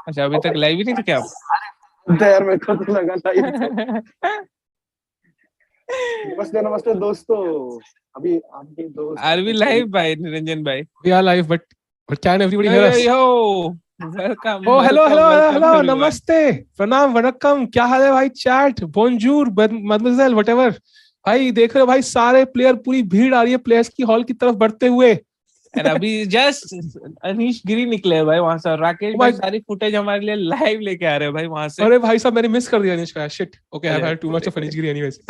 अच्छा अभी तक लाइव ही नहीं थे क्या आप? यार मेरे को तो लगा था नमस्ते नमस्ते दोस्तों। अभी आपके दोस्त आर वी लाइव भाई निरंजन भाई? We are live, but can everybody yo hear yo us? Yo welcome Oh, hello, welcome hello, welcome hello, everyone. नमस्ते, प्रणाम, वणक्कम, क्या हाल है भाई? चैट, बोंजूर, मदमज़ेल, व्हाटएवर। भाई देख रहे हो भाई, सारे प्लेयर, पूरी भीड़ आ रही है प्लेयर्स की हॉल की तरफ बढ़ते हुए। और अभी जस्ट अनीश गिरी निकले भाई वहां से, और राकेश Oh भाई my, सारी फुटेज हमारे लिए लाइव लेके आ रहे हैं भाई वहां से। अरे भाई साहब मैंने मिस कर दिया अनिश का, शिट। ओके, आई हैव अरे हैड टू मच ऑफ कोई अनिश गिरी एनीवेज।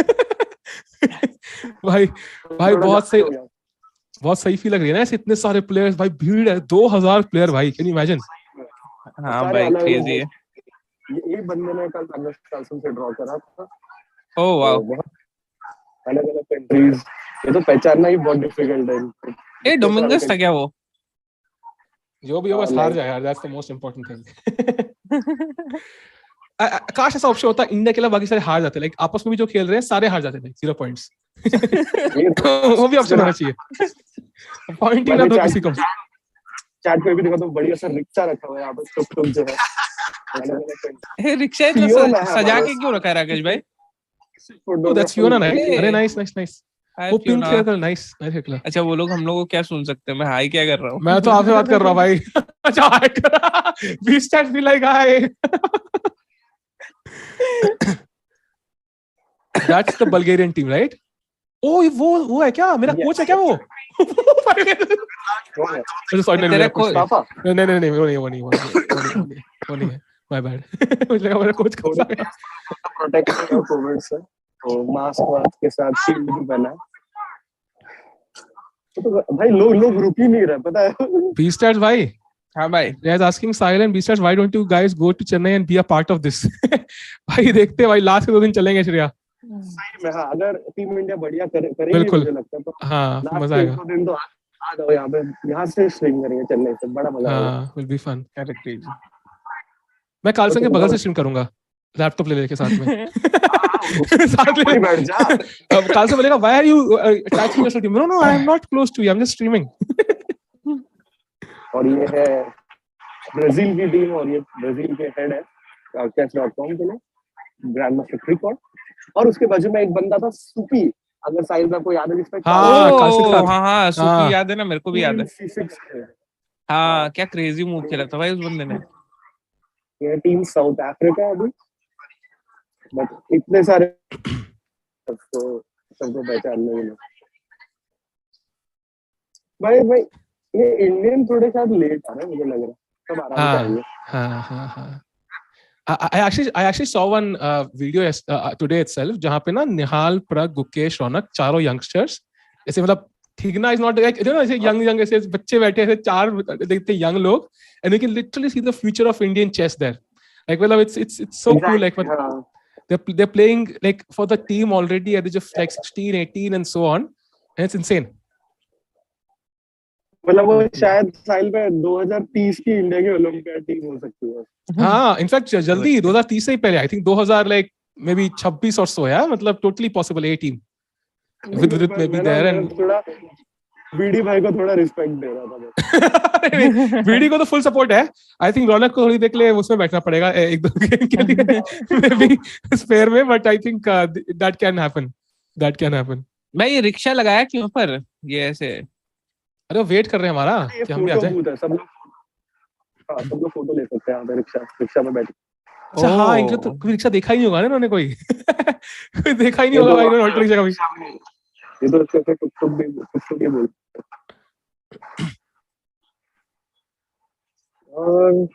भाई भाई बहुत सही फील लग रही है ना ऐसे, इतने सारे प्लेयर्स भाई, भीड़ है 2000 प्लेयर भाई, कैन यू इमेजिन? हाँ भाई क्रेजी है। ये बंदे ने कल कार्लसन से ड्रॉ करा था। Oh wow. बहुत अलग अलग कंट्रीज, ये तो पहचानना ही बहुत डिफिकल्ट है। ए डोमिंगस था क्या वो? जो भी हो बस हार जाए यार, that's the most important thing. काश ऐसा ऑप्शन होता इंडिया के अलावा बाकी सारे हार जाते, लाइक आपस में भी जो खेल रहे हैं सारे हार जाते, लाइक 0 पॉइंट्स। वो भी ऑप्शन होना चाहिए, पॉइंट ही ना दो किसी को। चैट पे भी देखो तो बढ़िया सा रिक्शा रखा हुआ है यहाँ पे, टुक जो है। रिक्शा इतना सजा के क्यों रखा है राकेश भाई? Oh, that's Fiona, right? अरे नाइस। वो पिंक हेयर का नाइस कलर। अच्छा वो लोग हम लोग को क्या सुन सकते हैं? मैं हाई क्या कर रहा हूँ? मैं तो आपसे बात कर रहा हूँ भाई। अच्छा हाई कर, बी स्टैट्स भी like high. That's the Bulgarian team, right? Oh, वो है क्या? मेरा कोच है क्या वो? तेरा कोच? नहीं, वो नहीं है। My bad. मुझे लगा मेरा कोच कौन सा है? प्रोटेक्शन कोविड से, तो मास्क के साथ शील्ड भी पहना है। तो भाई लोग रुक ही नहीं रहे, पता है? बी स्टैट्स भाई। हाँ भाई। They are asking Silent B Stars, why don't you guys go to Chennai and be a part of this? भाई देखते हैं भाई, लास्ट के 2 दिन चलेंगे श्रेया। सही में हाँ, अगर टीम इंडिया बढ़िया करेगी बिल्कुल, मुझे लगता है तो हाँ मजा आएगा। 2 दिन तो आ जाओ यहाँ पे, यहाँ से स्ट्रीम करेंगे चेन्नई से, बड़ा मजा आएगा। हाँ, will be fun। करेक्ट। मैं कार्लसन के बगल से स्ट्रीम करूंगा, लैपटॉप ले लेके साथ में। साथ ले बैठ जा। अब कार्लसन बोलेगा, why are you attaching yourself to me? No, I am not close to you, I'm just streaming। और ये है ब्राजील की टीम, और ये ब्राजील के हेड है chess.com के लिए, ग्रैंड मास्टर रिकॉर्ड। और उसके बाजू में एक बंदा था सुपी, अगर साइड में कोई याद है जिसमें हाँ सुपी याद है ना, मेरे को भी याद है। हाँ क्या क्रेजी मूव खेला था भाई उस बंदे ने। ये टीम साउथ अफ्रीका अभी, बट इतने सारे सबको पहचान नहीं है भाई। ये इंडियन थोड़े शायद लेट आ रहे हैं, मुझे लग रहा है सब आराम से आएंगे। हाँ। I actually saw one video today itself, जहाँ पे ना निहाल, प्रग, गुकेश, रौनक, चारों यंगस्टर्स ऐसे, मतलब ठीक ना, इज नॉट लाइक ऐसे यंग ऐसे बच्चे बैठे ऐसे 4 देखते यंग लोग, and we can literally see the future of Indian chess there, like well it's so cool, like they're playing like for the team already at the age of like 16, 18 and so on, and it's insane। मतलब वो शायद साल में 2030 की India की olympiad team हो सकती है। हाँ इनफैक्ट जल्दी 2030 से ही पहले, I think 2000 like maybe 26 और सो, या मतलब टोटली पॉसिबल है team with maybe there. And थोड़ा बीडी भाई को थोड़ा रिस्पेक्ट दे रहा था। बीडी को तो फुल सपोर्ट है। आई थिंक रौनक को थोड़ी देख ले उसमें बैठना पड़ेगा एक दो गेम के लिए, मे बी स्पेयर में, but I think that can happen. मैं ये रिक्शा लगाया क्यों पर ये ऐसे? अरे वेट कर रहे हैं हमारा कि हम भी आ जाए। सब लोग फोटो ले सकते हैं यहाँ पे रिक्शा में बैठ। अच्छा हाँ, इनको तो कोई रिक्शा देखा ही नहीं होगा ना इन्होंने, कोई देखा ही नहीं होगा भाई इन्होंने ऑटो रिक्शा कभी। ये तो टुक भी बोल। और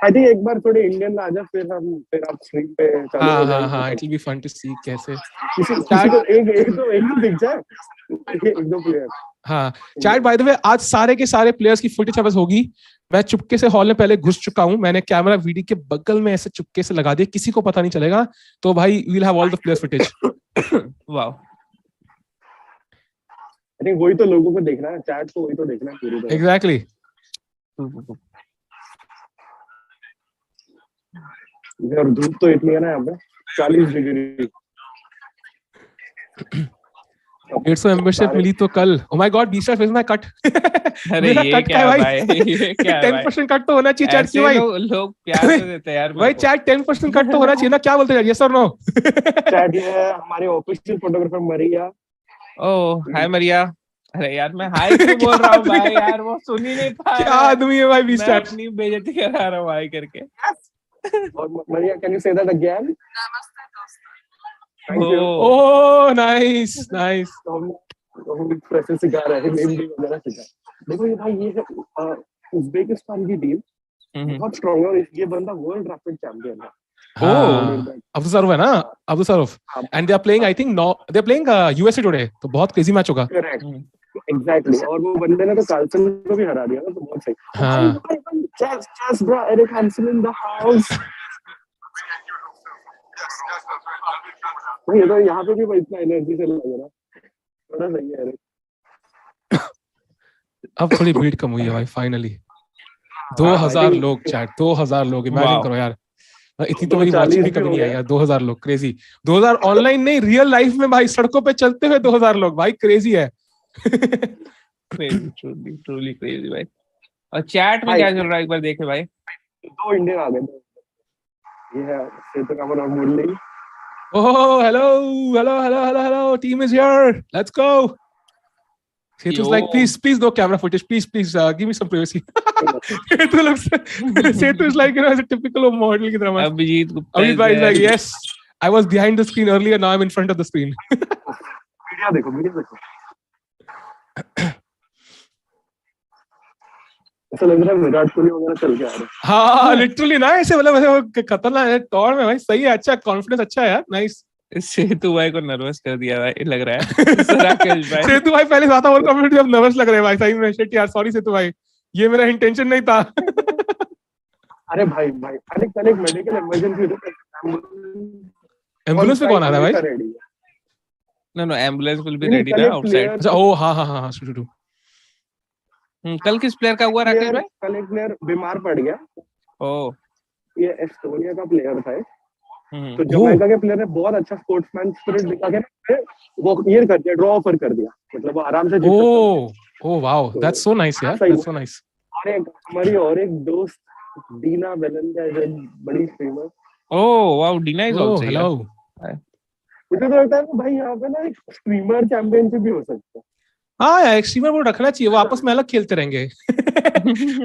आई थिंक एक बार थोड़े इंडियन आ जाए, फिर आप स्ट्रीम पे चालू हो जाएंगे। हाँ it will be fun to see कैसे किसी को एक तो दिख जाए, एक दो प्लेयर। हाँ चैट बाय द वे, आज सारे के सारे प्लेयर्स की फुटेज बस होगी। मैं चुपके से हॉल में पहले घुस चुका हूँ, मैंने कैमरा वीडियो के बगल में ऐसे चुपके से लगा दिया, किसी को पता नहीं चलेगा, तो भाई we will have all the player footage. Wow, I think वही तो लोगों को देखना है, चैट को वही तो देखना है पूरी तरह। एग्जैक्टली। और धूप तो इतनी है ना यहाँ पे, 40 डिग्री। 150 मेंबरशिप मिली तो कल oh my god 20 फेस में कट अरे मेरा ये कट क्या है है भाई भाई, ये क्या है भाई? 10% कट तो होना चाहिए चैट की ऐसे भाई लोग प्यार तो देते हैं यार भाई मेरे को। चैट 10% कट तो होना चाहिए ना क्या बोलते हैं यस और नो चैट ये है हमारे ऑफिशियल फोटोग्राफर मरिया। ओह हाय मरिया। अरे यार मैं हाय क्यों बोल रहा हूँ भाई, यार वो सुन ही नहीं पा क्या रहा है। आदमी है भाई 20 मैं चैट अपनी बेइज्जती करा रहा हूँ हाय करके। और Maria can you say that again? Thank you. Oh oh nice nice तो हम प्रेशर सिखा रहे हैं, हिंदी वगैरह सिखा। देखो ये भाई ये है उज्बेकिस्तान की टीम बहुत स्ट्रांग है और ये बंदा वर्ल्ड रैपिड चैंपियन है। हाँ अब्दुल है ना Abdusattorov and they are playing I think no they are playing USA today तो बहुत क्रेजी मैच होगा करेक्ट एग्जैक्टली। और वो बंदे ने तो कार्लसन को भी हरा दिया ना, तो बहुत सही। हाँ chess bro, Eric Hansen in the house. ये तो यहाँ पे भी भाई इतना एनर्जी से लग रहा, बड़ा सही है एरिक। अब थोड़ी भीड़ कम हुई है भाई फाइनली 2000 लोग चैट 2000 लोग इमेजिन करो यार इतनी तो मेरी वॉचिंग भी कभी नहीं आई यार 2000 लोग क्रेजी 2000 ऑनलाइन नहीं रियल लाइफ में भाई सड़कों पे चलते हुए 2000 लोग भाई क्रेजी है क्रेजी ट्रूली क्रेजी भाई। और चैट में क्या चल रहा है एक बार देखे भाई। 2 इंडियन आ गए। ये है सेतुरामन और मुरली। Oh, hello. Team is here. Let's go. Setu's like, please, no camera footage. Please, give me some privacy. Setu is like, as a typical model. Abhijit Gupta is like, yes, I was behind the screen earlier. Now I'm in front of the screen. Media देखो। ऐसा लग रहा है विराट कोहली वगैरह चल के आ रहे हैं। हाँ, लिटरली ना ऐसे मतलब ऐसे खतरनाक है टॉर में भाई सही है अच्छा कॉन्फिडेंस अच्छा है यार नाइस। सेतु भाई को नर्वस कर दिया भाई लग रहा है राकेश भाई। सेतु भाई पहले ज्यादा और कॉन्फिडेंट जब नर्वस लग रहे हैं भाई सही में शिट यार सॉरी सेतु भाई ये मेरा इंटेंशन नहीं था। अरे भाई अरे कल एक मेडिकल इमरजेंसी तो एम्बुलेंस पे कौन आ रहा है भाई? No ambulance will be ready ना आउटसाइड। अच्छा ओ हाँ शुरू कल किस प्लेयर का हुआ राकेश भाई? कल एक प्लेयर बीमार पड़ गया। ओह ये एस्टोनिया का प्लेयर था तो जमैका के प्लेयर ने बहुत अच्छा स्पोर्ट्समैन स्पिरिट दिखा के वो क्लियर कर दिया ड्रॉ ऑफर कर दिया मतलब वो आराम से जीत सकता। Oh wow that's so nice यार दैट्स सो नाइस। और एक हमारी और एक दोस्त डीना वेलन का बड़ी streamer. Oh wow Dina is also hello मुझे तो लगता है भाई यहाँ पे ना एक स्ट्रीमर चैंपियनशिप भी हो सकता है। हाँ यार एक स्ट्रीमर वो रखना चाहिए वो आपस में अलग खेलते रहेंगे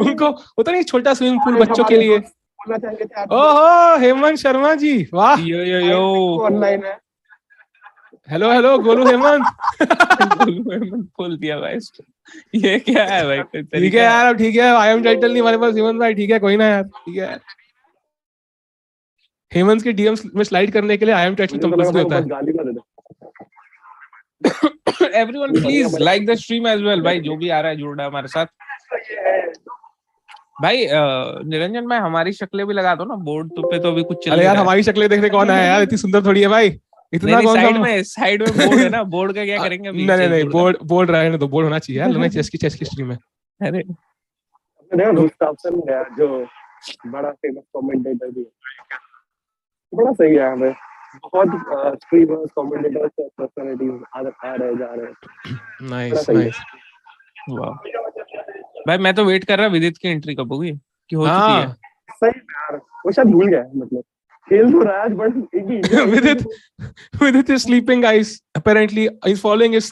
उनको होता नहीं छोटा स्विमिंग पूल बच्चों के लिए। ओहो हेमंत शर्मा जी वाह यो ऑनलाइन है। हेलो गोलू हेमंत बोल दिया भाई ये क्या है भाई? ठीक है यार अब ठीक है आई एम टाइटल नहीं हमारे पास हेमंत भाई ठीक है कोई ना यार ठीक है हेमंत के डीएम्स में स्लाइड करने के लिए आई एम टाइटल कंपल्सरी होता है। Everyone please like the stream as well भाई जो भी आ रहा है जुड़ रहा है हमारे साथ भाई। निरंजन भाई हमारी शक्लें भी लगा दो ना बोर्ड पे तो अभी कुछ चल अरे यार हमारी शक्लें देखने कौन आया यार इतनी सुंदर थोड़ी है भाई इतना कौन साइड में बोर्ड है ना बोर्ड का क्या करेंगे अभी? नहीं बोर्ड रहने दो बोर्ड होना चाहिए यार चेस की स्ट्रीम में। अरे गुस्ताफसन है जो बड़ा फेमस कमेंटेटर भी बड़ा सही है हमें बहुत स्ट्रीमर्स कमेंटेटर्स पर्सनालिटीज आ रहे जा रहे। नाइस वाह भाई मैं तो वेट कर रहा विदित की एंट्री कब होगी कि हो चुकी है। सही यार वो शायद भूल गया मतलब खेल तो रहा है बट एक Vidit is sleeping guys apparently he's following his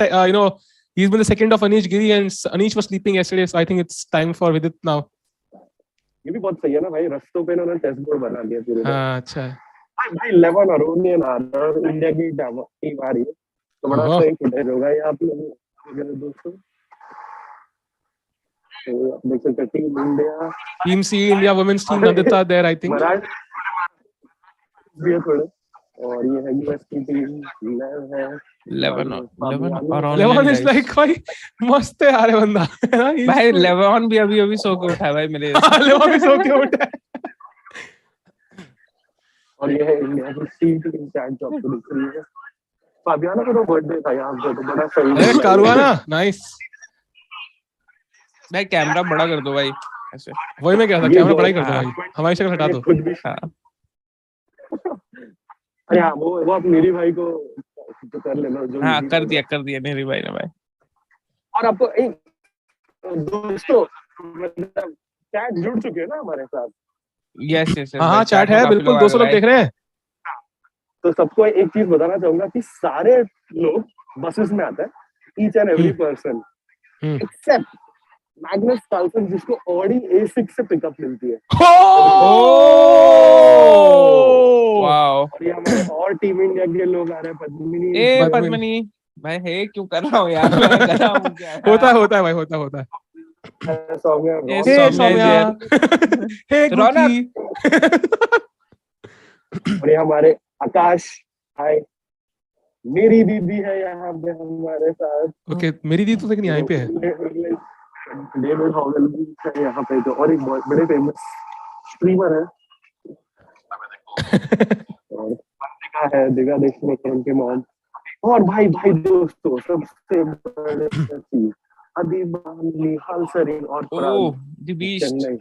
he's been the second of Anish Giri and Anish was sleeping yesterday so I think it's time for Vidit now. ये भी बहुत सही है ना भाई रस्तों पे इन्होंने टेस्ट बोर्ड बना दिया पूरे। हां अच्छा है भाई 11 अरोनियन आ रहा है इंडिया की टीम आ रही है तो बड़ा सही फुटेज होगा ये आप लोग वगैरह दोस्तों। तो आप देख सकते हैं team India team C India women's team नदिता देयर आई थिंक भी थोड़े और ये है यूएस की टीम 11 इज लाइक भाई मस्त है यार बंदा भाई 11 भी अभी सो के उठा है भाई मेरे 11 भी सो के उठा है। और ये है इंडिया की टीम चैट जो आपको दिख रही है फाबियाना का तो बर्थडे था यहाँ पे तो बड़ा सही अरे कारुआना नाइस भाई कैमरा बड़ा कर दो भाई ऐसे वही मैं कह रहा था कैमरा बड़ा ही कर दो भाई हमारी शक्ल हटा दो। अरे हाँ वो आप मेरी भाई को तो कर लेना जो हाँ easy कर दिया नेरी भाई ने भाई। और आपको दोस्तों मतलब चैट जुड़ चुके हैं ना हमारे साथ, यस यस हाँ भाई, हाँ चैट में है काफी बिल्कुल, लोग आ 200 गए लोग भाई। देख रहे हैं। तो सबको एक चीज बताना चाहूंगा कि सारे लोग बसेस में आते हैं, each and every person except Magnus Carlsen जिसको ऑडी A6 से पिकअप मिलती है। वाओ। और ये हमारे और टीम इंडिया के लोग आ रहे हैं, पद्मिनी ए पद्मिनी। पद्मिनी भाई, हे क्यों कर रहा हूँ यार, मैं गधा हूँ क्या होता है यार? होता है भाई, होता है। सौम्या, ए हे सौम्या is सौम्या, here। हे रौनक। गुकी। और ये हमारे आकाश, हाय, मेरी दीदी है यहाँ पे हमारे साथ। ओके मेरी दी तो लेकिन यहाँ पे है। डेविड हॉवेल भी है यहाँ पे, जो और एक बहुत बड़े फेमस स्ट्रीमर है। और दिगा है, दिगा देशमुख और उनके मॉम। और भाई भाई दोस्तों, सबसे बड़े चीज निहाल सरीन और oh Pragg the beast. Chennai.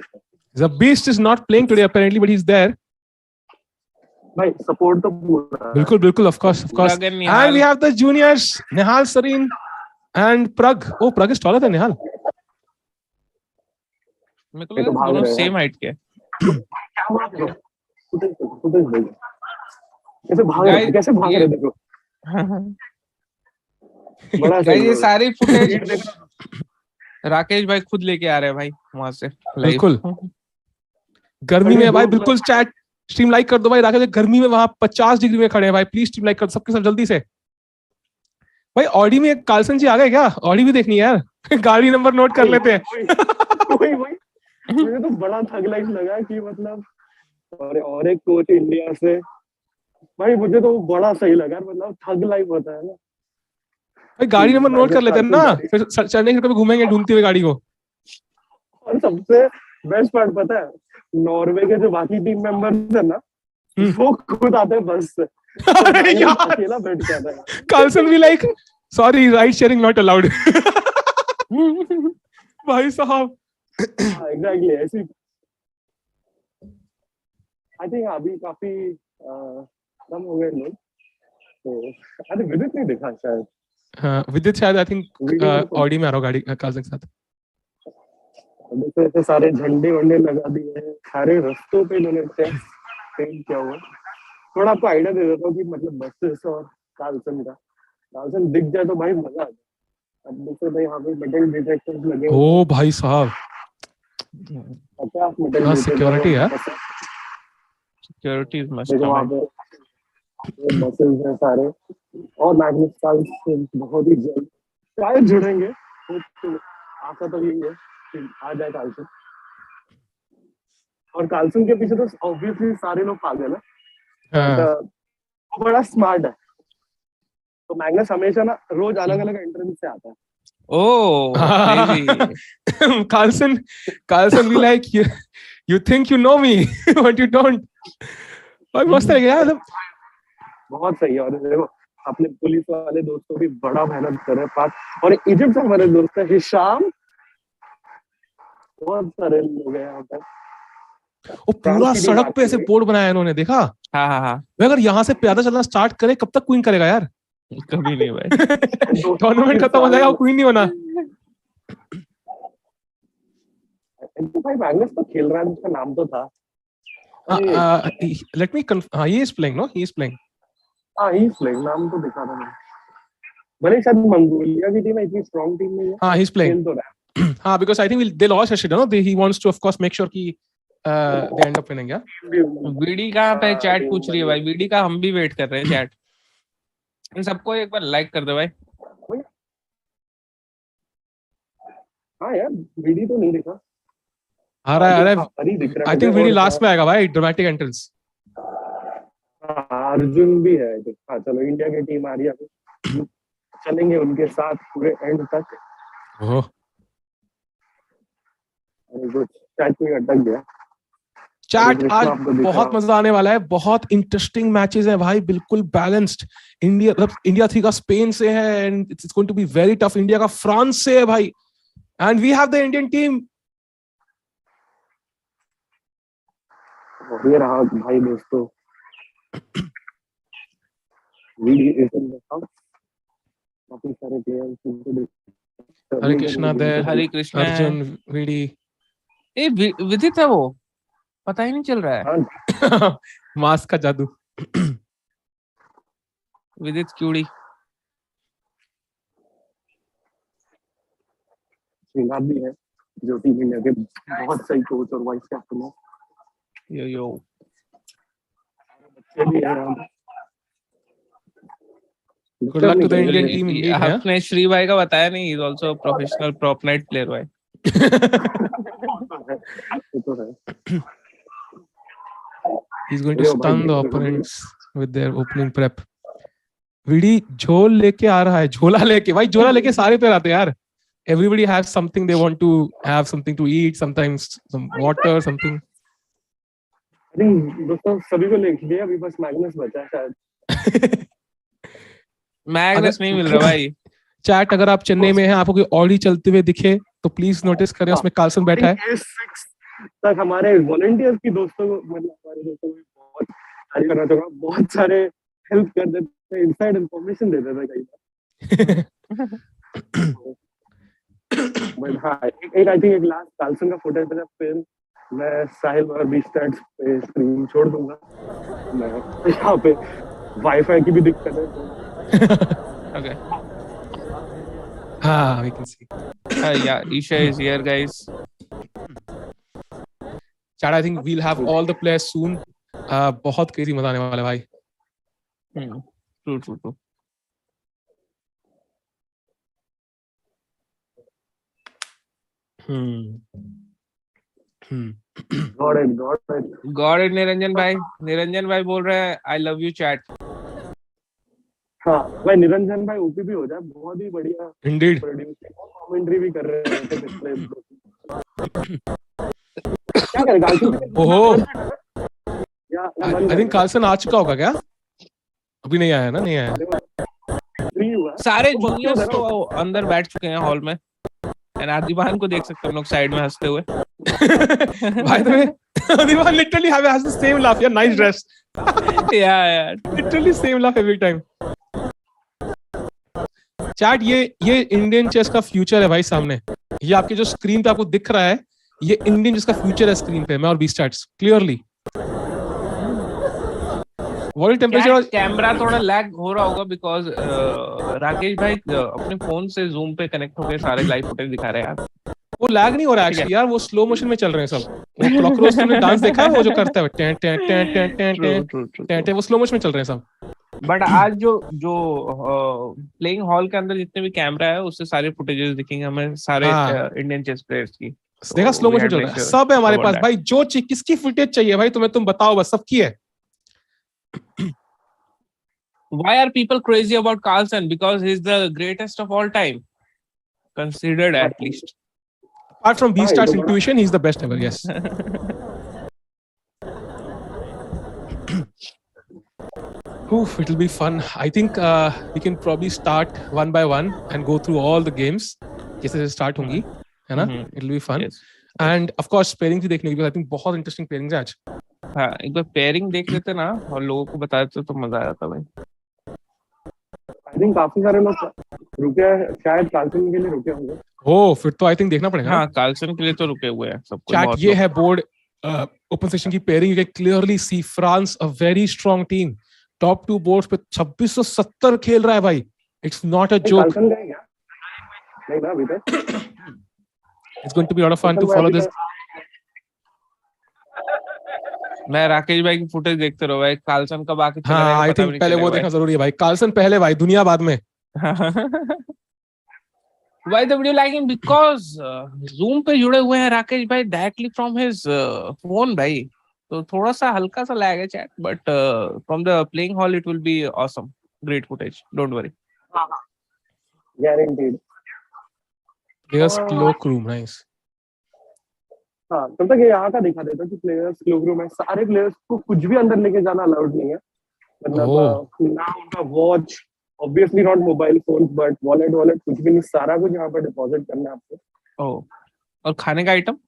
The Beast is not playing today apparently, but he's there. भाई सपोर्ट तो पूरा है। बिल्कुल बिल्कुल, of course. Prag and And Nihal। we have the juniors, Nihal Sareen and Prag. Oh, Prag is taller than Nihal. मेरे को ये तो लगा भाग दोनों रहे हैं। सेम हाइट के हैं। क्या बात है? कैसे भाग रहे हैं? कैसे भाग रहे हैं? देखो बड़ा गाइस ये सही सारी फुटेज है। राकेश भाई खुद लेके आ रहे हैं भाई वहां से लाइव। बिल्कुल। गर्मी में भाई बिल्कुल चैट स्ट्रीम लाइक कर दो भाई। राकेश गर्मी में वहां 50 डिग्री में खड़े हैं भाई, प्लीज स्ट्रीम लाइक कर सबके सब जल्दी से। भाई ऑडी में कार्लसन जी आ गए क्या? ऑडी भी देखनी है यार। गाड़ी नंबर नोट कर लेते हैं। वही मुझे तो बड़ा थग लाइफ लगा कि मतलब और एक कोच इंडिया से, भाई मुझे तो बड़ा सही लगा, मतलब थग लाइफ होता है ना। भाई गाड़ी नंबर नोट कर लेते हैं ना, फिर चढ़ने के कभी घूमेंगे ढूंढती हुई गाड़ी को। और सबसे बेस्ट पार्ट पता है, नॉर्वे के जो बाकी टीम मेंबर्स है ना, वो खुद आते हैं बस से। अरे यार अकेला बैठ के आता है। कार्लसन भी like sorry ride sharing not allowed. भाई साहब एग्जैक्टली ऐसी। आई थिंक अभी काफी कम हो गए लोग, तो अरे विदित नहीं दिखा शायद। हाँ विदित शायद आई थिंक वीडियो में तो ऑडी में आ रहा हूँ गाड़ी कार्लसन के साथ। ऐसे सारे झंडे वंडे लगा दिए हैं, सारे रास्तों पे इन्होंने पेंट किया हुआ। थोड़ा आपको आइडिया दे देता हूँ कि मतलब बसेस और कार्लसन का, कार्लसन दिख जाए तो भाई मजा आ जाए। अब देखो भाई यहाँ पे मेटल डिटेक्टर्स लगे हुए ओ भाई साहब 50 मेटल हाँ, डिटेक्टर security है। सिक्योरिटी मस्ट देखो वहाँ कम। पे बसेस हैं सारे, और मैग्नस कार्लसन बहुत ही जल्द शायद जुड़ेंगे। तो आशा तो यही है कि आ जाए कार्लसन। और कार्लसन के पीछे तो ऑब्वियसली सारे लोग पागल है, वो बड़ा स्मार्ट है। तो मैग्नस हमेशा ना रोज अलग अलग एंट्रेंस से आता है। ओह क्रेजी। कार्लसन भी like you think you know me but you don't। भाई मस्त है यार मतलब। बहुत सही है। और देखो अपने पुलिस वाले दोस्तों भी बड़ा मेहनत कर रहे हैं पास। और इजिप्ट से हमारे दोस्त है हिशाम, बहुत सारे लोग हैं यहाँ पर। वो पूरा सड़क पे ऐसे बोर्ड बनाया इन्होंने, देखा? हाँ अगर यहाँ से पैदल चलना स्टार्ट करे कब तक क्वीन करेगा यार? कभी नहीं भाई। टूर्नामेंट खत्म हो जाएगा क्वीन नहीं होना। भाई मैग्नस तो खेल रहा है, उसका नाम तो था। Let me he is playing, no? He is playing. हाँ ही प्लेइंग, नाम तो दिखा रहा है। भले शायद मंगोलिया की टीम इतनी स्ट्रांग टीम नहीं है। हाँ he is playing. खेल तो रहा है। हाँ because I think they lost yesterday, no? He wants to of course make sure कि they end up winning, yeah? VD कहाँ पे चैट पूछ रही है भाई, वीडी का हम भी वेट कर रहे हैं चैट। इन सबको एक बार लाइक कर दो भाई। हाँ यार वीडी तो नहीं दिखा। आ रहा है आई I think वीडी लास्ट में आएगा भाई, ड्रामेटिक एंट्रेंस। अर्जुन भी है। हाँ चलो इंडिया की टीम आ रही है, चलेंगे उनके साथ पूरे एंड तक। ओह गुड, चैट में अटक गया। चैट आज बहुत मजा आने वाला है, बहुत इंटरेस्टिंग मैचेस हैं भाई, बिल्कुल बैलेंस्ड। इंडिया 3 का स्पेन से है and it's going to be very tough. India का फ्रांस से है भाई, and we have the Indian team. ये रहा भाई दोस्तों, VD is in the house, काफी सारे players Harikrishna there, Harikrishna है। अर्जुन, वीडी। ए विदित है वो, पता ही नहीं चल रहा है। हाँ मास्क का जादू। विदित क्यूड़ी। श्रीनाथ भी है जो टीम इंडिया के बहुत सही कोच और वाइस कैप्टन है। यो बच्चे भी हैं यहाँ पे। Good luck to the Indian team indeed, है। आपने श्री भाई का बताया नहीं, he's also a professional prop night player भाई। ये तो है। He's going to stun the opponents with their opening prep. VD झोल लेके आ रहा है, झोला लेके। भाई झोला लेके सारे प्लेयर आते हैं यार। Everybody has something they want to have, something to eat, sometimes some water, something. I think दोस्तों सभी को लिख दिया, अभी बस मैग्नस बचा है शायद। मैग्नस नहीं मिल रहा भाई। चैट, अगर आप चेन्नई में हैं, आपको कोई ऑडी चलते हुए दिखे तो प्लीज नोटिस करें, उसमें कार्लसन बैठा है। तक हमारे वॉलंटियर्स की दोस्तों को, मतलब हमारे दोस्तों को बहुत तारीफ करना चाहूंगा, बहुत सारे हेल्प कर देते हैं, इनसाइड इंफॉर्मेशन दे देते हैं कई बार। बट हाँ, एक आई थिंक एक लास्ट कार्लसन का फुटेज है, फिर मैं साहिल और बीस्टैट्स पे स्क्रीन छोड़ दूंगा। मैं यहाँ पे वाईफाई की भी दिक्कत है तो Okay. We can see. Yeah, Isha is here, guys. Chat, I think we'll have all the players soon. बहुत crazy मजा आने वाला है भाई। True. Got it, निरंजन भाई बोल रहे हैं I love you chat। हाँ भाई, निरंजन भाई ओपी भी हो जाए, बहुत ही बढ़िया। Indeed. कमेंट्री भी कर रहे थे पिछले। क्या करेगा? ओहो, या I think कार्लसन आ चुका होगा क्या? अभी नहीं आया ना, नहीं आया। सारे जूनियर्स तो अंदर बैठ चुके हैं हॉल में। आदिवान को देख सकते हैं हम लोग साइड में हंसते हुए। By the way, Adivan literally has the same laugh. Yeah, nice dress. Yeah. Literally same laugh every time. Chat, ये इंडियन चेस का फ्यूचर है भाई सामने। ये आपके जो स्क्रीन पे आपको दिख रहा है, ये इंडियन चेस का फ्यूचर है स्क्रीन पे। मैं और बीस्टैट्स क्लियरली। वर्ल्ड टेम्परेचर कैमरा थोड़ा लैग हो रहा होगा बिकॉज राकेश भाई अपने फोन से जूम पे कनेक्ट होकर सारे लाइव फुटेज दिखा रहे हैं यार। वो लैग नहीं हो रहा एक्चुअली यार, वो स्लो मोशन में चल रहे हैं सब। वो क्लॉकरोस तुमने डांस देखा है, वो जो करता है टें टें टें टें टें टें टें, वो स्लो मोशन में चल रहे हैं सब। बट आज जो प्लेइंग हॉल के अंदर जितने भी कैमरा है उससे सारे फुटेजेस दिखेंगे हमें, सारे इंडियन चेस प्लेयर्स की। देखा, स्लो मोशन चल रहा है, सब है हमारे पास भाई। जो किसकी फुटेज चाहिए भाई तुम्हें, तुम बताओ बस, सबकी है। Why are people crazy about Carlsen? Because he's the greatest of all time, considered at least. Apart from Beastart's intuition, he's the best ever. Yes. Oof, it'll be fun. I think we can probably start one by one and go through all the games. जैसे start होंगी, है ना? It'll be fun. Yes. And of course, pairings भी देखने की, I think बहुत interesting pairings है आज। हाँ, एक बार पेयरिंग देख लेते ना और लोगों को बता देते तो मजा आ जाता भाई। I think काफी सारे लोग रुके हैं, शायद कार्लसन के लिए रुके होंगे। ओह, फिर तो आई थिंक देखना पड़ेगा। हाँ, कार्लसन के लिए तो रुके हुए हैं सबको। चैट, ये है बोर्ड ओपन सेशन की pairing. You can clearly see France, a very strong team. Top 2 boards पे 2670 खेल रहा है भाई। It's not a joke. Carlsen गए क्या? नहीं ना अभी तक। It's going to be lot of fun to follow this. मैं राकेश भाई की फुटेज देखते रहो भाई, कार्लसन कब आके चला जाएगा आई थिंक पहले वो देखना जरूरी है भाई। कार्लसन पहले भाई, दुनिया बाद में। Why the video lagging? Because Zoom पे जुड़े हुए हैं राकेश भाई directly from his phone भाई, तो थोड़ा सा हल्का सा लैग है chat, but from the playing hall it will be awesome, great footage, don't worry. Guaranteed. Players cloakroom, nice. हाँ, तब तक ये यहाँ का दिखा देता कि प्लेयर्स क्लोकरूम है। सारे प्लेयर्स को कुछ भी अंदर लेके जाना अलाउड नहीं है, मतलब ना उनका watch, obviously not mobile phone, but wallet कुछ भी नहीं, सारा कुछ यहाँ पर डिपॉजिट करना है आपको। ओह, और खाने का आइटम?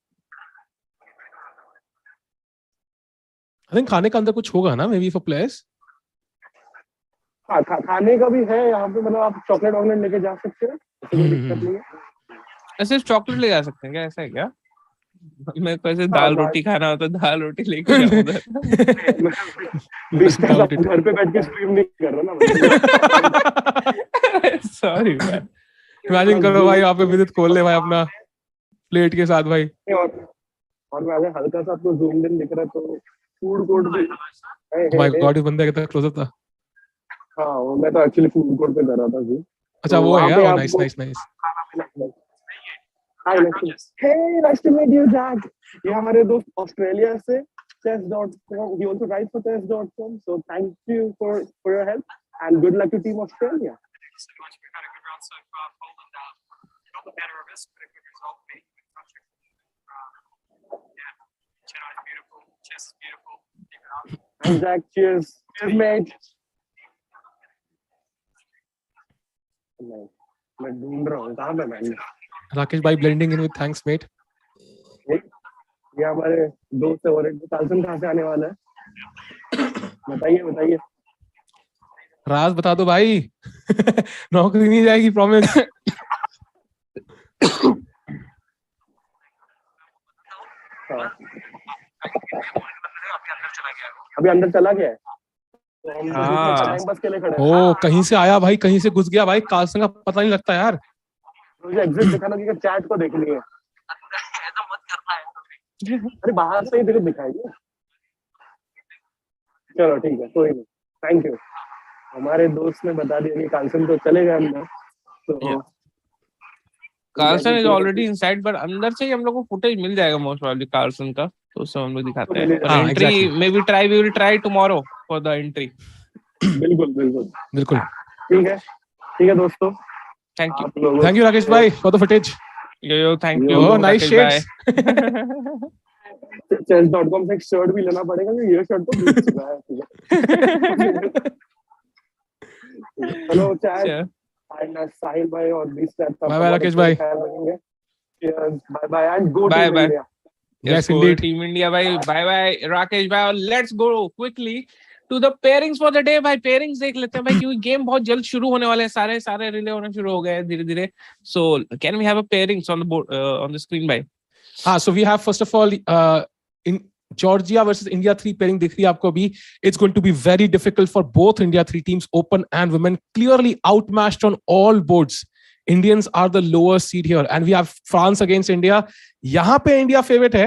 आई थिंक खाने का अंदर कुछ होगा ना, मे बी फॉर प्लेयर्स। हाँ खाने का भी है यहाँ पे, मतलब आप चॉकलेट वॉकलेट लेके जा सकते हैं, कोई दिक्कत नहीं है। सिर्फ चॉकलेट ले जा सकते हैं क्या, ऐसा है क्या? मैं को ऐसे हाँ दाल रोटी खाना हो तो दाल रोटी लेके जाऊँ उधर। 20 Doubt it. घर पे बैठ के स्ट्रीम नहीं कर रहा ना। Sorry man. इमेजिन करो भाई, आप विदित खोल ले भाई अपना प्लेट के साथ भाई। और मैं अगर हल्का सा आपको जूम इन दिख रहा है तो फूड कोर्ट भी माय गॉड, ये बंदा कितना क्लोजर था। हाँ मैं तो एक्चुअली फूड कोर्ट पे कर रहा था जी। अच्छा वो है क्या? Nice nice nice. Hi nice to meet you Jack. ये हमारे दोस्त ऑस्ट्रेलिया से chess.com, he also writes for chess.com, so thank you for your help and good luck to team Australia. Thanks so much. We've had a good round so far. Poland got the better of us, but a good result beating the country. Yeah, Chess is beautiful. Chess is beautiful. Keep it up. And Jack, cheers. Cheers, mate. मैं ढूंढ रहा हूँ कहाँ पे मैं। राकेश भाई blending in with thanks mate. ये हमारे दोस्त है, और कार्सन कहाँ से आने वाला है बताइए बताइए। राज बता दो भाई। नौकरी नहीं जाएगी प्रॉमिस। अभी अंदर चला गया है। हाँ बस के लिए खड़े हैं। ओ कहीं से आया भाई, कहीं से घुस गया भाई, कार्सन का पता नहीं लगता यार। मुझे एग्जिट दिखाना कि चैट को देखनी है। ऐसा मत करना है। अरे बाहर से ही देखो दिखाइए। चलो ठीक है, कोई नहीं, थैंक यू। हमारे दोस्त ने बता दिया कि कार्सन तो चले गए अंदर, तो Carson is already inside, but अंदर से ही हम लोग को फुटेज मिल जाएगा मोस्ट प्रोबेबली कार्सन का, तो उससे हम लोग दिखाते हैं। हाँ, entry exactly. Maybe try, we will try tomorrow for the entry. बिल्कुल बिल्कुल बिल्कुल ठीक है दोस्तों, thank you. Thank you Rakesh भाई for the footage. Yo thank you. Oh, nice shades. chess.com से एक शर्ट भी लेना पड़ेगा क्योंकि ये शर्ट तो बिक चुका है। चलो चैट साहिल भाई और बीस चैट का बाय बाय राकेश भाई। Bye bye and go Bye to bye. India. Yes indeed. Team India, bye bye Rakesh bhai, और let's go quickly to the pairings for the day भाई। pairings देख लेते हैं भाई, क्योंकि गेम बहुत जल्द शुरू होने वाले हैं, सारे रिले होने शुरू हो गए धीरे धीरे। so can we have a pairings on the board on the screen भाई? So we have first of all in Georgia versus India 3 pairing दिख रही है आपको अभी। It's going to be very difficult for both India 3 teams, open and women, clearly outmatched on all boards. Indians are the lower seed here, and we have France against India. यहाँ पे India favorite है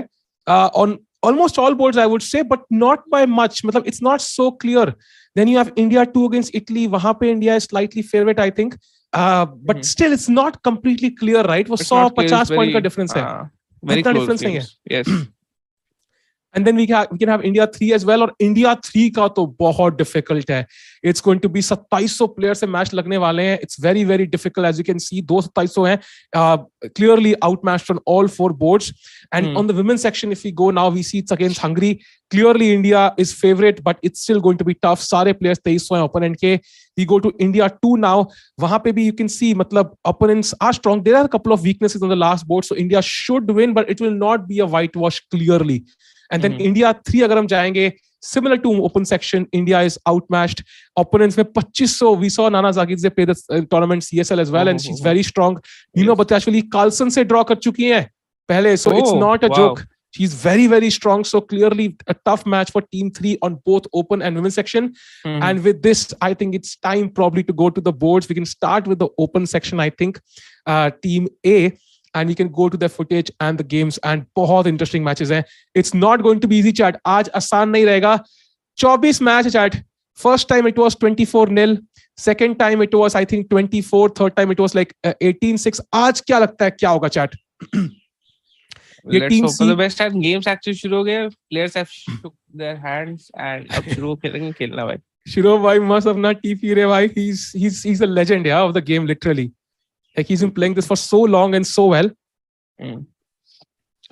on almost all boards, I would say, but not by much. मतलब it's not so clear. Then you have India 2 against Italy. वहाँ पे India is slightly favorite, I think. But still, it's not completely clear, right? वो 150 point का difference है। very इतना close difference नहीं है। yes। And then we can have India 3 as well, और India 3 का तो बहुत difficult है। It's going to be 2700 players से मैच लगने वाले हैं। It's very very difficult, as you can see, 2700 हैं, clearly outmatched on all 4 boards. And on the women's section, if we go now, we see it's against Hungary. Clearly India is favorite, but it's still going to be tough. सारे players 2300 हैं opponent के। We go to India 2 now. वहाँ पे भी you can see, मतलब opponents are strong. There are a couple of weaknesses on the last board, so India should win, but it will not be a whitewash clearly. And then India 3 अगर हम जाएंगे, similar to open section, India is outmatched. Opponents में 2500, we saw Nana Zagidze play the tournament CSL as well, and she's very strong. Nino Batashvili Carlsen से draw कर चुकी हैं पहले, so it's not a joke. She's very very strong, so clearly a tough match for team 3 on both open and women's section. And with this, I think it's time probably to go to the boards. We can start with the open section, I think, team A, and we can go to the footage and the games, and बहुत interesting matches हैं. It's not going to be easy, chat. आज आसान नहीं रहेगा। 24 match है chat. First time it was 24-0. Second time it was, I think, 24. Third time it was like 18-6. आज क्या लगता है क्या होगा chat? Let's hope for the best. And games actually शुरू हो गए, players have shook their hands and अब शुरू खेलेंगे खेलना भाई। Shiro भाई मस्त अपना टीपी रे भाई। He's a legend, yeah, of the game, literally. Like he's been playing this for so long and so well.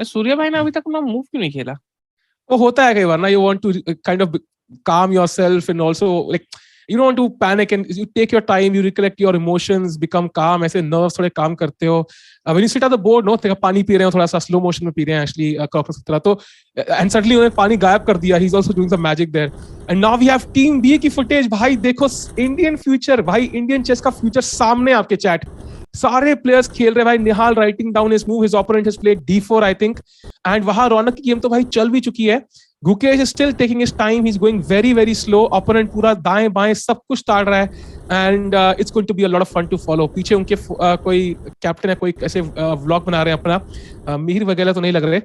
Surya भाई ने अभी तक अपना मूव क्यों नहीं खेला? वो होता है कई बार ना, you want to kind of calm yourself, and also like you don't want to panic and you take your time, you recollect your emotions, become calm. ऐसे nerves थोड़े काम करते हो. When you sit at the board, no, पानी P रहे हो थोड़ा सा slow motion में पी रहे हैं actually crocus की तरह तो and suddenly उन्होंने पानी गायब कर दिया. He's also doing some magic there. And now we have Team B की footage. भाई देखो Indian future, भाई Indian chess का future सामने आपके chat. सारे प्लेयर्स खेल रहे भाई. Nihal writing down his move, his opponent has played d4 I think. And वहां रौनक की गेम तो भाई चल भी चुकी है. Gukesh is still taking his time, he is going very very slow. Opponent पूरा दाएं बाएं सब कुछ टाल रहा है. And it's going to be a lot of fun to follow. पीछे उनके कोई कैप्टन है, कोई ऐसे व्लॉग बना रहे हैं अपना. मिहिर वगैरह तो नहीं लग रहे.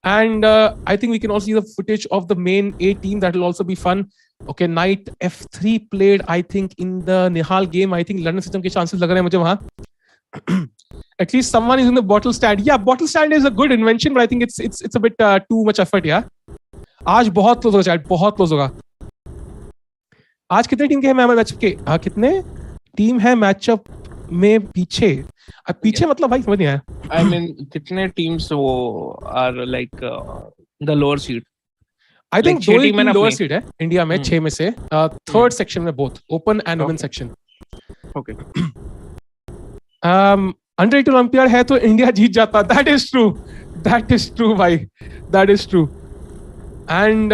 And I think we can also see the footage of the main A team. That will also be fun. Okay, knight f3 played, I think, in the Nihal game. I think London system के chances लग रहे हैं मुझे वहाँ. At least someone is in the bottle stand. Yeah, bottle stand is a good invention, but I think it's a bit too much effort. Yeah. आज बहुत close होगा शायद, बहुत close होगा. आज कितने टीम के हैं मैच के? कितने टीम है मैचअप में पीछे? पीछे मतलब भाई समझ नहीं आया. I mean, कितने टीम्स वो are like the lower seed? I think like दो ही टीम है टीम ना लोअर अपनी? सीड है इंडिया में 6 में से. थर्ड सेक्शन में both open and women section. Okay. Under 8 olympiad है तो इंडिया जीत जाता. दैट इज ट्रू भाई, दैट इज ट्रू. एंड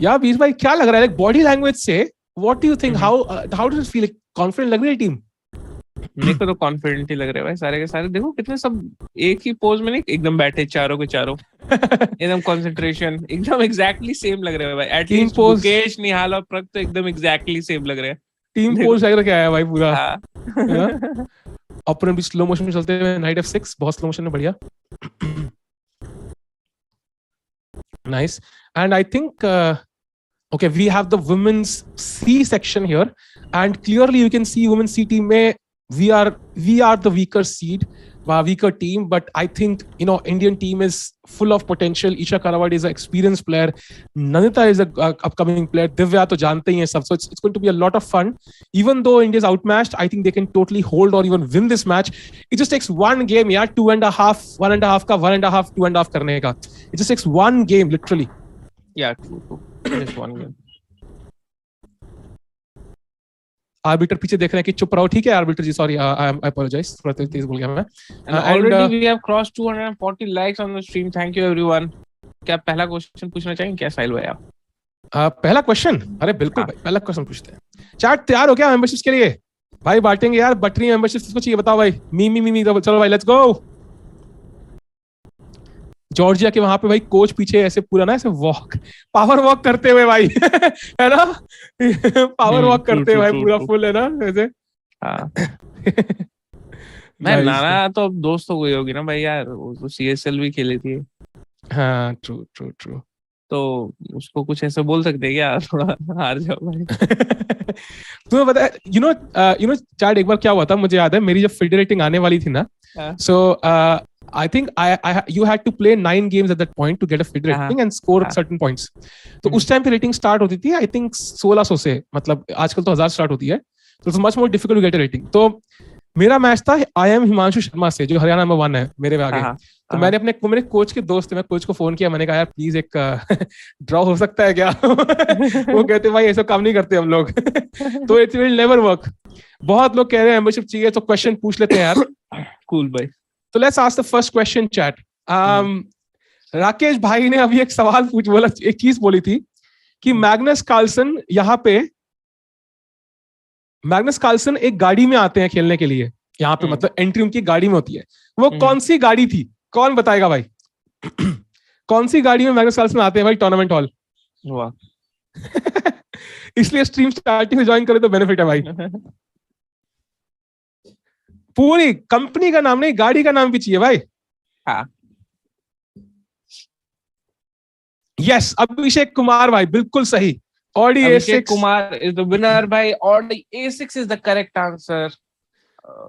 या बीस भाई क्या लग रहा है बॉडी लैंग्वेज से? What do you think? How does it feel? Confident लग रही है टीम? मेरे को तो कॉन्फिडेंट ही लग रहे हैं भाई सारे के सारे. देखो कितने सब एक ही पोज में नहीं एकदम बैठे चारों के चारों. एकदम कंसंट्रेशन एकदम एग्जैक्टली सेम लग रहे हैं भाई. एटलीस्ट गुकेश, निहाल और प्रग तो एकदम एग्जैक्टली सेम लग रहे हैं. टीम पोज लग रहा है भाई पूरा. हाँ. ओपोनेंट भी स्लो मोशन में चलते हुए. नाइट f6 बहुत स्लो मोशन में, बढ़िया. Nice. And I think okay, we have the women's C section here, and clearly you can see women's C team में we are the weaker seed, weaker team, but I think Indian team is full of potential. Isha Karawat is an experienced player. Nanita is a upcoming player. Divya to जानते ही हैं सब. So it's going to be a lot of fun. Even though India is outmatched, I think they can totally hold or even win this match. It just takes one game, yeah, 2.5, 1.5 का 1.5, 2.5 करने का. It just takes one game, literally. Yeah, true. Just one game. Arbiter पीछे देख रहे हैं कि चुप रहो. ठीक है arbiter ji, sorry, I apologise, थोड़ा तेज बोल गया मैं. And already we have crossed 240 likes on the stream. Thank you everyone. क्या पहला क्वेश्चन पूछना चाहेंगे क्या साहिल भाई आप? पहला क्वेश्चन? अरे बिल्कुल भाई, पहला क्वेश्चन पूछते हैं. चैट तैयार हो क्या मेंबरशिप्स के लिए? भाई बांटेंगे यार, बटरी मेंबरशिप किसको चाहिए बताओ भाई. मी चलो भाई, लेट्स गो. जॉर्जिया के वहां पे भाई कोच पीछे ऐसे पूरा ना ऐसे पावर वॉक करते हुए भाई. है ना, पावर वॉक करते हुए भाई पूरा फुल, है ना ऐसे. हाँ. मैं नाना तो अब दोस्त हो गई होगी ना भाई यार, वो तो CSL भी खेली थी. हाँ ट्रू. तो उसको कुछ ऐसे बोल सकते हैं क्या? थोड़ा हार जाओ भाई. तुम्हें पता है, यू नो चैट, एक बार क्या हुआ था मुझे याद है, मेरी जब फील्ड रेटिंग आने वाली थी ना, सो I think you had to play 9 games at that point to get a FIDE rating and score certain points. तो उस टाइम पे रेटिंग स्टार्ट होती थी आई थिंक 1600 से, मतलब आजकल तो 1000 स्टार्ट होती है. So it's much more difficult to get a rating. तो मेरा मैच था IM हिमांशु शर्मा से, जो हरियाणा नंबर 1 है मेरे आगे. तो मैंने मेरे कोच के दोस्त थे, मैं कोच को फोन किया, मैंने कहा यार प्लीज एक ड्रॉ हो सकता है क्या? वो कहते भाई ऐसा काम नहीं करते हम लोग. तो इट विल नेवर वर्क. बहुत लोग कह रहे हैं मेंबरशिप चाहिए, तो क्वेश्चन पूछ लेते हैं यार. कूल भाई. So let's ask the first question, chat. Rakesh भाई ने अभी एक सवाल एक चीज बोली थी कि मैग्नस कार्लसन एक गाड़ी में आते हैं खेलने के लिए यहाँ पे, मतलब एंट्री उनकी गाड़ी में होती है. वो कौन सी गाड़ी थी? कौन बताएगा भाई? कौन सी गाड़ी में मैग्नस कार्लसन आते हैं भाई टूर्नामेंट हॉल? वाह. इसलिए स्ट्रीम स्टार्टिंग से ज्वाइन करे तो बेनिफिट है भाई. पूरी कंपनी का नाम नहीं, गाड़ी का नाम भी चाहिए भाई. हाँ. यस, अभिषेक कुमार भाई, बिल्कुल सही. Audi Abhishek A6 Kumar is the winner भाई. Audi A6 is the correct answer.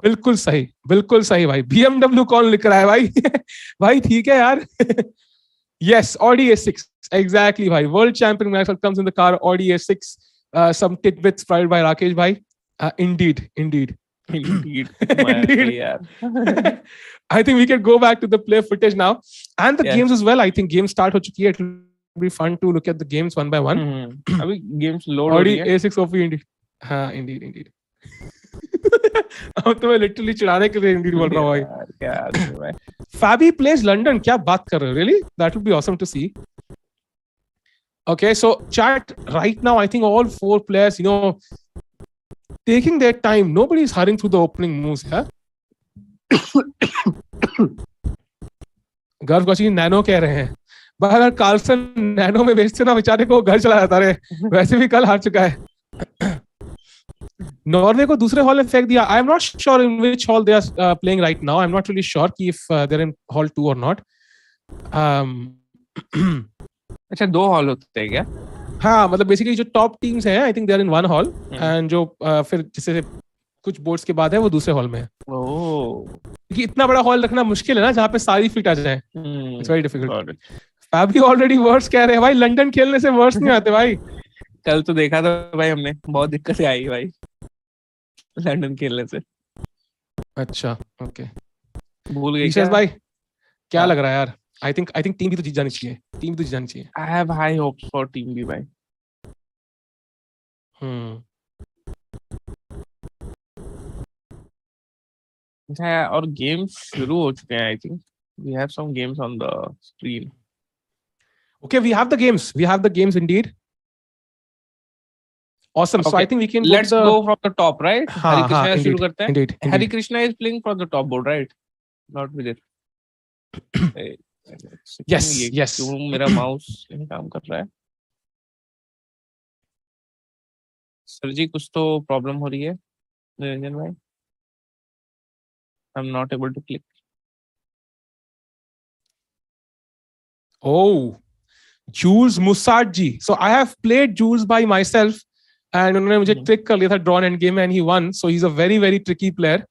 बिल्कुल सही भाई. BMW कौन लिख रहा है भाई? भाई ठीक है यार. Yes, Audi A6 exactly भाई. World champion Maxwell comes in the car Audi A6. Some tidbits provided by Rakesh भाई. Indeed. Indeed. I think we can go back to the play footage now and the games as well. I think game start हो चुकी है. It will be fun to look at the games one by one. अभी games load हो Already रही है. A6 OP indeed. हाँ, indeed. अब तो मैं literally चिढ़ाने के लिए indeed बोल रहा हूँ भाई. यार, क्या आदमी भाई. Fabi plays London. क्या बात कर रहे हो? Really? That would be awesome to see. Okay, so chat right now. I think all 4 players, taking their time. Nobody is hurrying through the opening moves. Yeah. गर्व कौशिक नैनो कह रहे हैं. भाई अगर कार्लसन नैनो में बेचते ना बेचारे को घर चला जाता रहे. वैसे भी कल हार चुका है. नॉर्वे को दूसरे हॉल में फेंक दिया. I am not sure in which hall they are playing right now. I am not really sure कि if they are in hall 2 और नॉट. अच्छा 2 हॉल होते हैं क्या? हाँ, मतलब बेसिकली जो टॉप टीम्स हैं I think they are in 1 hall and जो फिर जैसे कुछ बोर्ड्स के बाद है वो दूसरे हॉल में है. क्योंकि इतना बड़ा हॉल रखना मुश्किल है ना जहाँ पे सारी फिट आ जाए. It's very difficult. Fabi already words कह रहे हैं भाई. लंदन खेलने से वर्ड्स नहीं आते भाई. कल तो देखा था भाई हमने, बहुत दिक्कत आई भाई लंदन खेलने से. अच्छा ओके. भूल गए क्या भाई? क्या लग रहा है यार? आई थिंक टीम भी तो जीत जानी चाहिए. I have high hopes for team भी भाई. और गेम्स शुरू हो चुके हैं. I think we have some games on the screen. Okay, we have the games indeed. Awesome. Okay. So I think we can let's go from the top, right? Hari Krishna शुरू करते हैं. Indeed. Hari Krishna is playing for the top board, right? Not with it. yes. क्यों मेरा mouse नहीं काम कर रहा है? सर जी कुछ तो प्रॉब्लम हो रही है निरंजन भाई. I'm not able to click. Oh, Jules Musardji. So I have played Jules by myself and उन्होंने मुझे ट्रिक कर लिया था drawn end game and he won. So he's a very very tricky player.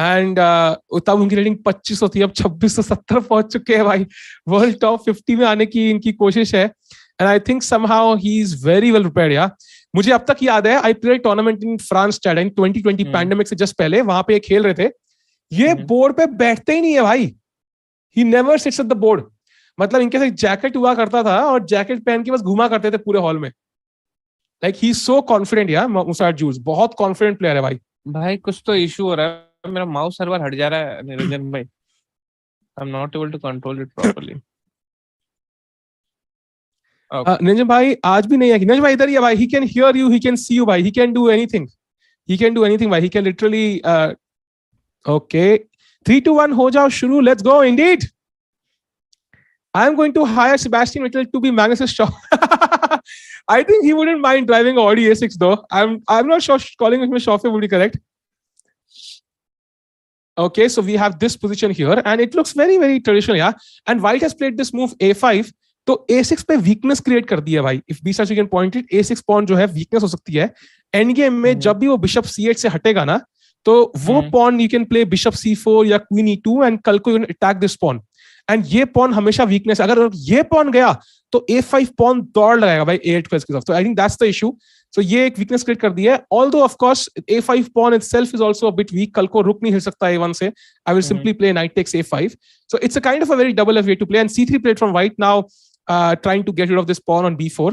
And तब उनकी rating 2500 थी, अब 2670 पहुंच चुके हैं भाई. वर्ल्ड टॉप 50 में आने की इनकी कोशिश है. And I think somehow he is very well prepared. Yeah. मुझे अब तक याद है I played tournament in France Chad in 2020 pandemic से जस्ट पहले. वहां पे खेल रहे थे. ये बोर्ड पे बैठते ही नहीं है भाई. He never sits at the board. मतलब इनके साथ जैकेट हुआ करता था और जैकेट पहन के बस घुमा करते थे पूरे हॉल में. Like he is so confident. यार मुसाद जूस बहुत कॉन्फिडेंट प्लेयर है भाई. भाई कुछ तो इशू हो रहा है. मेरा माउस हर बार हट जा रहा है निरंजन भाई. I am not able to control it properly. Niranjan भाई आज भी नहीं है. निरंजन भाई इधर ही है भाई. He can hear you, he can see you भाई. ही कैन डू एनीथिंग भाई. He can literally. ओके 3 2 1 हो जाओ शुरू. Let's go. Indeed I am going to hire Sebastian Vettel to be Magnus's chauffeur. I think he wouldn't mind driving Audi A6 though. I'm not sure calling him a chauffeur would be correct. Okay, so we have this position here and it looks very very traditional. Yeah, and White has played this move A5. तो A6 पे weakness create कर दिया भाई. If B you can point it, A6 pawn जो है weakness हो सकती है. End game में जब भी वो bishop C8 से हटेगा ना, तो वो pawn you can play bishop C4 या queen E2 and कल को you can attack this pawn. And ये पॉन हमेशा वीकनेस. अगर ये पॉन गया तो A5 पॉन दौड़ लगाएगा भाई A8 के साथ. तो I think that's the issue. So ये एक वीकनेस क्रिएट कर दिया है. Although of course A5 pawn itself is also a bit weak. कल को रुक नहीं हिल सकता A1 से. I will simply play knight takes A5. So it's a kind of a very double way to play. And C3 played from white now, trying to get rid of this pawn on B4.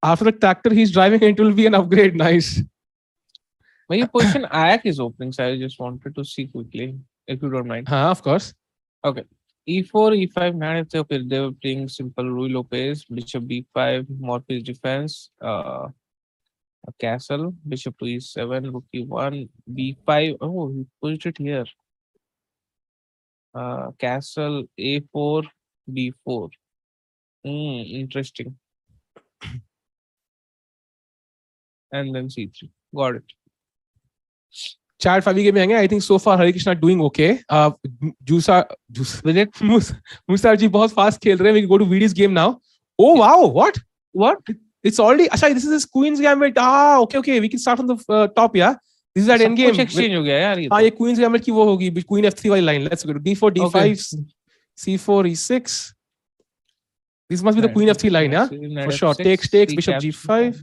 After the tractor he's driving, it will be an upgrade. Nice. Well, your position आया किस opening से? I just wanted to see quickly. If you don't mind. Of course. Okay. E4, E5, knight. Okay, they were playing simple Rui Lopez, bishop B5, Morpheus defense, a castle, bishop to E7, rook E1, B5. Oh, he pushed it here. Castle A4, B4. Interesting. And then C3. Got it. Chat 5 game में आएंगे. I think so far Hari Krishna doing okay. Musar ji बहुत fast खेल रहे हैं. We can go to VD's game now. Oh wow, what? It's already. अच्छा, this is his Queen's Gambit. Okay. We can start from the top. Yeah, this is that end game. कुछ exchange हो गया यार ये. हाँ, ये Queen's Gambit की वो होगी. Queen F3 वाली line. Let's go to D4, D5, C4, E6. This must be the Queen F3 line, yeah, for sure. Takes, bishop G5,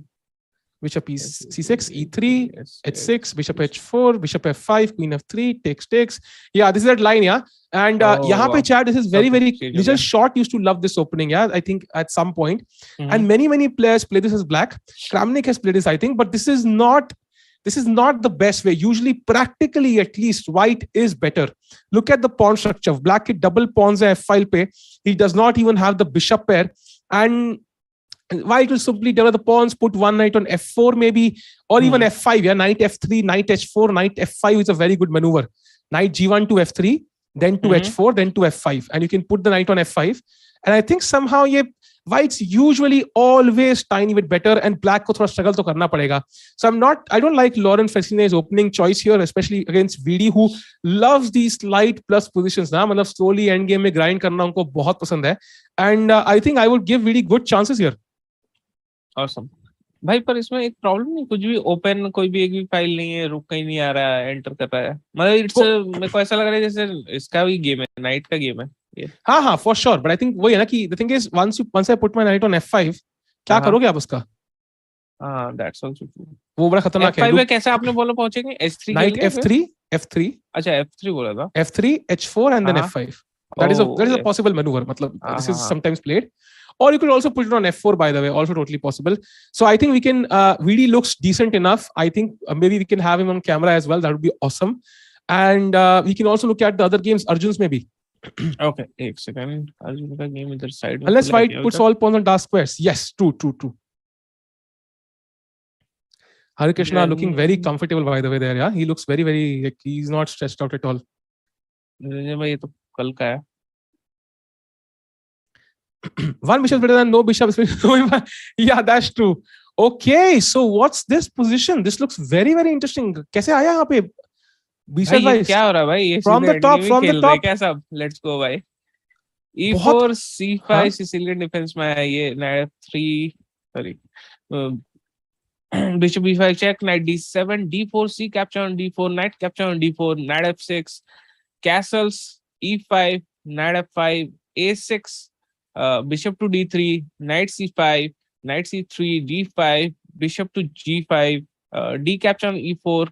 bishop c6, e3, Yes, h6, bishop h4, bishop f5, queen f3, takes. Yeah, this is that line, yeah. And यहाँ पे chat, this is very, very, Little Short used to love this opening, yeah, I think at some point. And many players play this as black. Kramnik has played this, I think, but this is not the best way. Usually, practically at least, white is better. Look at the pawn structure. Black ke double pawns hai f5 pe. He does not even have the bishop pair. And white will simply develop the pawns, put one knight on f4 maybe, or even f5. Yeah, knight f3, knight h4, knight f5 is a very good maneuver. Knight g1 to f3, then to h4, then to f5. And you can put the knight on f5. And I think somehow white's usually always tiny bit better, and black ko thoda struggle to karna padega. So I don't like Laurent Fessine's opening choice here, especially against VD, who loves these light plus positions. Na, matlab slowly end game mein grind karna unko bahut pasand hai. And I think I would give VD good chances here. Awesome. भाई पर इसमें एक problem नहीं, कुछ भी open कोई भी एक भी फाइल नहीं है, रुक कहीं नहीं आ रहा है, एंटर कर रहा है, मतलब इट्स मेरे को ऐसा लग रहा है जैसे इसका भी गेम है, नाइट का गेम है ये. हाँ for sure, but I think वही है ना कि the thing is once I put my knight on f5, क्या करोगे आप उसका? That's also true. वो बड़ा खतरनाक है. f5 में कैसे आपने बोला पहुंचेंगे? h3 knight f3. अच्छा f3 बोला था. f3 h4 and then f5. That is a possible maneuver. मतलब this is sometimes played. Or you could also put it on f4, by the way, also totally possible. So I think we can, VD looks decent enough. I think maybe we can have him on camera as well. That would be awesome. And we can also look at the other games, Arjun's maybe. Okay, एक second. Arjun का game इधर side में. Unless white puts all pawns on dark squares. Yes, true. Hare Krishna looking very comfortable, by the way, there. Yeah, he looks very, very, like, he's not stressed out at all. Niranjan भाई ये तो कल का है. One bishop better than no bishop. Yeah, that's true. Okay, so what's this position? This looks very, very interesting. कैसे आया यहाँ पे? भाई क्या हो रहा है भाई? ये from the top. क्या सब? Let's go भाई. E4, C5 Sicilian defense में है ये. Knight F3, sorry. Bishop B5 check, Knight D7, D4, C capture on D4, Knight capture on D4, Knight F6, castles, E5, Knight F5, A6. Bishop to d3, knight c5, knight c3, d5, bishop to g5, d capture on e4,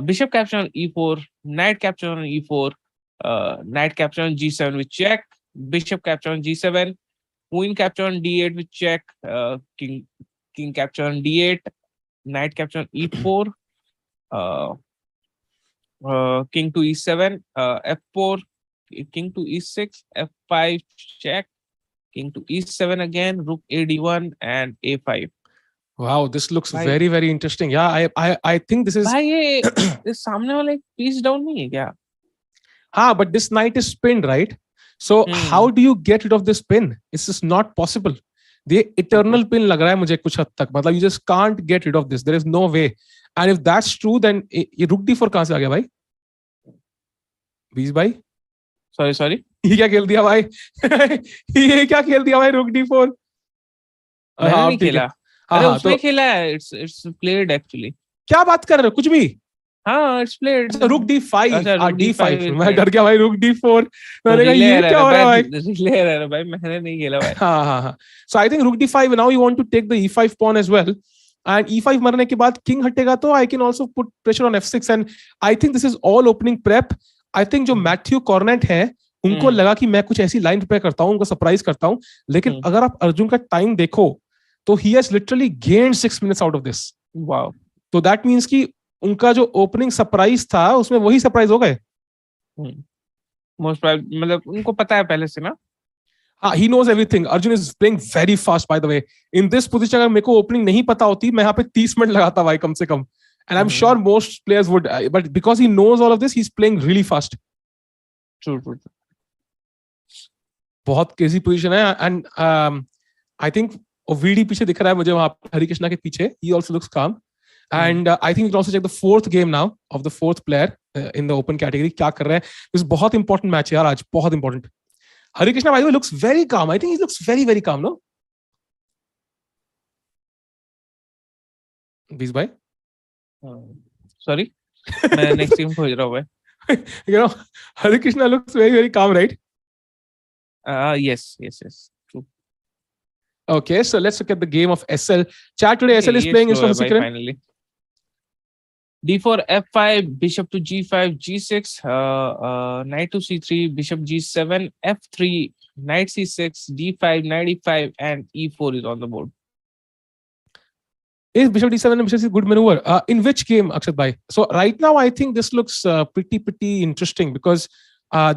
bishop capture on e4, knight capture on e4, knight capture on g7 with check, bishop capture on g7, queen capture on d8 with check, king capture on d8, knight capture on e4, king to e7, f4, king to e6, f5 check, king to e7 again, rook ad1 and a5. Wow, this looks very, very interesting. Yeah, I think this is. भाई ये इस सामने वाला एक piece down नहीं है क्या? हाँ, but this knight is pinned, right? So how do you get rid of this pin? It's just not possible. The eternal pin लग रहा है मुझे कुछ हद तक. मतलब you just can't get rid of this. There is no way. And if that's true, then ये rook d4 कहाँ से आ गया भाई? बीस भाई? Sorry. ये क्या खेल दिया भाई? ये क्या खेल दिया भाई? रुक d4. मैंने नहीं खेला. अरे उसने खेला है. It's played actually. क्या बात कर रहे हो? कुछ भी? हाँ, it's played. रुक d5. d5. मैं डर गया भाई. रुक d4. मैंने कहा ये क्या हो रहा है भाई? ले रहा है भाई. मैंने नहीं खेला भाई. हाँ. So I think rook d5. Now you want to take the e5 pawn as well. And e5 मरने के बाद king हटेगा तो I can also put pressure on f6. And I think this is all opening prep. I think जो Matthew Cornet है उनको लगा कि मैं कुछ ऐसी लाइन प्रिपेयर करता हूँ, उनको सरप्राइज करता हूँ. लेकिन अगर आप अर्जुन का टाइम देखो तो he has literally gained 6 minutes out of this. Wow. तो that means कि उनका जो ओपनिंग सरप्राइज था उसमें वही सरप्राइज हो गए. मोस्ट प्रोबेबली मतलब उनको पता है पहले से ना. He knows everything. Arjun is playing very fast, by the way. In this position अगर मेरे को ओपनिंग नहीं पता होती मैं यहाँ पे 30 मिनट लगाता भाई कम से कम. And I'm sure most players would, but because he knows all of this, he's playing really fast. True. बहुत crazy position है. And I think VD पीछे दिख रहा है मुझे वहाँ हरे कृष्णा के पीछे. He also looks calm. And I think we can also check the fourth game now of the fourth player in the open category. क्या कर रहा है? This is बहुत important match है यार आज. बहुत important. Hare Krishna, by the way, looks very calm. I think he looks very, very calm, no? Bees bhai? Sorry? मैं next team खोज रहा हूँ भाई. You know, Hare Krishna looks very, very calm, right? Yes. True. Okay, so let's look at the game of SL. Chat today, SL is playing instead of Sikrim. Finally. D4, F5, bishop to G5, G6, knight to C3, bishop G7, F3, knight C6, D5, knight E5, and E4 is on the board. Is bishop D7 and bishop is a good maneuver? In which game, Akshat bhai? So right now, I think this looks pretty interesting because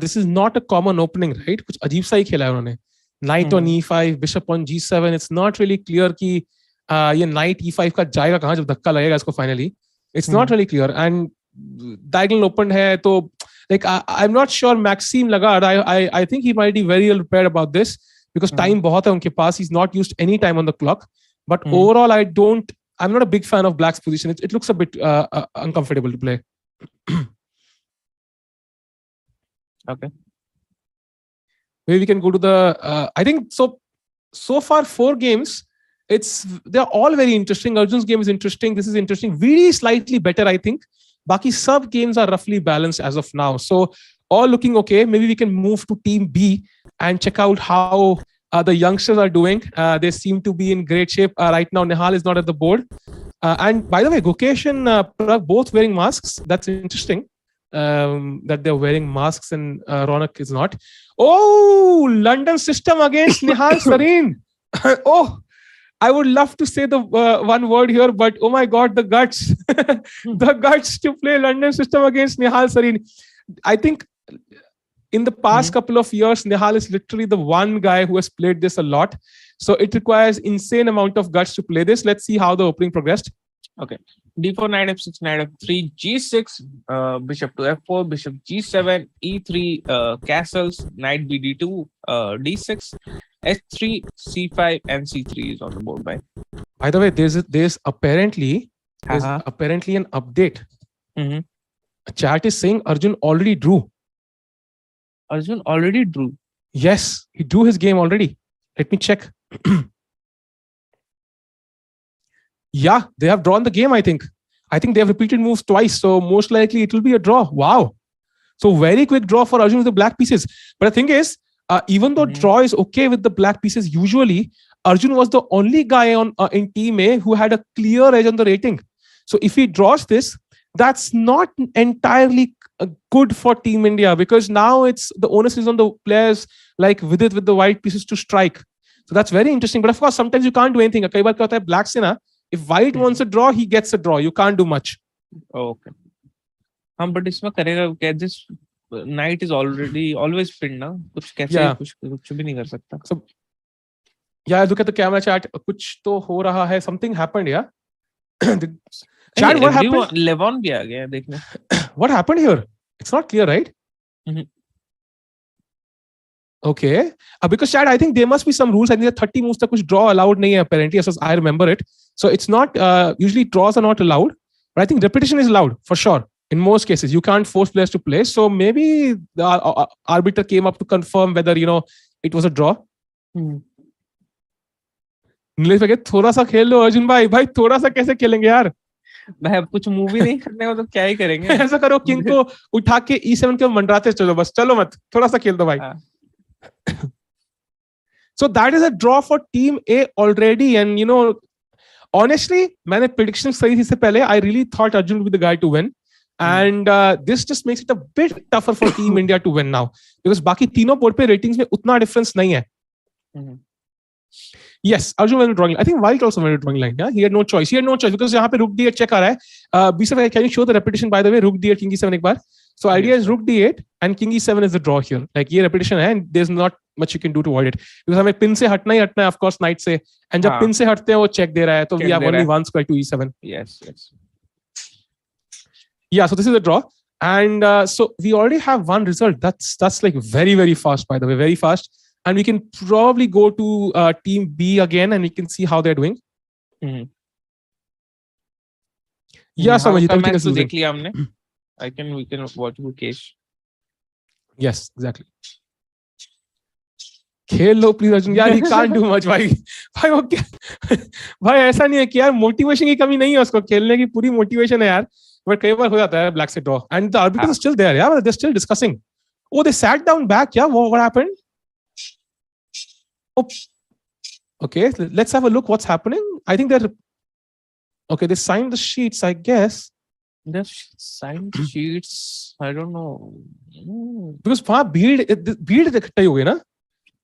this is not a common opening, right? कुछ अजीब सा ही खेला है उन्होंने. Knight on E5, bishop on G7. It's not really clear कि ये knight E5 का जाएगा कहाँ जब धक्का लगेगा इसको finally. It's not really clear. And diagonal opened है तो like I'm not sure Maxime Lagarde. I think he might be very well prepared about this because time बहुत है उनके पास. He's not used any time on the clock. But overall, I'm not a big fan of Black's position. It looks a bit uncomfortable to play. Okay. Maybe we can go to the. I think so far 4 games. They're all very interesting. Arjun's game is interesting. This is interesting. Very slightly better, I think. Baki sub games are roughly balanced as of now. So all looking okay. Maybe we can move to Team B and check out how the youngsters are doing. They seem to be in great shape right now. Nihal is not at the board. And by the way, Gukesh and Prag both wearing masks. That's interesting. That they're wearing masks and Ronak is not. Oh, London system against Nihal Sareen. Oh, I would love to say the one word here, but oh my God, the guts. The guts to play London system against Nihal Sareen. I think in the past couple of years, Nihal is literally the one guy who has played this a lot. So it requires insane amount of guts to play this. Let's see how the opening progressed. Okay. D4, knight F6, knight F3, G6, bishop to F4, bishop G7, E3, castles, knight BD2, D6, H3, C5, and C3 is on the board. By the way, there's apparently an update. Chat is saying Arjun already drew. Arjun already drew. Yes, he drew his game already. Let me check. Yeah, they have drawn the game, I think. I think they have repeated moves twice. So most likely it will be a draw. Wow. So very quick draw for Arjun with the black pieces. But the thing is, even though draw is okay with the black pieces, usually Arjun was the only guy in Team A who had a clear edge on the rating. So if he draws this, that's not entirely good for Team India because now it's the onus is on the players like Vidit with the white pieces to strike. So that's very interesting. But of course, sometimes you can't do anything. कई बार क्या होता है black से ना, if white wants a draw, he gets a draw. You can't do much. Okay. But इसमें करेगा क्या? This knight is always pinned ना. कुछ कैसे कुछ भी नहीं कर सकता. So yeah, look at the camera chat. कुछ तो हो रहा है. Something happened, yeah. Chat, what happened? Levon भी आ गया देखने. What happened here? It's not clear, right? Okay. Because chat, I think there must be some rules. I think that 30 moves तक कुछ draw allowed नहीं है apparently, as I remember it. So it's not usually draws are not allowed, but I think repetition is allowed for sure. In most cases, you can't force players to play. So maybe the arbiter came up to confirm whether it was a draw. Nilesh भाई थोड़ा सा खेल लो अर्जुन भाई थोड़ा सा कैसे खेलेंगे यार भाई अब कुछ मूवी नहीं करने को तो क्या ही करेंगे ऐसा करो किंग को उठा के E7 के मंडराते चलो बस चलो मत थोड़ा सा खेल दो भाई So that is a draw for Team A already and honestly मैंने prediction सही थी से पहले I really thought Arjun would be the guy to win and this just makes it a bit tougher for Team India to win now because बाकी तीनों board पे ratings में उतना difference नहीं है Yes, Arjun went to drawing line. I think White also went to drawing line. Yeah, he had no choice. Because यहाँ पे Rook D8 check आ रहा है. B7, can you show the repetition by the way? Rook D8, King E7 एक बार. So idea is Rook D8 and King E7 is the draw here. Like ये repetition है and there's not much you can do to avoid it. Because हमें pin से हटना ही हटना है of course knight से. And जब pin से हटते हैं वो check दे रहा है. तो we have only one square to E7. Yes. Yeah, so this is the draw. And so we already have one result. That's like very, very fast by the way. Very fast. And we can probably go to Team B again and we can see how they're doing. Yeah, Samajit, everything is losing. We can watch Gukesh. Yes, exactly. खेल लो please Arjun यार, he can't do much भाई वो क्या भाई ऐसा नहीं है कि यार मोटिवेशन की कमी नहीं है उसको, खेलने की पूरी मोटिवेशन है यार, बट कई बार हो जाता है ब्लैक से draw and the arbiter is still there यार, they still discussing. Oh, they sat down back. Yeah, what happened? Okay, let's have a look what's happening. I think they're okay. They signed the sheets, I guess. The signed sheets, I don't know. Because वहाँ भीड़ इकट्ठा ही हो गई ना.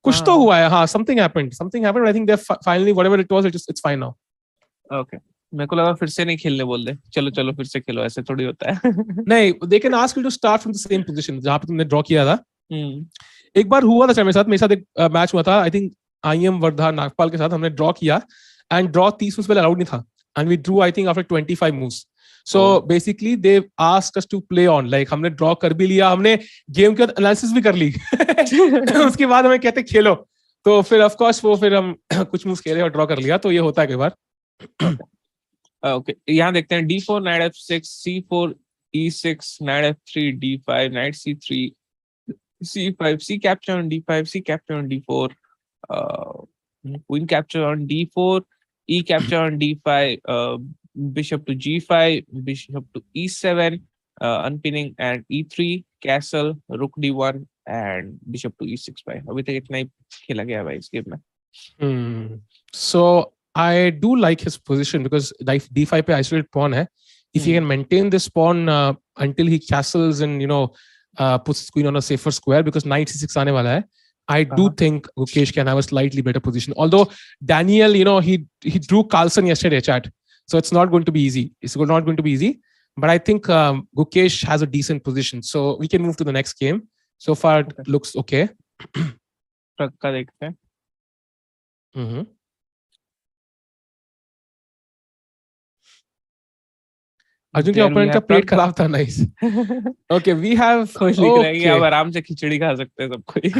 कुछ तो हुआ है. हाँ, something happened. But I think they're finally whatever it was, it's fine now. Okay. मेरे को लगा फिर से नहीं खेलने बोल दे. चलो फिर से खेलो. ऐसे थोड़ी होता है. नहीं, they can ask you to start from the same position जहाँ पे तुमने draw किया था. एक बार हुआ था मेरे साथ एक मैच हुआ था. I think IM Wardha Nagpal के साथ हमने draw किया and draw 30 moves पहले allowed नहीं था. And we drew I think after 25 moves. So basically they asked us to play on. Like हमने draw कर भी लिया, हमने game के analysis भी कर ली. उसके बाद हमें कहते खेलो. तो फिर of course वो फिर हम कुछ moves खेले और draw कर लिया. तो ये होता है कई बार. Okay. यहाँ देखते हैं D4 knight F6 C4 E6 knight F3 D5 knight C3 C5 C capture on D5 C capture on D4 queen capture on D4 E capture on D5 bishop to G5 bishop to E7 unpinning and E3 castle rook D1 and bishop to E6 भाई. अभी तक इतना ही खेला गया भाई इस game में. So I do like his position because D5 पे isolated pawn है. If he can maintain this pawn until he castles and puts his queen on a safer square, because knight c6 आने वाला है, I do think Gukesh can have a slightly better position. Although Daniel, he drew Carlson yesterday, chat. So it's not going to be easy. It's not going to be easy. But I think Gukesh has a decent position. So we can move to the next game. So far, it looks okay. Prag का देखते हैं. अर्जुन के opponent का पेट खराब था. Nice. Okay, we have. Okay. अब आराम से खिचड़ी खा सकते हैं सब कोई.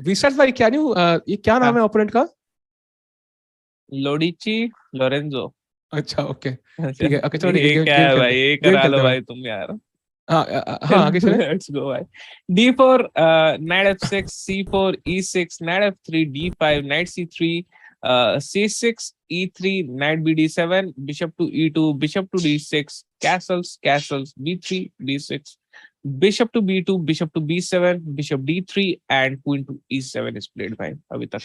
Research भाई, can you ये क्या नाम है opponent का? लोडिची लोरेंजो. अच्छा, okay. ठीक है. Okay, चलो. ये क्या है भाई? ये करा लो भाई तुम यार. हाँ आगे चले. Let's go भाई. D4 knight F6 C4 E6 knight F3 D5 knight C3 C6 E3 knight BD7 bishop to E2 bishop to D6 castles B3 D6 bishop to B2 bishop to B7 bishop D3 and queen to E7 is played भाई अभी तक.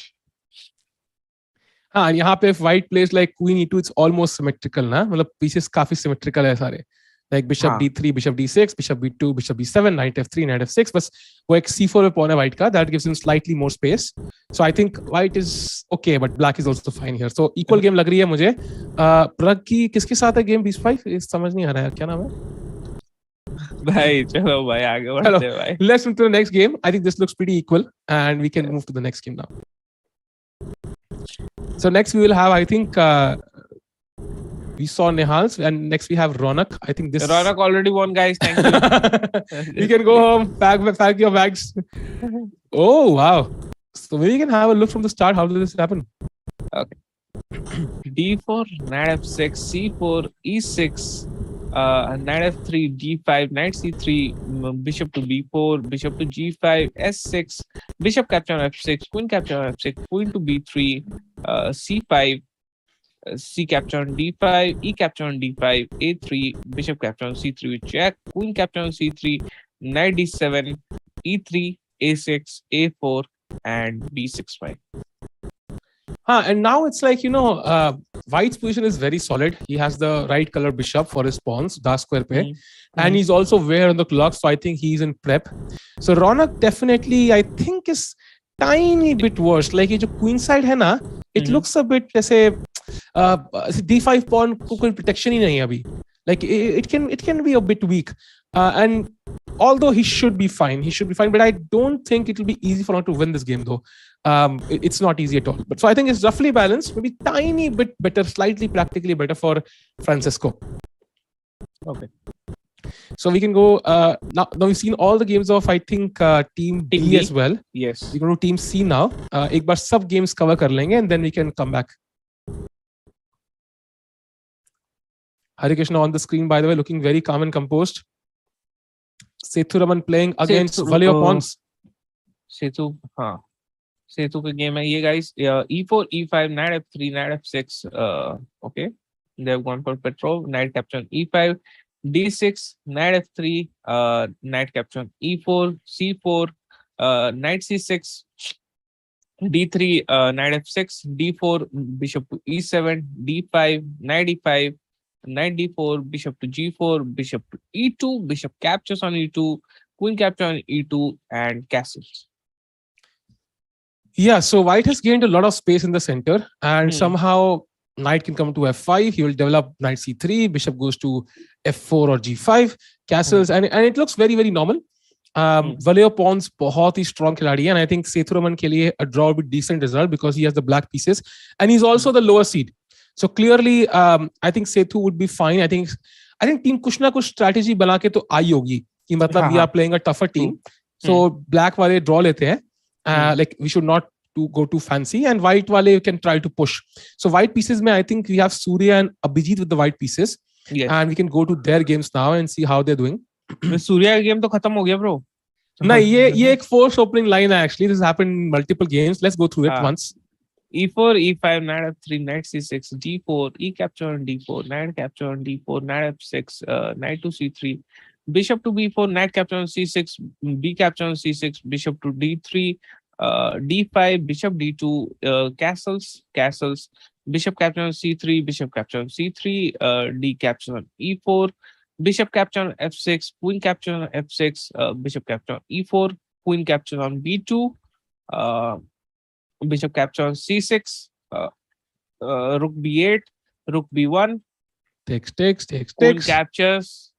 हाँ, यहाँ पे white plays like queen E2, it's almost symmetrical ना. मतलब pieces काफी symmetrical है सारे. Like bishop D3, bishop D6, bishop B2, bishop B7, knight F3, knight F6. बस वो एक C4 पे pawn है white का. That gives him slightly more space. So I think white is okay, but black is also fine here. So equal game लग रही है मुझे. Prag की किसके साथ है game 25? समझ नहीं आ रहा है क्या नाम है. भाई चलो भाई आगे बढ़ते हैं भाई. Let's move to the next game. I think this looks pretty equal, and we can move to the next game now. So next we will have, I think, we saw Nihal's, and next we have Ronak. I think this. Ronak already won, guys. Thank you. You can go home, pack your bags. Oh wow! So maybe you can have a look from the start. How did this happen? Okay. D4, knight F6, C4, E6, knight F3, D5, knight C3, bishop to B4, bishop to G5, S6, bishop capture on F6, queen capture on F6, queen to B3, C5, C capture on D5, E capture on D5, A3, bishop capture on C3 with check, queen capture on C3, knight D7, E3, A6, A4, and B6 And now it's like, White's position is very solid. He has the right color bishop for his pawns, dark square pe. And he's also aware on the clock, so I think he's in prep. So Ronak definitely, I think, is tiny bit worse. Like, ये जो queen side है ना, it looks a bit जैसे D5 pawn को कोई protection ही नहीं है अभी. Like, it can be a bit weak. And although he should be fine, but I don't think it will be easy for him to win this game though. It's not easy at all. But so I think it's roughly balanced, maybe tiny bit better, slightly practically better for Francisco. Okay. So we can go, now we've seen all the games of, I think, team B as well. Yes. We go to team C now. एक बार सब games cover कर लेंगे and then we can come back. Hare Krishna on the screen, by the way, looking very calm and composed. Sethu Raman playing against Valeo Pawns. Sethu का game है ये guys. E4, E5, knight F3, knight F6. Okay, they have gone for Petrov. Knight capture on E5, D6, knight F3, knight capture on E4, C4, knight C6, D3, knight F6, D4, bishop to E7, D5, knight E5, knight D4, bishop to G4, bishop to E2, bishop captures on E2, queen capture on E2, and castles. Yeah, so white has gained a lot of space in the center, and somehow knight can come to F5. He will develop knight C3, bishop goes to F4 or G5, castles, and it looks very, very normal. Valeo pawns बहुत ही strong खिलाड़ी है, and I think Sethuraman के लिए a draw would be decent result because he has the black pieces and he's also the lower seed. So clearly, I think Sethu would be fine. I think team कुछ ना कुछ strategy बना के तो आई होगी कि मतलब we are playing a tougher team. So black वाले draw लेते हैं. Like we should not go too fancy, and white wale you can try to push. So white pieces mein I think we have Surya and Abhijit with the white pieces, and we can go to their games now and see how they're doing. Surya का game तो खत्म हो गया bro. नहीं ये एक force opening line है actually. This happened in multiple games. Let's go through it once. E4, E5, knight F3, knight C6, D4, E capture on D4, knight capture on D4, knight F6, knight to C3, bishop to B4, knight capture on C6, B capture on C6, bishop to D3, D5, bishop D2, castles, bishop capture on C3, bishop capture on C3, D capture on E4, bishop capture on F6, queen capture on F6, bishop capture on E4, queen capture on B2, bishop capture on C6, rook B8, rook B1, takes, queen captures,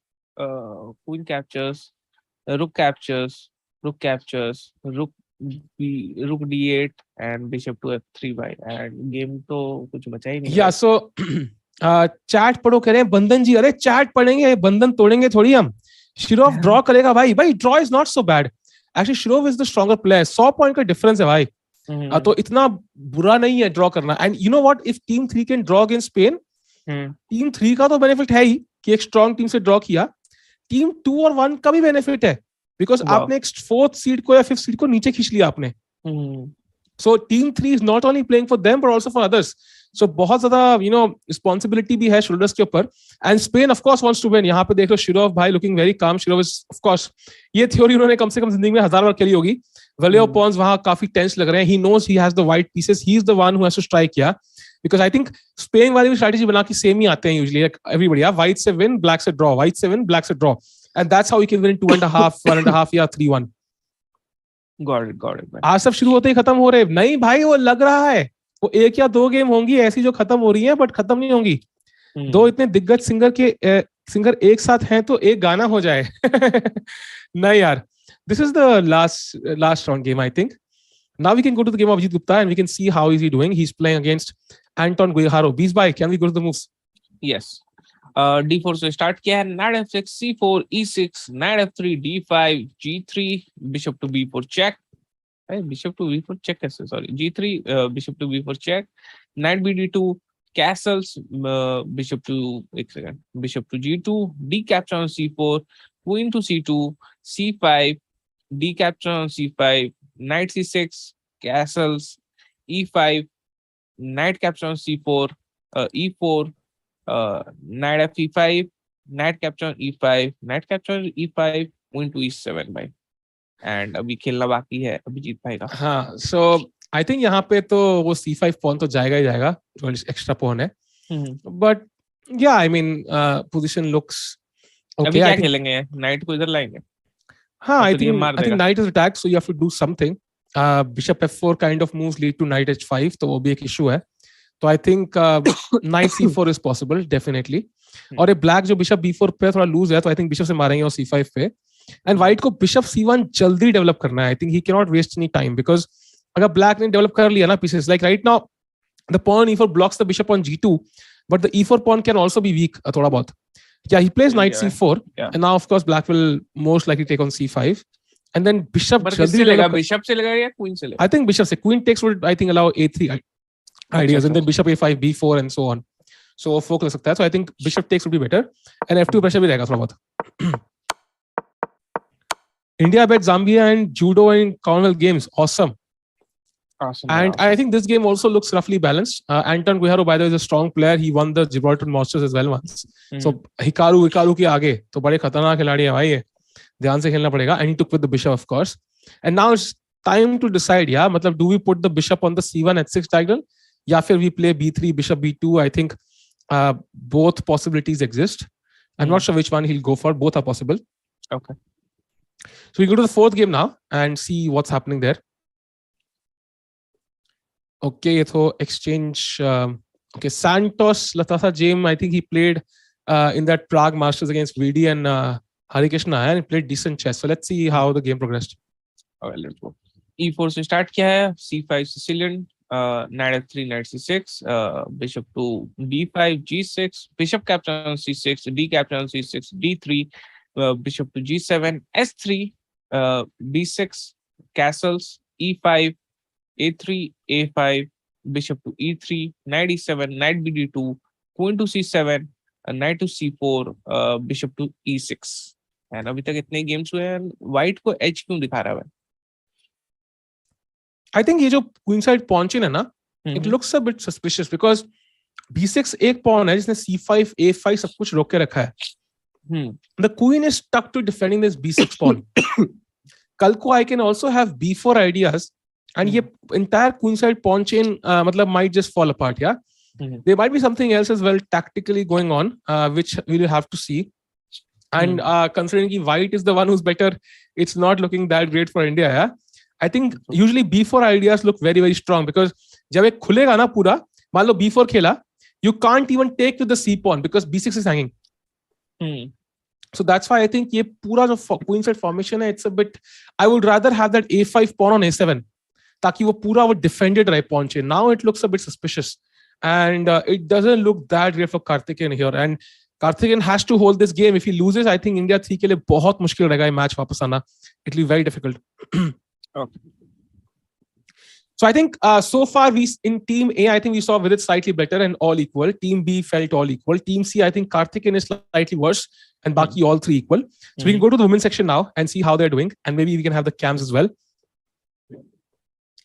rook captures, rook D8 and bishop to F3 by, and game तो कुछ बचा ही नहीं. Yeah, so chat पढ़ो कह रहे हैं बंधन जी, अरे चैट पढ़ेंगे बंधन तोड़ेंगे थोड़ी हम. शिरोव ड्रॉ करेगा भाई draw is not so bad. Actually Shirov is the stronger player. 100 point का डिफरेंस है भाई. तो इतना बुरा नहीं है ड्रॉ करना. And you know what, if team 3 can draw against Spain, team 3 का तो बेनिफिट है ही कि एक स्ट्रॉन्ग टीम से ड्रॉ किया. टीम 2 और 1 का भी बेनिफिट है बिकॉज आपने एक 4th सीड को या 5th सीड को नीचे खींच लिया आपने. So team 3 is not only playing for them but also for others. So बहुत ज़्यादा responsibility भी है shoulders के ऊपर. And Spain of course wants to win. यहाँ पे देख लो शिरोव भाई looking very calm. Shirov is of course, ये theory उन्होंने कम से कम जिंदगी में 1000 बार खेली होगी. Valeo pawns वहाँ काफी tense लग रहे हैं. He knows he has the white pieces. He is the one who has to strike here. Because I think Spain वाली भी strategy बना के same ही आते हैं usually. Like everybody, white से win, black से draw. White से win, black से draw. And that's how you can win in 2.5, 1.5 या 3-1. Got it. आज सब शुरू होते ही खत्म हो रहे नहीं भाई. वो लग रहा है वो 1 या 2 गेम होंगी ऐसी जो खत्म हो रही है, बट खत्म नहीं होंगी. 2 इतने दिग्गज सिंगर एक साथ हैं तो एक गाना हो जाए. नहीं यार, this is the last round game I think. Now we can go to the game of Abhijit Gupta and we can see how is he doing. He's playing against Anton Guijaro. Bees bhai, can we go to the moves? Yes. D4 से start किया है. Knight F6, C4, E6, Knight F3, D5, G3, bishop to B4 check. Bishop to B4 check कैसे? Sorry. G3, bishop to B4 check. Knight BD2, castles, bishop to G2, D capture on C4, queen to C2, C5, D capture on C5, Knight C6, castles, E5, Knight capture on C4, E4. Knight F5, knight capture on E5, knight capture on E5, queen to E7 भाई. And अभी खेलना बाकी है अभिजीत भाई का. हाँ, so I think यहाँ पे तो वो C5 pawn तो जाएगा ही जाएगा. एक्स्ट्रा pawn है. But yeah, I mean position looks okay. अभी क्या खेलेंगे? Knight को इधर लाएंगे. हाँ, I think knight is attacked, so you have to do something. Bishop F4 kind of moves lead to knight H5, तो वो भी एक issue है. तो I think knight C4 is possible definitely. और ये black जो bishop B4 पे थोड़ा लूज है, तो आई थिंक bishop से मारेंगे और C5 पे. एंड white को bishop C1 जल्दी डेवलप करना है. I think he cannot waste any time because अगर black ने डेवलप कर लिया ना pieces, like right now the pawn on E4 blocks the bishop on G2, but the E4 pawn can also be weak थोड़ा बहुत. Yeah, he plays knight C4, and now of course black will most likely take on C5. And then bishop जल्दी लेगा. bishop से लेगा या queen से लेगा? I think bishop से. Queen takes would I think allow A3 ideas, and then bishop A5, B4 and so on. So fork लग सकता है. So I think bishop takes would be better, and F2 pressure भी रहेगा थोड़ा बहुत. India bet Zambia and judo and Commonwealth Games. Awesome. And I think this game also looks roughly balanced. Anton Guijaro, by the way, is a strong player. He won the Gibraltar Masters as well once. So Hikaru के आगे तो बड़े खतरनाक खिलाड़ी है भाई ये. ध्यान से खेलना पड़ेगा. And he took with the bishop of course. And now it's time to decide. Yeah, matlab, do we put the bishop on the c1 h6 diagonal? या फिर we play b3 bishop b2? I think both possibilities exist. I'm not sure which one he'll go for. Both are possible. Okay. So we go to the fourth game now and see what's happening there. Okay, so exchange. Okay, Santos Latasa James. I think he played in that Prague Masters against VD and Harikrishna, and he played decent chess. So let's see how the game progressed. Okay, let's go. E4 से start किया है. C5 Sicilian. Knight f3, knight c6, bishop to b5, g6, bishop captures on c6, d captures on c6, d3, bishop to g7, s3, b6, castles, e5, a3, a5, bishop to e3, knight e7, knight bd2, queen to c7, knight to c4, bishop to e6. And अभी तक इतने games हुए हैं. White को as क्यों दिखा रहा है? I think ये जो queen side pawn chain है ना, it looks a bit suspicious because b6 एक pawn है जिसने c5, a5 सब कुछ रोक के रखा है. The queen is stuck to defending this b6 pawn. कल को I can also have b4 ideas and ये entire queen side pawn chain मतलब might just fall apart. Yeah, there might be something else as well tactically going on, which we will have to see. And considering that white is the one who's better, it's not looking that great for India. Yeah. I think usually b4 ideas look very, very strong because जब एक खुलेगा ना पूरा, मान लो b4 खेला, you can't even take to the c pawn because b6 is hanging. So that's why I think ये पूरा जो queen side formation है, it's a bit. I would rather have that a5 pawn on a7, ताकि वो पूरा वो defended रहे pawn chain. Now it looks a bit suspicious, and it doesn't look that great for Karthikeyan here. And Karthikeyan has to hold this game. If he loses, I think India 3 के लिए बहुत मुश्किल रहेगा ये match वापस आना. It will be very difficult. Okay. So I think so far we in team A, I think we saw Vidit slightly better and all equal. Team B felt all equal. Team C, I think Karthikeyan is slightly worse and Baki all three equal. So we can go to the women's section now and see how they're doing, and maybe we can have the cams as well.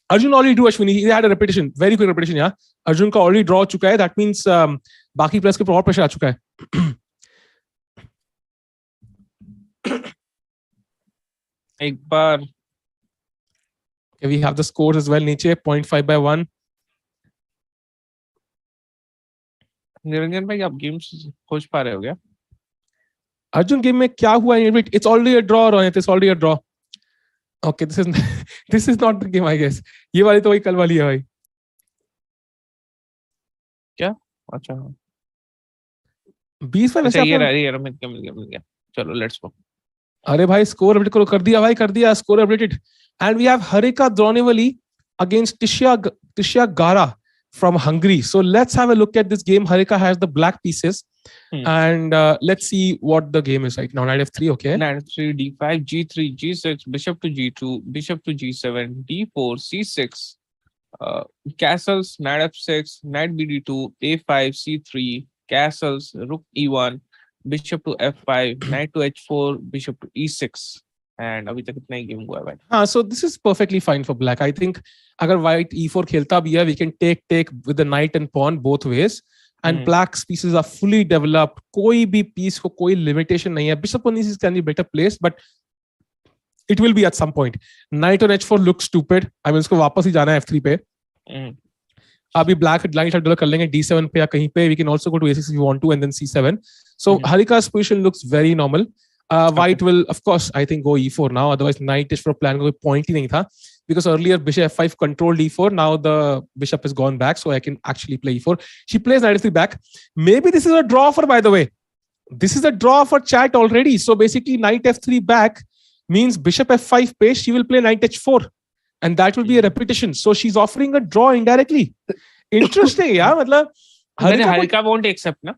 Arjun already drew Ashwini. He had a repetition, very quick repetition. Yeah, Arjun का already draw चुका है. That means बाकी players के ऊपर और pressure आ चुका है. एक बार Okay, we have the scores as well. नीचे 0.5 by 1. निरंजन भाई आप गेम्स खोज पा रहे हो क्या? Arjun game में क्या हुआ? It's already a draw, Ronit. It's already a draw. Okay, this is not the game, I guess. ये वाली तो वही कल वाली है भाई. क्या? अच्छा. 20 अच्छा ये रहा मिल गया. चलो लेट्स गो. अरे भाई स्कोर अपडेट करो. कर दिया भाई, कर दिया. Score updated. And we have Harika Dronevali against Tisha Gara from Hungary. So let's have a look at this game. Harika has the black pieces. And let's see what the game is right now. Knight f3, okay. Knight f3, d5, g3, g6, bishop to g2, bishop to g7, d4, c6, castles, knight f6, knight bd2, a5, c3, castles, rook e1, bishop to f5, knight to h4, bishop to e6. And अभी तक इतना ही game हुआ है भाई. हाँ, so this is perfectly fine for black. I think अगर white e4 खेलता भी है, we can take with the knight and pawn both ways. And black's pieces are fully developed. कोई भी piece को कोई limitation नहीं है. Bishop on e6 can be better placed, but it will be at some point. Knight on h4 looks stupid. I mean उसको वापस ही जाना है f3 पे. अभी black line develop कर लेंगे d7 पे या कहीं पे. We can also go to a6 if you want to, and then c7. So Harika's position looks very normal. White will, of course, I think go e4 now. Otherwise, knight is for plan कोई point ही नहीं था. Because earlier bishop f5 controlled e4. Now the bishop has gone back, so I can actually play e4. She plays knight f3 back. Maybe this is a draw for, by the way. This is a draw for chat already. So basically, knight f3 back means bishop f5 pace. She will play knight h4, and that will be a repetition. So she's offering a draw indirectly. Interesting, yeah. मतलब Harika won't accept, na?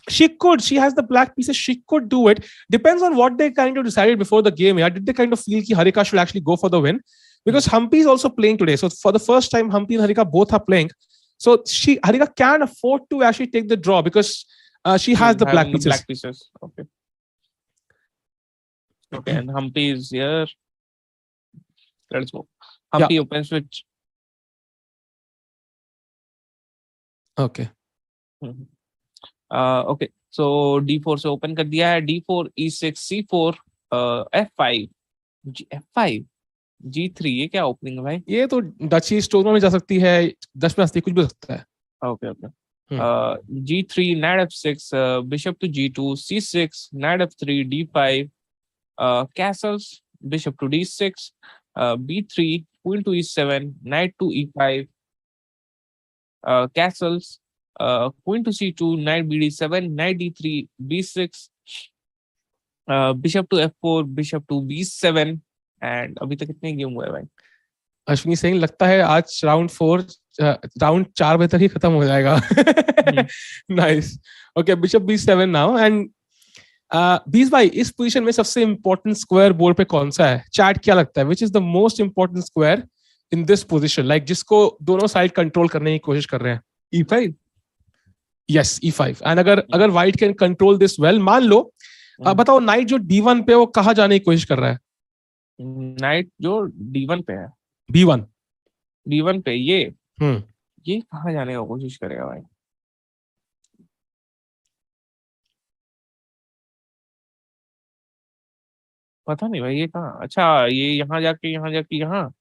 She could. She has the black pieces. She could do it. Depends on what they kind of decided before the game. Yeah, did they kind of feel that Harika should actually go for the win? Because Humpy is also playing today. So for the first time, Humpy and Harika both are playing. So Harika can afford to actually take the draw because she has the black pieces. Okay. Okay, and Humpy is here. Let's go. Humpy open switch. Okay. Okay, so d4 से open कर दिया है. d4, e6, c4, f5, f5. G3 ये क्या opening है भाई? ये तो डची स्टोर में जा सकती है, 10 में कुछ भी हो सकता है. Okay okay. G3 knight f6 bishop to G2 C6 knight f3 D5 castles bishop to D6 B3 queen to E7 knight to E5 castles queen to C2 knight BD7 knight D3 B6 bishop to F4 bishop to B7 and अभी तक कितने game हुए भाई? अश्विनी सिंह, लगता है आज round 4 बजे तक ही खत्म हो जाएगा. Nice. Okay, bishop B7 now. And 20 भाई, इस पोजीशन में सबसे इंपॉर्टेंट स्क्वायर बोर्ड पे कौन सा है? चैट क्या लगता है? Which is the most important square in this position, like जिसको दोनों साइड कंट्रोल करने की कोशिश कर रहे हैं? E5. Yes, E5. एंड अगर white can control this well, मान लो बताओ नाइट जो D1 पे वो कहाँ जाने की कोशिश कर रहा है? नाइट जो D1 पे है, B1 D1 पे ये कहाँ जाने का कोशिश करेगा भाई? पता नहीं भाई ये कहाँ. अच्छा, ये यहाँ जाके यहाँ.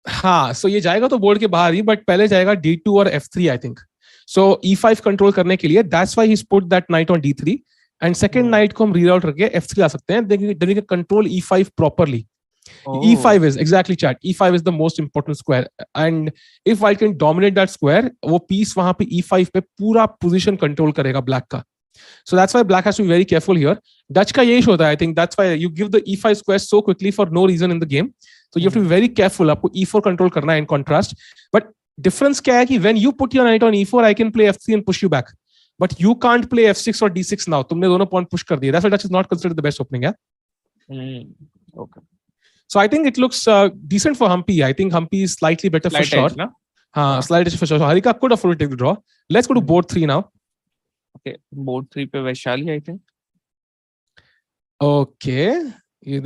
हाँ, सो ये जाएगा तो बोर्ड के बाहर ही, बट पहले जाएगा D2 और F3 I think. So E5 control करने के लिए, that's why he put that knight on D3 and second knight को हम रीराउट करके F3 ला सकते हैं. Then we can control E5 properly. E5 is exactly chat. E5 is the most important square, and if white can dominate that square, वो piece वहां पे E5 पे पूरा position control करेगा black का. So that's why black has to be very careful here. Dutch का यही होता है. I think that's why you give the E5 square so quickly for no reason in the game. So you have to be very careful. आपको E4 control करना है in contrast. But difference क्या है कि when you put your knight on E4, I can play F3 and push you back. But you can't play F6 or D6 now. तुमने दोनों pawn push कर दिए. That's why Dutch is not considered the best opening. Yeah. Okay. So I think it looks decent for Humpy. I think Humpy is slightly better for sure. No? Slight edge for sure. So Harika could afford to take the draw. Let's go to board 3 now. Okay, board 3 पे Vaishali, I think. Okay,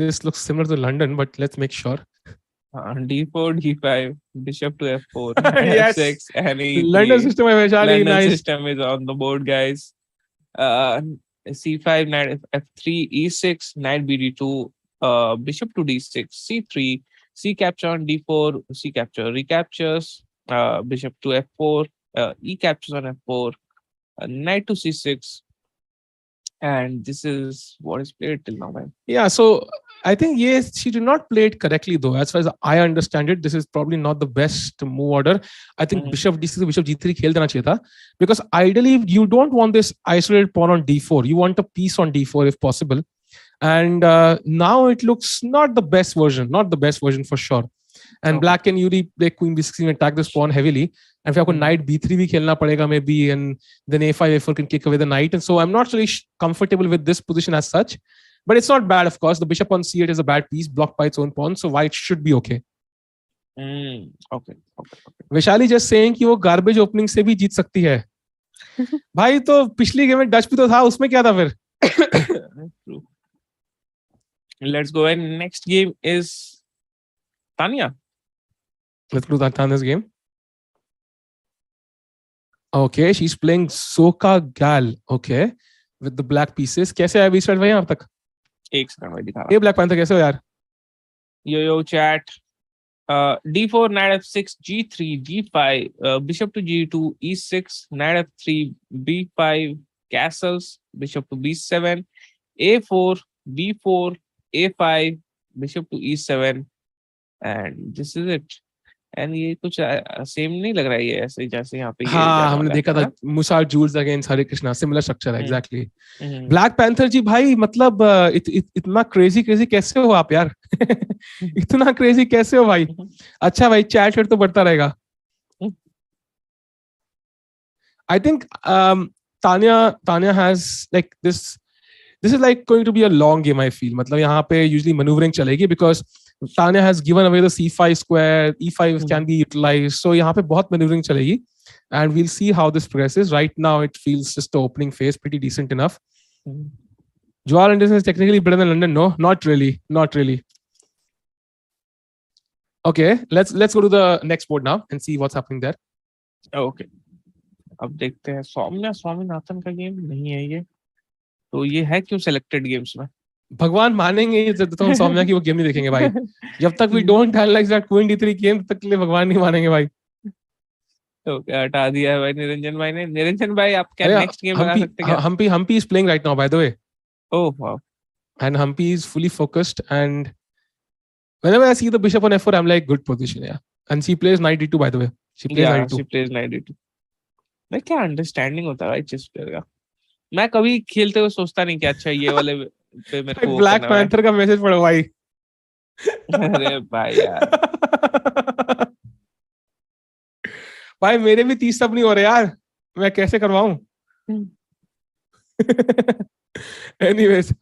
this looks similar to London, but let's make sure. D4, D5, bishop to F4, Yes. F6, and E3. London system है Vaishali. London Nice. system is on the board, guys. C5, knight F3, E6, knight BD2, bishop to D6, C3, C capture on D4, C capture recaptures, bishop to F4, E captures on F4, knight to C6, and this is what is played till now, man. Yeah, so I think yes, she did not play it correctly though. As far as I understand it, this is probably not the best move order. I think bishop D6, bishop G3 खेल देना चाहिए था, because ideally you don't want this isolated pawn on D4. You want a piece on D4 if possible. And now it looks not the best version for sure. And black can usually play queen b6 and attack this pawn heavily. And if you have knight b3 bhi khelna padega maybe, and then a5, a4 can kick away the knight. And so I'm not really comfortable with this position as such. But it's not bad, of course. The bishop on c8 is a bad piece, blocked by its own pawn. So white should be okay. Okay. Vaishali just saying कि वो garbage opening से भी जीत सकती है. भाई तो पिछली game में डच भी तो था, उसमें क्या था फिर? True. Let's go ahead. Next game is Tanya. Let's do Tanya's game. Okay, she's playing Soka Gal. Okay, with the black pieces. कैसे आया बीच भाई यहाँ तक? एक सेकंड भाई दिखा रहा. ये Black Panther कैसे हो यार? Yo chat. D4, knight f6, G3, G5, bishop to G2, E6, knight f3, B5, castles, bishop to B7, A4, B4, A5, bishop to E7, and this is it. And ये कुछ same नहीं लग रहा है ये ऐसे जैसे यहाँ पे. हाँ, हमने देखा था मुसार जूल्स अगेंस्ट हरे कृष्णा, सिमिलर स्ट्रक्चर है एग्जैक्टली. ब्लैक पैंथर जी भाई, मतलब इतना क्रेजी कैसे हो आप यार? इतना क्रेजी कैसे हो भाई? अच्छा भाई, चैट तो बढ़ता रहेगा. I think Tanya has like this is like going to be a long game, I feel. मतलब यहाँ पे usually maneuvering चलेगी, because Tanya has given away the c5 square, e5 can be utilized. So यहाँ पे बहुत maneuvering चलेगी, and we'll see how this progresses. Right now it feels just the opening phase pretty decent enough. Joel Anderson is technically better than London. No, not really. Okay, let's go to the next board now and see what's happening there. Okay. अब देखते हैं. स्वामीनाथन का game नहीं है ये, तो ये है क्यों सेलेक्टेड गेम्स में? भगवान मानेंगे तो हम सौम्या की वो गेम नहीं देखेंगे भाई. जब तक we don't analyze that Queen D3 game तब तक के लिए भगवान नहीं मानेंगे भाई. तो क्या हटा दिया है भाई निरंजन भाई ने. निरंजन भाई आप क्या अरे नेक्स्ट गेम लगा सकते क्या? Humpy is playing right now by the way, oh wow. and Humpy is fully focused, and whenever I see the bishop on f4 I'm like good position, yeah. And she plays knight d2 by the way. She plays Yeah, knight d2. she plays knight d2. भाई क्या understanding होता है भाई chess player का. मैं कभी खेलते हुए सोचता नहीं कि अच्छा ये वाले पे मेरे को ब्लैक पैंथर का मैसेज पढ़ो भाई. अरे भाई यार. भाई मेरे भी 30 सब नहीं हो रहे यार, मैं कैसे करवाऊं. एनीवेज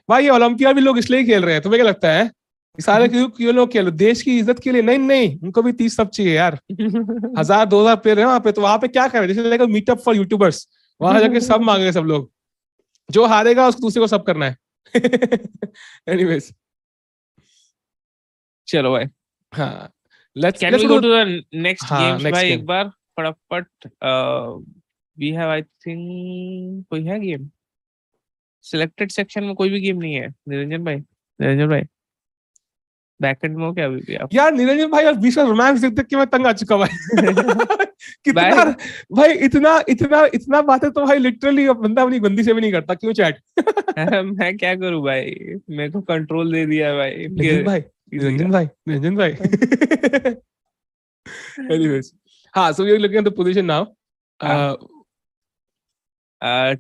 भाई ये ओलंपियाड भी लोग इसलिए खेल रहे हैं, तुम्हें क्या लगता है? सारे क्यों लोग खेल देश की इज्जत के लिए? नहीं उनको भी 30 सब चाहिए यार. 1000-2000 प्लेयर है वहां पे, तो वहां पे क्या करें? जैसे मीटअप फॉर यूट्यूबर्स, वहां जाके सब मांगे सब लोग, जो हारेगा उसको दूसरे को सब करना है. एनीवेज चलो भाई. हाँ let's Can we go to the next हाँ, games next भाई game. एक बार फटाफट. We have I think कोई है गेम सिलेक्टेड सेक्शन में? कोई भी गेम नहीं है निरंजन भाई बैकएंड में हो क्या अभी भी आप? यार निरंजन भाई यार 20 रोमांस देख के मैं तंग आ चुका भाई. कितना भाई इतना बातें तो भाई लिटरली बंदा अपनी बंदी से भी नहीं करता. क्यों चैट? मैं क्या करूं भाई, मेरे को कंट्रोल दे दिया भाई. निरंजन भाई. Anyways, so we are looking at the position now.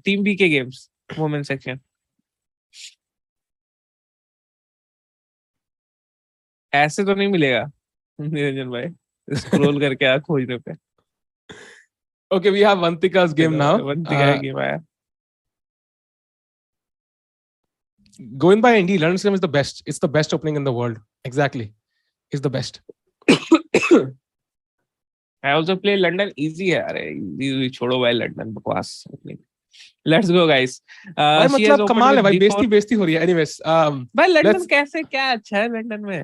Team B के गेम्स वुमेन सेक्शन. ऐसे तो नहीं मिलेगा निरंजन भाई, स्क्रॉल करके आ खोजने पे. Okay, we have Vantika's game now. Vantika का गेम आया. Going by Indy, London's game is the best. It's the best opening in the world. Exactly, it's the best. I also play London. Easy है अरे, easy छोड़ो भाई London बकवास. Let's go guys. भाई मतलब कमाल है भाई, बेइज्जती हो रही है. Anyways, भाई लंदन कैसे, क्या अच्छा है लंदन में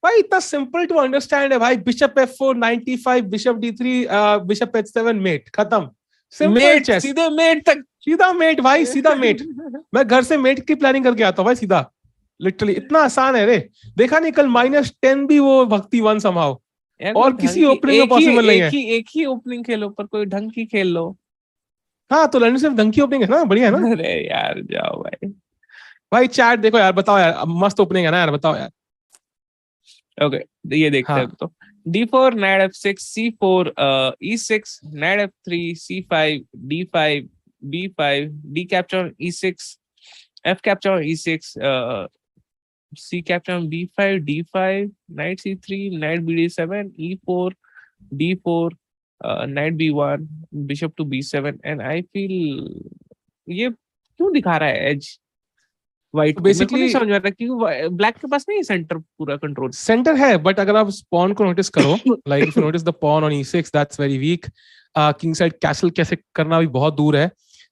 भाई? इतना सिंपल टू अंडरस्टैंड है भाई. Bishop f4 95, bishop d3, bishop h7 mate, खत्म. सिंपल चेस, सीधे मेट तक, सीधा मेट भाई, सीधा मेट. मैं घर से मेट की प्लानिंग करके आता हूँ भाई सीधा. लिटरली इतना आसान है रे. देखा नहीं कल -10 भी वो भक्ति 1 समहाउ, और किसी ओपनिंग में पॉसिबल नहीं है. एक ही ओपनिंग खेलो, पर कोई ढंग की खेल लो. हाँ तो लंदन सिर्फ ढंग की ओपनिंग है ना, बढ़िया है ना. अरे यार जाओ भाई चैट देखो यार, बताओ यार, मस्त ओपनिंग है ना यार, बताओ यार. ओके ये देखते हैं. तो d4 knight f6 c4 e6 knight f3 c5 d5 b5 d capture e6 f capture e6 c capture b5 d5 knight c3 knight bd7 e4 d4 knight b1 bishop to b7. and I feel ये क्यों दिखा रहा है as white? Basically समझ में आ रहा है क्यों ब्लैक के पास नहीं है सेंटर, पूरा कंट्रोल. सेंटर है, बट अगर आप पॉन को नोटिस करो, like if you notice the pawn on e6 that's very weak. King side castle कैसे करना भी बहुत दूर है.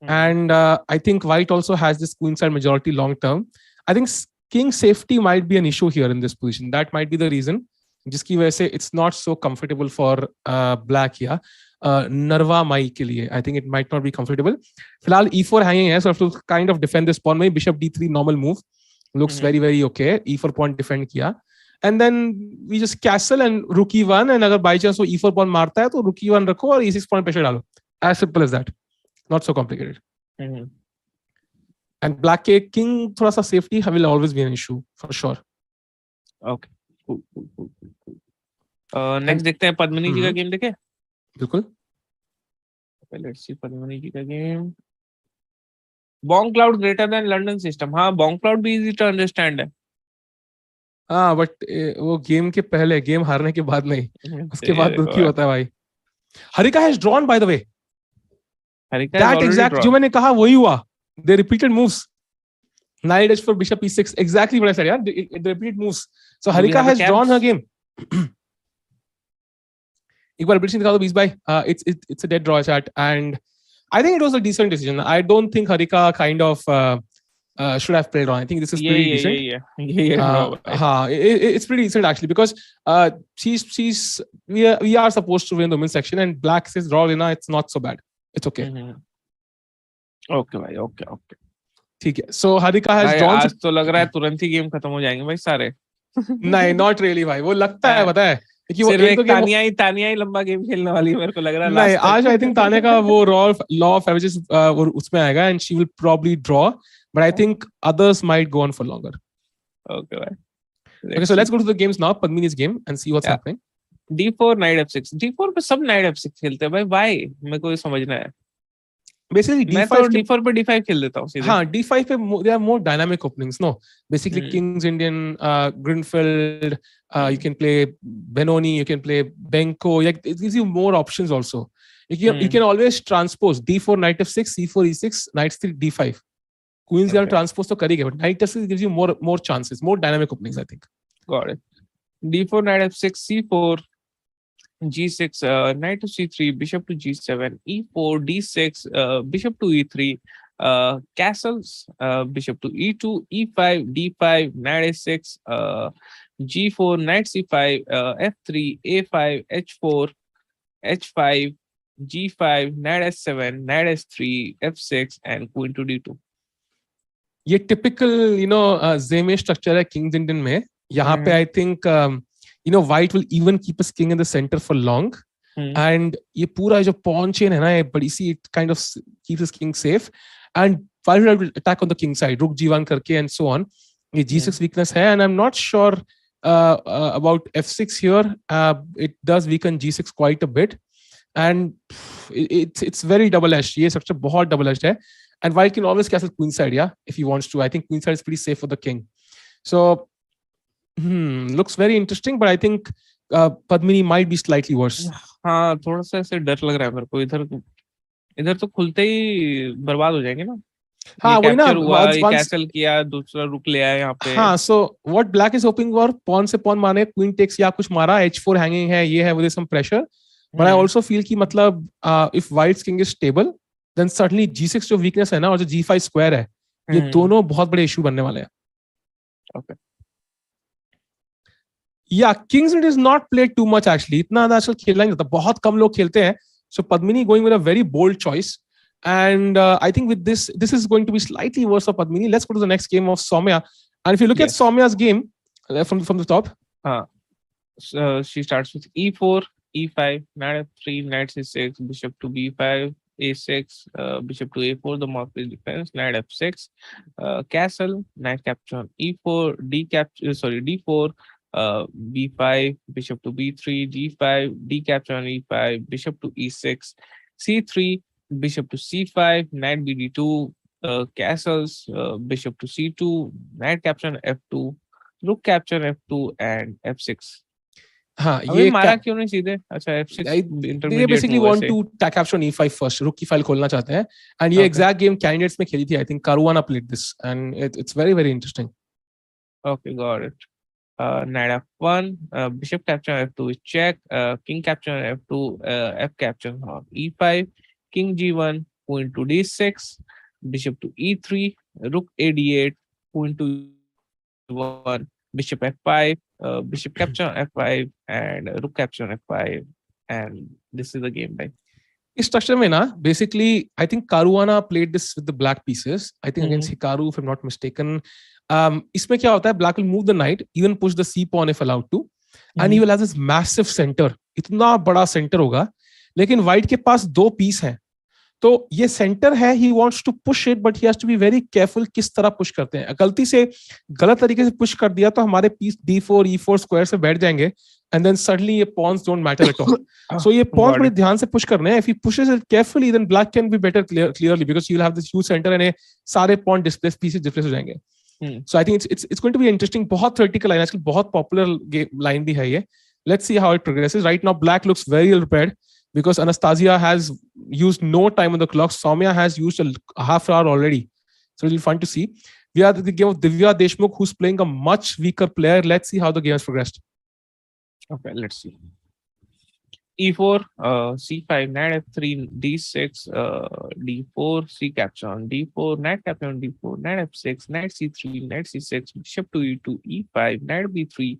And I think white also has this queen side majority long term. I think king safety might be an issue here in this position. That might be the reason जिसकी वजह से it's not so comfortable for black. या नरवा माई के लिए I think it might not be comfortable. फिलहाल e4 hanging है, so have to kind of defend this pawn. में bishop d3 normal move looks very very okay. e4 pawn defend किया, and then we just castle and rook e1, and अगर by chance वो e4 pawn मारता है तो rook e1 रखो और e6 pawn pressure डालो. As simple as that, not so complicated. And black के king थोड़ा सा safety will always be an issue for sure. Okay, cool. Next देखते हैं पद्मिनी जी का गेम. देखे बिल्कुल. Let's see पद्मिनी जी का game. Bong cloud greater than London system. हाँ बॉन्ग क्लाउड भी इजी टू अंडरस्टैंड है. हाँ बट वो गेम के पहले, गेम हारने के बाद नहीं, उसके बाद दुखी होता है भाई. Harika has drawn by the way. That exact जो मैंने कहा वही हुआ. They repeated moves. Knight h4 bishop e6, exactly what I said. Yeah, they repeated moves. So Harika has drawn her game. एक बार prediction दिखा दो 20 भाई. It's a dead draw chat, and I think it was a decent decision. I don't think Harika kind of should have played on. I think this is pretty decent. It's pretty decent actually, because we are supposed to win the women's section, and black says draw Lina. It's not so bad. It's okay. Okay, bhai. Okay. ठीक है. So Harika has भाई drawn. आज तो लग रहा है तुरंत ही game खत्म हो जाएंगे भाई सारे. नहीं, not really भाई. वो लगता है, पता है, क्योंकि वो सिर्फ एक एक दो गेम. तानिया ही लंबा गेम खेलने वाली है मेरे को लग रहा है नहीं, लास्ट आज I think तान्या का वो law of averages वो उसमें आएगा and she will probably draw, but I think others might go on for longer. Okay भाई. Okay, so let's go to the games now. Padmini's game and see what's Yeah. happening. D4 knight F6. D4 पे सब knight F6 खेलते हैं भाई. Why? मेरे को ये समझना है. Basically मैं तो D5 D4 पे D5 खेल देता हूँ सीधे. हाँ, D5 पे there are more dynamic openings. No, basically Hmm. King's Indian, Grinfield, you can play Benoni, you can play Benko. Like, it gives you more options also. You can always transpose D4 knight F6, C4 E6, knight still D5. Queens are transpose to करेंगे, but knight F6 gives you more chances, more dynamic openings, I think. Got it. D4 knight F6, C4 G6, knight to C3, bishop to G7, E4, D6, bishop to E3, castles, bishop to E2, E5, D5, knight A6, G4, knight C5, F3, A5, H4, H5, G5, knight S7, knight S3, F6, and queen to D2. ये typical, Zeme structure है King's Indian में. यहाँ पे I think, white will even keep his king in the center for long. And ये पूरा जो pawn chain है ना, ये बड़ी सी, it kind of keeps his king safe. And white will attack on the king side, rook G1 करके and so on. ये G6 weakness है, and I'm not sure about F6 here. It does weaken G6 quite a bit. And it's very double-edged. ये structure बहुत double-edged है. And white can always castle queen side, yeah, if he wants to. I think queen side is pretty safe for the king. So, looks very interesting, but I think Padmini might be slightly worse. हाँ, थोड़ा सा ऐसे डर लग रहा है मेरे को. इधर तो खुलते ही बर्बाद हो जाएंगे ना. हाँ, वही ना. ये कैसल किया, दूसरा रुक ले आया यहाँ पे. हाँ, so what black is hoping for, pawn से pawn मारे, queen takes या कुछ मारा, h4 hanging है, ये है, with some pressure. But I also feel कि मतलब if white's king is stable, then certainly G6 जो weakness है ना, और जो G5 square है, ये दोनों बहुत बड़े issue बनने वाले हैं. Okay. Yeah, King's Indian is not played too much actually. इतना आजकल खेलना नहीं जाता, बहुत कम लोग खेलते हैं. So Padmini going with a very bold choice, and I think with this is going to be slightly worse for Padmini. Let's go to the next game of Soumya, and if you look at Soumya's game from the top, she starts with E4, E5, knight F3, knight C6, bishop to B5, A6, bishop to A4, the marquee defense, knight F6, castle, knight capture on E4, D4, B5, bishop to B3, G5, D capture on E5, bishop to E6, C3, bishop to C5, knight BD2, castles, bishop to C2, knight capture on F2, rook capture on F2, and F6. हाँ, ये मारा क्यों नहीं सीधे? अच्छा, F6 they basically want to capture on E5 first. Rook की file खोलना चाहते हैं, and ये exact game candidates में खेली थी. I think Caruana played this, and it's very very interesting. Okay, got it. Knight F1, bishop capture on F2 is check, king capture on F2, F capture on E5, king G1, queen to D6, bishop to E3, rook AD8, queen to E1, bishop F5, bishop capture on F5, and rook capture on F5, and this is the game, right? इस structure में ना, basically, I think Caruana played this with the black pieces. I think against Hikaru, if I'm not mistaken. इसमें क्या होता है? Black will move the knight, even push the c pawn if allowed to, and he will have this massive center. इतना बड़ा center होगा, लेकिन white के पास दो piece हैं. तो ये center है, he wants to push it, but he has to be very careful किस तरह push करते हैं. गलती से गलत तरीके से push कर दिया तो हमारे piece D4, E4 square से बैठ जाएंगे, and then suddenly ये pawns don't matter at all. So ये pawns बड़े ध्यान से push करने हैं. If he pushes it carefully, then black can be better clearly because he will have this huge center and सारे pawn displaced pieces displaced हो जाएंगे. So I think it's going to be interesting. बहुत theoretical line, आजकल बहुत popular line भी है ये. Let's see how it progresses. Right now, black looks very ill prepared because Anastasia has used no time on the clock. Soumya has used a half hour already. So it'll be fun to see. We are at the game of Divya Deshmukh, who's playing a much weaker player. Let's see how the game has progressed. Okay, let's see. E4, C5, knight F3, D6, D4, C capture on D4, knight capture on D4, knight F6, knight C3, knight C6, bishop to E2, E5, knight B3,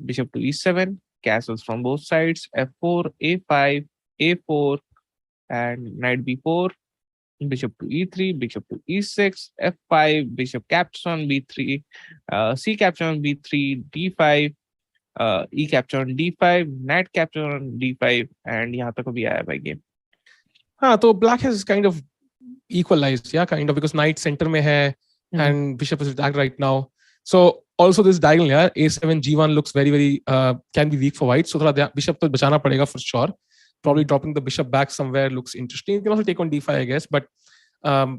bishop to E7, castles from both sides, F4, A5, A4, and knight B4, bishop to e3, bishop to e6, f5, bishop captures on b3, c captures on b3, d5, e capture on d5, knight capture on d5, and यहाँ तक भी आया भाई game. हाँ, तो black has kind of equalized, yeah, kind of, because knight center में है and bishop is attacked right now. So also this diagonal, yeah, a7 g1 looks very can be weak for white. So थोड़ा bishop तो बचाना पड़ेगा for sure. Probably dropping the bishop back somewhere looks interesting. You can also take on d5, I guess, but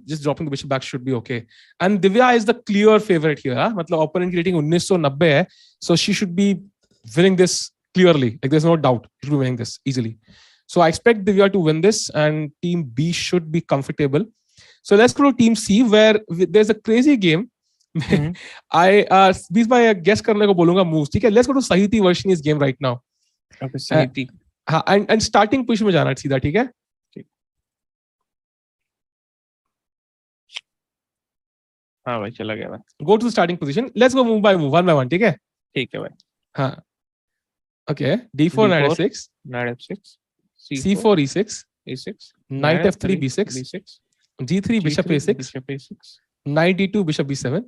just dropping the bishop back should be okay. And Divya is the clear favorite here. Huh? मतलब opponent की rating 1990 है, so she should be winning this clearly. Like there's no doubt she will be winning this easily. So I expect Divya to win this, and team B should be comfortable. So let's go to team C, where there's a crazy game. I बीस बार guess करने को बोलूँगा moves. ठीक है? Let's go to Sahiti version game right now. Okay, Sahiti. हाँ, and starting position में जाना है सीधा, ठीक है? हाँ भाई, चला गया भाई. Go to the starting position. Let's go move by move, one by one, ठीक है? ठीक है भाई. हाँ. Okay. D4, knight f6. Knight f6. C4 e6. e6. Knight f3 b6. b6. G3 bishop a6. Bishop a6. Knight d2 bishop b7.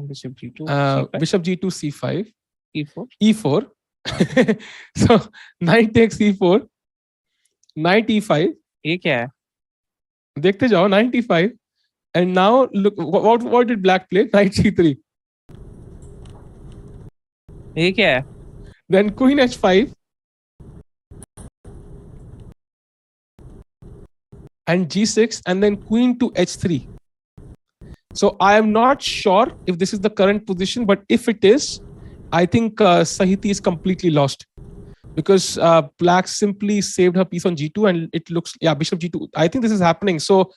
Bishop g2. Bishop g2 c5. e4. E4. So knight takes e4. Knight e5. ये क्या है? देखते जाओ, knight e5. And now look, what did black play? Knight c3. ये क्या है? Then queen h5. And g6, and then queen to h3. So I am not sure if this is the current position, but if it is, I think Sahiti is completely lost, because black simply saved her piece on g2, and it looks, yeah, bishop g2. I think this is happening. So,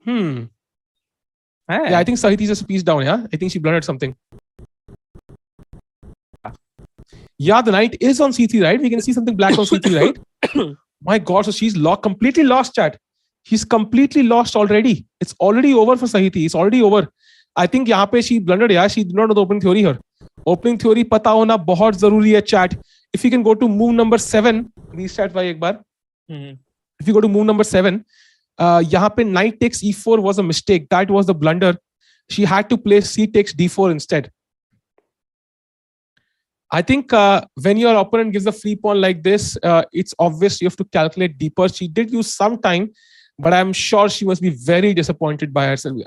yeah, I think Sahiti is just a piece down. Yeah, I think she blundered something. Yeah, the knight is on c3, right? We can see something black on c3, right? My God, so she's completely lost, chat. He's completely lost already. It's already over for Sahiti. It's already over. I think यहाँ पे she blundered. Yeah, she did not know the opening theory here. Opening theory पता होना बहुत जरूरी है, chat. If you can go to move number 7, restart भाई एक बार. If you go to move number 7, यहाँ पे knight takes e4 was a mistake. That was the blunder. She had to play c takes d4 instead. I think when your opponent gives a free pawn like this, it's obvious you have to calculate deeper. She did use some time, but I'm sure she must be very disappointed by herself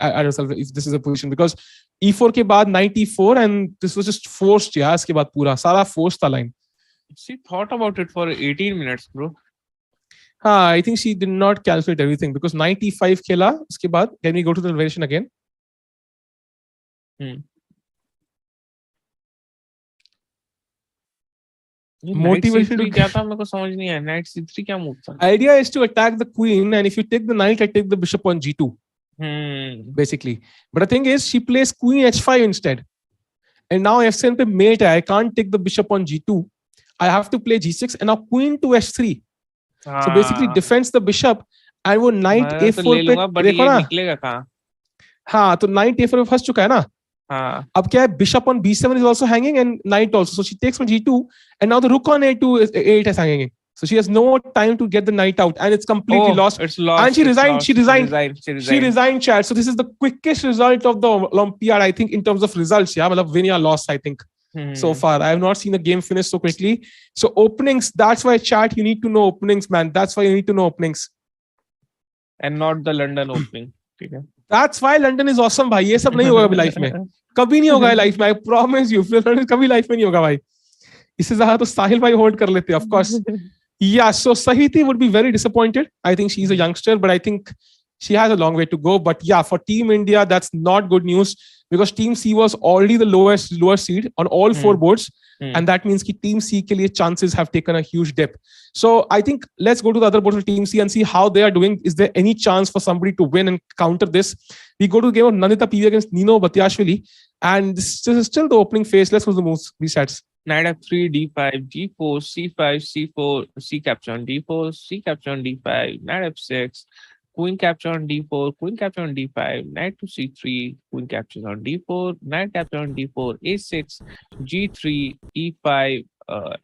if this is a position, because e4 के बाद knight e4, and this was just forced. Yeah, इसके बाद पूरा सारा forced था line. She thought about it for 18 minutes, bro. I think she did not calculate everything, because knight e5 खेला. इसके बाद, can we go to the variation again? Motivation क्या था मेरे को समझ नहीं आया. Knight c3 क्या move था? Idea is to attack the queen, and if you take the knight, I take the bishop on g2. Basically, but the thing is, she plays queen h5 instead, and now f7 पे mate है. I can't take the bishop on g2. I have to play g6, and now queen to h3. So basically defends the bishop, and वो knight a4 पे देखो ना. निकलेगा कहाँ? हाँ, तो knight a4 पे फंस चुका है ना. अब क्या है, bishop on b7 is also hanging, and knight also. So she takes on g2, and now the rook on a8 is hanging. So she has no time to get the knight out, and it's completely lost. It's lost. And she resigned. She resigned, chat. So this is the quickest result of the Olympiad, I think, in terms of results. Yeah, मतलब win or loss, I think. So far, I have not seen a game finish so quickly. So openings, that's why, chat, you need to know openings, man. That's why you need to know openings, and not the London opening. Okay. That's why London is awesome, भाई. ये सब नहीं होगा अभी life में. कभी नहीं होगा लाइफ में. I promise you. London कभी लाइफ में नहीं होगा भाई. इससे ज़्यादा तो साहिल भाई होल्ड कर लेते हैं, of course. Yeah, so Sahiti would be very disappointed. I think she's a youngster, but I think she has a long way to go. But yeah, for Team India, that's not good news, because Team C was already the lower seed on all 4 boards. And that means that Team C के लिए chances have taken a huge dip. So I think let's go to the other boards of Team C and see how they are doing. Is there any chance for somebody to win and counter this? We go to the game of Nandita PV against Nino Batiashvili, and this is still the opening phase. Let's go to the moves, resets. Knight f3, d5, g4, c5, c4, c capture on d4, c capture on d5, knight f6, queen capture on d4, queen capture on d5, knight to c3, queen captures on d4, knight capture on d4, a6, g3, e5,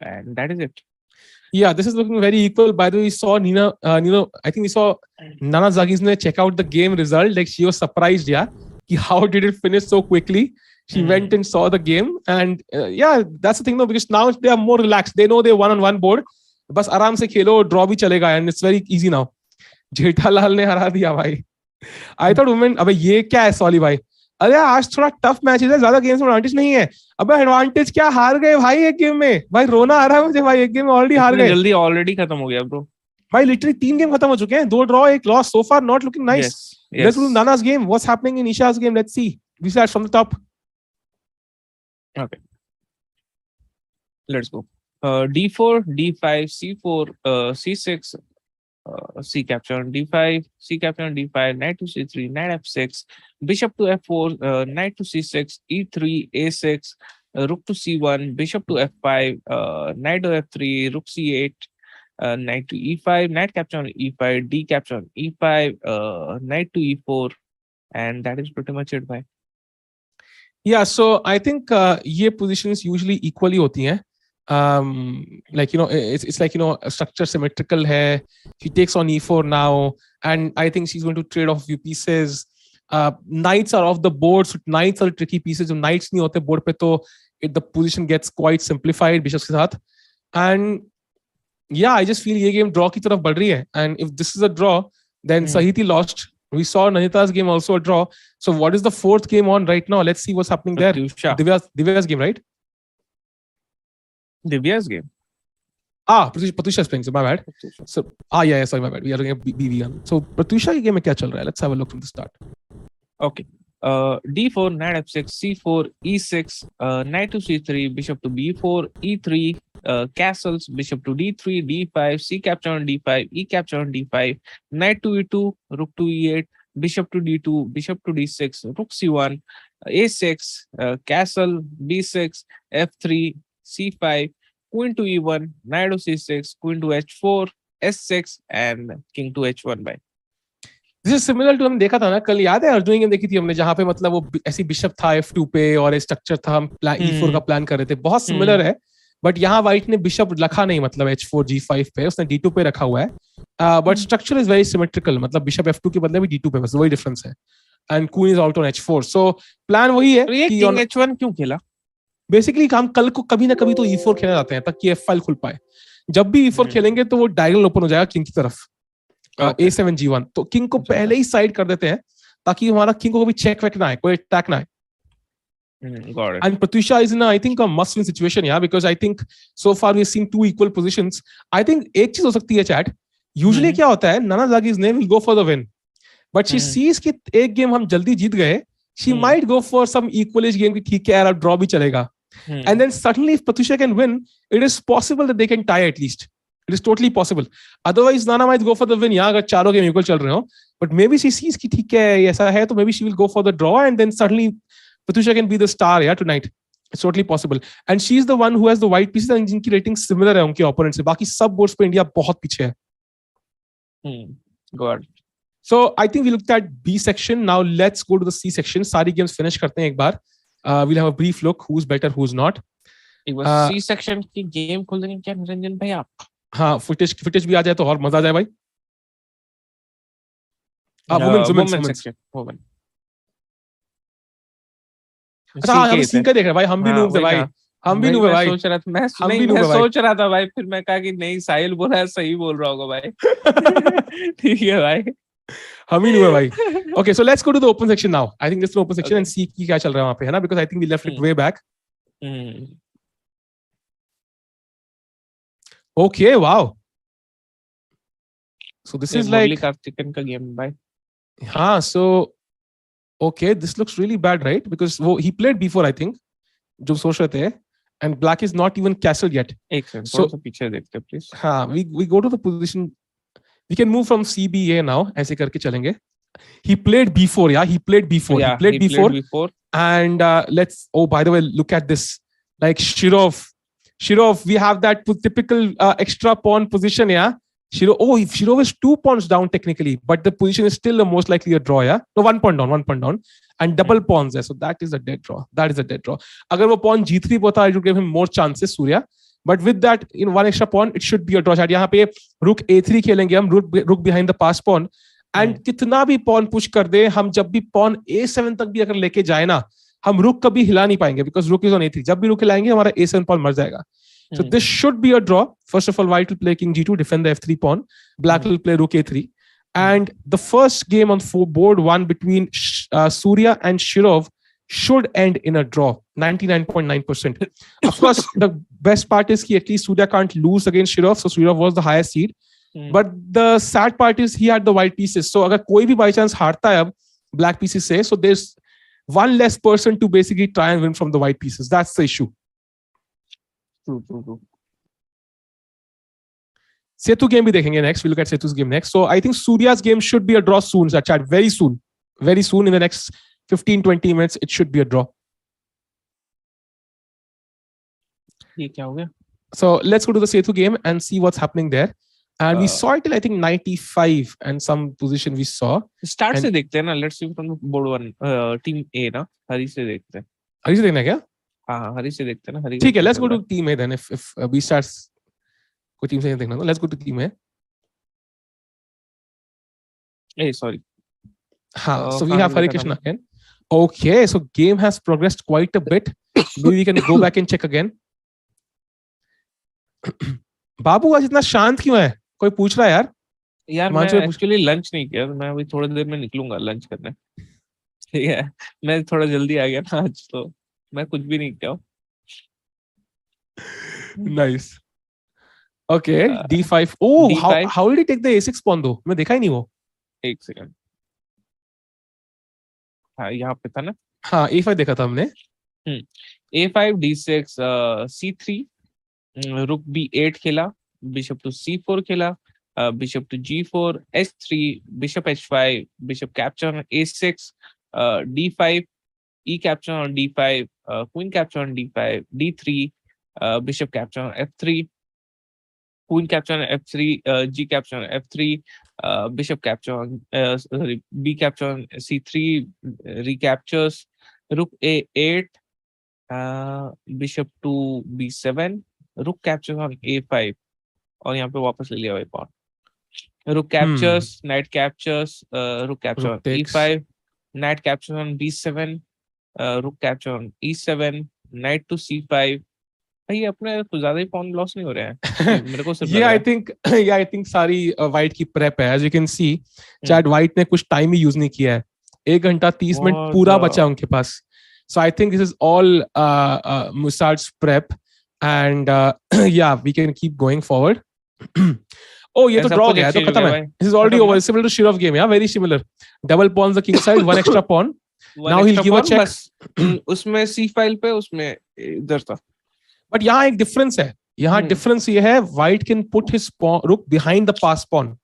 and that is it. Yeah, this is looking very equal. By the way, we saw I think we saw Nana Zagisne check out the game result. Like she was surprised, yeah. How did it finish so quickly? She went and saw the game, and yeah, that's the thing, though, because now they are more relaxed. They know they won on one board. बस आराम से खेलो, draw भी चलेगा, and it's very easy now. Jethalal ने हरा दिया भाई. I thought women, अबे ये क्या है सॉली भाई? अरे आज थोड़ा टफ मैच है, ज्यादा गेम्स में एडवांटेज नहीं है. अबे एडवांटेज क्या, हार गए भाई एक गेम में. भाई रोना आ रहा है मुझे भाई, एक गेम में ऑलरेडी हार गए. जल्दी ऑलरेडी खत्म हो गया ब्रो. भाई लिटरली 3 गेम खत्म हो चुके हैं, 2 draw 1 loss. So far not looking nice. Let's do Nana's game. What's happening in Isha's game? Let's see. We start from the top. Okay. Let's go. D4, D5, C4, C6, C capture on D5, C capture on D5, knight to C3, knight F6, bishop to F4, knight to C6, E3, A6, rook to C1, bishop to F5, knight to F3, rook C8, knight to E5, knight capture on E5, D capture on E5, knight to E4, and that is pretty much it, bhai. Yeah, so I think ये positions usually equally होती हैं. Like, you know, it's like, you know, structure symmetrical hai. She takes on E4 now, and I think she's going to trade off a few pieces. Knights are off the board, so knights are tricky pieces. If knights nahi hote board pe, to the position gets quite simplified bishops ke saath. And yeah, I just feel ये game draw की तरफ बढ़ रही है. And if this is a draw, then Sahiti lost. We saw Nanita's game also a draw. So what is the 4th game on right now? Let's see what's happening there. Divya's game, right? Divya's game. Pratusha's playing, so my bad. So, yeah, sorry, my bad. We are doing a BV1. So, Pratusha ki game mein kya chal raha hai? Let's have a look from the start. Okay. D4, knight F6, C4, E6, knight to C3, bishop to B4, E3, castles, bishop to D3, D5, C capture on D5, E capture on D5, knight to E2, rook to E8, bishop to D2, bishop to D6, rook C1, A6, castle, B6, F3, C5, queen to E1, knight to C6, queen to H4, S6, and king to H1 by. This is similar to हम देखा था ना कल, याद है Arjun game देखी थी हमने, जहाँ पे मतलब वो ऐसी बिशप था F2 पे और स्ट्रक्चर था, हम E4 का प्लान कर रहे थे. बहुत सिमिलर है, बट यहाँ व्हाइट ने बिशप रखा नहीं, मतलब H4 G5 पे, उसने D2 पे रखा हुआ है. But structure is very symmetrical, मतलब बिशप F2 के बदले भी D2 पे, बस वही डिफरेंस है. And queen is out on H4. So plan वही है कि किंग H1 क्यों खेला. बेसिकली हम कल को कभी ना कभी तो E4 खेलना चाहते हैं ताकि F5 खुल पाए. जब भी E4 खेलेंगे तो वो डायगोनल ओपन हो जाएगा किंग की तरफ. A7 G1, तो किंग को पहले ही साइड कर देते हैं ताकि हमारा किंग को कभी चेक वेक ना आए, कोई अटैक ना आए. Got it. And Pratusha is in I think a must-win situation, yeah, because I think so far we've seen 2 equal positions. I think एक चीज हो सकती है chat. Usually क्या होता है, Nana Zagi's name will go for the win, but she sees कि एक गेम हम जल्दी जीत गए, she might go for some equalish game कि ठीक है यार अब draw भी चलेगा. And then suddenly if Pratusha can win, it is possible that they can tie at least. It is totally possible. Otherwise, Nana might go for the win. Yeah, अगर चारों game equal चल रहे हो, but maybe she sees कि ठीक है ऐसा है, तो maybe she will go for the draw, and then suddenly Pratusha can be the star, yeah, tonight. It's totally possible. And she's the one who has the white pieces and जिनकी rating similar है उनके opponents से. बाकी सब boards पे India बहुत पीछे है. Got it. So I think we looked at B section. Now let's go to the C section. सारी games finish करते हैं एक बार. We'll have a brief look who's better, who's not. एक बार C section की game खोल देंगे क्या निरंजन भाई आप? हाँ, footage भी आ जाए तो और मजा आ जाए भाई. Women's section. Women. अच्छा हम सीन का देख रहे हैं भाई, हम भी नूब है भाई, हम भी नूब है भाई. मैं सोच रहा था भाई, फिर मैं कहा कि नहीं साहिल बोल रहा है, सही बोल रहा होगा भाई. ठीक है भाई, हम ही नूब है भाई. Okay, so let's go to the open section now. I think this is the open section and see की क्या चल रहा है वहाँ पे, है ना, because I think we left it way back. Okay, wow. So this is like Karthikeyan का गेम भाई. हाँ, so okay, this looks really bad, right? Because he played B4, I think, जो सोच रहे थे, and black is not even castled yet. एक second, थोड़ा सा पीछे देखते please. हाँ, we go to the position. We can move from CBA now. ऐसे करके चलेंगे. He played B4, yeah. He played B4. Yeah, he played B4. And let's. Oh, by the way, look at this. Like Shirov, we have that typical extra pawn position, yeah. Shirov is 2 pawns down technically, but the position is still the most likely a draw, yeah. No, 1 pawn down, and double pawns there. So that is a dead draw. Agar wo pawn G3 pota, it would give him more chances, Surya. But with that, in one extra pawn, it should be a draw. Chat यहाँ पे rook a3 खेलेंगे हम, rook behind the pass pawn, and कितना भी pawn push कर दे, हम जब भी pawn a7 तक भी अगर लेके जाए ना, हम rook कभी हिला नहीं पाएंगे, because rook is on a3. जब भी rook हिलाएंगे, हमारा a7 pawn मर जाएगा. So this should be a draw. First of all, white will play king g2, defend the f3 pawn. Black will play rook a3. And the first game on board 1 between Surya and Shirov should end in a draw, 99.9%. Of course, the best part is at least Surya can't lose against Shirov, so Shirov was the highest seed. But the sad part is he had the white pieces. So अगर कोई भी by chance हारता है अब black pieces से, so there's one less person to basically try and win from the white pieces. That's the issue. True. Setu game भी देखेंगे next. We'll look at Setu's game next. So I think Surya's game should be a draw soon, chat. Very soon. Very soon, in the next 15-20 minutes, it should be a draw. ये क्या हो गया? So let's go to the Setu game and see what's happening there. And we saw it till I think 95 and some position we saw. Start से देखते हैं ना. Let's see from board 1, team A ना. हरी से देखते हैं. हरी से देखना है क्या? हाँ, हरी से देखते हैं ना. हरी. ठीक है, let's go to team A then. If B starts, कोई team से नहीं देखना ना. Let's go to team A. Hey, sorry. So we have Hare Krishna again. Okay, so game has progressed quite a bit. Maybe we can go back and check again. बाबू आज इतना शांत क्यों है? कोई पूछ रहा है यार? यार मैं एक्चुअली लंच नहीं किया, मैं अभी थोड़ी देर में निकलूंगा लंच करने. ठीक है, मैं थोड़ा जल्दी आ गया ना आज, तो मैं कुछ भी नहीं किया. Nice. Okay, D5. Oh, D5. How did he take the A6 pawn though? मैं देखा ही नहीं वो. एक सेकंड. हाँ, यहाँ पे था ना. हाँ, A5 देखा था हमने. A5, D6, C3, rook B8 खेला, bishop to C4 खेला, bishop to G4, H3, bishop H5, bishop capture on A6, D5, E capture on D5, queen capture on D5, D3, bishop capture on F3, queen capture on F3, G capture on F3, bishop capture on B capture on C3, recaptures, rook A8, bishop to B7, rook captures on A5, और यहाँ पे वापस ले लिया भाई pawn. Rook captures, knight captures, rook capture on E5, knight captures on B7, rook capture on E7, knight to C5. भाई अपने कुछ ज्यादा ही pawn loss नहीं हो रहे हैं मेरे को सिर्फ. I think सारी white की prep है. As you can see, chat white ने कुछ time ही use नहीं किया है. 1 घंटा 30 मिनट पूरा बचा उनके पास. So I think this is all Musard's prep, and yeah, we can keep going forward. Oh, ये तो draw गया, तो खत्म है. This is already over. Similar to Shirov game, yeah, very similar. Double pawns the king side, one extra pawn. Now he'll give a check. उसमें C file पे उसमें इधर था. But यहाँ एक difference है. यहाँ difference ये है, white can put his pawn, rook behind the pass pawn.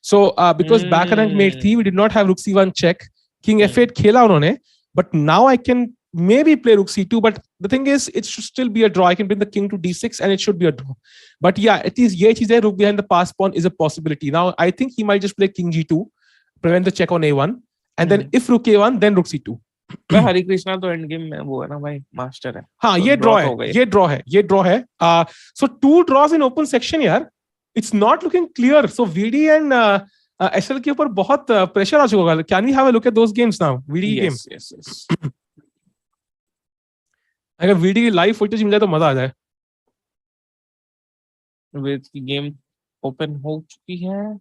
So because back rank mate थी, we did not have rook c1 check. King f8 खेला उन्होंने. But now I can maybe play rook c2, but the thing is, it should still be a draw. I can bring the king to d6 and it should be a draw. But yeah, at least ये चीज़ है, rook behind the pass pawn is a possibility. Now I think he might just play king g2, prevent the check on a1, and then if rook a1, then rook c2. भाई हरे कृष्णा तो and game में वो है ना भाई, master है. हाँ, ये draw है. So 2 draws in open section यार. It's not looking clear. So VD and SL के ऊपर बहुत pressure आ चुका होगा. Can we have a look at those games now? VD game. Yes. अगर VD की live footage मिल जाए तो मजा आ जाए. वेद की गेम ओपन हो चुकी है.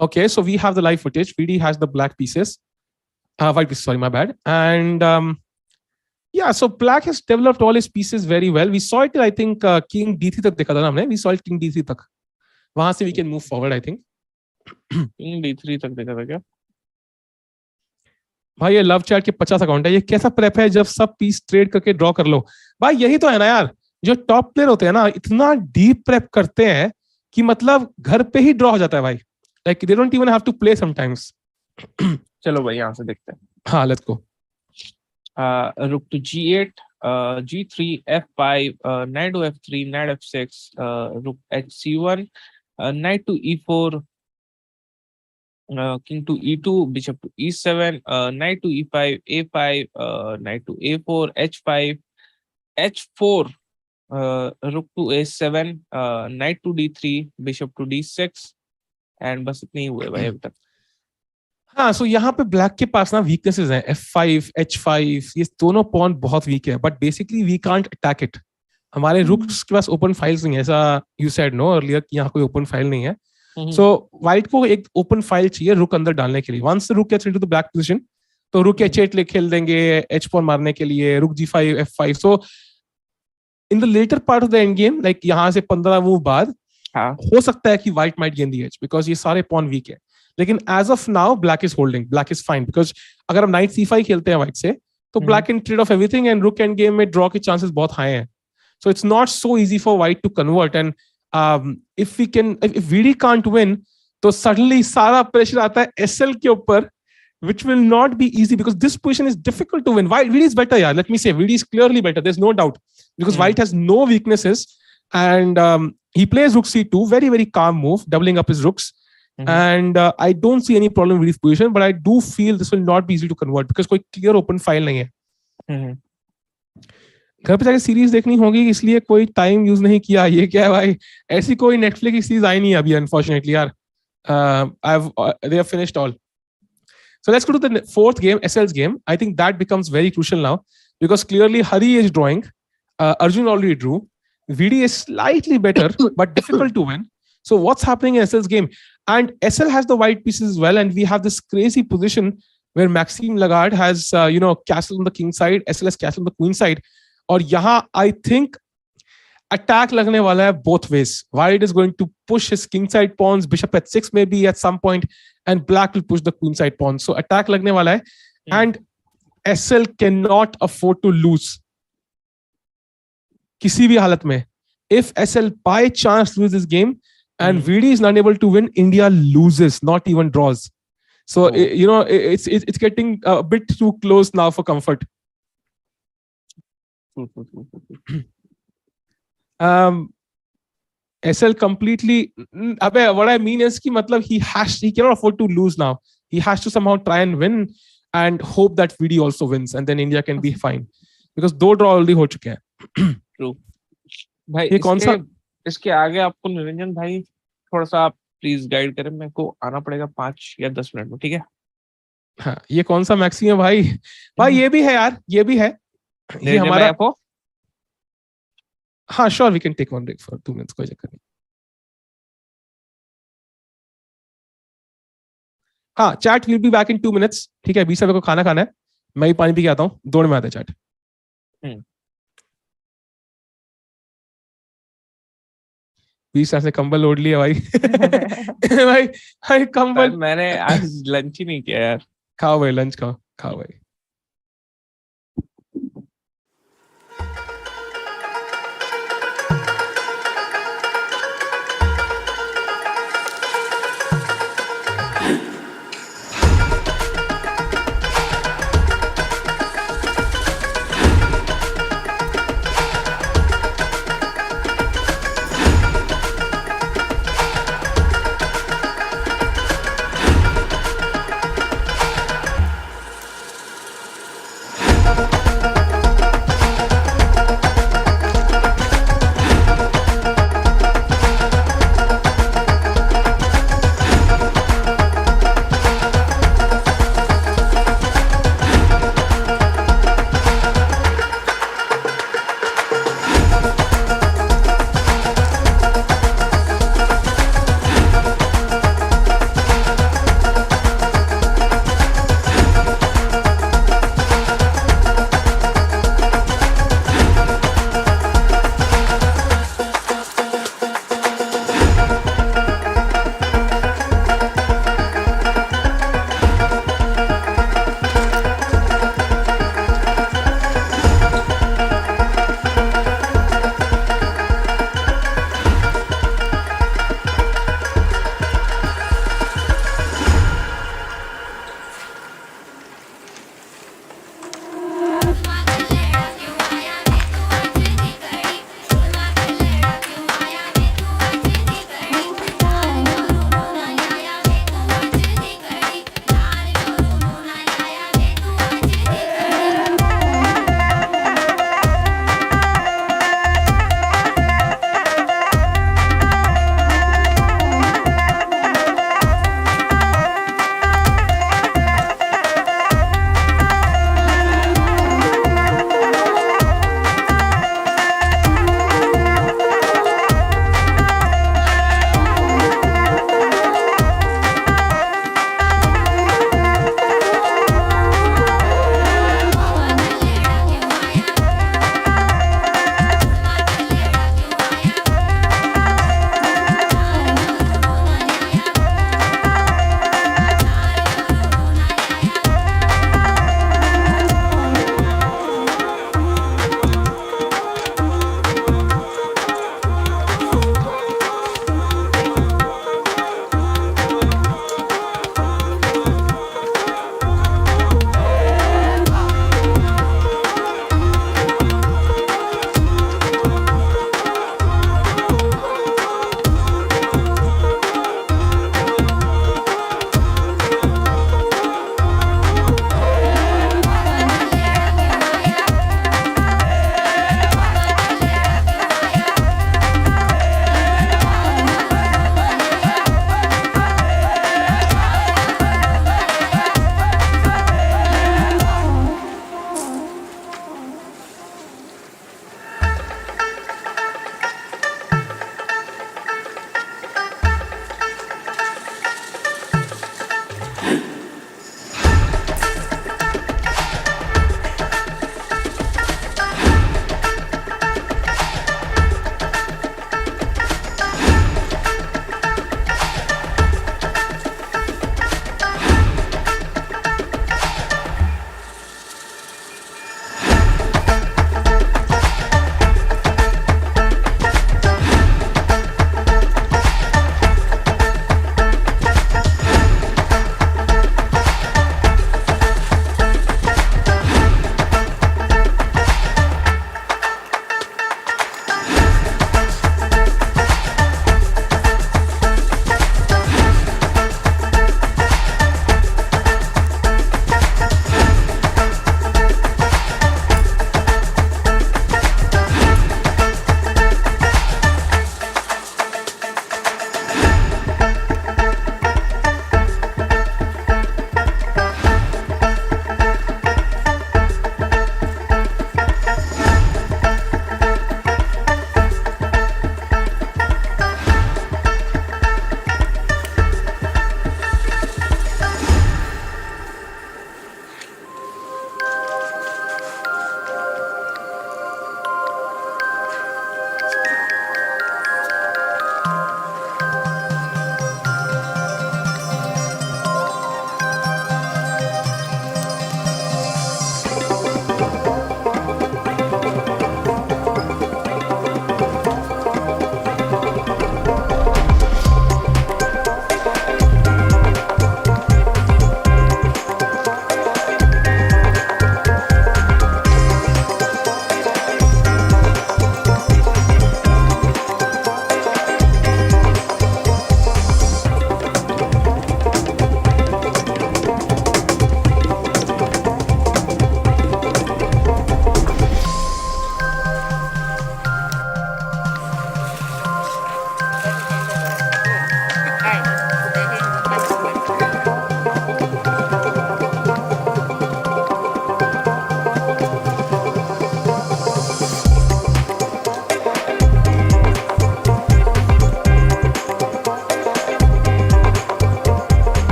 Okay, so we have the live footage. VD has the black pieces. White pieces, sorry, my bad. And yeah, so black has developed all his pieces very well. We saw it till I think king d3 तक देखा था ना हमने. We saw it king d3 तक. वहां से we can move forward, I think. king d3 तक देखा था क्या? भाई ये लव चैट के 50 अकाउंट है. ये कैसा प्रेप है जब सब पीस ट्रेड करके ड्रॉ कर लो. भाई यही तो है ना यार, जो टॉप प्लेयर होते हैं ना, इतना डीप प्रेप करते हैं कि मतलब घर पे ही ड्रॉ हो जाता है भाई. Like they don't even have to play sometimes. चलो भाई यहाँ से देखते हैं. हाँ, let's go. Rook to g8, g3, f5, knight to f3, knight f6, rook hc1, knight to e4, king to e2, bishop to e7, knight to e5, a5, knight to a4, h5, h4, rook to a7, knight to d3, bishop to d6, and बस इतने ही हुए भाई अभी तक. हाँ, सो यहाँ पे black के पास ना वीकनेसेस हैं. f5, h5, ये दोनों पॉन बहुत वीक है, but basically we can't attack it. हमारे रुक्स के पास ओपन फाइल्स नहीं है, ऐसा यू सेड नो अर्लियर कि यहाँ कोई ओपन फाइल नहीं है. सो व्हाइट को एक ओपन फाइल चाहिए रुक अंदर डालने के लिए. Once rook gets into the black position, तो रुक h8 ले खेल देंगे, h पॉन मारने के लिए, rook g5, f5. So in the latter part of the end game, like यहाँ से 15 मूव बाद हो सकता है कि white might gain the edge, because ये सारे पॉन वीक है. लेकिन as of now black is holding, black is fine, because अगर हम नाइट c5 खेलते हैं व्हाइट से, तो black can trade off everything and rook end game में ड्रॉ के चांसेस बहुत हाई हैं. So it's not so easy for white to convert, and if VD can't win, तो suddenly सारा pressure आता है SL के ऊपर, which will not be easy because this position is difficult to win. White VD is better, yeah. Let me say VD is clearly better. There's no doubt because white has no weaknesses, and he plays rook c2, very very calm move, doubling up his rooks, and I don't see any problem with this position, but I do feel this will not be easy to convert because कोई clear open file नहीं है. घर पे जाके series देखनी होगी, इसलिए कोई टाइम यूज नहीं किया. ये क्या है भाई, ऐसी कोई नेटफ्लिक्स की सीरीज आई नहीं अभी अनफॉर्चुनेटली यार. they have finished all. So let's go to the fourth game, SL's game. I think that becomes very crucial now because clearly Hari is drawing, Arjun already drew, VD is slightly better but difficult to win. So what's happening in SL's game? And SL has the white pieces as well, and we have this crazy position where Maxime Lagarde has castle on the king side, SL has castle on the queen side. और यहाँ I think attack लगने वाला है both ways. White is going to push his king side pawns, bishop h6 maybe at some point, and black will push the queen side pawns. So attack लगने वाला है, and SL cannot afford to lose किसी भी हालत में. If SL by chance loses this game and VD is not able to win, India loses, not even draws. So it's getting a bit too close now for comfort. SL completely, what I mean is कि मतलब he cannot afford to lose now. He has to somehow try and win and hope that VD also wins, and then India can be fine because दो draw already हो चुके हैं. True. भाई ये कौन सा इसके आगे आपको निरंजन भाई थोड़ा सा आप प्लीज गाइड करें, मेरे को आना पड़ेगा 5 या 10 मिनट में, ठीक है? हाँ, ये कौन सा मैक्सी है भाई? भाई ये भी है यार, ये भी है. ये हमारा आपको हाँ, sure we can take one break for 2 minutes, कोई चक्कर नहीं. हाँ, chat will be back in 2 minutes, ठीक है? 20 रुपए को खाना खाना है, मैं भी पानी पी के आता हूँ, 2 मिनट में आता है चैट. 20 से कंबल ओढ़ लिया भाई. भाई कंबल मैंने आज लंच ही नहीं किया यार. खाओ भाई, लंच खाओ भाई.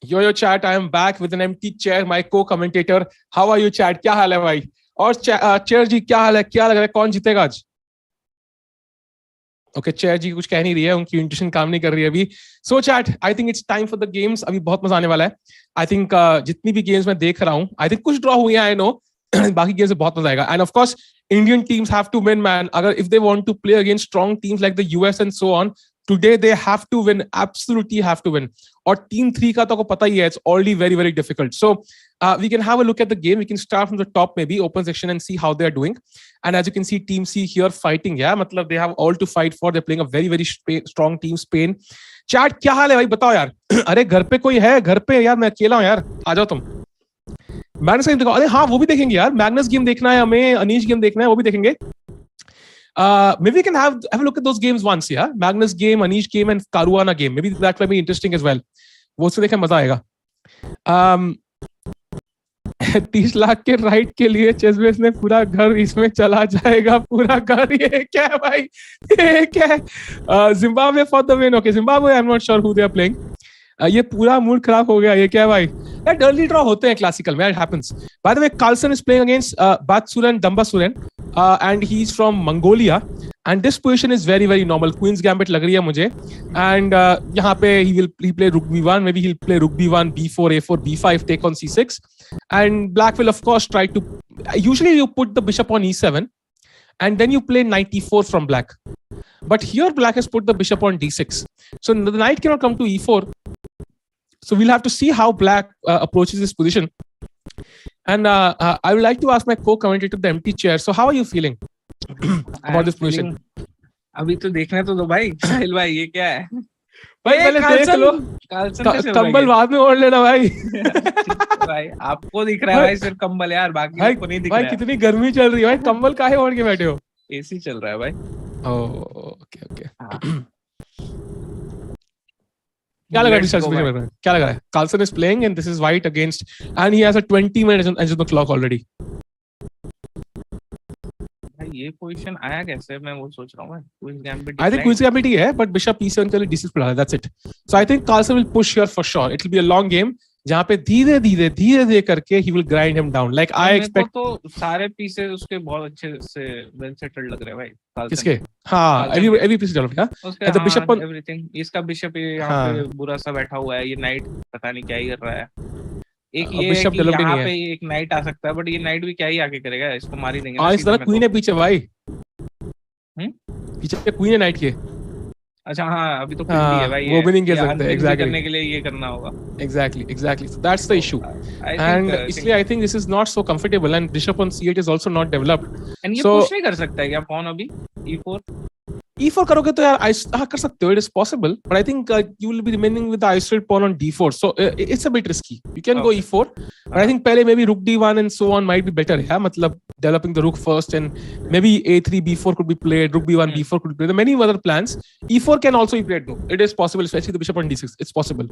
Yo chat, I am back with an empty chair, my co-commentator. How are you chat? क्या हाल है भाई? और chair जी क्या हाल है? क्या लग रहा है कौन जीतेगा आज? Okay, chair जी कुछ कह नहीं रही है, उनकी इंट्यूशन काम नहीं कर रही है अभी. So chat, I think it's time for the games. अभी बहुत मजा आने वाला है. I think जितनी भी games मैं देख रहा हूँ, I think कुछ draw हुई हैं, I know. बाकी games में बहुत मजा आएगा. And of course, Indian teams have to win, man. अगर if they want to play against strong teams like the US and so on, today they have to win. Absolutely have to win. और team 3 का तो आपको पता ही है, it's already very very difficult. So we can have a look at the game. We can start from the top, maybe open section, and see how they are doing. And as you can see, Team C here fighting. Yeah, मतलब they have all to fight for. They're playing a very very strong team, Spain. Chat क्या हाल है भाई बताओ यार. अरे घर पे कोई है? घर पे यार मैं अकेला हूँ यार. आ जाओ तुम. मैग्नस गेम देखो. अरे हाँ वो भी देखेंगे यार. मैग्नस गेम देखना है हमें, अनीश गेम देखना है, वो भी देखेंगे. Maybe we can have a look at those games once, yeah. Magnus game, Anish game, and Caruana game. Maybe that might be interesting as well. वो से देखने मजा आएगा. 30 लाख के राइट के लिए चेसबेस ने पूरा घर इसमें चला जाएगा. पूरा घर. ये क्या है भाई? ये क्या है? Zimbabwe for the win. Okay, Zimbabwe. I'm not sure who they are playing. ये पूरा मूड खराब हो गया. ये क्या है भाई? That early draw होते हैं क्लासिकल में. It happens. By the way, Carlsen is playing against Batsuren Dambasuren, and he's from Mongolia. And this position is very very normal. Queen's Gambit लग रही है मुझे. And यहाँ पे he play Rook B1. Maybe he'll play Rook B1, B4, A4, B5, take on C6. And Black will of course try to. Usually you put the bishop on E7, and then you play knight E4 from Black. But here Black has put the bishop on D6. So the knight cannot come to E4. So we'll have to see how Black approaches this position. And I would like to ask my co-commentator the empty chair. So how are you feeling about this position? अभी तो देखना तो भाई. साहिल भाई ये क्या है? भाई पहले देख लो. कंबल बाद में ओढ़ लेना भाई. भाई आपको दिख रहा है भाई सिर्फ कंबल यार, बाकी को नहीं दिख रहा है. भाई कितनी गर्मी चल रही है भाई. कंबल काहे ओढ़ के बैठे हो? एसी चल रहा है भाई. ओके. क्या लगा है? क्या लगा है? Carlsen is playing and this is white against, and he has a 20 minutes on the clock already. भाई ये पोजीशन आया कैसे? मैं वो सोच रहा हूँ. Queen's Gambit. I think Queen's Gambit ही है, but Bishop E7 के लिए D6 पड़ा है. That's it. So I think Carlsen will push here for sure. It will be a long game. जहाँ पे धीरे करके he will grind him down. Like I expect. तो सारे पीसेस उसके बहुत अच्छे से वेल सेटल्ड लग रहे हैं भाई. किसके? हाँ, every piece developed. हाँ. उसका the bishop on everything. इसका बिशप यहाँ पे बुरा सा बैठा हुआ है. ये नाइट पता नहीं क्या ही कर रहा है. एक ये है कि यहाँ पे एक नाइट आ सकता है, बट ये नाइट भी क्या ही आके करेगा. इसको मार ही देंगे. हाँ, इस तरह क्वीन है पीछे भाई. पीछे क्वीन है नाइट के. अच्छा हाँ, अभी तो क्वीन है भाई. वो भी नहीं कर सकते. एग्जैक्टली. करने के लिए ये करना होगा. Exactly. So that's the issue. And इसलिए I think this is not so comfortable, and bishop on C8 is also not developed. And ये push नहीं कर सकता है क्या pawn अभी? E4 करोगे तो यार हाँ कर सकते हो. It is possible, but I think you will be remaining with the isolated pawn on D4. So it's a bit risky. You can go E4, but I think पहले maybe Rook D1 and so on might be better. Yeah, मतलब developing the rook first, and maybe A3 B4 could be played. Rook B1 B4 could be played. There are many other plans. E4 can also be played though. It is possible, especially the bishop on D6. It's possible.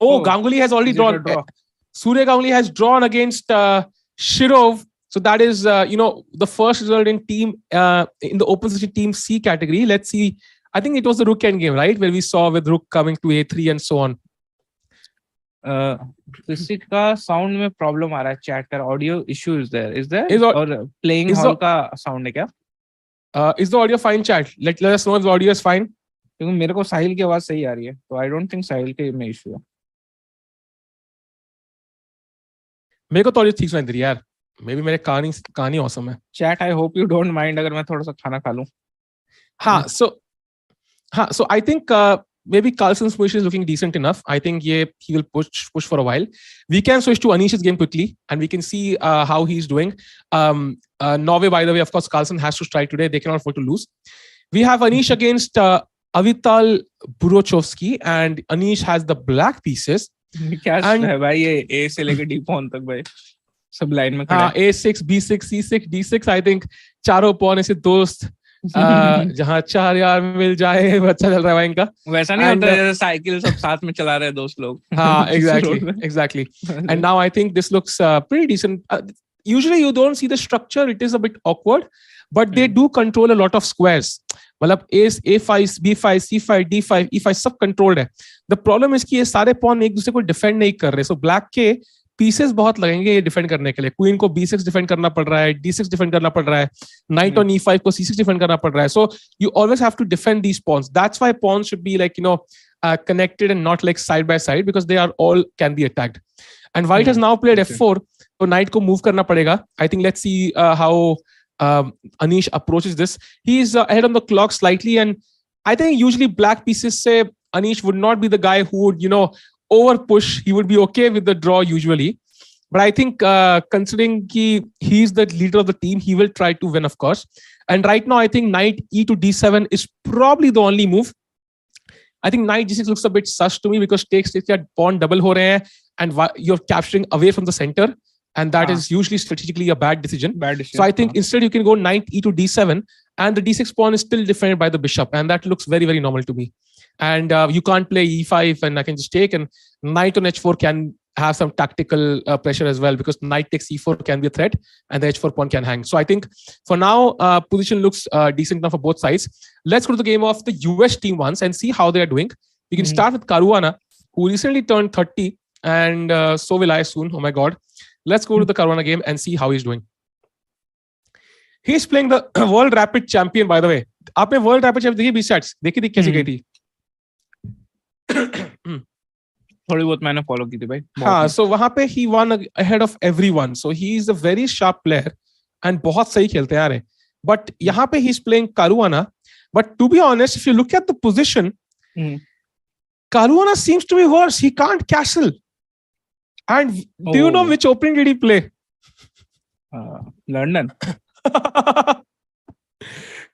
Oh, Ganguly has already drawn. Surya Ganguly has drawn against Shirov. So that is, the first result in in the open position team C category. Let's see. I think it was the rook end game, right? Where we saw with rook coming to A3 and so on. किसी का sound में problem आ रहा है. Chat का audio issue is there और playing hall का sound है क्या? Is the audio fine, chat? Let us know if the audio is fine. क्योंकि मेरे को साहिल की आवाज सही आ रही है, तो आई डोंट थिंक साहिल के में इशू है. मेरे को तो ऑडियो ठीक सुनाई दे रही है यार. मे बी मेरे कहानी औसम है. Chat I hope you don't mind अगर मैं थोड़ा सा खाना खा लूं. So I think maybe Carlsen's position is looking decent enough. I think he will push for a while. We can switch to Anish's game quickly, and we can see how he's doing. Norway, by the way, of course, Carlsen has to strike today. They cannot afford to lose. We have Anish against Avital Burochovsky, and Anish has the black pieces. क्या है भाई ये A से लेकर D pawn तक भाई सब line में खड़ा है. A6, B6, C6, D6. I think चारों pawn ऐसे दोस्त जहाँ 4 यार मिल जाए. अच्छा चल रहा है भाई इनका. वैसा नहीं होता जैसे साइकिल सब साथ में चला रहे हैं दोस्त लोग. हाँ, exactly. And now I think this looks pretty decent. Usually you don't see the structure. It is a bit awkward, but they do control a lot of squares. मतलब A5 B5 C5 D5 E5 सब controlled है. The problem is कि ये सारे pawn एक दूसरे को defend नहीं कर रहे. सो ब्लैक के पीसेस बहुत लगेंगे ये डिफेंड करने के लिए. क्वीन को B6 डिफेंड करना पड़ रहा है, D6 डिफेंड करना पड़ रहा है, नाइट ऑन E5 को C6 डिफेंड करना पड़ रहा है. So you always have to defend these pawns. That's why pawns should be like connected and not like side by side because they are all can be attacked. And white has now played F4, so knight को move करना पड़ेगा. I think let's see how Anish approaches this. He is ahead on the clock slightly, and I think usually black pieces say Anish would not be the guy who would over push. He would be okay with the draw usually. But I think considering he's the leader of the team, he will try to win, of course. And right now, I think knight E to D7 is probably the only move. I think knight G6 looks a bit sus to me because takes या pawn double हो रहे हैं and you're capturing away from the center, and that is usually strategically a bad decision. So I think instead you can go knight E to D7, and the D6 pawn is still defended by the bishop, and that looks very, very normal to me. And you can't play E5 and I can just take, and knight on H4 can have some tactical pressure as well because knight takes E4 can be a threat and the H4 pawn can hang. So I think for now, position looks decent enough for both sides. Let's go to the game of the US team once and see how they are doing. We can start with Caruana, who recently turned 30, and so will I soon. Oh my God. Let's go to the Caruana game and see how he's doing. He's playing the World Rapid Champion, by the way. आपने World Rapid Champion देखी 20 stats? देखी कैसी गई थी? थोड़ी बहुत मैंने follow की थी भाई. हाँ, so वहां पे he won ahead of everyone. So he is a very sharp player and बहुत सही खेलते हैं यार. But यहाँ पे he's playing Caruana. But to be honest, if you look at the position, Caruana seems to be worse. He can't castle. And do you know which opening did he play? London.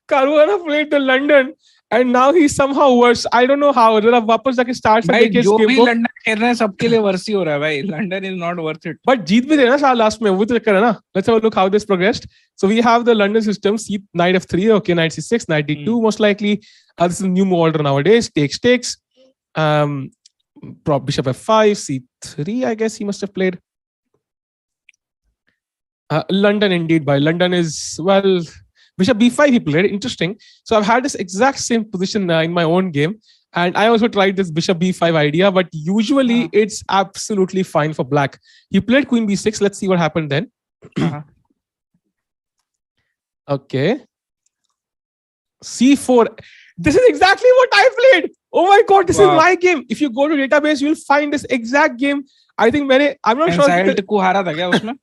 Caruana played the London. And now he's somehow worse. I don't know how. जरा वापस जाके start से देखे इस जो game भी को. London खेल रहे हैं सबके लिए वर्स ही हो रहा है भाई. London is not worth it. But जीत भी देना साल last में, वो तो चक्कर है ना. Let's have a look how this progressed. So we have the London system. Knight F3. Okay, knight C6, knight D2 most likely. This is a new order nowadays. Takes. Bishop F5, C3. I guess he must have played. London indeed. By London is Bishop B5 he played. Interesting. So I've had this exact same position in my own game. And I also tried this Bishop B5 idea, but usually it's absolutely fine for black. He played Queen B6. Let's see what happened then. Okay. C4. This is exactly what I played. Oh my God, this is my game. If you go to database, you'll find this exact game. I think I'm not sure. हारा था क्या उसमें?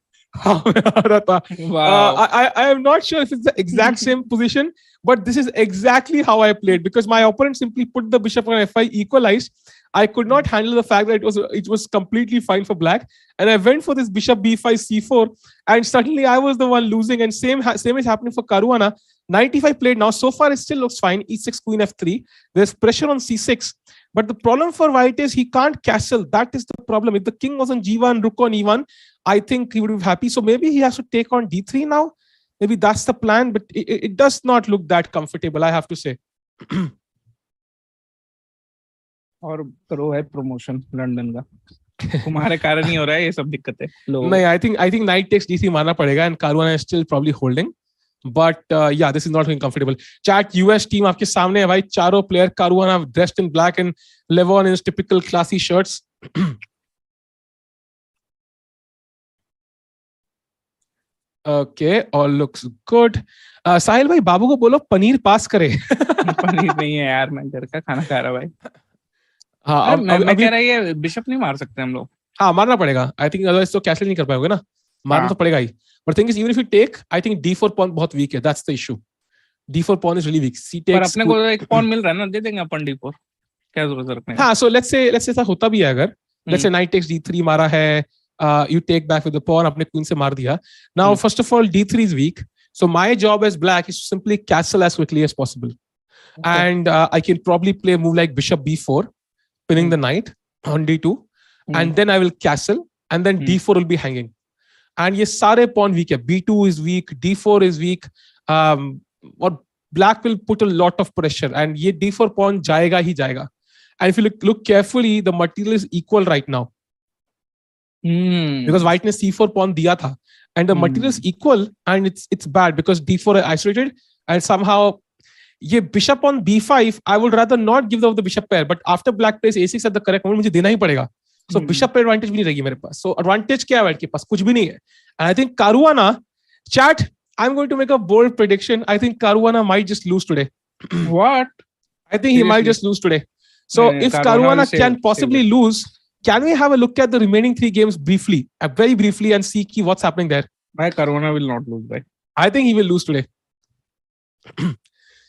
I am not sure if it's the exact same position, but this is exactly how I played because my opponent simply put the bishop on F5, equalized. I could not handle the fact that it was completely fine for black, and I went for this bishop B5 C4, and suddenly I was the one losing. And same is happening for Caruana. Knight E5 played. Now so far it still looks fine. E6 Queen F3. There's pressure on C6. But the problem for white is he can't castle. That is the problem. If the king was on G1, rook on E1, I think he would be happy. So maybe he has to take on D3 now. Maybe that's the plan. But it does not look that comfortable, I have to say. और करो है promotion London का. तुम्हारे कारण ही हो रहा है ये सब दिक्कतें. नहीं, I think knight takes D3 मारना पड़ेगा, and Caruana is still probably holding. But yeah, this is not looking comfortable. Chat US team आपके सामने है भाई. चारों player Caruana dressed in black and Levon in his typical classy shirts. Okay, all looks good. साहिल भाई बाबू को बोलो पनीर पास करे. पनीर नहीं है यार, मैं घर का खाना खा रहा भाई. हाँ, मैं कह रहा है बिशप नहीं मार सकते हम लोग. हाँ, मारना पड़ेगा. I think otherwise तो कैसल नहीं कर पाओगे ना. मारना तो पड़ेगा ही. But the thing is, even if you take, I think D4 pawn बहुत weak है. That's the issue. D4 pawn is really weak. C takes. पर अपने को एक pawn मिल रहा है ना, दे देंगे अपन D4. क्या जरूरत रखने. हाँ, so let's say ऐसा होता भी है अगर. Let's say knight takes D3 मारा है. You take back with the pawn. अपने queen से मार दिया. Now, first of all, D3 is weak. So my job as black is to simply castle as quickly as possible. Okay. And I can probably play a move like bishop B4, pinning the knight on D2, and then I will castle, and then D4 will be hanging. And ये सारे pawn weak है. B2 is weak, D4 is weak. Or black will put a lot of pressure, and ये D4 pawn जाएगा ही जाएगा. And if you look carefully, the material is equal right now. Because white ने C4 pawn दिया था, and the material is equal, and it's bad because D4 is isolated, and somehow ये bishop on b5, I would rather not give the bishop pair, but after black plays a6 at the correct moment, मुझे देना ही पड़ेगा. So bishop pair advantage भी नहीं रहेगी मेरे पास. So advantage क्या है white के पास? कुछ भी नहीं है. And I think Caruana, chat, I'm going to make a bold prediction. I think Caruana might just lose today. What? I think he might just lose today. So if Caruana can possibly lose, can we have a look at the remaining 3 games briefly, very briefly, and see what's happening there? My Caruana will not lose, bhai. I think he will lose today.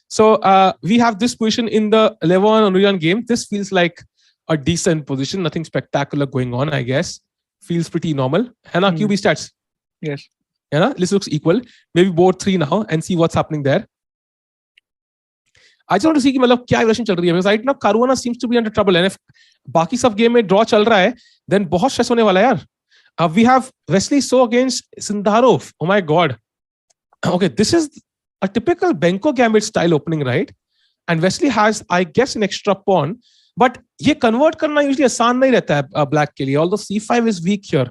So we have this position in the 11-on game. This feels like a decent position. Nothing spectacular going on, I guess. Feels pretty normal. Hannah, QB stats. Yes. Hannah, this looks equal. Maybe board 3 now and see what's happening there. I just want to see मतलब क्या evaluation चल रही है, because right now Caruana seems to be under trouble, and if बाकी सब game में draw चल रहा है, then बहुत stress होने वाला है यार. We have Wesley So against Sindarov. Oh my god. Okay, this is a typical Benko Gambit style opening, right? And Wesley has, I guess, an extra pawn, but ये convert करना usually आसान नहीं रहता है black के लिए, although c5 is weak here.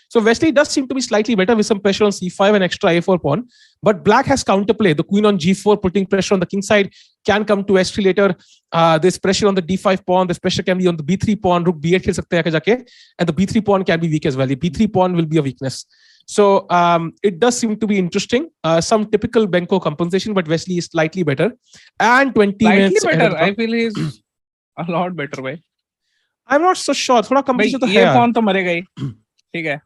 So Wesley does seem to be slightly better with some pressure on c5 and extra a4 pawn, but black has counterplay. The queen on g4 putting pressure on the king side can come to s3 later. There's pressure on the d5 pawn. This pressure can be on the b3 pawn. Rook b8 खेल सकते हैं आगे जाके, and the b3 pawn can be weak as well. The b3 pawn will be a weakness. So it does seem to be interesting. Some typical Benko compensation, but Wesley is slightly better. And 20 minutes better. I feel he is a lot better, भाई. I'm not so sure. थोड़ा competition तो है. ये pawn तो मरेगा ही. ठीक है.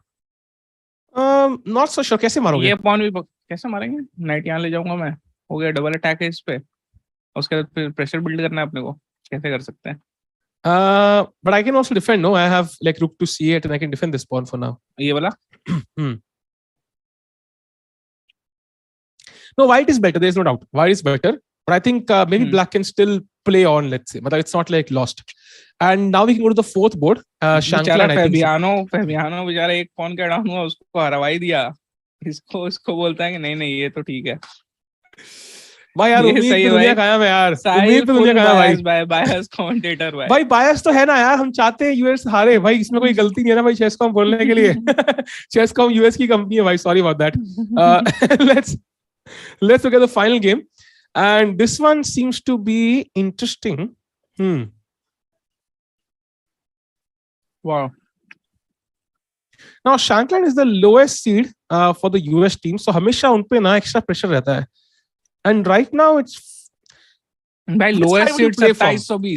Not so sure. कैसे मारोगे? ये pawn भी कैसे मारेंगे? नाइट यहाँ ले जाऊंगा मैं. हो गया डबल अटैक है इस पे. उसके बाद फिर प्रेशर बिल्ड करना है अपने को. कैसे कर सकते हैं? But I can also defend. No, I have like rook to c8 and I can defend this pawn for now. ये वाला? No, white is better. There's no doubt. White is better. But I think maybe black can still play on, let's say. But it's not like lost. And now we can go to the 4th board. Shankland, I think. Fabiano बेचारा एक pawn का down हुआ, उसको हरवा ही दिया. इसको बोलता है कि नहीं ये तो ठीक है. भाई यार उम्मीद पे दुनिया कायम है यार. उम्मीद पे दुनिया कायम है भाई. बायस कमेंटेटर भाई. भाई बायस तो है ना यार. हम चाहते हैं यूएस हारे भाई. इसमें कोई गलती नहीं है ना भाई चेसकॉम बोलने के लिए. चेसकॉम यूएस की कंपनी है भाई. Sorry about that. Let's look at the final game. And this one seems to be interesting. Wow. Now Shankland is the lowest seed for the US team, so हमेशा उन पे ना extra pressure रहता है. And right now it's भाई lowest seed 2720.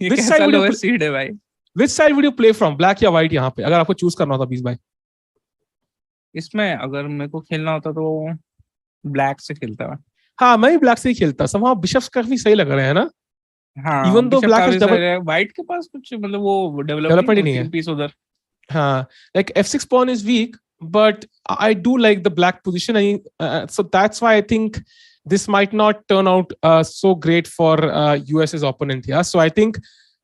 ये कैसा lowest seed है भाई? Which side would you play from? Black या white यहाँ पे? अगर आपको choose करना होता 20 भाई. इसमें अगर मेरे को खेलना होता तो black से खेलता है. हाँ मैं भी black से ही खेलता. Somehow bishops काफी सही लग रहे हैं ना? हाँ. Even though black is double. White के पास कुछ मतलब वो development नहीं है. Piece उधर. हाँ. Like f6 pawn is weak, but I do like the black position. So that's why I think this might not turn out so great for US's opponent. Yeah. So I think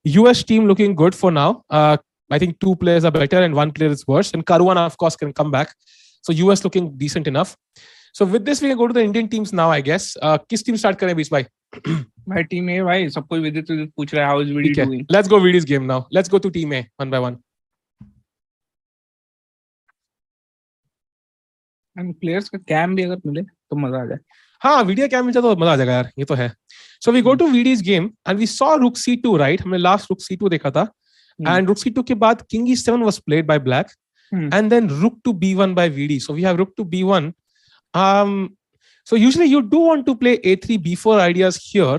US team looking good for now. I think 2 players are better and 1 player is worse. And Caruana, of course, can come back. So US looking decent enough. So with this, we can go to the Indian teams now, I guess. किस team start करें बीस भाई? भाई team A भाई सब कोई विदित पूछ रहा है how is VD doing? Let's go VD's game now. Let's go to team A one by one. And players का cam भी अगर मिले तो मजा आ जाए. हाँ वीडियो कैम मिलता तो मजा आ जाएगा यार. ये तो है. So we go to VD's game and we saw rook c2, right? हमने last rook c2 देखा था. And rook c2 के बाद king e7 was played by black. And then rook to b1 by VD. So we have rook to b1. So usually you do want to play a3 b4 ideas here,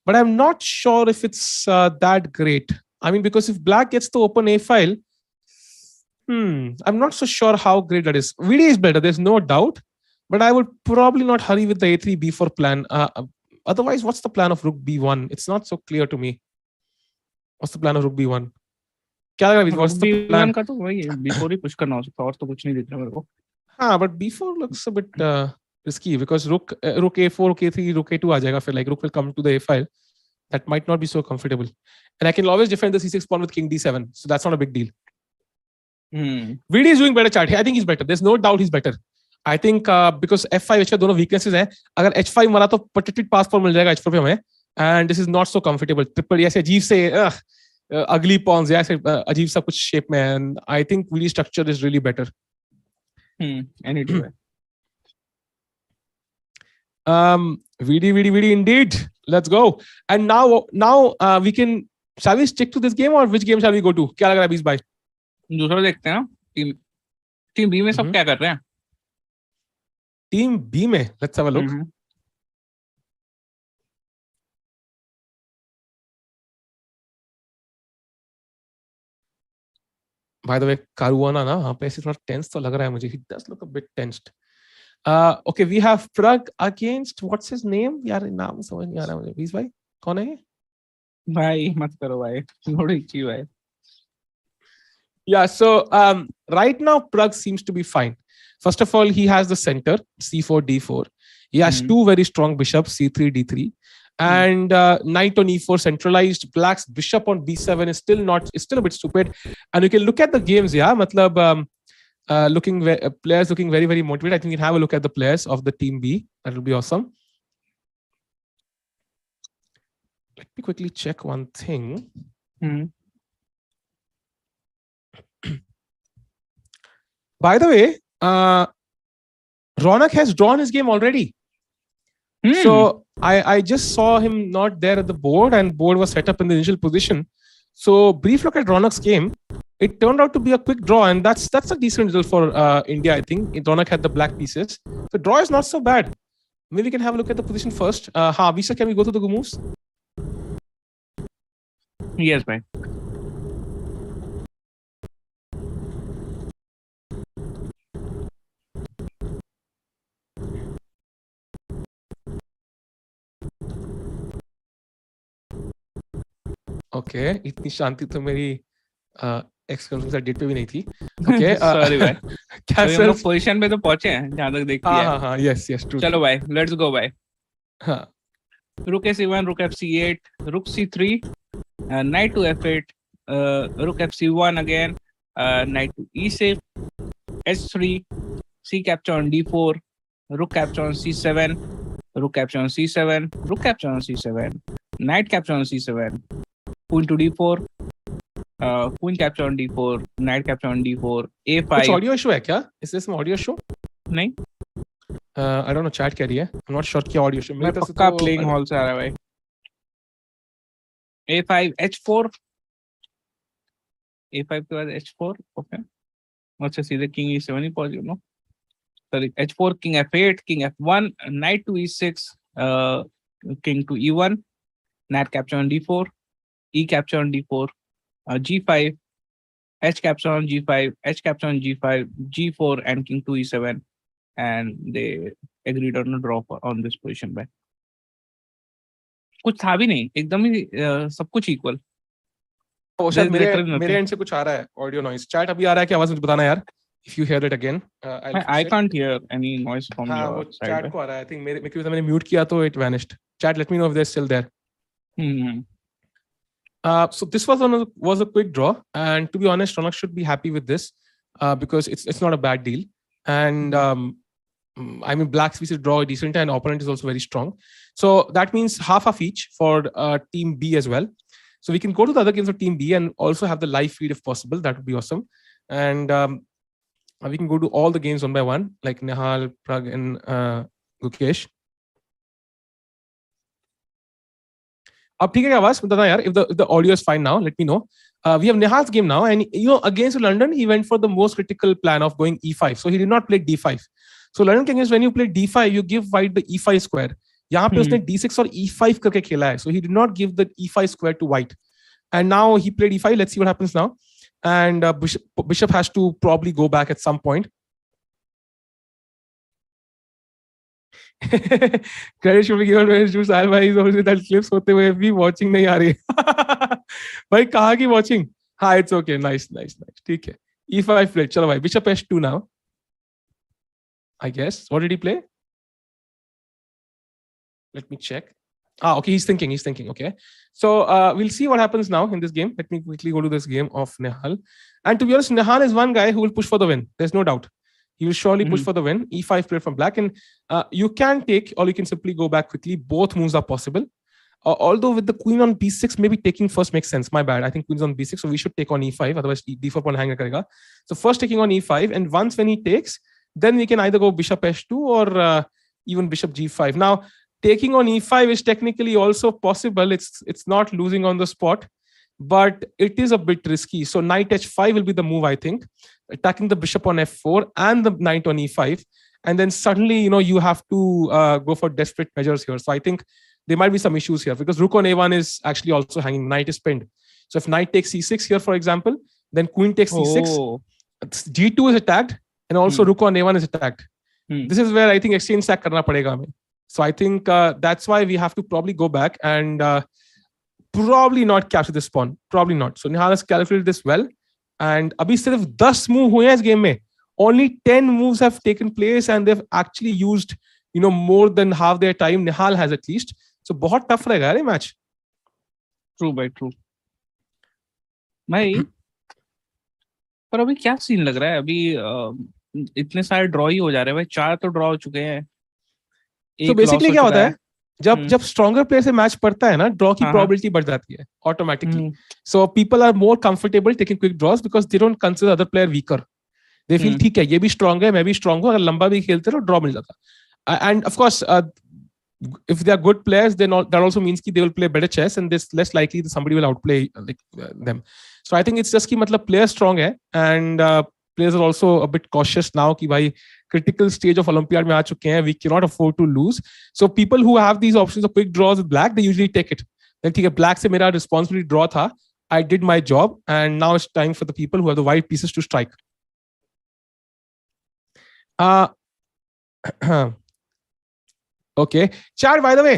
but I'm not sure if it's that great. I mean, because if black gets to open a file, I'm not so sure how great that is. VD is better, there's no doubt, but I would probably not hurry with the a3 b4 plan. Otherwise, what's the plan of rook b1? It's not so clear to me. What's the plan of rook b1? क्या लगा? What's the plan? का तो वही है, b4 ही push करना हो सकता है और तो कुछ नहीं दिख रहा मेरे को. हाँ, but b4 looks a bit risky because rook a4, rook a3, rook a2 आ जाएगा फिर. Like rook will come to the a file. That might not be so comfortable. And I can always defend the c6 pawn with king d7, so that's not a big deal. VD is doing better chat. I think he's better. There's no doubt he's better. I think because f5 h5 दोनों weaknesses हैं. अगर h5 मरा तो protected pass pawn मिल जाएगा h4 पे हमें. And this is not so comfortable. Triple ऐसे अजीब से ugly pawns या ऐसे अजीब सा कुछ shape में. And I think VD structure is really better. Anyway. VD indeed. Let's go. And now we can. Shall we stick to this game or which game shall we go to? क्या लग रहा है बीस भाई? दूसरा देखते हैं ना. टीम बी में सब क्या कर रहे हैं? टीम बी में let's have a look. By the way, Caruana ना वहाँ पे ऐसे थोड़ा tense तो लग रहा है मुझे. He does look a bit tensed. Okay, we have Prag against what's his name? यार नाम समझ नहीं आ रहा मुझे. बीस भाई कौन है ये? भाई मत करो भाई. थोड़ी अच्छी भाई. Yeah, so right now Prag seems to be fine. First of all, he has the center c4 d4. He has two very strong bishops c3 d3, and knight on e4 centralized. Black's bishop on b7 is still a bit stupid. And you can look at the games. Yeah, matlab players looking very very motivated. I think you can have a look at the players of the team B. That will be awesome. Let me quickly check one thing. By the way, Ronak has drawn his game already. So I just saw him not there at the board, and board was set up in the initial position. So brief look at Ronak's game. It turned out to be a quick draw, and that's a decent result for India, I think. Ronak had the black pieces. The draw is not so bad. Maybe we can have a look at the position first. Visa, can we go to the moves? Yes, भाई. Okay, इतनी शांति तो मेरी ex girlfriend date पे भी नहीं थी. Okay, sorry भाई. क्या हम लोग पोजीशन पे तो पहुंचे हैं जहां तक देखती है. हाँ, yes, true. चलो भाई, लेट्स गो भाई. हाँ. Rook a7, rook fc8, rook c3, knight to f8, rook fc1 again, knight to e6, h3, c capture on d4, rook capture on c7, rook capture on c7, rook capture on c7, knight capture on c7, queen to d4, queen capture on d4, knight capture on d4, a5. कुछ audio issue है क्या? Is this some audio show? नहीं. I don't know, chat कह रही है. I'm not sure क्या audio show. मैं पक्का playing hall से आ रहा है भाई. a5 h4, a5 के बाद h4. Okay. अच्छा सीधे king e7 ही पहुंच गया ना. Sorry, h4, king f8, king f1, knight to e6, king to e1, knight capture on d4, e capture on d4, g5, h capture on g5, h capture on g5, g4, and king to e7, and they agreed on a draw on this position. By कुछ था भी नहीं, एकदम ही सब कुछ equal. मेरे and से कुछ आ रहा है ऑडियो नॉइस. चैट अभी आ रहा है कि आवाज मुझे बताना यार. If you hear it again, I can't hear any noise from your side. Chat को आ रहा है. I think मेरे क्योंकि मैंने म्यूट किया तो it vanished. Chat, let me know if they're still there. So this was a quick draw, and to be honest, Ronak should be happy with this because it's not a bad deal. And I mean, Black's pieces draw decent, and opponent is also very strong. So that means half of each for Team B as well. So we can go to the other games of Team B and also have the live feed if possible. That would be awesome. And we can go to all the games one by one, like Nihal, Prag, and Gukesh. अब ठीक है क्या आवाज बताना यार. If the audio is fine now, let me know. We have Nihal's game now, and against London, he went for the most critical plan of going e5. So he did not play d5. So London against when you play d5, you give white the e5 square. यहाँ पे उसने d6 और e5 करके खेला है. So he did not give the e5 square to white. And now he played e5. Let's see what happens now. And bishop has to probably go back at some point. Credit should be given when it's Sahil bhai is also that clips होते हुए भी watching नहीं आ रही है. भाई कहाँ की watching? हाँ, it's okay. Nice. ठीक है. E5 played. चलो भाई. Bishop h2 now. I guess. What did he play? Let me check. Okay. He's thinking. Okay. So we'll see what happens now in this game. Let me quickly go to this game of Nihal. And to be honest, Nihal is one guy who will push for the win. There's no doubt. He will surely push for the win. E5 played from Black, and you can take, or you can simply go back quickly. Both moves are possible. Although with the queen on b6, maybe taking first makes sense. My bad. I think queen's on b6, so we should take on e5. Otherwise, d4 pawn hang karega. So first taking on e5, and once when he takes, then we can either go bishop h2 or even bishop g5. Now, taking on e5 is technically also possible. It's not losing on the spot, but it is a bit risky. So knight h5 will be the move, I think. Attacking the bishop on f4 and the knight on e5. And then suddenly, you have to go for desperate measures here. So I think there might be some issues here because rook on a1 is actually also hanging. Knight is pinned. So if knight takes c6 here, for example, then queen takes c6. G2 is attacked, and also rook on a1 is attacked. This is where I think exchange sack karna padega hame. So I think that's why we have to probably go back and probably not capture this pawn. Probably not. So Nihal has calculated this well. And abhi sirf 10 move hue hain is game mein. Only 10 moves have taken place, and they've actually used, more than half their time. Nihal has at least. So बहुत tough रहेगा ये match. True भाई, true. भाई पर अभी क्या scene लग रहा है? अभी इतने सारे ड्रॉ ही हो जा रहे हैं भाई. 4 तो ड्रॉ हो चुके हैं. तो बेसिकली क्या होता है, जब स्ट्रॉन्गर प्लेयर से मैच पड़ता है ना, ड्रॉ की प्रोबेबिलिटी बढ़ जाती है automatically. So people are more comfortable taking quick draws because they don't consider other player weaker. They feel ठीक है, ये भी स्ट्रॉन्ग है, मैं भी स्ट्रॉन्ग हूँ, अगर लंबा भी खेलते रहो ड्रॉ मिल जाता. End of course if they are good players, then that also means that they will play better chess, and it's less likely that somebody will outplay them. So I think it's just कि मतलब players strong है, and players are also a bit cautious now कि भाई critical stage of Olympiad में आ चुके हैं, we cannot afford to lose. So people who have these options of quick draws with black, they usually take it. Then ठीक है, black से मेरा responsibility draw था, I did my job, and now it's time for the people who have the white pieces to strike. Okay. Chad, by the way,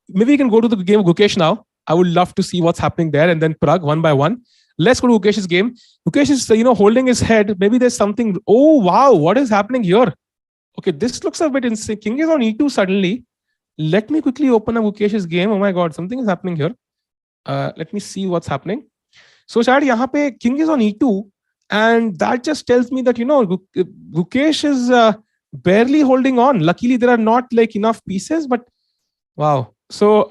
maybe we can go to the game of Gukesh now. I would love to see what's happening there, and then Prag one by one. Let's go to Gukesh's game. Gukesh is, holding his head. Maybe there's something. Oh, wow. What is happening here? Okay, this looks a bit insane. King is on e2 suddenly. Let me quickly open up Gukesh's game. Oh my God, something is happening here. Let me see what's happening. So, Chad, yahan pe king is on e2, and that just tells me that, Gukesh is barely holding on. Luckily, there are not enough pieces, but wow. So,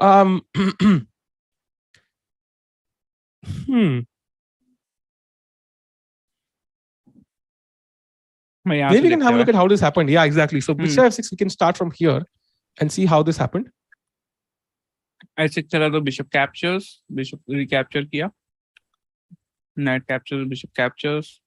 maybe we can have a look at how this happened. Yeah, exactly. So bishop f6, we can start from here and see how this happened. h6 चला तो bishop captures, bishop recapture किया, knight captures, bishop captures.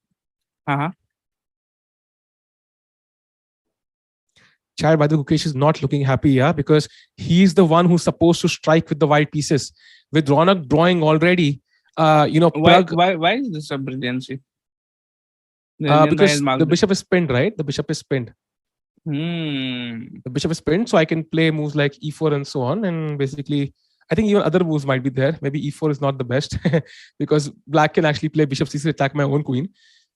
Chad, by the way, Gukesh is not looking happy, because he's the one who's supposed to strike with the white pieces. With Ronak drawing already, why is this a brilliancy? Because the bishop is pinned, right? The bishop is pinned. The bishop is pinned, so I can play moves like e4 and so on. And basically, I think even other moves might be there. Maybe e4 is not the best because black can actually play bishop c6 attack my own queen.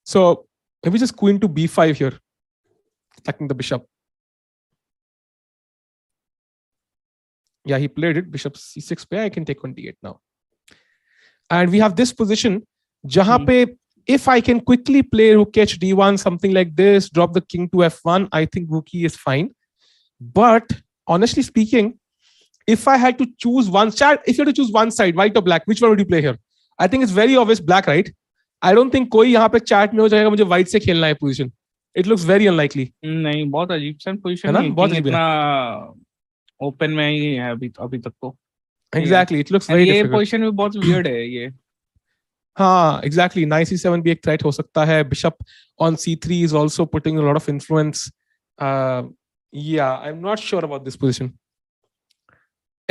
So maybe just queen to b5 here, attacking the bishop. Yeah, he played it. Bishop c6 pe I can take on d8 now. And we have this position. Jahan pe, if I can quickly play rook h d1, something like this, drop the king to f1, I think rookie is fine. But honestly speaking, if I had to choose one side, if you had to choose one side, white or black, which one would you play here? I think it's very obvious black, right? I don't think कोई यहाँ पे chat में हो जाएगा मुझे white से खेलना है position. It looks very unlikely. नहीं, बहुत अजीब सा position है, बहुत इतना ओपन में ही है अभी तक तो. Exactly, it looks very ये difficult. पोजीशन भी बहुत weird है ये. हाँ, exactly. Knight c7 भी एक threat हो सकता है. Bishop on c3 is also putting a lot of influence. Yeah, I'm not sure about this position.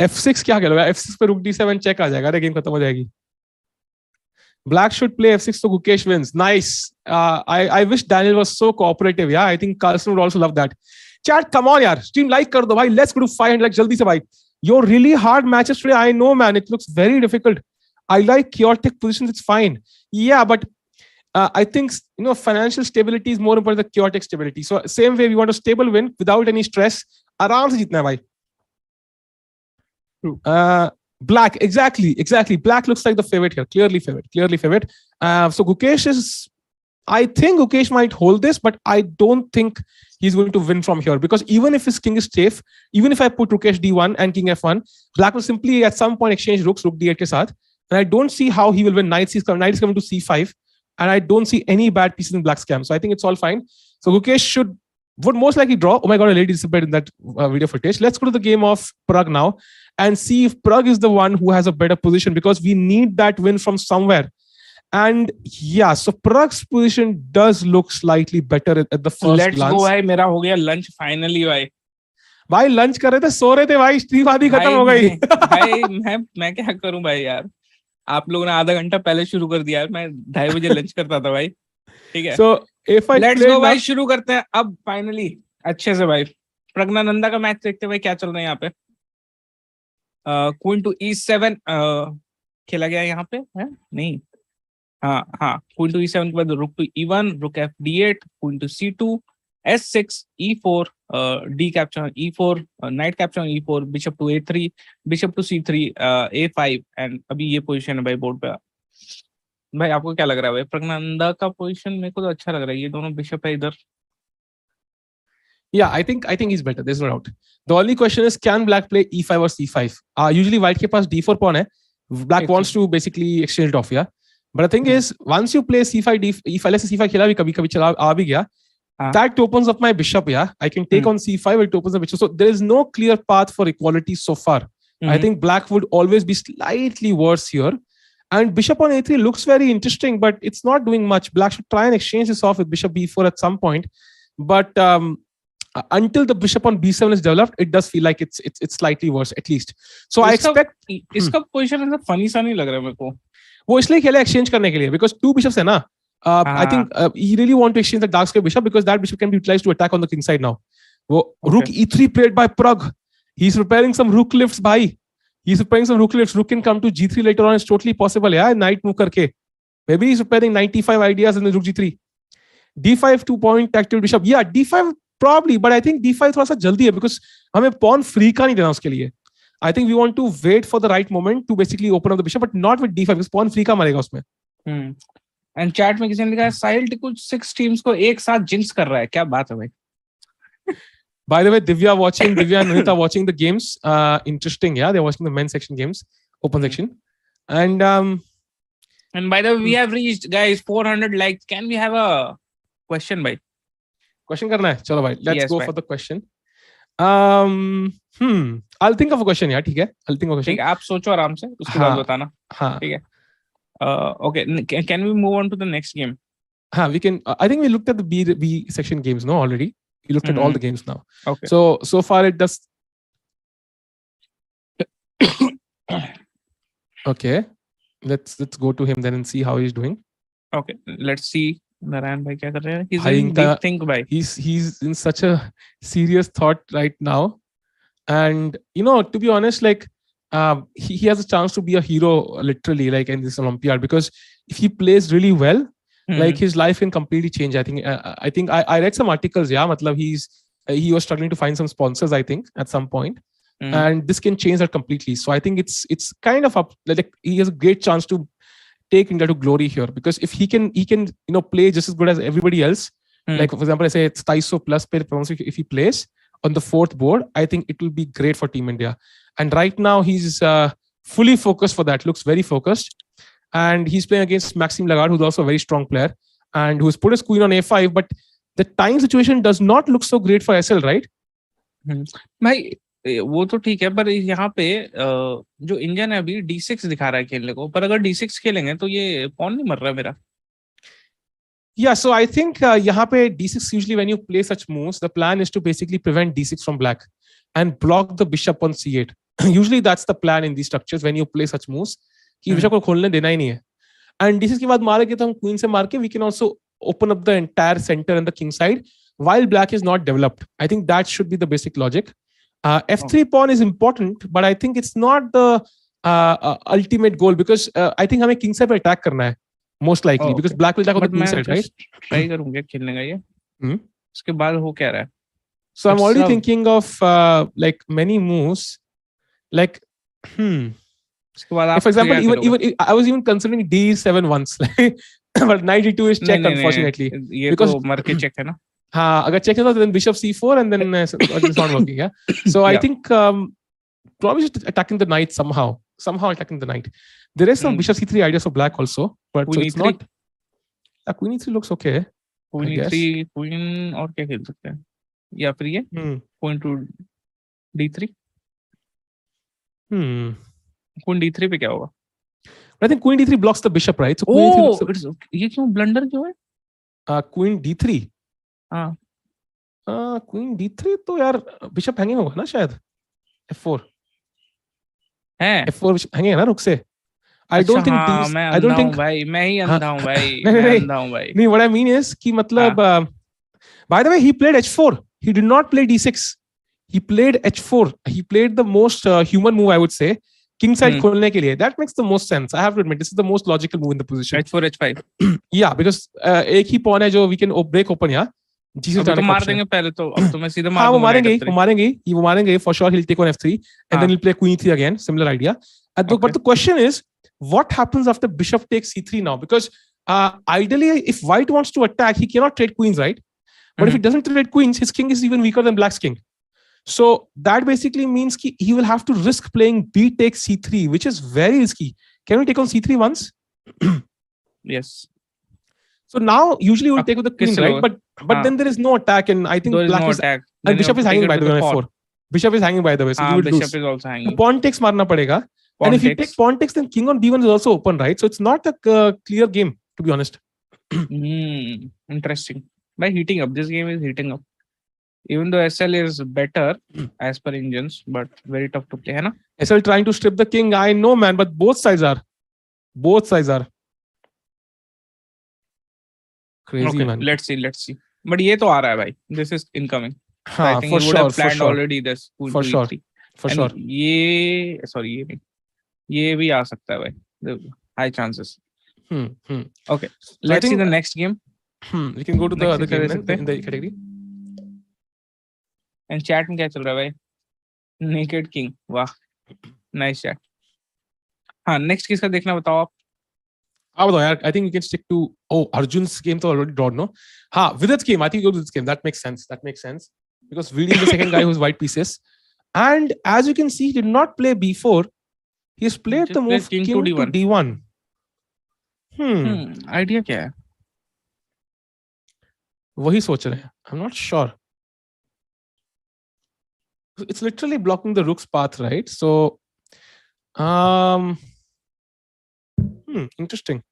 f6 क्या खेलोगे? f6 पे rook d7 check आ जाएगा, अरे गेम खत्म हो जाएगी. Black should play f6 so Gukesh wins. Nice. I wish Daniel was so cooperative. Yeah, I think Carlson would also love that. Chat, come on, yaar. Stream like kar do, bhai. Let's go to 500 like jaldi se, bhai. Your really hard matches today, I know, man. It looks very difficult. I like chaotic positions. It's fine. Yeah, but I think financial stability is more important than chaotic stability. So same way, we want a stable win without any stress. Aram se jeetna hai, bhai. True. Black, exactly. Black looks like the favorite here. Clearly favorite. So Gukesh is, I think Gukesh might hold this, but I don't think he's going to win from here because even if his king is safe, even if I put rook h d1 and king f1, black will simply at some point exchange rooks, rook d8 ke saath. And I don't see how he will win. Knight is coming to c5, and I don't see any bad pieces in black's camp. So I think it's all fine. So Gukesh should would most likely draw. Oh my god, I really disappeared in that video footage. Let's go to the game of Prag now and see if Prag is the one who has a better position, because we need that win from somewhere. And yeah, so Prag's position does look slightly better at the first Let's glance. go भाई, मेरा हो गया lunch finally भाई. भाई lunch कर रहे थे, सो रहे थे भाई, स्ट्रीम आधी खत्म हो गई. भाई मैं क्या करूं भाई यार, आप लोगों ने आधा घंटा पहले शुरू कर दिया यार, मैं 2:30 बजे लंच करता था भाई. ठीक है, So if I let's play गो भाई, now, शुरू करते हैं अब फाइनली अच्छे से भाई. प्रज्ञानंदा का मैच देखते हैं भाई क्या चल रहा है यहाँ पे. क्वीन टू E7 खेला गया यहाँ पे है नहीं. हाँ, क्वीन टू E7 के बाद रुक to E1, rook F8, queen to C2, S6, E4, D capture E4, knight capture E4, bishop to A3, bishop to C3, A5 and अभी ये पोजीशन है भाई बोर्ड पे. भाई आपको क्या लग रहा है भाई, प्रज्ञानंदा का पोजीशन? मेरे को तो अच्छा लग रहा है, ये दोनों बिशप है इधर. yeah, I think he's better. There's no doubt. The only question is, can Black play E5 or C5? Usually White के पास D4 pawn है. Black wants to basically exchange it off, yeah. But the thing is, once you play C5, E5, let's say C5 खेला भी कभी चला आ भी गया, that opens up my bishop, yeah. I can take on C5, it opens the bishop. So there is no clear path for equality so far. I think Black would always be slightly worse here. And bishop on A3 looks very interesting, but it's not doing much. Black should try and exchange this off with bishop B4 at some point. But until the bishop on B7 is developed, it does feel like it's slightly worse, at least. So I expect इसका position ऐसा funny सा नहीं लग रहा है मेरे को. वो इसलिए खेला exchange करने के लिए, because two bishops है ना. I think he really want to exchange the dark square bishop, because that bishop can be utilized to attack on the king side now. Rook E3 played by Prag. He's preparing some rook lifts, bhai. He's preparing some rook lifts. Rook can come to G3 later on. It's totally possible, yeah. Knight move करके. Maybe he's preparing 95 ideas and then rook G3. D5 2-point active bishop. Yeah, D5 probably, but I think D5 थोड़ा सा जल्दी है, because हमें pawn free का नहीं देना उसके लिए. I think we want to wait for the right moment to basically open up the bishop, but not with D5, because pawn free का मारेगा उसमें. And chat में किसी ने लिखा है साहिल कुछ 6 टीम्स को एक साथ जिंक्स कर रहा है. क्या बात है भाई? By the way, Divya and Nita watching the games. Interesting, yeah. They're watching the men's section games, open section. And by the way, we have reached, guys, 400 likes. Can we have a question, bhai? Question करना है? चलो भाई, let's Yes, go bhai. for the question. I'll think of a question, yeah. ठीक है? I'll think of a question. ठीक है, आप सोचो आराम से, उसके बाद बताना. हाँ. ठीक है. Okay, can we move on to the next game? We can. I think we looked at the B section games, no, already. We looked at all the games now. Okay. So far it does. Okay, let's go to him then and see how he's doing. Okay, let's see. Narayan bhai क्या कर रहे हैं? He's Bhai, in deep think, bhai. He's in such a serious thought right now, and to be honest, like he has a chance to be a hero literally, like in this Olympiad, because if he plays really well, like his life can completely change. I think I read some articles. Yeah, matlab he was struggling to find some sponsors, I think, at some point, and this can change that completely. So I think it's kind of up. Like he has a great chance to take India to glory here, because if he can play just as good as everybody else. Like for example, I say it's Taiso plus if he plays on the 4th board, I think it will be great for Team India. And right now he's fully focused for that. Looks very focused. And he's playing against Maxime Lagarde, who's also a very strong player, and who's put his queen on A5. But the time situation does not look so great for SL, right? भाई वो तो ठीक है, पर यहाँ पे जो Indian है अभी D6 दिखा रहा है खेलने को, पर अगर D6 खेलेंगे तो ये पॉन नहीं मर रहा है मेरा. Yeah, so I think यहाँ पे D6, usually when you play such moves, the plan is to basically prevent D6 from black and block the bishop on C8. Usually that's the plan in these structures when you play such moves. कि bishop को खोलने देना ही नहीं है. And D6 के बाद मारेंगे तो हम queen से मार के we can also open up the entire center and the king side while black is not developed. I think that should be the basic logic. F3 pawn is important, but I think it's not the ultimate goal, because I think हमें king side पे attack करना है most likely, because black will attack on the queen side, right? Try करूँगा खेलने का ये. उसके बाद हो क्या रहा है? So I'm already thinking of like many moves, like if, for example, even I was even considering D7 once, but knight D2 is check, unfortunately. ये तो मर के check है ना? हाँ, अगर check है तो then bishop C4 and then it's not working. Yeah. So I think probably just attacking the knight somehow attacking the knight. There is some bishop C3 ideas for black also, but so it's not. Queen E3 looks okay. Queen E3, queen और क्या खेल सकते हैं? या फिर ये queen to d3. Queen d3 पे क्या होगा? I think queen d3 blocks the bishop, right? So queen d3 blocks the... ये क्यों ब्लंडर क्यों है? queen d3. हाँ. queen d3 तो यार बिशप हैंगिंग होगा ना शायद. f4 है. f4 हैंगिंग है ना रुक से. I don't think these. I don't think. भाई मैं ही अंधा हूँ भाई. मैं अंधा हूँ भाई. नहीं, what I mean is कि मतलब. By the way, he played h4. He did not play d6. He played h4. He played the most human move, I would say. King side खोलने के लिए. That makes the most sense. I have to admit, this is the most logical move in the position. h4 h5. Yeah, because एक ही pawn है जो we can break open यहाँ. तो मार देंगे पहले तो. अब तो मैं सीधे मार दूंगा. वो मारेंगे. For sure, he'll take on f3 and then he'll play queen e3 again. Similar idea. But the question is, what happens after bishop takes c3 now? Because ideally, if white wants to attack, he cannot trade queens, right? But if he doesn't trade queens, his king is even weaker than black's king. So that basically means he will have to risk playing b takes c3, which is very risky. Can we take on c3 once? Yes. So now usually we'll take with the queen, right? But then there is no attack, and I think black is attack. And bishop is hanging by the way on f4. Bishop is hanging by the way, so you will lose. Bishop is also hanging. Pawn takes marna padega. And if you take pawn takes, then king on b1 is also open, right? So it's not a clear game, to be honest. Interesting. By heating up, this game is heating up. Even though SL is better as per engines, but very tough to play, है ना? SL trying to strip the king, I know, man, but both sides are crazy, okay, man. Let's see. But ये तो आ रहा है भाई. This is incoming. हाँ, I think for sure, planned already this. For sure. ये नहीं. ये भी आ सकता है भाई. High chances. Okay. Let's see the next game. We can go to the other game in the category. And chat में क्या चल रहा है भाई? Naked King. वाह. Nice chat. हाँ, next किसका देखना बताओ आप? बताओ यार. I think we can stick to Arjun's game तो already drawn, no? हाँ, Vidit's game. I think you go to this game. That makes sense. Because Vidi is the second guy who's white pieces. And as you can see, he did not play b4. He's played the move king to d1. Idea क्या है? वही सोच रहे हैं. I'm not sure. It's literally blocking the rook's path, right? So, interesting.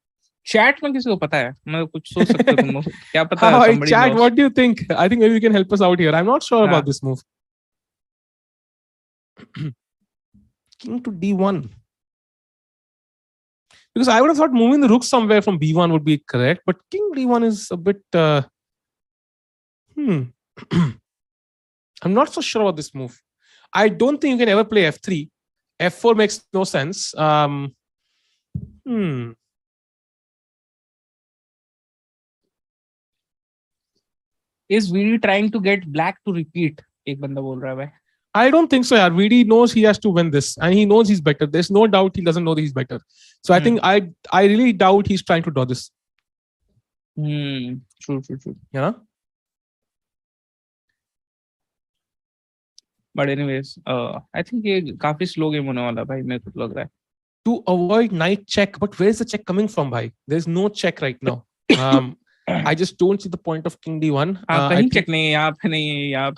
Chat में किसी को पता है? मतलब कुछ सोच सकते हो तुम लोग? क्या पता है? Somebody chat, knows. What do you think? I think maybe you can help us out here. I'm not sure about this move. King to d1. Because I would have thought moving the rook somewhere from b1 would be correct, but king d1 is a bit. I'm not so sure about this move. I don't think you can ever play f3. f4 makes no sense. Is VD trying to get black to repeat? एक बंदा बोल रहा है भाई. I don't think so, yaar. VD knows he has to win this, and he knows he's better. There's no doubt he doesn't know that he's better. So I think I really doubt he's trying to draw this. True. Yeah. But anyways, I think ये काफी slow game होने वाला भाई, मेरे को लग रहा है. To avoid knight check, but where is the check coming from, bhai? There's no check right now. I just don't see the point of king d1. कहीं check नहीं है, यहाँ पे नहीं है, यहाँ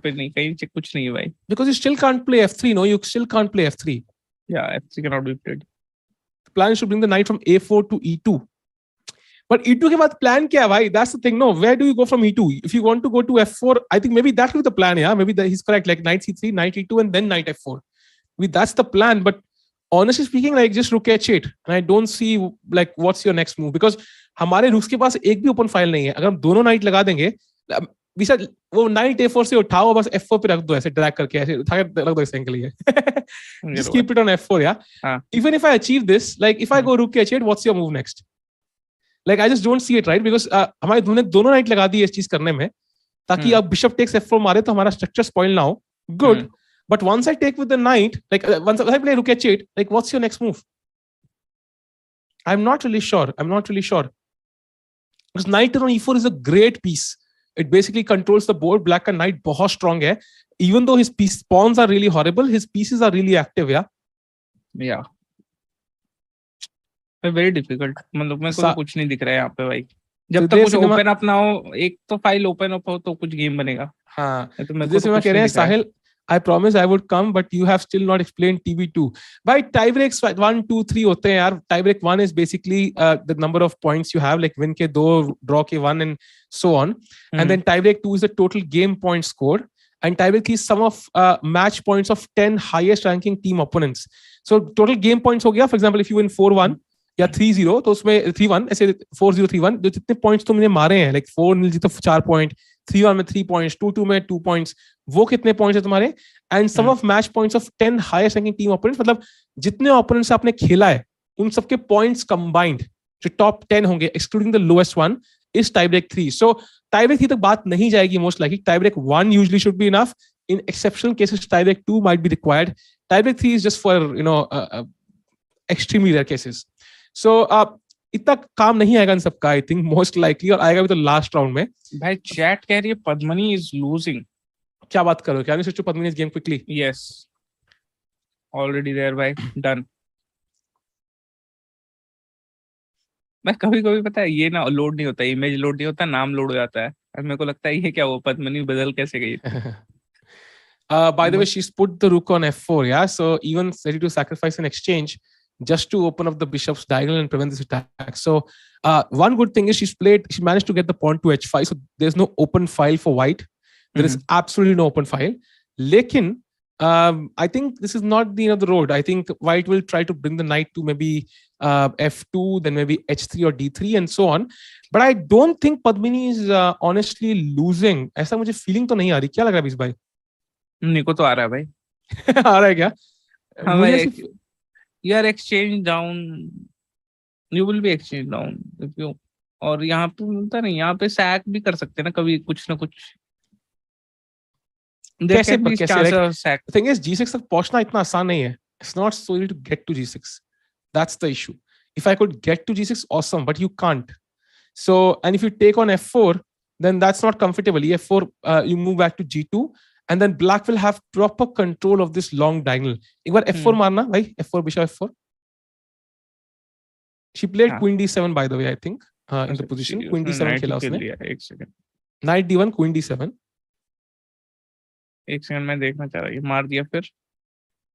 पे नहीं, कहीं check कुछ नहीं है भाई. Because you still can't play f3, no? You still can't play f3. Yeah, f3 cannot be played. The plan is to bring the knight from a4 to e2. But e2 के बाद plan क्या है भाई? That's the thing, no? Where do you go from e2? If you want to go to f4, I think maybe that will be the plan, yeah? Maybe he's correct, like knight c3, knight e2, and then knight f4. Maybe that's the plan, but honestly speaking, like just rook h8, and I don't see like what's your next move, because हमारे rooks के पास एक भी open file नहीं है. अगर हम दोनों night लगा देंगे, वो नाइट a4 से उठाओ, बस f4 पे रख दो, ऐसे ड्रैग करके ऐसे उठा के रख दो इस एंगल लिए. Just keep it on f4, yeah. Even if I achieve this, like if I go rook h8, what's your move next? Like I just don't see it, right? Because हमारे दोनों नाइट लगा दी इस चीज करने में, ताकि अब बिशप टेक्स f4 मारे तो हमारा स्ट्रक्चर स्पॉइल ना हो. Good. But once I take with the knight, like once I play rook h8, like what's your next move? I'm not really sure. Because knight on e4 is a great piece. It basically controls the board. Black and knight बहुत strong है. Even though his pawns are really horrible, his pieces are really active, yeah? Yeah. Very difficult. मतलब मेरे को कुछ नहीं दिख रहा है यहाँ पे भाई. जब तक Today कुछ cinema- ओपन अप ना हो, एक तो फाइल ओपन अप हो तो कुछ गेम बनेगा. हाँ, तो मेरे को Today तो cinema कुछ कह रहे नहीं हैं दिखा है. साहिल, I promise I would come, but you have still not explained TB2. By tie breaks 1, 2, 3 होते हैं यार. Tie break 1 is basically the number of points you have, like win के 2, draw के 1, and so on. And then tie break 2 is the total game point scored. And tie break 3 is sum of match points of 10 highest ranking team opponents. So total game points हो गया. For example, if you win 4-1 या 3-0, तो उसमें 3-1 ऐसे 4-0 3-1 जो जितने points तुमने मारे हैं, like 4-0 जीतो 4 point, 3-1 में 3 points, 2-2 में 2 points, वो कितने points है तुम्हारे, and sum of match points of 10 highest ranking team opponents, मतलब जितने opponents आपने खेला है उन सबके points combined जो top 10 होंगे excluding the lowest one is tie break 3. So tie break 3 तक बात नहीं जाएगी most likely. Tie break 1 usually should be enough. In exceptional cases tie break 2 might be required. Tie break 3 is just for extremely rare cases. So इतना काम नहीं आएगा इन सबका, आई think most likely, और आएगा भी तो लास्ट राउंड में. भाई चैट कह रही है पद्मनी इज लूजिंग. क्या बात करो, क्या नहीं सोचो पद्मिनी इस game quickly. Yes, already there भाई, डन. मैं कभी कभी पता है ये ना लोड नहीं होता, इमेज लोड नहीं होता, नाम लोड हो जाता है, और मेरे को लगता है ये क्या वो पद्मनी बदल कैसे गई. By the way, she's put the rook on f4, yeah, so even ready to sacrifice an exchange just to open up the bishop's diagonal and prevent this attack. So one good thing is she managed to get the pawn to h5, so there's no open file for white. There is absolutely no open file. Lekin I think this is not the end of the road. I think white will try to bring the knight to maybe f2, then maybe h3 or d3 and so on. But I don't think Padmini is honestly losing. ऐसा मुझे feeling तो नहीं आ रही. क्या लग रहा है बीस भाई? निको तो आ रहा है भाई. आ रहा है क्या? हाँ भाई, you are exchanged down, you will be exchanged down if you, और यहाँ पे मिलता नहीं, यहाँ पे सैक भी कर सकते हैं ना कभी कुछ ना कुछ. कैसे कैसे सैक. thing is g6 तक पहुंचना इतना आसान नहीं है. It's not so easy to get to g6. That's the issue. If I could get to g6, awesome, but you can't. So, and if you take on f4, then that's not comfortable. f4, you move back to g2, and then black will have proper control of this long diagonal. एक बार f4 मारना भाई, f4 bishop f4. She played queen d7 by the way, I think, in the position. Queen d7 खेला उसने. एक second. Knight d1, queen d7. एक second मैं देखना चाह रहा हूँ. मार दिया फिर.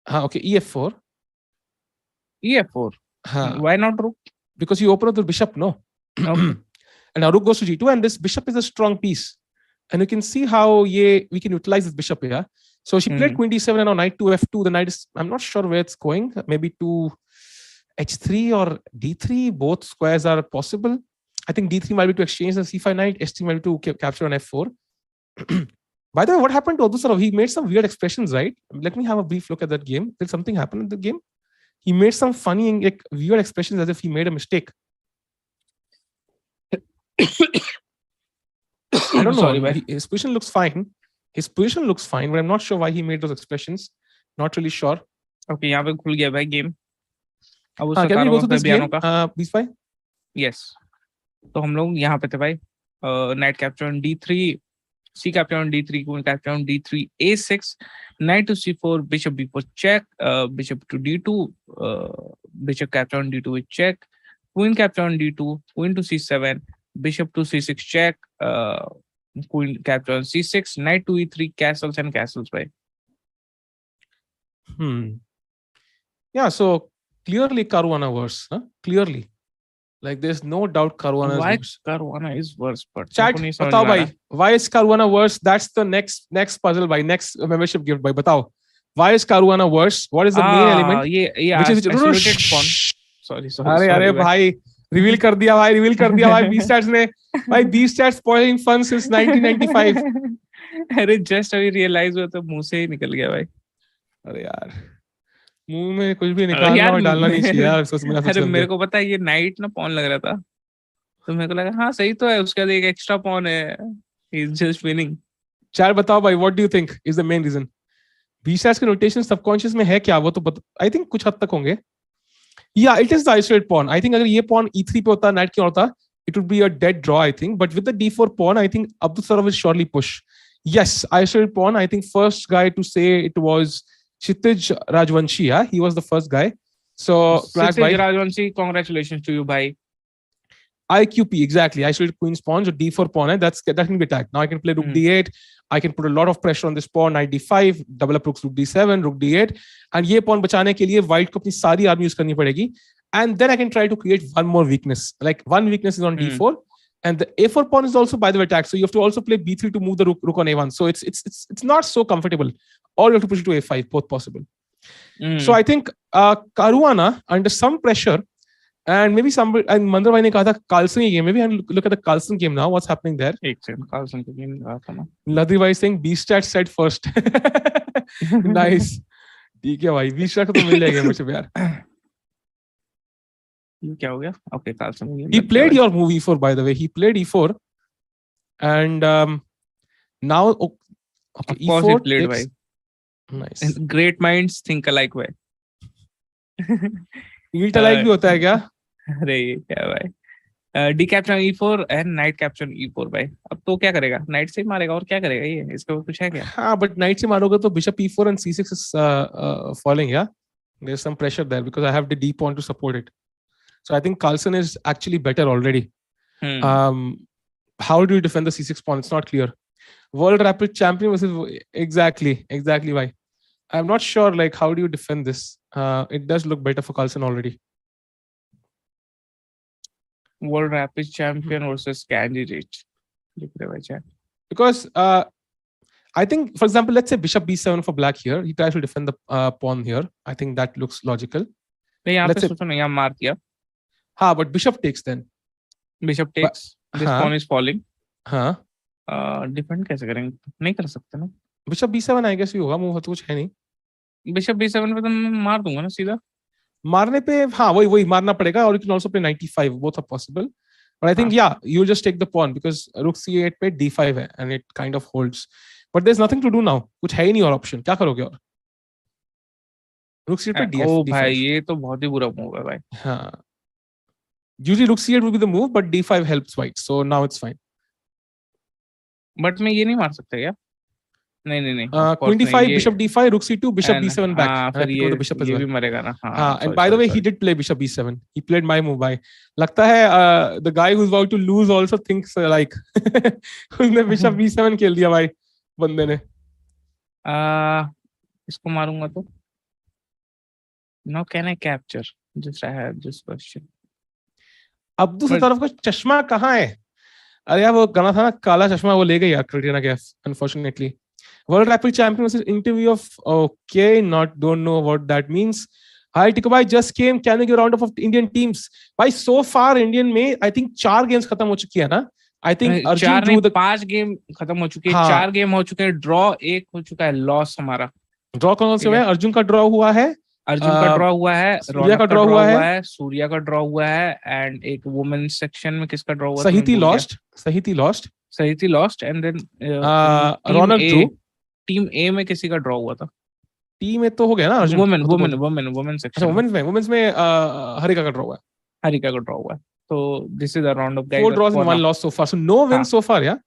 हाँ, okay, ef4. e4. Why not rook? Because you open up the bishop, no? Okay. And now rook goes to g2, and this bishop is a strong piece. And you can see how we can utilize this bishop here. So she played queen d7 and now knight to f2. The knight is, I'm not sure where it's going. Maybe to h3 or d3. Both squares are possible. I think d3 might be to exchange the c5 knight. h3 might be to capture on f4. By the way, what happened to Adusarov? He made some weird expressions, right? Let me have a brief look at that game. Did something happen in the game? He made some funny, like, weird expressions as if he made a mistake. I don't know. Sorry, his position looks fine. But I'm not sure why he made those expressions. Not really sure. Okay, यहाँ पे खुल गया भाई game. अब उसका can we go to this game? Please, bye. Yes. तो हम लोग यहाँ पे थे भाई. Knight capture on d3, c capture on d3, queen capture on d3, a6, knight to c4, bishop b4 check, bishop to d2, bishop capture on d2 with check, queen capture on d2, queen to c7, bishop to c6 check, queen capture on c6, knight to e3, castles and castles by. Yeah, so clearly Caruana worse, huh? Clearly. Like there's no doubt Caruana is worse. Caruana is worse, but chat batao bhai, why is Caruana worse? That's the next puzzle by next membership gift by batao. Why is Caruana worse? What is the main element? Which is isolated pawn. Sorry. अरे भाई reveal कर दिया भाई B-Stats ने भाई B-Stats spoiling fun since 1995. अरे just अभी realize हुआ तो मुंह से ही निकल गया भाई. अरे यार मुंह में कुछ भी निकालना और डालना नहीं चाहिए यार. अरे मेरे को पता है ये नाइट ना पॉन लग रहा था, तो मेरे को लगा हाँ सही तो है, उसके बाद एक एक्स्ट्रा पॉन है. He is just winning. चार बताओ भाई, what do you think is the main reason? B-Stats के नोटेशन सबकॉन्शियस में है क्या? वो तो आई थिंक कुछ हद तक होंगे. या it is the isolated pawn. I think अगर ये पॉन E3 पे होता, नाइट क्यों होता, it would be a dead draw, I think. But with the D4 pawn, I think Abdusarov will surely push. Yes, isolated pawn. I think first guy to say it was Kshitij Rajvanshi. Yeah, he was the first guy. So Kshitij Rajvanshi, congratulations to you, bhai. IQP, exactly. Isolated queen's pawn, so d4 pawn, that can be attacked. Now I can play rook d8. I can put a lot of pressure on this pawn. Knight d5, double up rook d7, rook d8, and ये pawn बचाने के लिए white को अपनी सारी army use करनी पड़ेगी. And then I can try to create one more weakness. Like one weakness is on d4, and the a4 pawn is also, by the way, attacked. So you have to also play b3 to move the rook on a1. So it's not so comfortable. Or you have to push it to a5, both possible. So I think Caruana, under some pressure, and maybe somebody, and Mandar Bhai ne kaha tha Carlson game. Maybe I look at the Carlson game now. What's happening there? Carlson game. Ladri Bhai saying B-stat said first. Nice. ठीक है भाई, B-stat को तो मिल जाएगा मुझे यार. क्या हो गया? Okay, Carlson game. He played your move e4, by the way. He played e4, and now okay, of course e4 he played takes, nice. And great minds think alike way. Eat alike भी होता है क्या? अरे क्या भाई, D capture e4 and night capture e4 भाई. अब तो क्या करेगा? नाइट से मारेगा और क्या करेगा ये? इसके ऊपर कुछ है क्या? हाँ, but नाइट से मारोगे तो bishop e4 and c6 is falling. Yeah, there's some pressure there because I have the d pawn to support it. So I think Carlson is actually better already. How do you defend the c6 pawn? It's not clear. World Rapid Champion versus exactly why. I'm not sure. Like, how do you defend this? It does look better for Carlson already. World Rapid Champion versus candidate. Because I think, for example, let's say bishop b7 for black here. He tries to defend the pawn here. I think that looks logical. Let's say, but bishop takes then. Bishop takes. This pawn is falling. Defend कैसे करेंगे? नहीं कर सकते ना. Bishop b7 I guess भी होगा. Move तो कुछ है नहीं. Bishop b7 पे तो मैं मार दूंगा ना सीधा. मारने पे हाँ वही मारना पड़ेगा. Or you can also play 95. Both are possible. But I think you'll just take the pawn because rook c8 पे d5 है and it kind of holds. But there's nothing to do now. कुछ है ही नहीं और option. क्या करोगे और? Rook c8 पे d5. ओ भाई ये तो बहुत ही बुरा मूव है भाई. हाँ. Usually rook c8 will be the move, but d5 helps white. So now it's fine. But मैं ये नहीं मार सकता क्या? नहीं. Queen d5, bishop d5, rook c2, bishop b7 back. फिर ये भी मरेगा ना. And by the way, he did play bishop b7. He played my move by. लगता है the guy who's about to lose also thinks like उसने bishop b7 खेल दिया भाई बंदे ने. इसको मारूंगा तो. Now can I capture? Just I have this question. Abdusattorov का चश्मा कहाँ है? अरे यार वो गाना था ना काला चश्मा, वो ले गई यार Christina Kaif unfortunately. World Rapid Champion versus interview of okay, don't know what that means. Hi Tico bhai, just came. Can you give a round of Indian teams? Bhai, so far Indian में I think 4 games खत्म हो चुकी है ना. I think Arjun drew the 5 game खत्म हो चुके हैं. 4 गेम हो चुके हैं. ड्रॉ 1 हो चुका है. लॉस हमारा. ड्रॉ कौन से हुआ है? अर्जुन का ड्रॉ हुआ है. अर्जुन का ड्रॉ हुआ है. सूर्या का ड्रॉ हुआ है. सूर्या का ड्रॉ हुआ है. एंड एक वुमेन सेक्शन में किसका ड्रॉ हुआ? Sahithi lost and then Raunak drew. Team A में किसी का ड्रॉ हुआ था. टीम में तो हो गया ना अर्जुन. Women section. वुमेन्स में हरिका का ड्रॉ हुआ है. तो this is a round of guys. 4 draws and 1 loss so far. So no wins so far, yeah.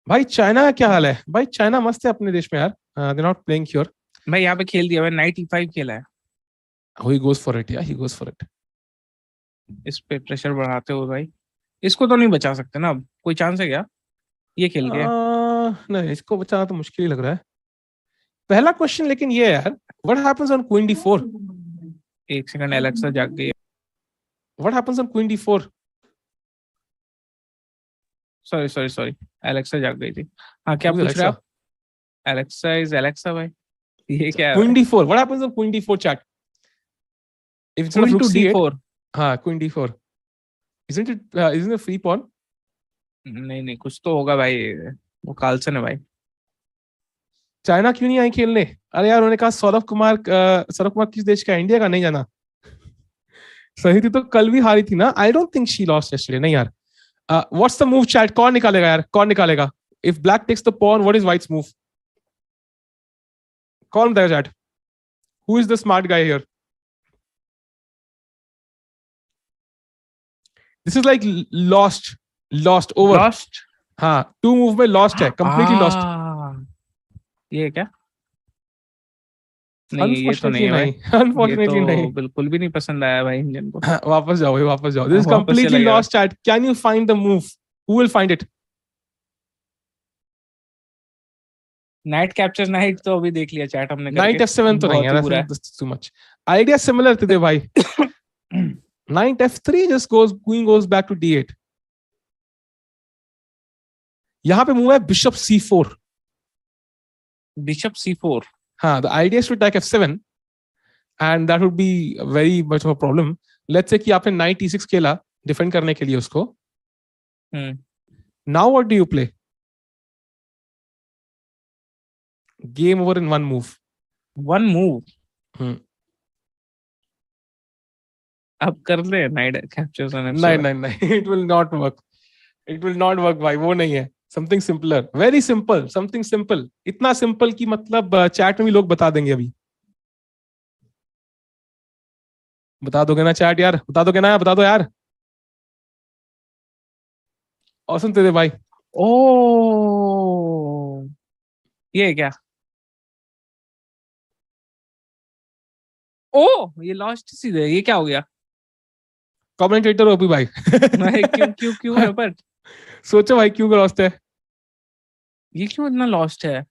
भाई चाइना का क्या हाल है? भाई चाइना मस्त है अपने देश में यार. They're not playing here. भाई यहाँ पे खेल दिया भाई. Knight e5 खेला है. He goes for it, yeah. He goes for it. इस पे प्रेशर बढ़ाते हो भाई. इसको तो नहीं बचा सकते ना अब. कोई चांस है क्या? ये खेल गया. नहीं, इसको बचाना तो मुश्किल ही लग रहा है. पहला क्वेश्चन लेकिन ये है यार. What happens on Queen d4? एक सेकंड, एलेक्सा जाग गई. What happens on Queen d4? Sorry Alexa जाग गई थी. हाँ क्या पूछ रहे हो? एलेक्सा इज एलेक्सा भाई. ये क्या है? Queen d4. What happens on Queen d4 chat? If it's Queen rook to c8, d4. हाँ Queen d4. Isn't it a free pawn? नहीं कुछ तो होगा भाई. वो कार्लसन है भाई. चाइना क्यों नहीं आई खेलने? अरे यार उन्होंने कहा सौरभ कुमार किस देश का है? इंडिया का. नहीं जाना. सही थी तो कल भी हारी थी ना. I don't think she lost yesterday. नहीं यार. What's the move chat? कौन निकालेगा यार? कौन निकालेगा? If black takes the pawn, what is white's move? कौन बताएगा chat? Who is the smart guy here? This is like lost over. Lost? हाँ 2 move में lost है. Completely lost. ये क्या? नहीं ये तो नहीं है भाई, ये अनफॉर्चुनेटली तो नहीं। बिल्कुल भी नहीं पसंद आया भाई इंजन को। वापस जाओ भाई, वापस जाओ, दिस इज वापस कंप्लीटली चला गया। Lost chat, can you find the move, who will find it? Night capture night तो अभी देख लिया चैट हमने करके, नाइट F7 तो नहीं बहुत ही बुरा है, टू मच। आइडिया सिमिलर थे भाई। है। Knight F3 just goes, queen goes back to D8. यहां पे मूव है बिशप C4। Bishop C4। हाँ, the idea is to attack F7 and that would be very much of a problem. Let's say कि आपने Knight E6 खेला defend करने के लिए उसको। Now what do you play? Game over in one move. One move। हम्म। अब कर ले नाइट कैप्चर्स एंड नहीं नहीं नहीं, it will not work. It will not work भाई, वो नहीं है। Something simpler, very simple, something simple. इतना simple कि मतलब चैट में भी लोग बता देंगे अभी। बता दोगे ना चैट यार, बता दोगे ना, बता दो यार। औसम तेरे भाई। ओ ये क्या? ओ ये लॉस्ट सीधे, ये क्या हो गया? कमेंटेटर हो भी भाई। भाई क्यों क्यों क्यों है पर? सोचो भाई क्यों लॉस्ट है? ये क्यों इतना लॉस्ट है?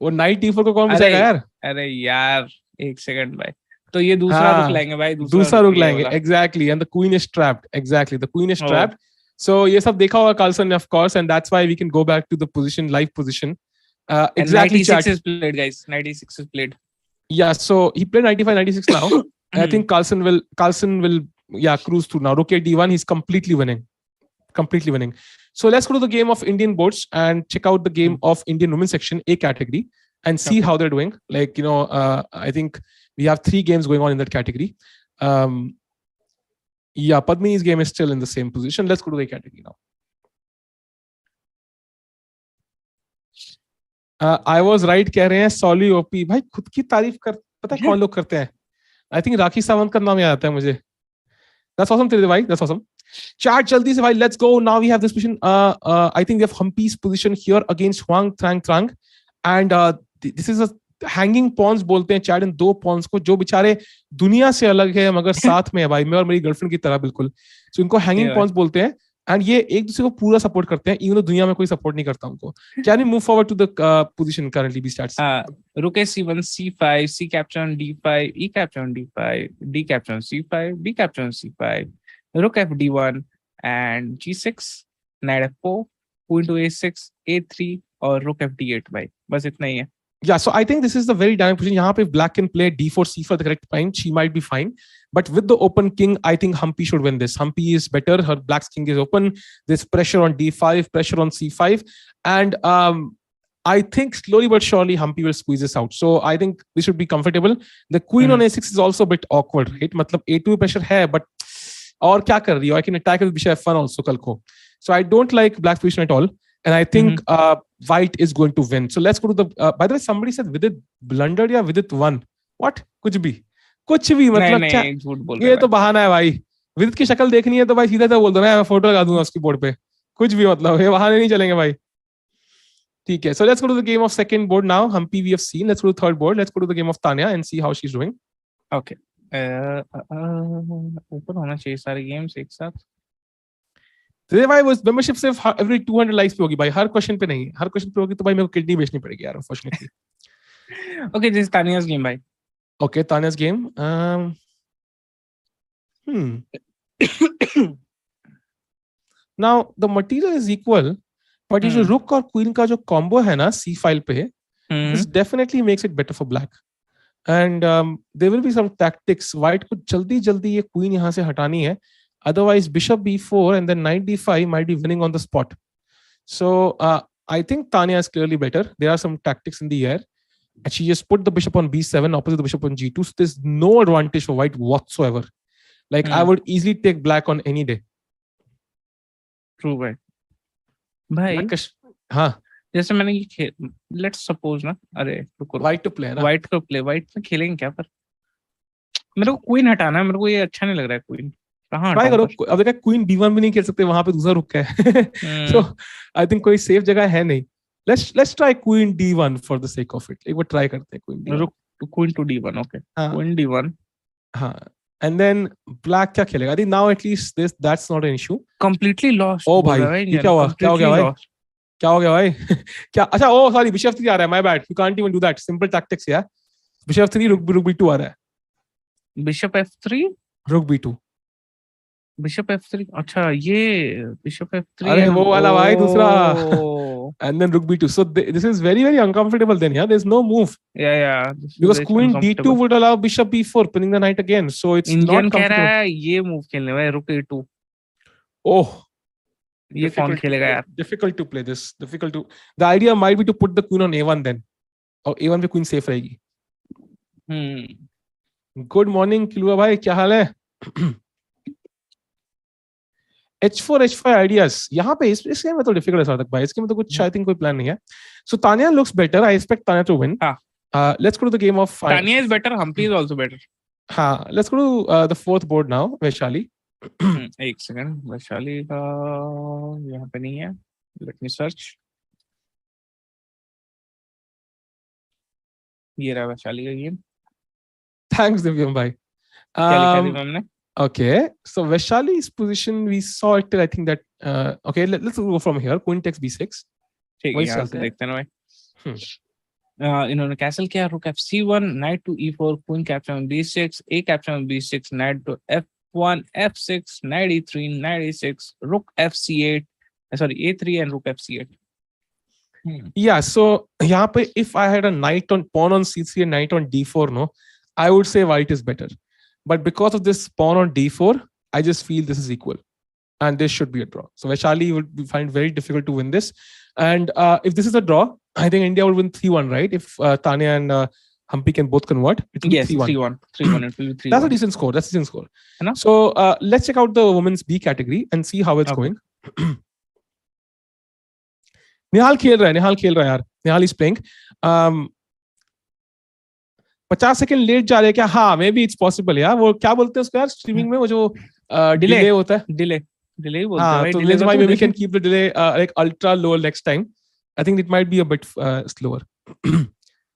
वो नाइट E4 को कौन बचाएगा यार? अरे यार एक सेकंड भाई, तो ये दूसरा रुक लाएंगे भाई, दूसरा रुक लाएंगे exactly, and the queen is trapped, exactly the queen is trapped. So ये सब देखा होगा कार्लसन ने of course, and that's why we can go back to the position, live position. Exactly, 96 is played, guys. 96 is played. Yeah, so he played 95, 96 now. And I think Carlson will cruise through now. Rook at D1, he's completely winning. So let's go to the game of Indian boards and check out the game of Indian women's section A category and see how they're doing. Like, I think we have 3 games going on in that category. Padmini's game is still in the same position. Let's go to the category now. I was right कह रहे हैं सॉली OP भाई, खुद की तारीफ कर, पता है कौन लोग करते हैं? आई थिंक राखी सावंत का नाम याद आता है मुझे। That's awesome तेरे भाई, that's awesome. Chat जल्दी से भाई, let's go. Now we have this position. I think we have Humpi's position here against Huang Trang, and this is a hanging pawns बोलते हैं चैट इन 2 pawns को, जो बेचारे दुनिया से अलग है मगर साथ में है भाई, मैं और मेरी गर्लफ्रेंड की तरह बिल्कुल। So इनको hanging pawns बोलते हैं, एंड ये एक दूसरे को पूरा सपोर्ट करते हैं, इवन दुनिया में कोई सपोर्ट नहीं करता उनको। Can you move forward to the position currently B starts? Rook C1 C5 C capture on D5 E capture on D5 D capture on C5 B capture on C5 rook f D1 and G6 knight f4 queen to A6 A3 और rook f D8 भाई, बस इतना ही है। Yeah, so I think this is the very dynamic position. यहाँ पे black can play D4 C4 at the correct time. She might be fine. But with the open king, I think Humpy should win this. Humpy is better. Her black's king is open. There's pressure on D5, pressure on C5. And I think slowly but surely Humpy will squeeze this out. So I think this should be comfortable. The queen on A6 is also a bit awkward, right? मतलब A2 pressure है, but और क्या कर रही हो? I can attack with bishop F1 also कल को. So I don't like black's position at all. And I think white is going to win. So let's go to the. By the way, somebody said Vidit blundered या Vidit won. What? कुछ भी मतलब क्या? ये तो बहाना है भाई। विदित की शक्ल देखनी है तो भाई सीधा बोल दो ना, मैं फोटो लगा दूंगा उसकी बोर्ड पे। कुछ भी मतलब, ये बहाने नहीं चलेंगे भाई। ठीक है, so let's go to the game of second board now. Humpy we have seen. Let's go to third board. Let's go to the game of Tanya and see how she's doing. Okay. ऊपर होना चाहिए सारे games एक साथ। तो भाई वो membership सिर्फ every 200 लाइक्स पे होगी भाई, हर क्वेश्चन पे नहीं। हर क्वेश्चन पे होगी तो भाई मेरे को किडनी बेचनी पड़ेगी यार, unfortunately. Okay, this is Tanya's game भाई। Okay, Tanya's game. Now the material is equal, but ये जो rook और queen का जो combo है ना C file पे, this definitely makes it better for black. And there will be some tactics. White को जल्दी ये queen यहाँ से हटानी है. Otherwise, bishop b4 and then knight d5 might be winning on the spot. So I think Tanya is clearly better. There are some tactics in the air. And she just put the bishop on b7 opposite the bishop on g2. So there's no advantage for white whatsoever. Like I would easily take black on any day. True भाई हाँ, जैसे मैंने ये let's suppose ना, अरे रुको, white to play ना, white को play, white में खेलेंगे क्या? पर मेरे को queen हटाना है, मेरे को ये अच्छा नहीं लग रहा है queen। कहाँ ट्राई करो। अब देखा क्वीन b1 भी नहीं खेल सकते, वहां पे दूसरा रुक है। So I think कोई सेफ जगह है नहीं। Let's try queen d1 for the sake of it. एक बार ट्राई करते हैं queen d1. to queen to d1. Okay. हाँ Queen d1. हाँ and then black क्या खेलेगा? I think now at least that's not an issue. Completely lost. ओ बोल भाई रहा है ये इंडियन, क्या हुआ? क्या हो गया completely भाई? lost. क्या हो गया भाई? क्या? अच्छा ओ सॉरी बिशप 3 आ रहा है, my bad. You can't even do that. Simple tactics यार. बिशप 3 रुक b2 आ रहा है. Bishop f3. रुक b2. Bishop f3. अच्छा ये Bishop f3 अरे and वो वाला भाई दूसरा. oh. And then rook b2. So this is very very uncomfortable then. Yeah, there's no move Yeah. This is because very queen d2 uncomfortable. would allow bishop b4, pinning the knight again. So it's Indian not कह रहा comfortable. है ये move खेलने भाई, रुक a2. Oh, ये कौन खेलेगा यार? difficult to play this. Difficult to. The idea might be to put the queen on a1 then. और a1 पे queen safe रहेगी. Good morning किलुआ भाई, क्या हाल है? h4 h5 ideas यहाँ पे इसके में तो difficult है सार्थक भाई, इसके में तो कुछ I think कोई plan नहीं है. So Tanya looks better. I expect Tanya to win. हाँ. Let's go to the game of Tanya is better. Humpy is also better. हाँ, let's go to the fourth board now. Vaishali. एक second, Vaishali का यहाँ पे नहीं है. Let me search. ये रहा वैशाली का गेम. Thanks Divyam bhai. क्या लिखा है हमने? Okay, so Vaishali's position we saw it till I think that okay let's go from here. Queen takes b6. ठीक है, यहाँ से देखते हैं भाई. इन्होंने कैसल किया, रुक f c1, knight to e4, queen capture on b6, a capture on b6, knight to f1, f6, knight e3, knight e6, rook fc8, sorry a3 and rook fc8. Yeah, so यहाँ पे if I had a knight on pawn on c3 and knight on d4, no, I would say white is better. But because of this pawn on d4, I just feel this is equal. And this should be a draw. So Vaishali would find very difficult to win this. And if this is a draw, I think India will win 3-1, right? If Tanya and Humpy can both convert, it will Yes, be 3-1. 3-1. It will be 3-1. That's a decent score. That's a decent score. So let's check out the women's B category and see how it's going. Nihal खेल रहा है यार. Nihal is playing. 50 second late जा रहे हैं क्या? हाँ, may be it's possible यार. वो क्या बोलते हैं उसको यार स्ट्रीमिंग में, वो जो डिले होता है. डिले ही बोलते हैं भाई. डिले तो maybe we can keep the delay like ultra lower next time. I think it might be a bit slower. Ultra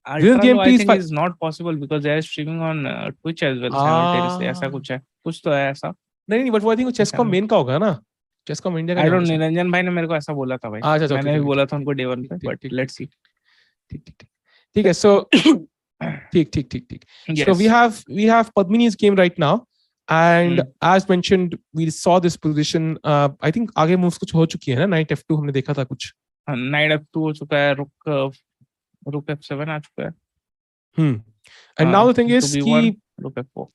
low I think is not possible because they are streaming on Twitch as well simultaneously. ऐसा कुछ है, कुछ तो है ऐसा. नहीं but वो I think चेसकॉम main का होगा ना. चेसकॉम इंडिया का. I don't know. निरंजन भाई ने मेरे को ऐसा बोला था भाई. मैंने भी बोला था उनको day 1 पे, but let's see. ठीक है. So ठीक. Yes. So we have Padmini's game right now, and as mentioned, we saw this position. I think आगे moves कुछ हो चुकी है ना. Knight f2 हमने देखा था कुछ. Knight f2 हो चुका है. Rook f7 आ चुका है. And now the thing is कि Rook f4.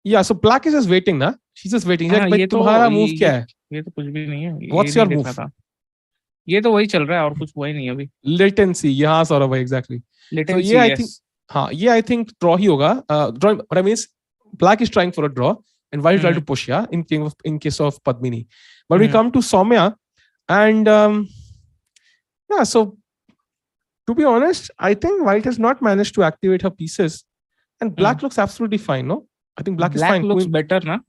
Yeah, so black is just waiting ना. She's just waiting. Like भाई तुम्हारा move क्या है? ये तो कुछ भी नहीं है. What's your move? ये तो वही चल रहा है और कुछ वही नहीं है अभी. Latency. यहाँ सौरभ भाई exactly. Latency. So I think. हाँ, ये I think draw ही होगा. Draw. What I mean is, black is trying for a draw, and white is trying to push. Yeah, in case of Padmini, but we come to Soumya, and yeah. So to be honest, I think white has not managed to activate her pieces, and black looks absolutely fine. No, I think black is fine. Black looks better, na?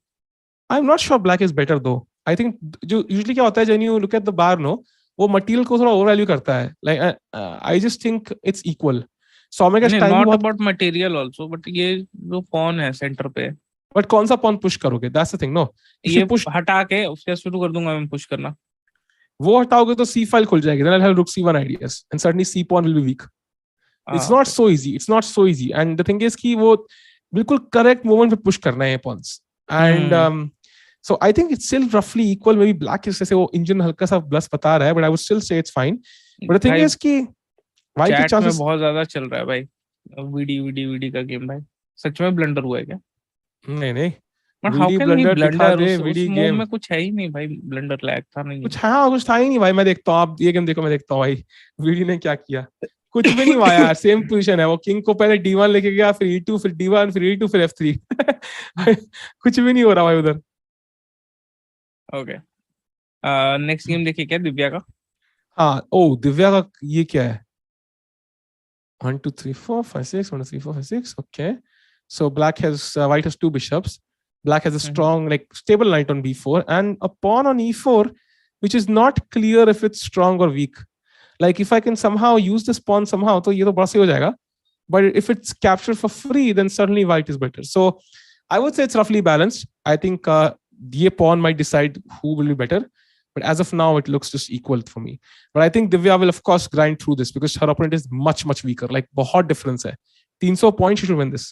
I'm not sure black is better though. I think जो usually क्या होता है when you look at the bar, no, वो material को थोड़ा overvalue करता है. Like I just think it's equal. Soumya का time not about material also, but ये जो pawn है center पे. But कौन सा pawn push करोगे? That's the thing, no. ये push हटा के उसके शुरू कर दूंगा मैं push करना. वो हटाओगे तो c file खुल जाएगी. Then I'll have rook c1 ideas, and certainly c pawn will be weak. It's not so easy. It's not so easy. And the thing is कि वो बिल्कुल correct moment पे push करना है pawns. And so I think it's still roughly equal. Maybe black is जैसे वो engine हल्का सा plus बता रहा है, but I would still say it's fine. But the thing is कि white के chances बहुत ज़्यादा चल रहा है भाई. VD का गेम भाई. सच में ब्लंडर हुआ है क्या? नहीं. But how can we blunder? उस मूव में कुछ है ही नहीं भाई. ब्लंडर लैग था नहीं. कुछ था ही नहीं भाई. मैं देखता हूँ, आप ये गेम देखो, मैं देखता हूँ भाई VD ने क्या किया. कुछ भी नहीं हुआ यार. सेम पोजीशन है. वो किंग को पहले D1 लेके गया, फिर E2, फिर D1, फिर E2, फिर F3. कुछ भी नहीं हो रहा भाई उधर. ओके. नेक्स्ट गेम देखिए क्या दिव्या का. हाँ. ओ दिव्या का ये क्या है? 1 2 3 4 5 6 1 2 3 4 5 6. Okay. So white has two bishops. Black has a strong, like stable knight on b4 and a pawn on e4, which is not clear if it's strong or weak. Like if I can somehow use this pawn somehow, तो ये तो बड़ा सही हो जाएगा. But if it's captured for free, then certainly white is better. So I would say it's roughly balanced. I think ye pawn might decide who will be better. But as of now, it looks just equal for me. But I think Divya will, of course, grind through this because her opponent is much, much weaker. Like, bahut difference hai. 300 points, she should win this.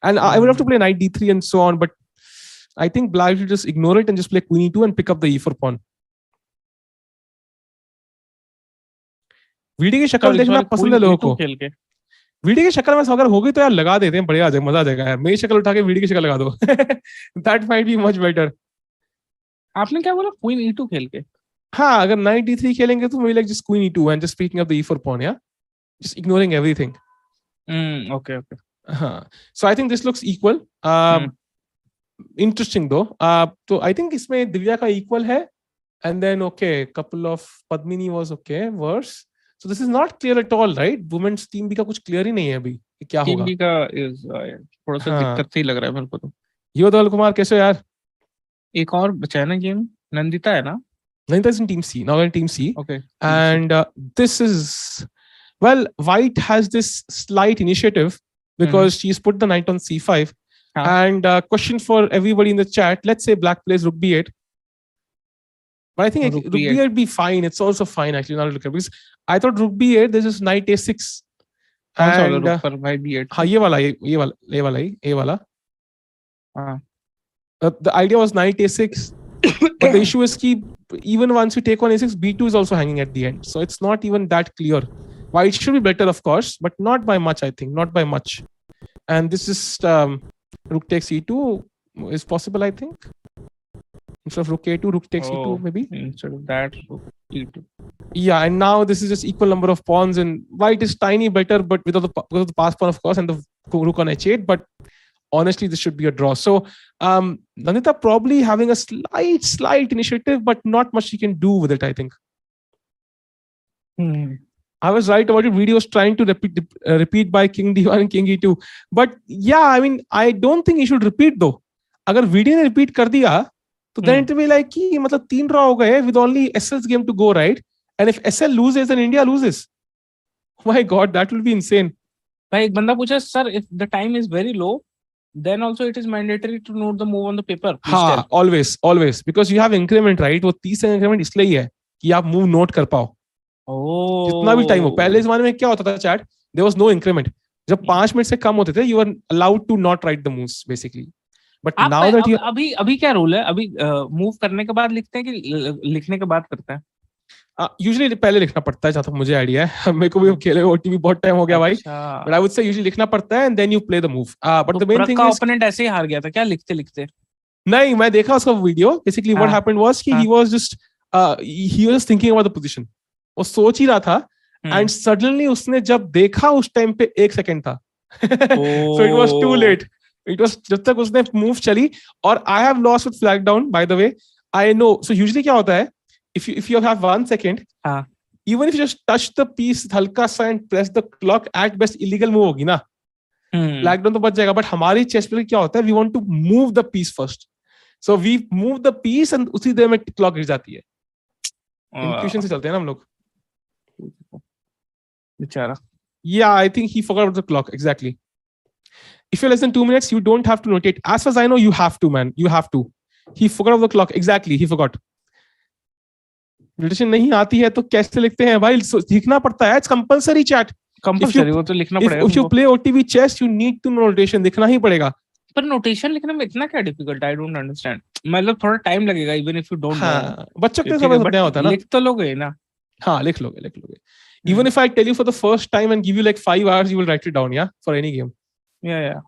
And I would have to play knight d3 and so on. But I think black should just ignore it and just play queen e2 and pick up the e4 pawn. Video की शक्ल देखना पसंद है लोगों को. Video की शक्ल में अगर होगी तो यार लगा देते हैं, बढ़िया आ जाएगा, मजा आ जाएगा यार. मेरी शक्ल उठा के वीडियो की शक्ल लगा दो. That might be much better. आपने क्या बोला? क्वीन e2 खेल के? हाँ, अगर knight d3 खेलेंगे तो maybe like just queen e2 and just picking up the e4 pawn, yeah, just ignoring everything. Okay. हाँ, so I think this looks equal. Interesting though. तो I think इसमें दिव्या का equal है, and then okay, couple of Padmini was okay, worse. So this is not clear at all, right? Women's team भी का कुछ clear ही नहीं है अभी कि क्या होगा. टीम का is थोड़ा सा दिक्कत ही लग रहा है मेरे को तो. यो दल कुमार कैसे हो यार? एक और बचा है ना गेम, नंदिता है ना? Nandita is in team C. Now we're in team C. Okay. And this is, well, white has this slight initiative because she's put the knight on C5. And question for everybody in the chat, let's say black plays rook b8. But I think rook b8 be fine. It's also fine actually. Now look at, because I thought rook b8, this is knight a6. And rook पर भाई b8. हाँ ये वाला. The idea was knight a6. But the issue is कि even once you take on a6, b2 is also hanging at the end. So it's not even that clear. White should be better, of course, but not by much, I think. Not by much. And this is rook takes e2 is possible, I think. Instead of rook a2, rook takes e2, maybe. Instead of that, rook e2. Yeah, and now this is just equal number of pawns, and white is tiny better, but because of the pass pawn, of course, and the rook on h8. But honestly, this should be a draw. So Nandita probably having a slight initiative, but not much she can do with it, I think. I was right about your videos trying to repeat by king d1 and king e2. But yeah, I mean, I don't think he should repeat though. Agar video ne repeat kar diya, so then it will be like कि मतलब 3 draw हो गए with only SL's game to go, right? And if SL loses, then India loses. Oh my God, that will be insane. भाई एक बंदा पूछा, sir, if the time is very low, then also it is mandatory to note the move on the paper. हाँ, always, because you have increment, right? वो 30 second increment इसलिए ही है कि आप move note कर पाओ. जितना भी टाइम हो. पहले जमाने में क्या होता था chat? There was no increment. जब 5 मिनट से कम होते थे, you were allowed to not write the moves basically. But now that you अभी क्या रूल है? अभी मूव करने के बाद लिखते हैं कि लिखने के बाद करते हैं? Usually पहले लिखना पड़ता है, जहाँ तक मुझे आइडिया है. मेरे को भी खेले OTP बहुत टाइम हो गया भाई. But I would say usually लिखना पड़ता है and then you play the move. But the main thing is opponent ऐसे ही हार गया था क्या लिखते? नहीं, मैं देखा उसका video. Basically what happened was कि he was just thinking about the position. वो सोच ही रहा था and suddenly उसने जब देखा उस टाइम पे 1 सेकंड था. So it was too late. It was जब तक उसने मूव चली. और I have lost with flag down, by the way. I know. So usually क्या होता है? If you have 1 second, even if you just touch the piece हल्का सा and press the clock, at best illegal move होगी ना. Flag down तो बच जाएगा. But हमारी chess play क्या होता है? We want to move the piece first. So we move the piece and उसी देर में clock गिर जाती है. Intuition से चलते हैं ना हम लोग. बेचारा. Yeah, I think he forgot about the clock. Exactly. If you're less than 2 minutes, you don't have to notate. As far as I know, you have to, man. You have to. He forgot about the clock. Exactly. He forgot. Notation नहीं आती है तो कैसे लिखते हैं भाई? सीखना पड़ता है. It's compulsory chat. Compulsory वो तो लिखना पड़ेगा. If you play OTB chess, you need to know notation. लिखना ही पड़ेगा. पर notation लिखना में इतना क्या difficult? I don't understand. मतलब थोड़ा time लगेगा even if you don't know. बच्चों के समझ में होता है ना. लिख तो लोगे ना. हाँ, लिख लोगे. Even if I tell you for the first time and give you like 5 hours, you will write it down, yeah, for any game. Yeah.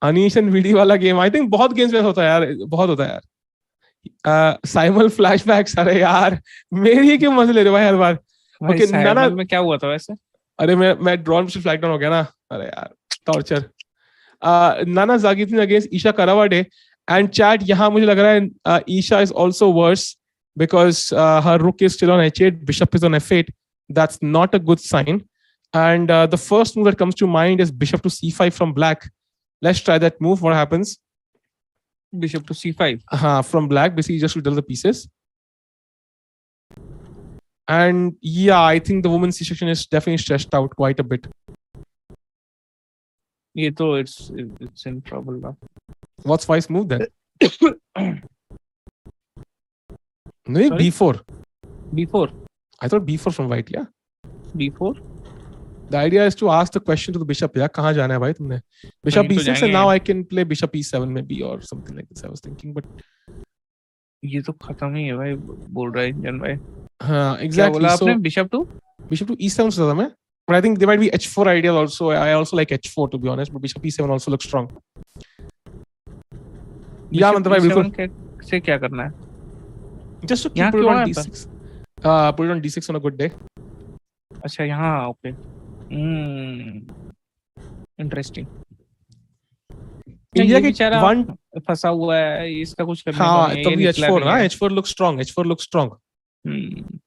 Anish and VD वाला game, I think बहुत games में होता है यार, बहुत होता है यार. Simul flashbacks, अरे यार, मेरी क्यों मजे ले रहे हो भाई हर बार? Okay, Simul में क्या हुआ था वैसे? अरे मैं drawn से flag down हो गया ना, अरे यार, torture. Nana Zagitni against Isha Karawade, and chat यहाँ मुझे लग रहा है Isha is also worse because her rook is still on h8, bishop is on f8. That's not a good sign. And the first move that comes to mind is bishop to c5 from black. Let's try that move. What happens? Bishop to c5. From black, basically just to dull the pieces. And yeah, I think the women's C section is definitely stressed out quite a bit. ये तो it's in trouble now. What's White's move then? No, Sorry? B4. B4. I thought B4 from White, yeah. B4. The idea is to ask the question to the bishop. Yeah, कहाँ जाना है भाई तुमने? Bishop कहीं तो B6 and जाएंगे। now I can play bishop E7 maybe or something like this. I was thinking, but ये तो खत्म ही है भाई, बोल रहा है इंजन भाई। हाँ, क्या exactly. बोला So आपने? Bishop to? bishop to E7 सोचा था मैं, but I think there might be H4 ideal also. I also like H4 to be honest, but bishop E7 also looks strong. Yeah, मतलब भाई बिल्कुल। से क्या करना है? Just to keep यहाँ it क्यों on है D6. Put it on D6 on a good day. अच्छा यहाँ ओके। इंटरेस्टिंग। India ये के बेचारा one फंसा हुआ है, इसका कुछ करने का हाँ नहीं है, तो ये भी निकला H4 भी ना, है। H4 looks strong. H4 looks strong. हम्म।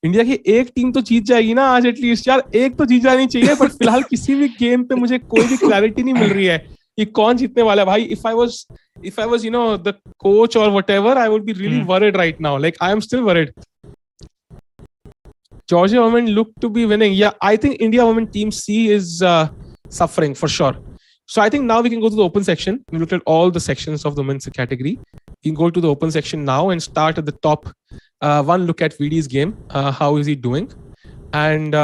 इंडिया की एक टीम तो जीत जाएगी ना आज एटलीस्ट यार, एक तो जीत जानी चाहिए, बट फिलहाल किसी भी गेम पे मुझे कोई भी क्लैरिटी नहीं मिल रही है कि कौन जीतने वाला है भाई. If I was you no the coach और whatever, I would be really worried right now. Like I am still worried. Georgia women look to be winning. Yeah, I think India women team C is suffering for sure. So I think now we can go to the open section. We looked at all the sections of the women's category. You can go to the open section now and start at the top. One look at VD's game. How is he doing? And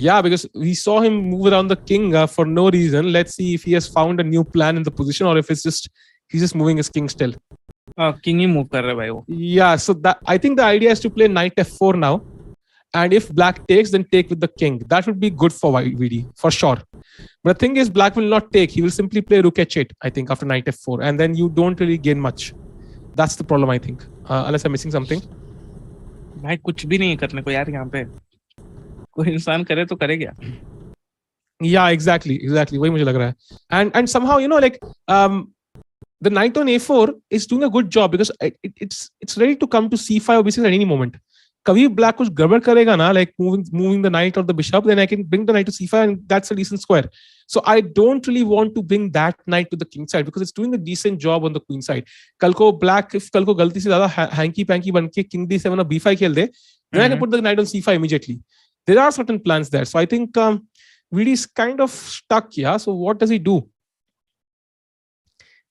yeah, because we saw him move around the king for no reason. Let's see if he has found a new plan in the position or if he's just moving his king still. King ही move कर रहा है भाई वो। Yeah, so that I think the idea is to play knight f4 now. And if black takes, then take with the king. That would be good for VD, for sure. But the thing is, black will not take. He will simply play rook h8, I think, after knight f4. And then you don't really gain much. That's the problem, I think. Unless I'm missing something. भाई कुछ भी नहीं है करने को यार यहाँ पे। कोई इंसान करे तो करे क्या? Yeah, exactly. वही मुझे लग रहा है. And somehow, you know, like, the knight on a4 is doing a good job because it's ready to come to c5 or b6 at any moment. कभी black कुछ गड़बड़ करेगा ना, like moving the knight or the bishop, then I can bring the knight to c5 and that's a decent square. So I don't really want to bring that knight to the king side because it's doing a decent job on the queen side. कल को black if कल को गलती से ज्यादा hanky panky बन के king d7 और b5 खेल दे, then I can put the knight on c5 immediately. There are certain plans there. So I think VD is kind of stuck. Yeah. So what does he do?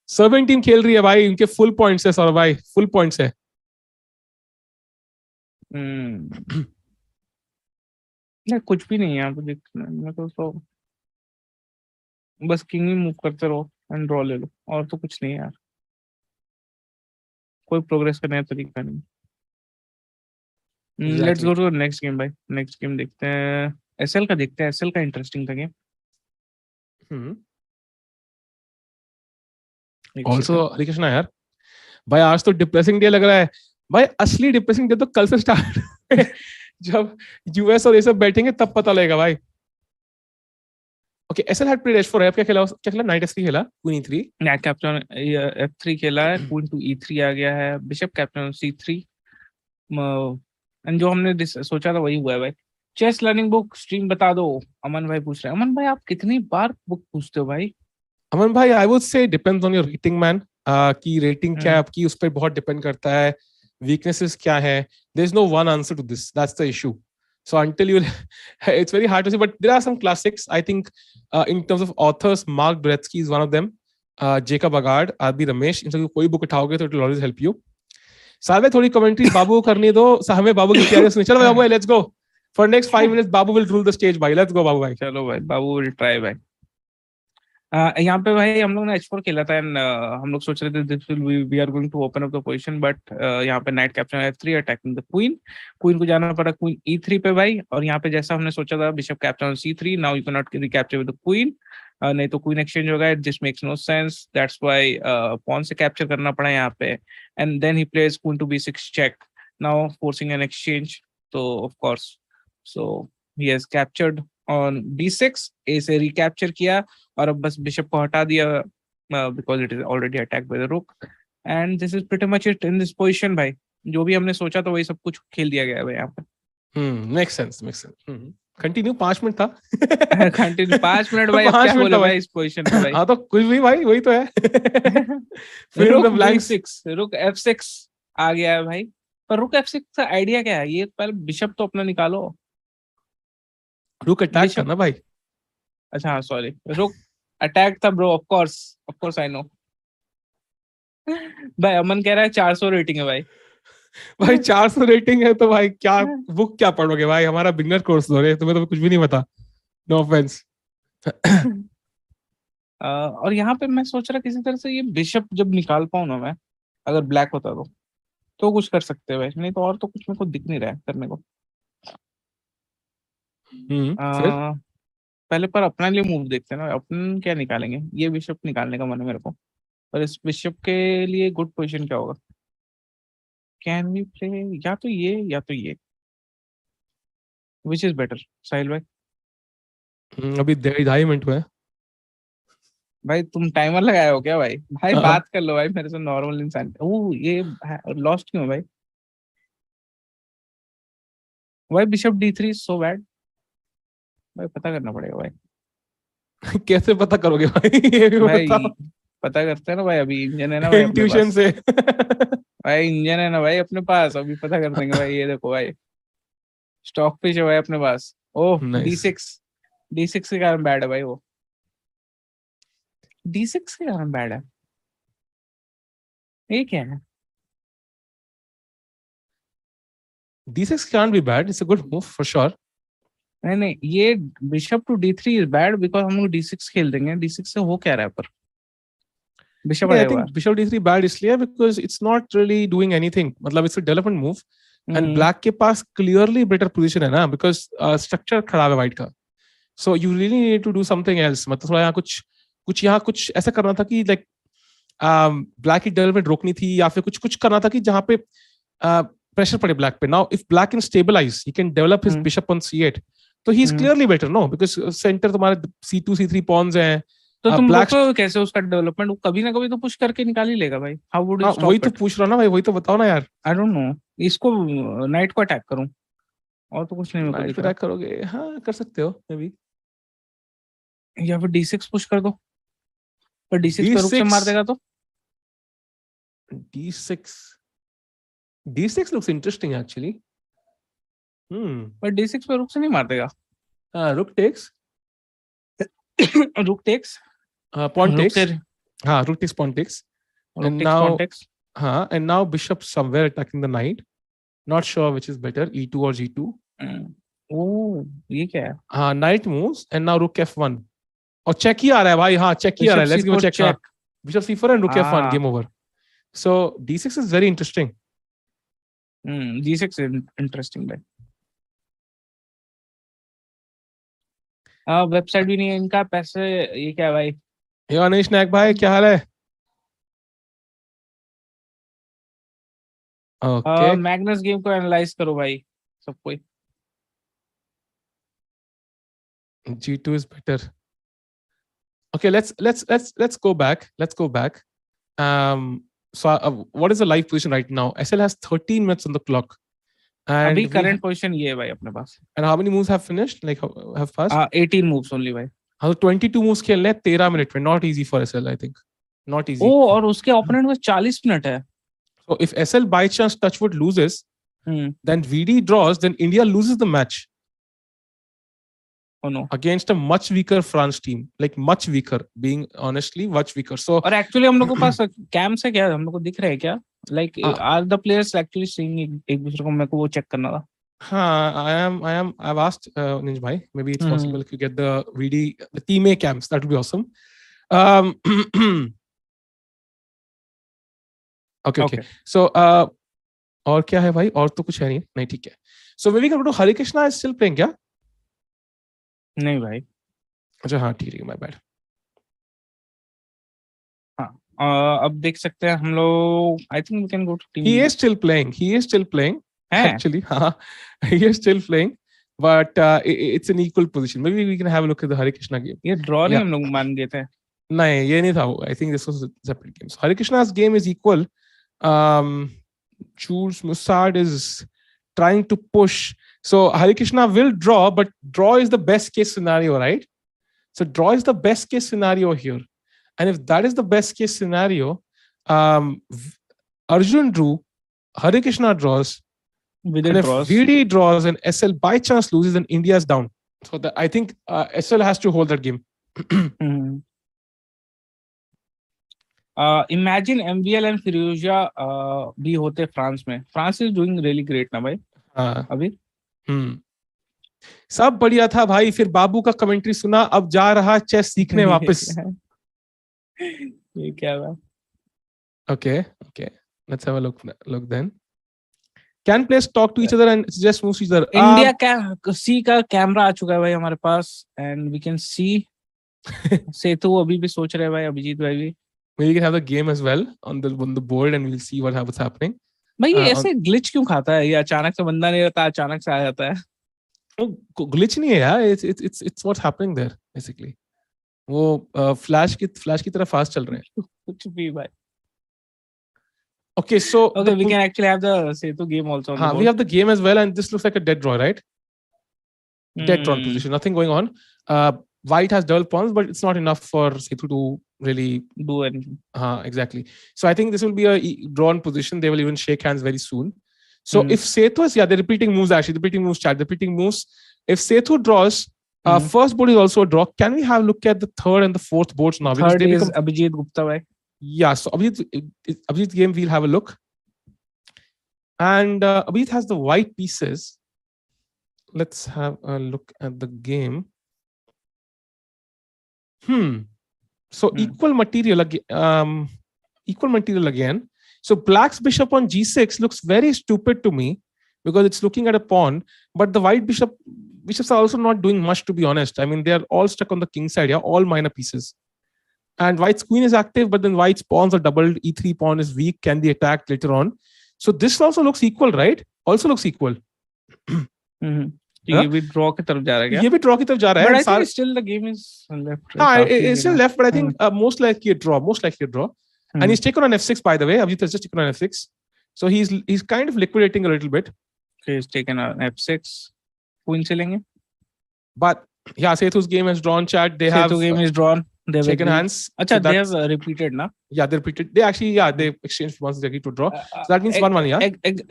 Serbian team खेल रही है भाई, उनके full points है सौरभ भाई, full points है. नहीं कुछ भी नहीं है यहाँ पे देखने तो बस किंग ही मूव करते रहो एंड ड्रॉ ले लो, और तो कुछ नहीं है यार, कोई प्रोग्रेस करने का तरीका नहीं। Let's go to next game भाई। नेक्स्ट गेम देखते हैं, एसएल का देखते हैं। एसएल का इंटरेस्टिंग था गेम। ऑल्सो हरे कृष्णा यार भाई, आज तो डिप्रेसिंग डे लग रहा है भाई। असली डिप्रेसिंग डे तो कल से स्टार्ट जब यूएस और ये सब बैठेंगे तब पता लगेगा भाई। Okay, SL had played h4 है, क्या खेला नाइट s3 खेला, queen e3, night captain f3 खेला है, क्वीन टू e3 आ गया है, बिशप कैप्टन c3, एंड जो हमने सोचा था वही हुआ है भाई। चेस लर्निंग बुक स्ट्रीम बता दो, अमन भाई पूछ रहे हैं। अमन भाई आप कितनी बार बुक पूछते हो भाई? अमन भाई I would say depends on your rating man, की रेटिंग क्या है आपकी, उस पर बहुत डिपेंड करता है, वीकनेसेस क्या है। There is no one answer to this, that's the issue. So until you it's very hard to say, but there are some classics I think in terms of authors. Mark Bretsky is one of them, Jacob Agard, RB Ramesh, इन सबकी कोई book उठाओगे तो it will always help you. साल में थोड़ी commentary बाबू को करनी दो, हमें बाबू की तैयारी सुनिए। चलो बाबू, let's go for next 5 minutes. बाबू will rule the stage भाई, let's go बाबू भाई। चलो भाई, बाबू will try भाई। यहाँ पे भाई हम लोग ने h4 खेला था एंड हम लोग सोच रहे थे this will we are going to open up the position, but यहाँ पे knight capture f3 attacking the queen को जाना पड़ा क्वीन e3 पे भाई। और यहाँ पे जैसा हमने सोचा था bishop capture c3, now you can not recapture with the queen, नहीं तो क्वीन एक्सचेंज होगा, it just makes no sense, that's why pawn से कैप्चर करना पड़ा यहाँ पे। And then he plays queen to b6 check, now forcing an exchange, तो of course so he has captured on b6, A से recapture किया और अब बस बिशप को हटा दिया because it is already attacked by the rook, and this is pretty much it in this position भाई। जो भी हमने सोचा था वही सब कुछ खेल दिया गया है भाई यहाँ पे। Make sense. कंटिन्यू, 5 मिनट था। कंटिन्यू 5 मिनट भाई, अब क्या बोले भाई इस पोजीशन पे भाई? हाँ तो कुछ भी भाई, वही तो है। फिर रुक ब्लैंक b6, रुक f6 आ गया है भाई, पर रुक f6 का आइडिया क्या है? ये पहले बिशप तो अपना निकालो, रुक अटैक करना भाई। अच्छा हाँ सॉरी, रुक अटैक था bro, of course I know. भाई अमन कह रहा है 400 रेटिंग है भाई। भाई 400 रेटिंग है तो भाई क्या बुक क्या पढ़ोगे भाई, हमारा बिगनर कोर्स हो रहे, तुम्हें तो कुछ भी नहीं पता, नो ऑफेंस। और यहाँ पे मैं सोच रहा किसी तरह से ये बिशप जब निकाल पाऊँ ना मैं, अगर ब्लैक होता तो कुछ कर सकते हैं भाई, नहीं तो और तो कुछ मेरे को दिख नहीं रहा है करने को। फिर पहले पर अपने लिए मूव देखते हैं ना, अपन क्या निकालेंगे। ये बिशप निकालने का मन है मेरे को, पर इस बिशप के लिए गुड पोजीशन क्या होगा। कैन वी प्ले या तो ये, विच इज बेटर साहिल भाई। अभी 2.5 मिनट हुए हैं। भाई तुम टाइमर लगाए हो क्या भाई? भाई हाँ। बात कर लो भाई मेरे से, नॉर्मल इंसान। ओ ये लॉस्ट क्यों है भाई? भाई बिशप D3 सो बैड। भाई पता करना पड़ेगा भाई। कैसे पता करोगे भाई, ये भी भाई बताओ। पता करते हैं ना भाई, अभी इंजन है ना भाई अपने इंट्यूशन पास। से। भाई इंजन है ना भाई अपने पास, अभी पता कर देंगे भाई। ये देखो भाई, स्टॉक फिश है भाई अपने पास। Oh nice. D6 के कारण बैड है भाई वो। D6 के कारण बैड है, ये क्या है? D6 can't be bad, it's a good move for sure. नहीं ये bishop to D3 is bad because हम लोग D6 खेल देंगे। D6 से हो क्या रहा है पर बिशप I आएगा। think bishop D3 bad इसलिए because it's not really doing anything, मतलब it's a development move and black के पास clearly better position है ना, because structure खराब है white का, so you really need to do something else। मतलब थोड़ा यहाँ कुछ ऐसा करना था कि like black की development रोकनी थी, या फिर कुछ करना था कि जहाँ पे pressure पड़े black पे। Now if black can stabilize, he can develop his bishop on C8, so he is clearly better, no, because center तुम्हारे C2 C3 pawns हैं। तो तुम black रोको कैसे उसका डेवलपमेंट? वो कभी ना कभी तो पुश करके निकाल ही लेगा भाई। हाउ वुड यू स्टॉप वही इट? तो पूछ रहा ना भाई, वही तो बताओ ना यार। आई डोंट नो। इसको नाइट को अटैक करूं और तो कुछ नहीं मेरे को नाइट दिख पे रहा। अटैक करोगे, हाँ कर सकते हो मे बी। या फिर D6 पुश कर दो, पर D6 पे रुक से मार देगा तो। D6 looks interesting actually. पर D6 पे रुक से नहीं मार देगा। Rook takes, rook takes, pawn rook takes, से rook takes, pawn takes, rook and takes now contacts. and now bishop somewhere attacking the knight, not sure which is better, E2 or G2। ओ ये क्या है? knight moves and now rook F1, और check ही आ रहा है भाई। हाँ check ही आ रहा है, let's give a check। हाँ bishop C4 and rook F1, game over। so D6 is very interesting। D6 interesting भाई। वेबसाइट भी नहीं है इनका, पैसे ये क्या है भाई? हे अनिश नायक भाई, क्या हाल है? ओके मैग्नस गेम को एनालाइज करो भाई सब कोई। G2 is better। okay, let's go back, so what is the live position right now? SL has 13 minutes on the clock and अभी करंट पोजीशन ये है भाई अपने पास। and how many moves have finished, like have passed? 18 moves only भाई। हाँ तो 22 moves खेलने हैं 13 मिनट में, not easy for SL, I think not easy। ओ और उसके ओपोनेंट में 40 मिनट है। so if SL by chance touchwood loses, then VD draws, then India loses the match। oh no, against a much weaker France team, like much weaker, being honestly much weaker। so और actually हम लोग के पास camps है क्या? हम लोग को दिख रहा है क्या? Like are the players actually seeing एक दूसरे को? मेरे को वो चेक करना था। I've asked Ninj bhai, maybe it's possible if you get the VD, the team A camps, that would be awesome। okay। so और क्या है भाई? और तो कुछ है नहीं ठीक है। so maybe can go to Harikrishna is still playing क्या? नहीं भाई। अच्छा हाँ ठीक है, my bad। हाँ अब देख सकते हैं हम लोग। I think we can go to team। he is still playing actually। हाँ he is still playing, but it's an equal position। maybe we can have a look at the Harikrishna game। ये draw नहीं हम लोग मान गए थे। नहीं ये नहीं था वो, I think this was a separate game। so Harikrishna's game is equal। Jules Musard is trying to push, so Harikrishna will draw, but draw is the best case scenario, right? so draw is the best case scenario here, and if that is the best case scenario, Arjun drew, Harikrishna draws, and if VD draws and SL by chance loses, then India is down। so I think SL has to hold that game। Imagine MVL and Firouzja भी होते France में. France is doing really great ना भाई हाँ. अभी. सब बढ़िया था भाई. फिर बाबू का कमेंट्री सुना. अब जा रहा चेस सीखने वापस. ये क्या बात. Okay. Let's have a look then. Can players talk to each other and suggest moves to each other? India C का कैमरा आ चुका है भाई हमारे पास and we can see. सेतु अभी भी सोच रहे हैं भाई, अभिजीत भाई भी. We can have the game as well on the board and we'll see what's happening. भाई ये ऐसे ग्लिच क्यों खाता है? ये अचानक से बंदा नहीं रहता, अचानक से आ जाता है. वो ग्लिच नहीं है यार. It's what's happening there basically. वो फ्लैश की तरह फास्ट चल रहे हैं. कुछ भी भाई. Okay, so we can actually have the Setu game also. We have the game as well, and this looks like a dead draw, right? Dead drawn position, nothing going on. White has double pawns, but it's not enough for Setu to really do anything. Exactly. So I think this will be a drawn position. They will even shake hands very soon. So if Setu is, they're repeating moves actually. The repeating moves. If Setu draws, first board is also a draw. Can we have a look at the third and the fourth boards now? Third is Abhijit Gupta, right? Yeah, so Abhijit game, we'll have a look. And Abhijit has the white pieces. Let's have a look at the game. So equal material again. So black's bishop on g6 looks very stupid to me because it's looking at a pawn, but the white bishops are also not doing much, to be honest. I mean, they're all stuck on the king side, all minor pieces. And white's queen is active, but then white's pawns are doubled. E3 pawn is weak, can be attacked later on. So this also looks equal, right? Also looks equal. ये भी draw की तरफ जा रहा है क्या? ये भी draw की तरफ जा रहा है. But I think still the game is left. It's still left, but I think most likely a draw. And he's taken on f6, by the way. Abhijit has just taken on f6. So he's kind of liquidating a little bit. Okay, he's taken on f6. Queen चलेंगे. But yeah, Setu's game has drawn, chat. Setu game is drawn. They've shaken hands. Achha, so they have repeated, na? Yeah, they repeated. They actually, they exchanged once they agreed to draw. So that means 1-1, yeah?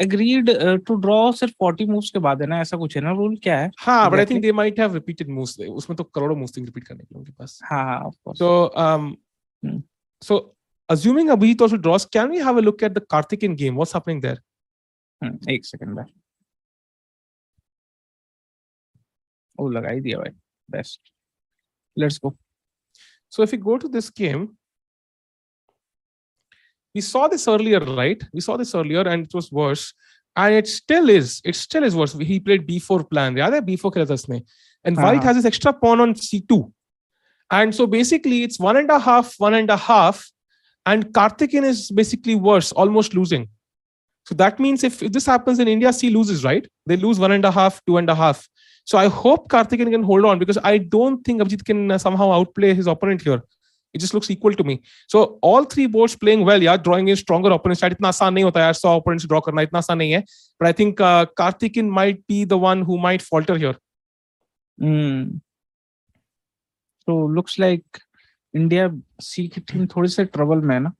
Agreed to draw सिर्फ 40 moves के बाद है ना? ऐसा कुछ है ना? Rule क्या है? हाँ, but I think they might have repeated moves. उसमें तो करोड़ों moves repeat करने के लिए उनके पास. हाँ, of course. So assuming Abhijit also draws, can we have a look at the Karthikeyan game? What's happening there? एक second भाई. वो लगा ही दिया भाई. Best. Let's go. So if we go to this game, we saw this earlier, right? We saw this earlier and it was worse. And it still is worse. He played b4 plan. Yeah, b4 खेला था उसने. And white has this extra pawn on c2. And so basically it's 1.5. And Karthikeyan is basically worse, almost losing. So that means if this happens in India, C loses, right? They lose 1.5, 2.5. So I hope Karthikeyan can hold on because I don't think Abhijit can somehow outplay his opponent here. It just looks equal to me. So all three boards playing well, yeah, drawing in stronger opponents. इतना आसान नहीं होता यार 100 opponents draw करना इतना आसान नहीं है. But I think Karthikeyan might be the one who might falter here. So looks like India C team थोड़ी से trouble में है ना.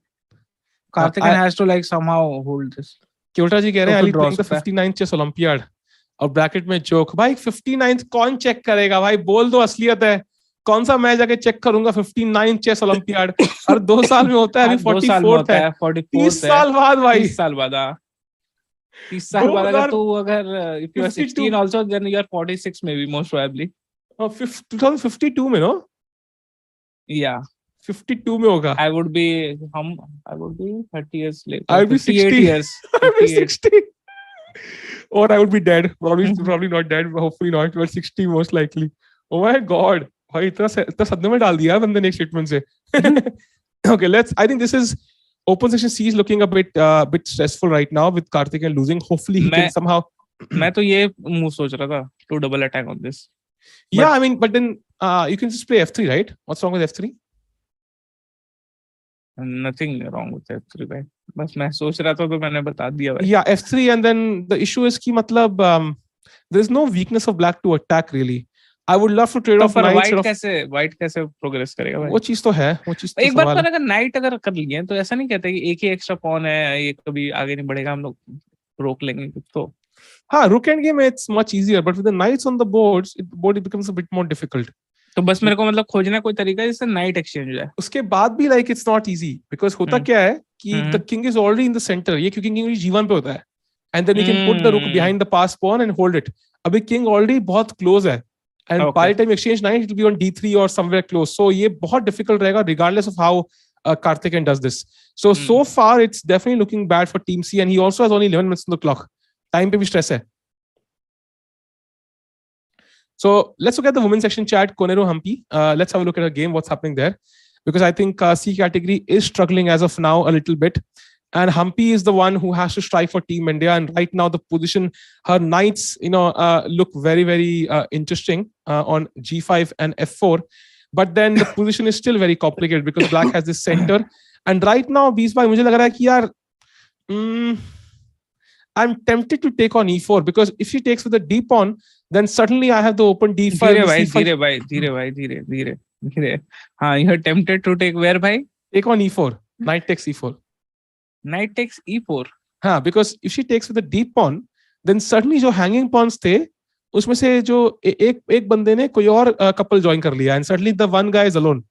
Karthikeyan has to like somehow hold this. Kyota ji कह रहे हैं Ali playing the 59th chess Olympiad. और bracket में जोक भाई 59th कौन चेक करेगा भाई बोल दो असलियत है कौन सा मैं जाके चेक करूंगा 59th चेस ओलंपियाड और 2 साल में होता है अभी 44th है 30 साल बाद भाई 30 साल बाद अगर तू अगर if you are 16 also then you are 46 maybe most probably 2052 में नो yeah 52 में होगा I would be 30 years later I would be 58 years I would be 60 or I would be dead. Probably not dead. Hopefully not. But 60 most likely. Oh my God. भाई इतना सदमे में डाल दिया बंदे ने statement से. Okay, I think this is open section C is looking a bit stressful right now with Karthikeyan losing. Hopefully he can somehow. मैं तो ये move सोच रहा था to double attack on this. Yeah, I mean, but then you can just play F3, right? What's wrong with F3? Nothing wrong with F3, भाई. बस मैं सोच रहा था तो मैंने बता दिया भाई. Yeah, F3 and then the issue is कि मतलब there's no weakness of black to attack really. I would love to trade off knights. White कैसे progress करेगा भाई? वो चीज तो है. एक बार पर अगर knight अगर कर लिए तो ऐसा नहीं कहते कि एक ही extra pawn है ये कभी आगे नहीं बढ़ेगा हम लोग रोक लेंगे तो. हाँ, rook end game it's much easier, but with the knights on the board it becomes a bit more difficult. तो बस मेरे को मतलब खोजना कोई तरीका है जिससे नाइट एक्सचेंज हो जाए. उसके बाद भी like it's not easy because होता क्या है कि the king is already in the center. ये क्योंकि king G1 पे होता है and then you can put the rook behind the pass pawn and hold it. अभी king already बहुत close है and by the time exchange knight it will be on d3 or somewhere close. So ये बहुत difficult रहेगा regardless of how Karthikeyan does this. So far it's definitely looking bad for team C and he also has only 11 minutes on the clock. Time पे भी stress है. So let's look at the women's section chat. Konero Hampi. Let's have a look at the game. What's happening there? Because I think C category is struggling as of now a little bit. And Hampi is the one who has to strike for Team India. And right now the position, her knights, look very, very interesting on G5 and F4. But then the position is still very complicated because Black has this center. And right now, Beesbai, मुझे लग रहा है कि यार, I'm tempted to take on E4 because if she takes with a D pawn, then suddenly I have the open D5. धीरे. हाँ, you're tempted to take where, भाई? Take on E4. Knight takes E4. Knight takes E4. हाँ, because if she takes with a D pawn, then suddenly जो hanging pawns थे, उसमें से जो एक बंदे ने कोई और couple join कर लिया, and suddenly the one guy is alone.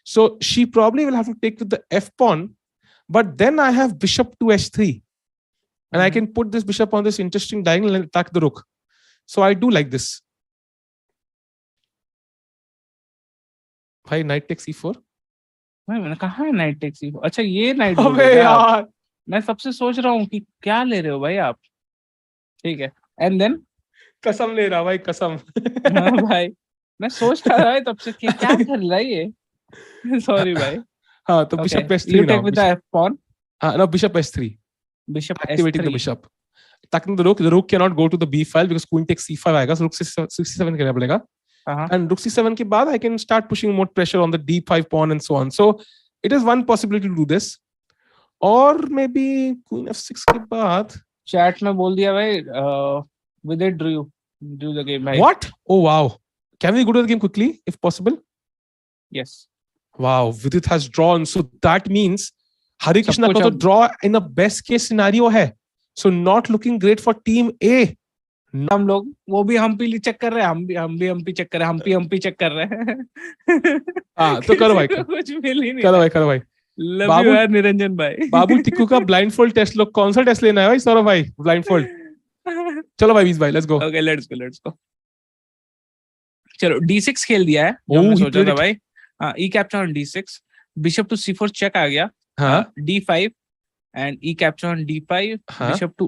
So she probably will have to take with the F pawn, but then I have bishop to H3. And I can put this bishop on this interesting diagonal and attack the rook. So I do like this. भाई knight takes e4. भाई मैंने कहा है knight takes e4. अच्छा ये knight. अबे यार. मैं सबसे सोच रहा हूँ कि क्या ले रहे हो भाई आप. ठीक है. And then कसम ले रहा भाई कसम. हाँ भाई. मैं सोच रहा था तब से कि क्या कर रहा है ये. Sorry भाई. हाँ तो bishop h3 now. You take with the f pawn. No, bishop h3. Bishop activating S3. the bishop. Attacking the rook cannot go to the b file because queen takes c5 आएगा, so rook c7 करना पड़ेगा. And rook c7 के बाद I can start pushing more pressure on the d5 pawn and so on. So it is one possibility to do this. Or maybe queen f6 के बाद. Chat में बोल दिया भाई. With it drew the game भाई. What? Oh wow. Can we go to the game quickly if possible? Yes. Wow, Vidit has drawn. So that means Hari Krishna का तो draw in the best case scenario है. So not looking great for team A. हम लोग वो भी Hampi check कर रहे हैं. हम भी हम्पी चेक कर रहे हैं. हम्पी चेक कर रहे हैं. हाँ तो करो भाई. कुछ मिल ही नहीं. करो भाई. लव यू यार निरंजन भाई. बाबू टिक्कू का ब्लाइंडफोल्ड टेस्ट लो. कौन सा टेस्ट लेना है भाई सौरभ भाई? ब्लाइंडफोल्ड. चलो भाई 20 भाई लेट्स गो. ओके लेट्स गो. चलो D6 खेल दिया है. जो हमने सोचा था भाई. E capture on D6. Bishop to C4 check आ गया. D5 and E capture on D5. Bishop to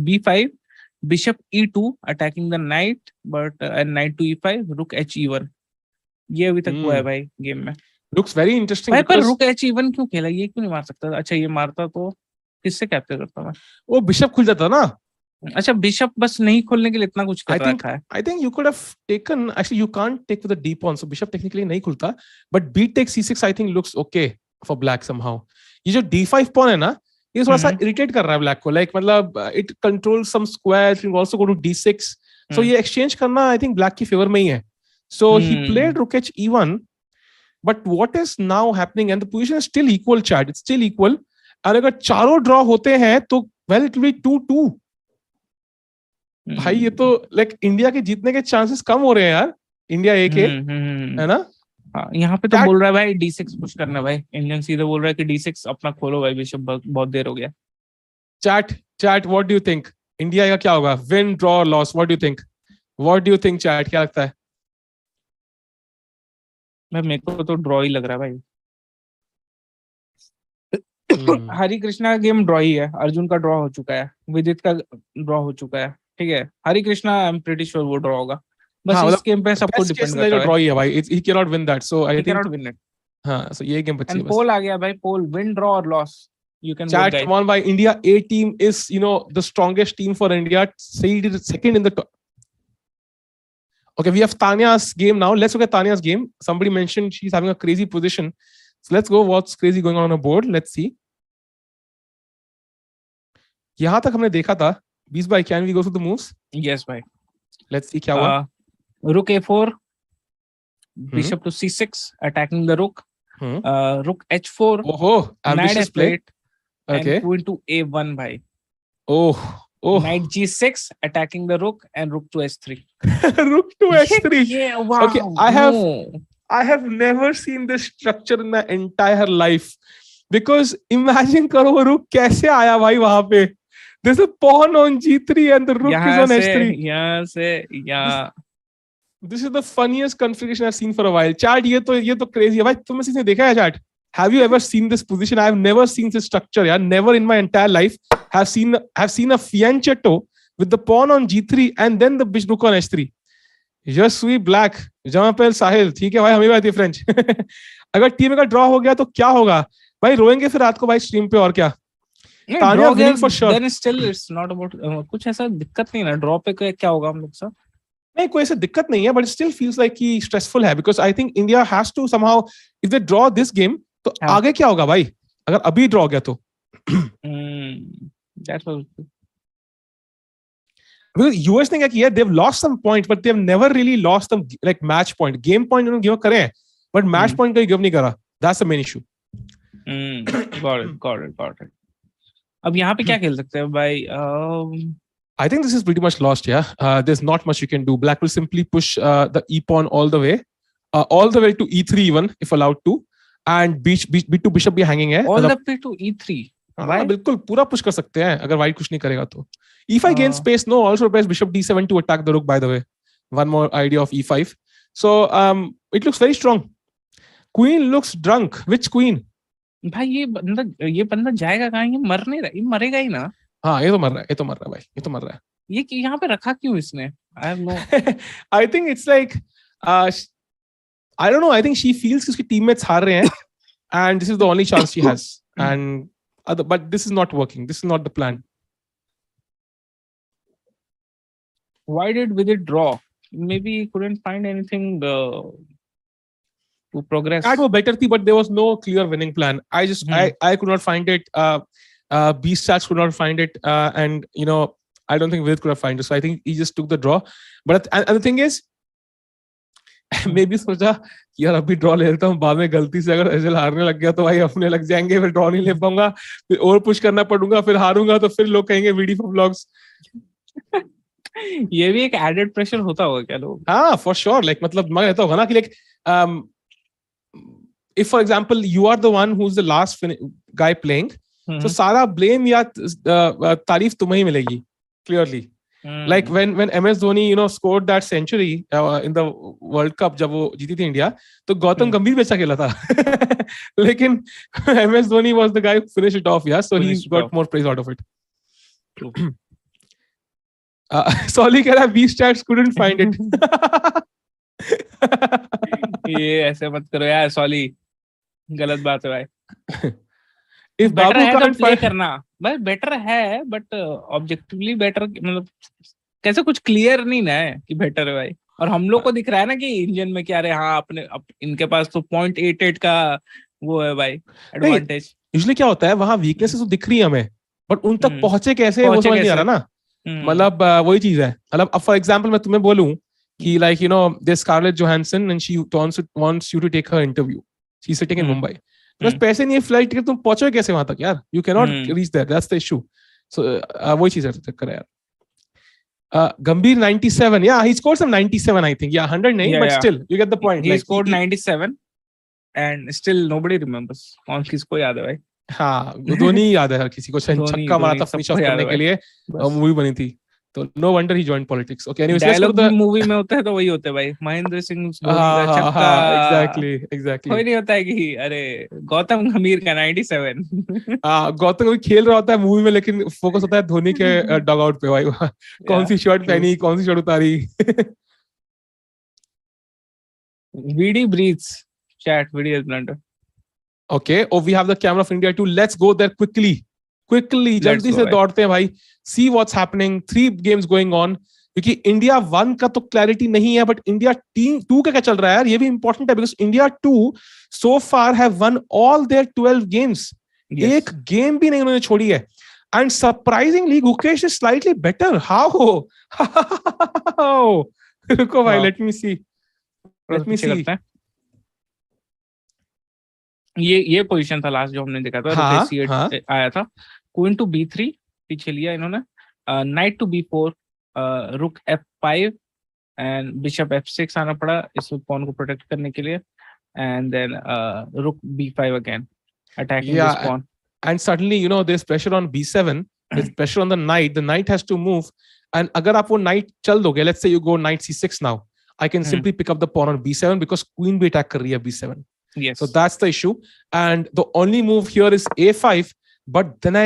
B5. Bishop E2 attacking the knight, but and knight to E5. Rook H E1. ये अभी तक हुआ है भाई गेम में. Looks very interesting. भाई पर rook H E1 क्यों खेला? ये क्यों नहीं मार सकता? अच्छा ये मारता तो किससे कैप्चर करता मैं? वो बिशप खुल जाता ना. अच्छा बिशप बस नहीं खोलने के लिए इतना कुछ कर रखा है. I think you could have taken. Actually, you can't take with the d pawn, so bishop technically नहीं खुलता. But b takes c6 I think looks okay for black somehow. ये जो d5 pawn है ना, ये थोड़ा सा irritate कर रहा है black को. Like मतलब it controls some squares. You can also go to d6. So ये exchange करना I think black की favor में ही है. So he played rook h e1. But what is now happening? And the position is still equal, chat. It's still equal. और अगर चारों draw होते हैं तो well it will be 2-2. भाई ये तो लाइक इंडिया के जीतने के चांसेस कम हो रहे हैं यार. इंडिया एक है ना. हाँ यहाँ पे तो बोल रहा है भाई D6 पुश करना भाई. इंडियन सीधे बोल रहा है कि D6 अपना खोलो भाई. बिशप बहुत देर हो गया. Chat what do you think? India का क्या होगा? Win draw loss? What do you think chat? क्या लगता है? मेरे को तो ड्रॉ ही लग रहा है भाई. हरि कृष्णा का गेम ड्रॉ ही है. अर्जुन का ड्रॉ हो चुका है. विदित का ड्रॉ हो चुका है. ठीक है. Hari Krishna I am pretty sure वो ड्रॉ होगा. बस इस गेम पे सब कुछ डिपेंड करता है. ड्रॉ ही है भाई. He can not win that. So I think can not win it. हां सो ये गेम बची है. पोल आ गया भाई. पोल विन ड्रॉ और loss you can chat. Come on, by India A team is the strongest team for India. Second in the top. Okay, we have Tanya's game now. Let's look at Tanya's game. Somebody mentioned she's having a crazy position. So let's go. What's crazy going on the board? Let's see. यहाँ तक हमने देखा था. 20 भाई, can we go through the moves? Yes भाई. Let's see क्या हुआ. Rook A4, Bishop to C6, attacking the rook. Rook H4. Oh, ambitious play. Okay. And Queen to A1 भाई. Oh, Oh, Knight G6 attacking the rook and rook to S3. rook to S3. Yeah, wow. Okay, I have never seen this structure in my entire life. Because imagine करो वो rook कैसे आया भाई वहां पे. There's a pawn on G3 and the rook is on S3. यहाँ से यहाँ. This is the funniest configuration I've seen for a while. Chat, ये तो crazy है भाई. तुमने किसी ने देखा है chat? Have you ever seen this position? I have never seen this structure. Yeah, never in my entire life have seen a fianchetto with the pawn on G3 and then the rook on S3. Just sweep black. जहाँ पे साहिल, ठीक है भाई, हमें बात है French. अगर team का ड्रॉ हो गया तो क्या होगा भाई? रोएंगे फिर रात को भाई स्ट्रीम पे और क्या? Tania winning for sure. Then still it's not about कुछ ऐसा दिक्कत नहीं ना ड्रॉ पे क्या होगा हम लोग साथ? नहीं, कोई ऐसा दिक्कत नहीं है, but it still feels like कि stressful है because I think India has to somehow, if they draw this game, तो आगे क्या होगा भाई? अगर अभी ड्रॉ गया तो? That's what. Because US ने क्या किया? They've lost some points, but they've never really lost them like match point. Game point उन्होंने give करे हैं, but match point कहीं give नहीं करा. That's the main issue. Got it. अब यहाँ पे क्या खेल सकते हैं भाई? I think this is pretty much lost. Yeah, there's not much you can do. Black will simply push the e pawn all the way to e3 even if allowed to, and b2 bishop भी hanging है. All the way to e3. हाँ, बिल्कुल पूरा push कर सकते हैं अगर white कुछ नहीं करेगा तो. e5 gains space. No, also plays bishop d7 to attack the rook. By the way, one more idea of e5. So it looks very strong. Queen looks drunk. Which queen? भाई ये बंदा जाएगा कहाँ? ये मर नहीं रहा, ये मरेगा ही ना. हाँ, ये तो मर रहा है भाई, ये तो मर रहा है. ये यहाँ पे रखा क्यों इसने? I have no. I think it's like I don't know. I think she feels उसकी teammates हार रहे हैं and this is the only chance she has. And but this is not working. This is not the plan. Why did Vidit draw? Maybe he couldn't find anything to progress. That was better, but there was no clear winning plan. I could not find it. B stats could not find it, and I don't think Vidit could have found it. So I think he just took the draw. But and the thing is, maybe सोचा यार अभी draw ले लेता हूँ, बाद में गलती से अगर ऐसे हारने लग गया तो भाई अपने लग जाएंगे, फिर ड्रॉ नहीं ले पाऊंगा, फिर और पुश करना पड़ूंगा, फिर हारूंगा तो फिर लोग कहेंगे वीडी फॉर व्लॉग्स. ये भी एक एडेड प्रेशर होता होगा क्या लोग? हाँ, फॉर श्योर. लाइक मतलब मैं कहता होगा ना कि like if for example you are the one who's the last guy playing, so सारा blame या तारीफ तुम्हें ही मिलेगी clearly. Like when MS Dhoni scored that century in the World Cup जब वो जीती थी इंडिया, तो गौतम गंभीर भी अच्छा खेला था. लेकिन MS Dhoni was the guy who finished it off, yeah, so he got more praise out of it. Solly कह रहा है B stats couldn't find it. ये ऐसे मत करो यार सॉली, गलत बात है भाई. If बेटर बाबू है can't तो प्ले find, करना भाई, बेटर है बट ऑब्जेक्टिवली बेटर, मतलब कैसे कुछ क्लियर नहीं ना है कि बेटर है भाई. और हम लोग को दिख रहा है ना कि इंडियन में क्या रहे, हाँ अपने इनके पास तो 0.88 का वो है भाई एडवांटेज. यूजुअली क्या होता है, वहां वीकनेसेस तो दिख रही है हमें, बट उन तक पहुंचे कैसे वो समझ नहीं आ रहा ना. मतलब वही चीज है. मतलब अब फॉर एग्जांपल मैं तुम्हें बोलूं कि like there's Scarlett Johansson and she wants you to take her interview. She's sitting in Mumbai. बस पैसे नहीं है, फ्लाइट टिकट, तुम पहुंचोगे कैसे वहां तक यार? You cannot reach there. That's the issue. So वही चीज है चक्कर है यार. Gambhir 97. Yeah, he scored some 97 I think. Yeah, 100 नहीं, but still you get the point. He scored 97 and still nobody remembers. कौन किसको याद है भाई? हाँ, धोनी याद है हर किसी को. छक्का मारा था फिनिश ऑफ करने के लिए, मूवी बनी थी. तो no wonder he joined politics. Okay, anyways, dialogue भी मूवी में होता है तो वही होता है भाई. महेंद्र सिंह धोनी का छक्का. Exactly. कोई नहीं होता है कि अरे गौतम गंभीर का 97. गौतम भी खेल रहा होता है मूवी में, लेकिन फोकस होता है धोनी के डग आउट पे भाई. कौन सी शर्ट पहनी, कौन सी शर्ट उतारी. VD breathes. Chat, VD is blunder. Okay, we have the camera of India too. Let's go there quickly. जल्दी से दौड़ते हैं भाई. See what's happening. 3 games going on. क्योंकि इंडिया 1 का तो क्लैरिटी नहीं है, बट इंडिया टीम 2 का क्या चल रहा है यार, ये भी इंपॉर्टेंट है. Because India 2 so far have won all their 12 games. एक गेम भी नहीं उन्होंने छोड़ी है. And surprisingly, Gukesh is slightly better. How? रुको भाई, let me see. ये पोजीशन था लास्ट जो हमने देखा था. आया था क्वीन टू B3 पीछे लिया इन्होंने, knight to b4, rook f5 and bishop f6 आना पड़ा इस pawn को protect करने के लिए, and then rook b5 again, attacking this pawn. And suddenly, you know, there's pressure on b7, there's pressure on the knight has to move, and agar aap wo knight chal doge, let's say you go knight c6 now, I can simply pick up the pawn on b7 because queen bhi attack kar rahi hai b7. Yes. So that's the issue, and the only move here is a5, but then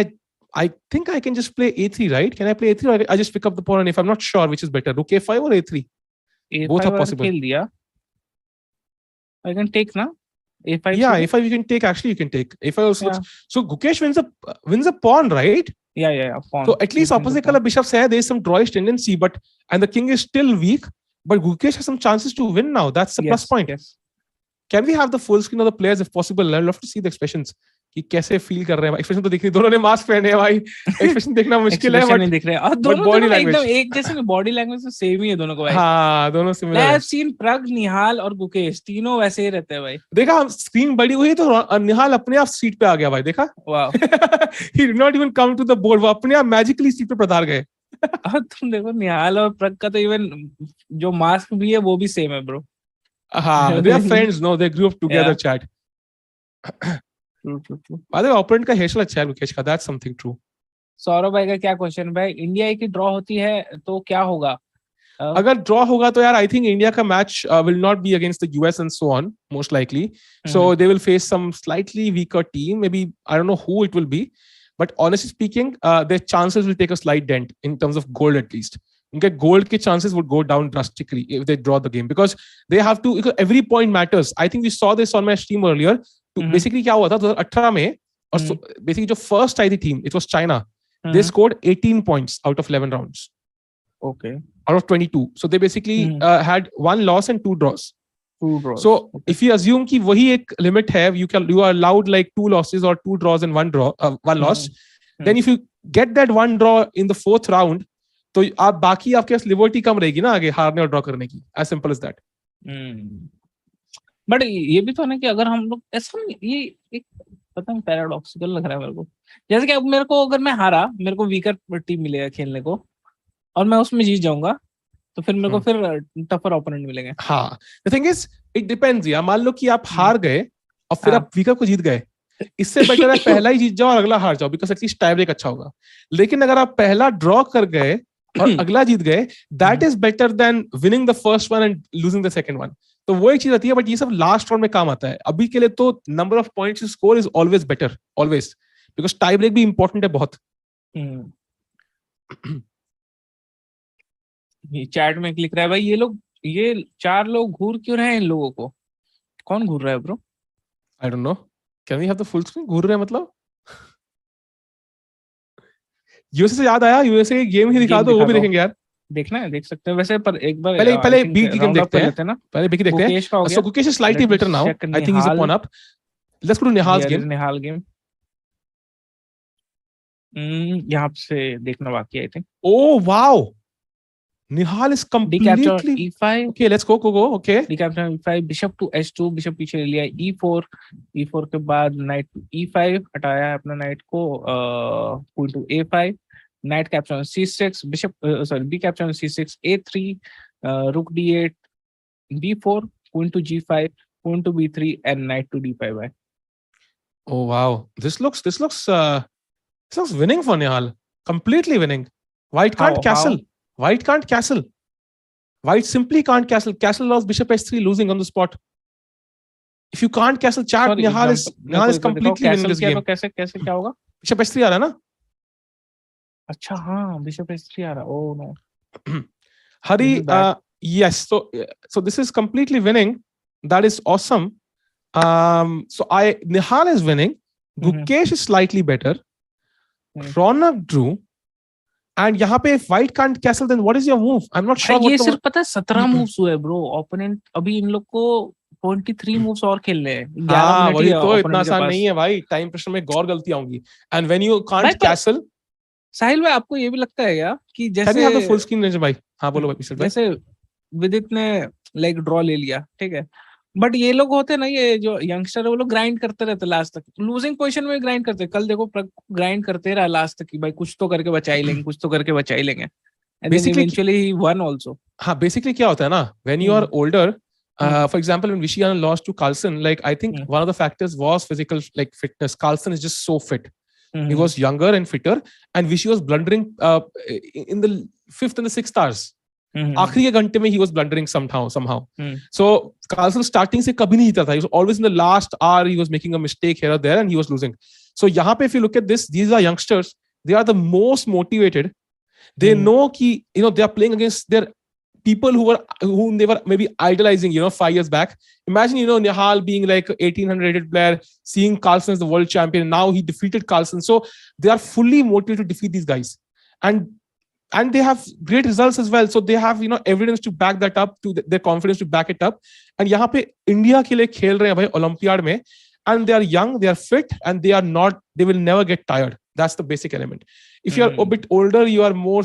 I think I can just play a3, right? Can I play a3 or I just pick up the pawn on a5? I'm not sure which is better, rook a5 or a3. Both are possible. खेल दिया, I can take na a5. Yeah, a5 you can take. Actually, you can take a5 also. Yeah. So Gukesh wins a pawn, right? Yeah. Pawn. So at least opposite color bishops there is some drawish tendency, and the king is still weak. But Gukesh has some chances to win now. That's the plus point. Yes. Can we have the full screen of the players if possible? I'd love to see the expressions. कि कैसे feel कर रहे हैं expression तो दिख रही, दोनों ने मास्क पहने हैं भाई, एक्सप्रेशन देखना मुश्किल है बट नहीं दिख रहे हैं, और दोनों बॉडी लैंग्वेज एकदम एक जैसे में, बॉडी लैंग्वेज तो सेम ही है दोनों को भाई. हाँ, दोनों सिमिलर है. आई हैव सीन प्रग, निहाल और गुकेश तीनों वैसे ही रहते हैं भाई. देखा, स्क्रीन बड़ी हुई तो निहाल अपने आप सीट पे आ गया भाई, देखा. Wow. He did not even come to the board, वो अपने आप मैजिकली सीट पे पधार गए. और तुम देखो निहाल और प्रग का तो इवन जो मास्क भी है वो भी सेम है ब्रो. हाँ, they are friends, no, they grew up together, chat. True. By the way, opponent का हेयरस्टाइल अच्छा है गुकेश का, that's something true. सौरभ भाई का क्या क्वेश्चन भाई, इंडिया की ड्रॉ होती है तो क्या होगा? अगर ड्रॉ होगा तो यार आई थिंक इंडिया का match will not be against the US and so on, most likely. So they will face some slightly weaker team, maybe I don't know who it will be, but honestly speaking, their chances will take a slight dent in terms of gold at least. उनके gold के chances would go down drastically if they draw the game, because they have to, because every point matters. I think we saw this on my stream earlier. Basically क्या हुआ था 2018 में, और basically जो first आई थी team, it was China. They scored 18 points out of 11 rounds. Okay. Out of 22. So they basically had 1 loss and 2 draws. 2 draws. So if you assume कि वही एक limit है, you are allowed like 2 losses or 2 draws and 1 loss. Then if you get that 1 draw in the 4th round, तो आप बाकी आपके पास liberty कम रहेगी ना आगे हारने और ड्रॉ करने की. As simple as that. But ये भी तो है ना कि अगर हम लोग ऐसा, ये एक पता नहीं पैराडॉक्सिकल लग रहा है मेरे को, जैसे कि अब मेरे को अगर मैं हारा, मेरे को वीकर टीम मिलेगा खेलने को और मैं उसमें जीत जाऊंगा, तो फिर मेरे को फिर टफर ओपोनेंट मिलेंगे. हाँ, the thing is it depends यार. मान लो कि आप हार गए और फिर आप वीकर को जीत गए, इससे बेटर है पहला ही जीत जाओ और अगला हार जाओ, बिकॉज एटलीस्ट टाई ब्रेक अच्छा होगा. लेकिन अगर आप पहला ड्रॉ कर गए और अगला जीत गए, that is better than winning the first one and losing the second one. तो वो एक चीज आती है, बट ये सब लास्ट राउंड में काम आता है. अभी के लिए तो number of points you score is always better, always, because tie break भी इंपॉर्टेंट है बहुत. चैट में लिख रहा है भाई, ये 4 लोग घूर क्यों रहे हैं, इन लोगों को कौन घूर रहा है bro? I don't know, can we have the full screen? घूर रहे हैं मतलब यूएसए से याद आया, यूएसए गेम ही दिखा दो, वो भी देखेंगे यार. देखना है, देख सकते हैं वैसे, पर एक बार पहले बीट की गेम देखते हैं ना, पहले बीट की देखते हैं. So Gukesh is slightly better now, I think he is upon up. Let's go to Nihal's game. यहां से देखना बाकी है I think. Oh wow, Nihal is completely e5. Okay, let's go. Okay. Decapture e5, bishop to h2, bishop पीछे ले लिया e4 के बाद knight to e5, हटाया है अपना knight को, queen to a5, knight capture on c6, b capture on c6, a3, rook d8, b4, queen to g5, queen to b3, and knight to d5. Oh wow, this looks winning for Nihal. Completely winning. White can't castle. White can't castle. White simply can't castle. Castle lost bishop h3, losing on the spot. If you can't castle, chat, Nihal is completely winning this game. कैसे क्या होगा? Bishop h3 आ रहा है ना? अच्छा हाँ, bishop h3 आ रहा. Oh no. Hari, yes. So this is completely winning. That is awesome. So Nihal is winning. Gukesh is slightly better. Ronak drew. And यहाँ पे if white can't castle, then what is your move? I'm not sure. ये सिर्फ पता है 17 moves हुए bro. Opponent अभी इन लोग को 23 मूव्स और खेलने हैं. 11 मिनट ही है. तो इतना आसान नहीं है भाई. टाइम प्रेशर में और गलतियां होंगी. And when you can't castle, साहिल भाई आपको ये भी लगता है क्या कि जैसे can you have the full screen भाई? हाँ बोलो भाई. जैसे विदित ने लाइक ड्रॉ ले लिया, ठीक है, बट ये लोग होते हैं ना, ये जो यंगस्टर है वो लोग ग्राइंड करते रहते लास्ट तक, लूजिंग पोजीशन में ग्राइंड करते। कल देखो ग्राइंड करते रहा लास्ट तक कि भाई कुछ तो करके बचा ही लेंगे, कुछ तो करके बचा ही लेंगे, and then Basically, eventually he won also. हाँ, basically क्या होता है ना, when you are older, for example, when Vishian lost to Carlsen, like I think one of the factors was physical, like fitness. Carlsen is just so fit. He was younger and fitter, and Vishy was blundering in the 5th and the 6th hours. आखिरी के घंटे में he was blundering somehow. So Carlsen starting से कभी नहीं जीता था. He was always in the last hour. He was making a mistake here or there, and he was losing. So यहाँ पे if you look at this, these are youngsters. They are the most motivated. They know कि they are playing against their people whom they were maybe idolizing 5 years back. Imagine Nihal being like 1800 rated player, seeing Carlsen as the world champion. Now he defeated Carlsen. So they are fully motivated to defeat these guys, and they have great results as well. So they have evidence to back that up, to their confidence to back it up. And यहाँ पे India के लिए खेल रहे हैं भाई olympiad में, and they are young, they are fit, and they will never get tired. That's the basic element. If you are a bit older, you are more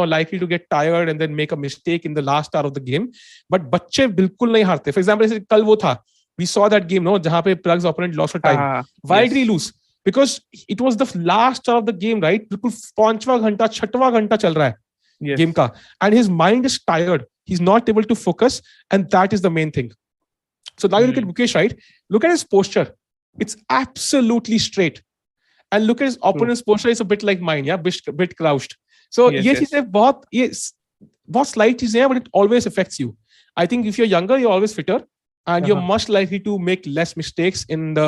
likely to get tired and then make a mistake in the last hour of the game. But बच्चे बिल्कुल नहीं हारते. For example, जैसे कल वो था, we saw that game, no, जहाँ पे Prag's opponent lost for time. Why did he lose? Because it was the last hour of the game, right? बिल्कुल 5वां घंटा 6वां घंटा चल रहा है game का, and his mind is tired. He's not able to focus, and that is the main thing. So now you look at Gukesh, right? Look at his posture. It's absolutely straight. And look at his opponent's posture. It's a bit like mine, yeah, bit crouched. So ये चीजें बहुत slight चीजें हैं, but it always affects you. I think if you're younger, you're always fitter, and you're much likely to make less mistakes in the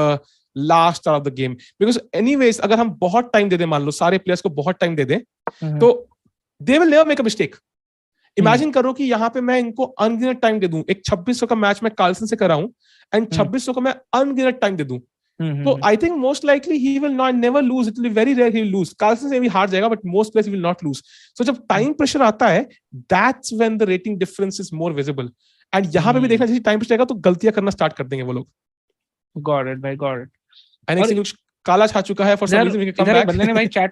last hour of the game. Because anyways, अगर हम बहुत time दे दें, मान लो सारे players को बहुत time दे दें, तो they will never make a mistake. Imagine करो कि यहाँ पे मैं इनको अनगिनत टाइम दे दूं, एक 2600 का मैच मैं कार्लसन से कराऊं, एंड 2600 का मैं अनगिनत टाइम दे दूं, तो I think most likely he will not never lose. It will be very rare he will lose. Carlsen से भी हार जाएगा, but most players will not lose. So जब टाइम प्रेशर आता है, that's when the rating difference is more visible. And यहाँ पे भी देखना चाहिए, टाइम प्रेशर आएगा तो गलतियां करना स्टार्ट कर देंगे वो लोग. गॉट इट भाई, गॉट इट. एंड एक कुछ काला छा चुका है for some reason. We can come back. बंदे ने भाई चैट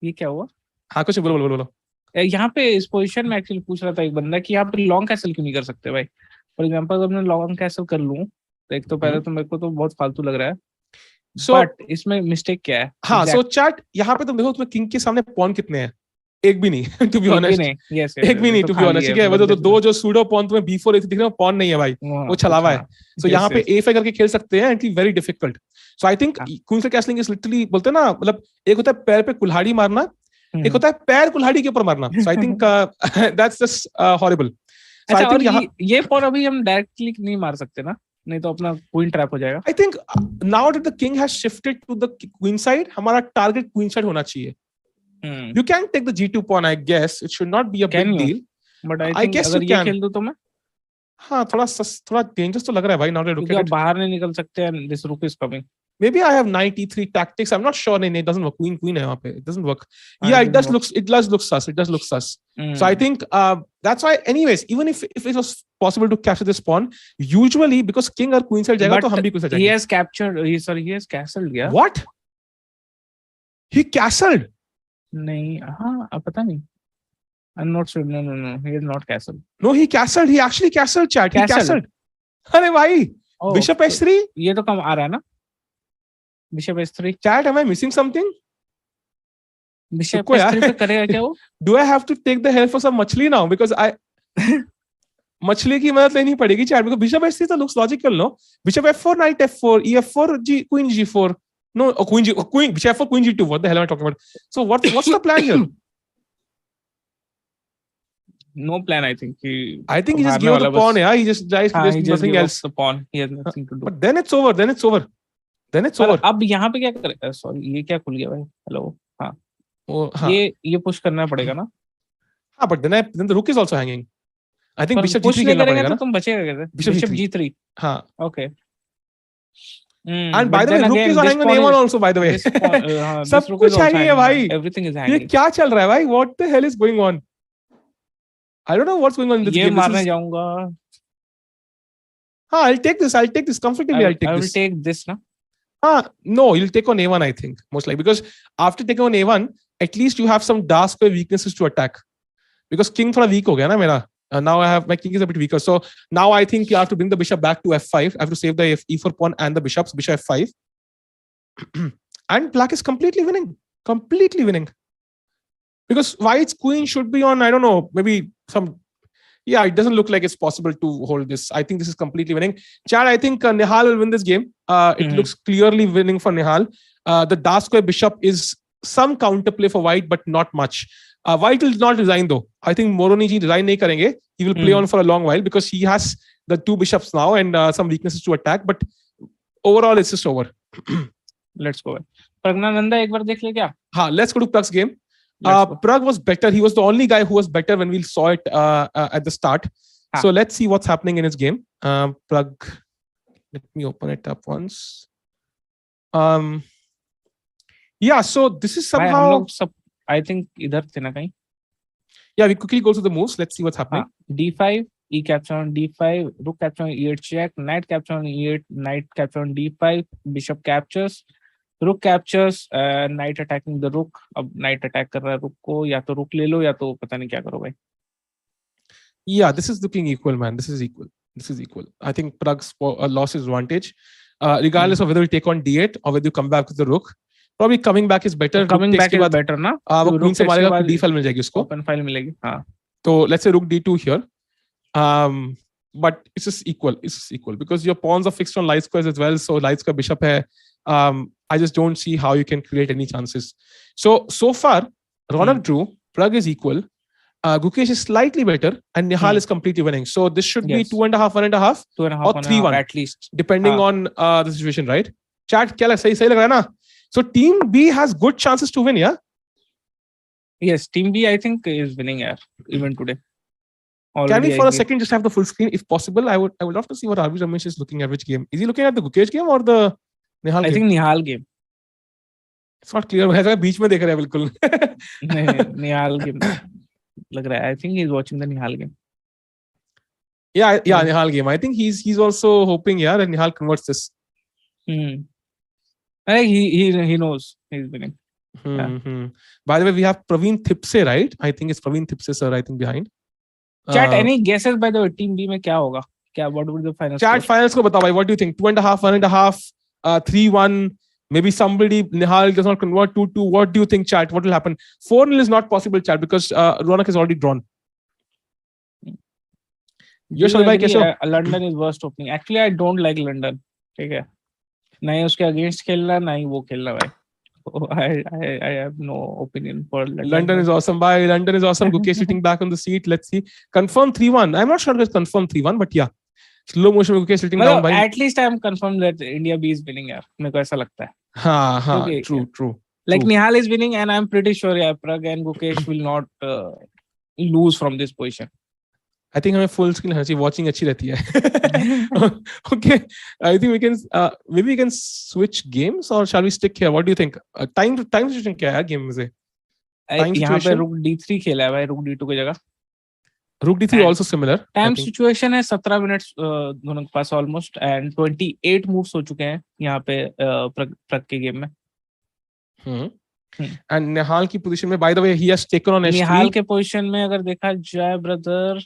ये क्या हुआ? हाँ, कुछ बोलो. यहाँ पे इस पोजीशन में एक्चुअली पूछ रहा था एक बंदा कि यहाँ पे लॉन्ग कैसल क्यों नहीं कर सकते भाई. फॉर एग्जांपल अगर मैं लॉन्ग कैसल कर लूं तो एक तो पहले तो मेरे को तो बहुत फालतू लग रहा है. बट इसमें मिस्टेक क्या है? हाँ, सो चैट यहाँ पे तुम देखो, तुम्हें किंग के सामने पॉन कितने हैं? एक भी नहीं, टू बी ऑनेस्ट. एक भी नहीं, टू बी ऑनेस्ट. ठीक है, वो तो दो जो सूडो पॉन तुम्हें B4 दिख रहे हैं, पॉन नहीं है भाई, वो छलावा है. सो यहाँ पे A5 करके खेल सकते हैं, and it very difficult. So I think queen castling is literally, बोलते हैं ना, मतलब एक होता है पैर पे कुल्हाड़ी मारना, एक होता है पैर कुल्हाड़ी के ऊपर मारना. So I think that's just horrible. So I think ये पॉन अभी हम डायरेक्टली नहीं मार सकते ना, नहीं तो अपना क्वीन ट्रैप हो जाएगा. I think now that the king has shifted to the queen side, हमारा टारगेट क्वीन साइड होना चाहिए. You can take the G2 pawn, I guess. It should not be a big deal. But I guess अगर ये खेल दूं तो मैं, हाँ, थोड़ा dangerous तो लग रहा है भाई. Now that I look at it, बाहर नहीं निकल सकते, and this rook is coming. Maybe I have knight E3 tactics. I'm not sure. It doesn't work. Queen है वहाँ पे. It doesn't work. Yeah, it does look sus. It does look sus. So I think that's why. Anyways, even if it was possible to capture this pawn, usually because king or queen side जाएगा तो हम भी queen side जाएंगे. He has captured. He has castled. Yeah. What? He castled? नहीं, हाँ, अब पता नहीं. I'm not sure. No. He is not castled. No, he castled. He actually castled, chat. He castled. अरे भाई, Bishop H3. ये तो कम आ रहा है ना? Bishop H3. Chat, am I missing something? Bishop H3 पे करेगा क्या वो? Do I have to take the help of some मछली now? Because मछली की मदद लेनी पड़ेगी, chat. Because Bishop H3 तो looks logical, no? Bishop F4, Knight F4, E4, Queen G4. No, Queen Bishop F4, Queen G2. What the hell am I talking about? So what's the plan here? No plan, I think. I think he just gave the pawn. Yeah, he just nothing else. The pawn. He has nothing to do. But then it's over. Then it's over. अब यहाँ पे क्या करेगा? Sorry, ये क्या खुल गया भाई? Hello. हाँ. ये पुश करना पड़ेगा ना? हाँ, but then the rook is also hanging. I think Bishop G3 खेलना पड़ेगा ना. तुम बचेगा कैसे? Bishop G3. हाँ. Okay. And by the way, rook is hanging on A1 also, by the way. सब कुछ hanging है भाई. Everything is hanging. ये क्या चल रहा है भाई? What the hell is going on? I don't know what's going on in this game. ये मारने जाऊंगा. हाँ, I'll take this comfortably. I will take this ना. No, you'll take on A1, I think, most likely, because after taking on A1, at least you have some dark square weaknesses to attack. Because king थोड़ा weak हो गया ना मेरा. Now my king is a bit weaker. So now I think you have to bring the bishop back to f5. I have to save the e4 pawn and the bishops. Bishop f5. And black is completely winning. Completely winning. Because white's queen should be on, I don't know, maybe some... Yeah, it doesn't look like it's possible to hold this. I think this is completely winning. Chad, I think Nihal will win this game. It looks clearly winning for Nihal. The dark square bishop is some counterplay for white, but not much. White will not resign though. I think Moroni ji resign nahi karenge. He will play on for a long while because he has the two bishops now and some weaknesses to attack. But overall, it's just over. Let's go. Pragnananda एक बार देख ले क्या? हाँ, let's go to Prag's game. Prag was better. He was the only guy who was better when we saw it at the start. So let's see what's happening in his game. Prag, let me open it up once. Yeah, so this is somehow... I think इधर थे ना कहीं. Yeah, we quickly go to the moves. Let's see what's happening. D5, E capture on D5, Rook capture on E8 check, Knight capture on E8, Knight capture on D5, Bishop captures, Rook captures, Knight attacking the Rook. अब Knight attack कर रहा है Rook को, या तो Rook ले लो या तो पता नहीं क्या करो भाई. Yeah, this is looking equal, man. This is equal. This is equal. I think Prag's lost his advantage, regardless of whether you take on D8 or whether you come back with the Rook. Probably coming back is better. Coming back is better ना. वो queen से मारेगा तो D file मिल जाएगी उसको. Open file मिलेगी. हाँ. So let's say Rook D2 here. But it's just equal. It's just equal because your pawns are fixed on light squares as well. So light square bishop hai. I just don't see how you can create any chances. So far, Ronak drew. Prag is equal. Gukesh is slightly better, and Nihal is completely winning. So this should be 2.5, 1.5, 2.5 or 3-1 at least, depending on the situation, right? Chat, क्या लग सही लग रहा है ना? So Team B has good chances to win, yeah? Yes, Team B I think is winning even today. Already, can we for a second just have the full screen if possible? I would love to see what RV Ramesh is looking at. Which game? Is he looking at the Gukesh game or the Nihal game? I think Nihal game. It's not clear. ऐसा बीच में देख रहा है बिल्कुल. Nihal game लग रहा है. I think he's watching the Nihal game. Yeah, Nihal game. I think he's also hoping that Nihal converts this. I think he knows he's winning. By the way, we have Praveen Thipse, right? I think it's Praveen Thipse, sir. I think behind. Chat, any guesses by the way? Team B में क्या होगा? What would be the final? Chat finals को बताओ भाई. What do you think? 2.5, 1.5, 3-1. Maybe somebody Nihal does not convert 2-2. What do you think, chat? What will happen? 4-0 is not possible, chat, because Ronak is already drawn. London is worst opening. Actually, I don't like London. ठीक है. ना ही उसके against खेलना, ना ही वो खेलना भाई. I have no opinion for London. London is awesome. Bye. London is awesome. Gukesh sitting back on the seat. Let's see. Confirm 3-1. I'm not sure if it's confirmed 3-1, but yeah. Slow motion Gukesh sitting down. Bye. At least I'm confirmed that India B is winning. यार मेरे को ऐसा लगता है. हाँ. True. Like Nihal is winning, and I'm pretty sure Prag and Gukesh will not lose from this position. I think हमें full screen हंसी watching अच्छी रहती है. Okay, I think we can maybe we can switch games or shall we stick here? What do you think? Time situation क्या है game में से? यहाँ पे Rook D3 खेला है भाई Rook D2 की जगह. Rook D3 also similar. Time situation है 17 minutes दोनों के पास almost and 28 moves हो चुके हैं यहाँ पे प्रग के game में. And Nihal की position में by the way he has taken on H3. Nihal के position में अगर देखा जाए brother,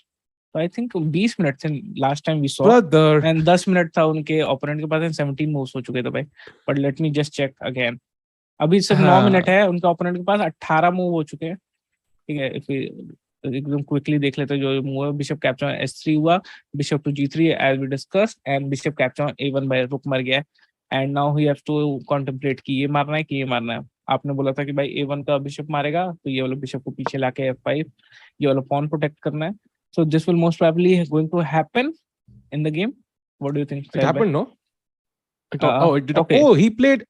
I think 20 minutes थे last time we saw. Brother. And 10 minutes था उनके opponent के पास 17 moves हो चुके थे भाई. But let me just check again. अभी सिर्फ 9 मिनट है उनके opponent के पास 18 मूव हो चुके हैं. ठीक है, if एकदम क्विकली देख लेते हैं जो मूव है. बिशप कैप्चर S3 हुआ, bishop to G3 as we discussed, and bishop capture A1 by रुक मर गया. And now he has to contemplate कि ये मारना है कि ये मारना है. आपने बोला था कि भाई A1 का बिशप मारेगा तो ये वाला बिशप को पीछे लाके F5 ये वाला pawn protect करना है. So this will most probably going to happen in the game. What do you think? It happened, no? It did. Okay. Oh, he played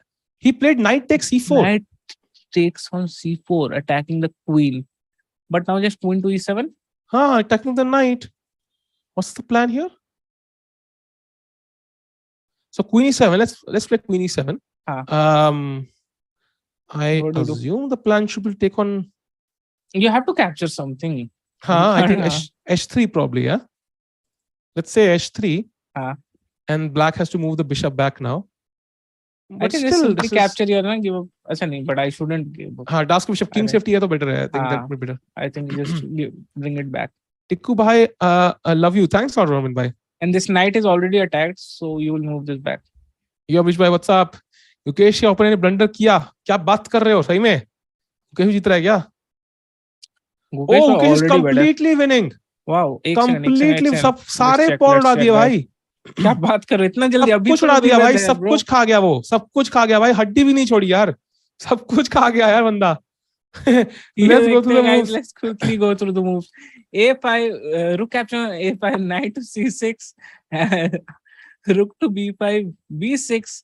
knight takes C4. Knight takes on C4, attacking the queen. But now just queen to E7. Attacking the knight. What's the plan here? So queen E7. Let's play queen E7. I assume the plan should be take on. You have to capture something. I think H3 probably, yeah. Let's say H3. And black has to move the bishop back now. But I think still, this capture here na give up. अच्छा नहीं, but I shouldn't give up. Dask bishop king safety है तो better है. I think that would be better. I think just bring it back. Tikku bhai, I love you. Thanks for Roman bhai. And this knight is already attacked, so you will move this back. Yo Bish bhai, what's up? Gukesh के opponent ने blunder किया. क्या बात कर रहे हो सही में? गुकेश जीत रहा है क्या? Gukesh Oh, was Gukesh is already better. completely winning. Wow, एक second, Completely एक सब second. सारे Let's check, पॉल let's उड़ा check, दिए भाई. क्या बात कर रहे हो? इतना जल्दी? सब अभी कुछ तो उड़ा दिया we were भाई. there, सब bro. कुछ खा गया वो. सब कुछ खा गया भाई. हड्डी भी नहीं छोड़ी यार. सब कुछ खा गया यार बंदा. Let's go through the guys, moves. let's quickly go through the moves. A5, rook capture A5, knight to C6, rook to B5, B6,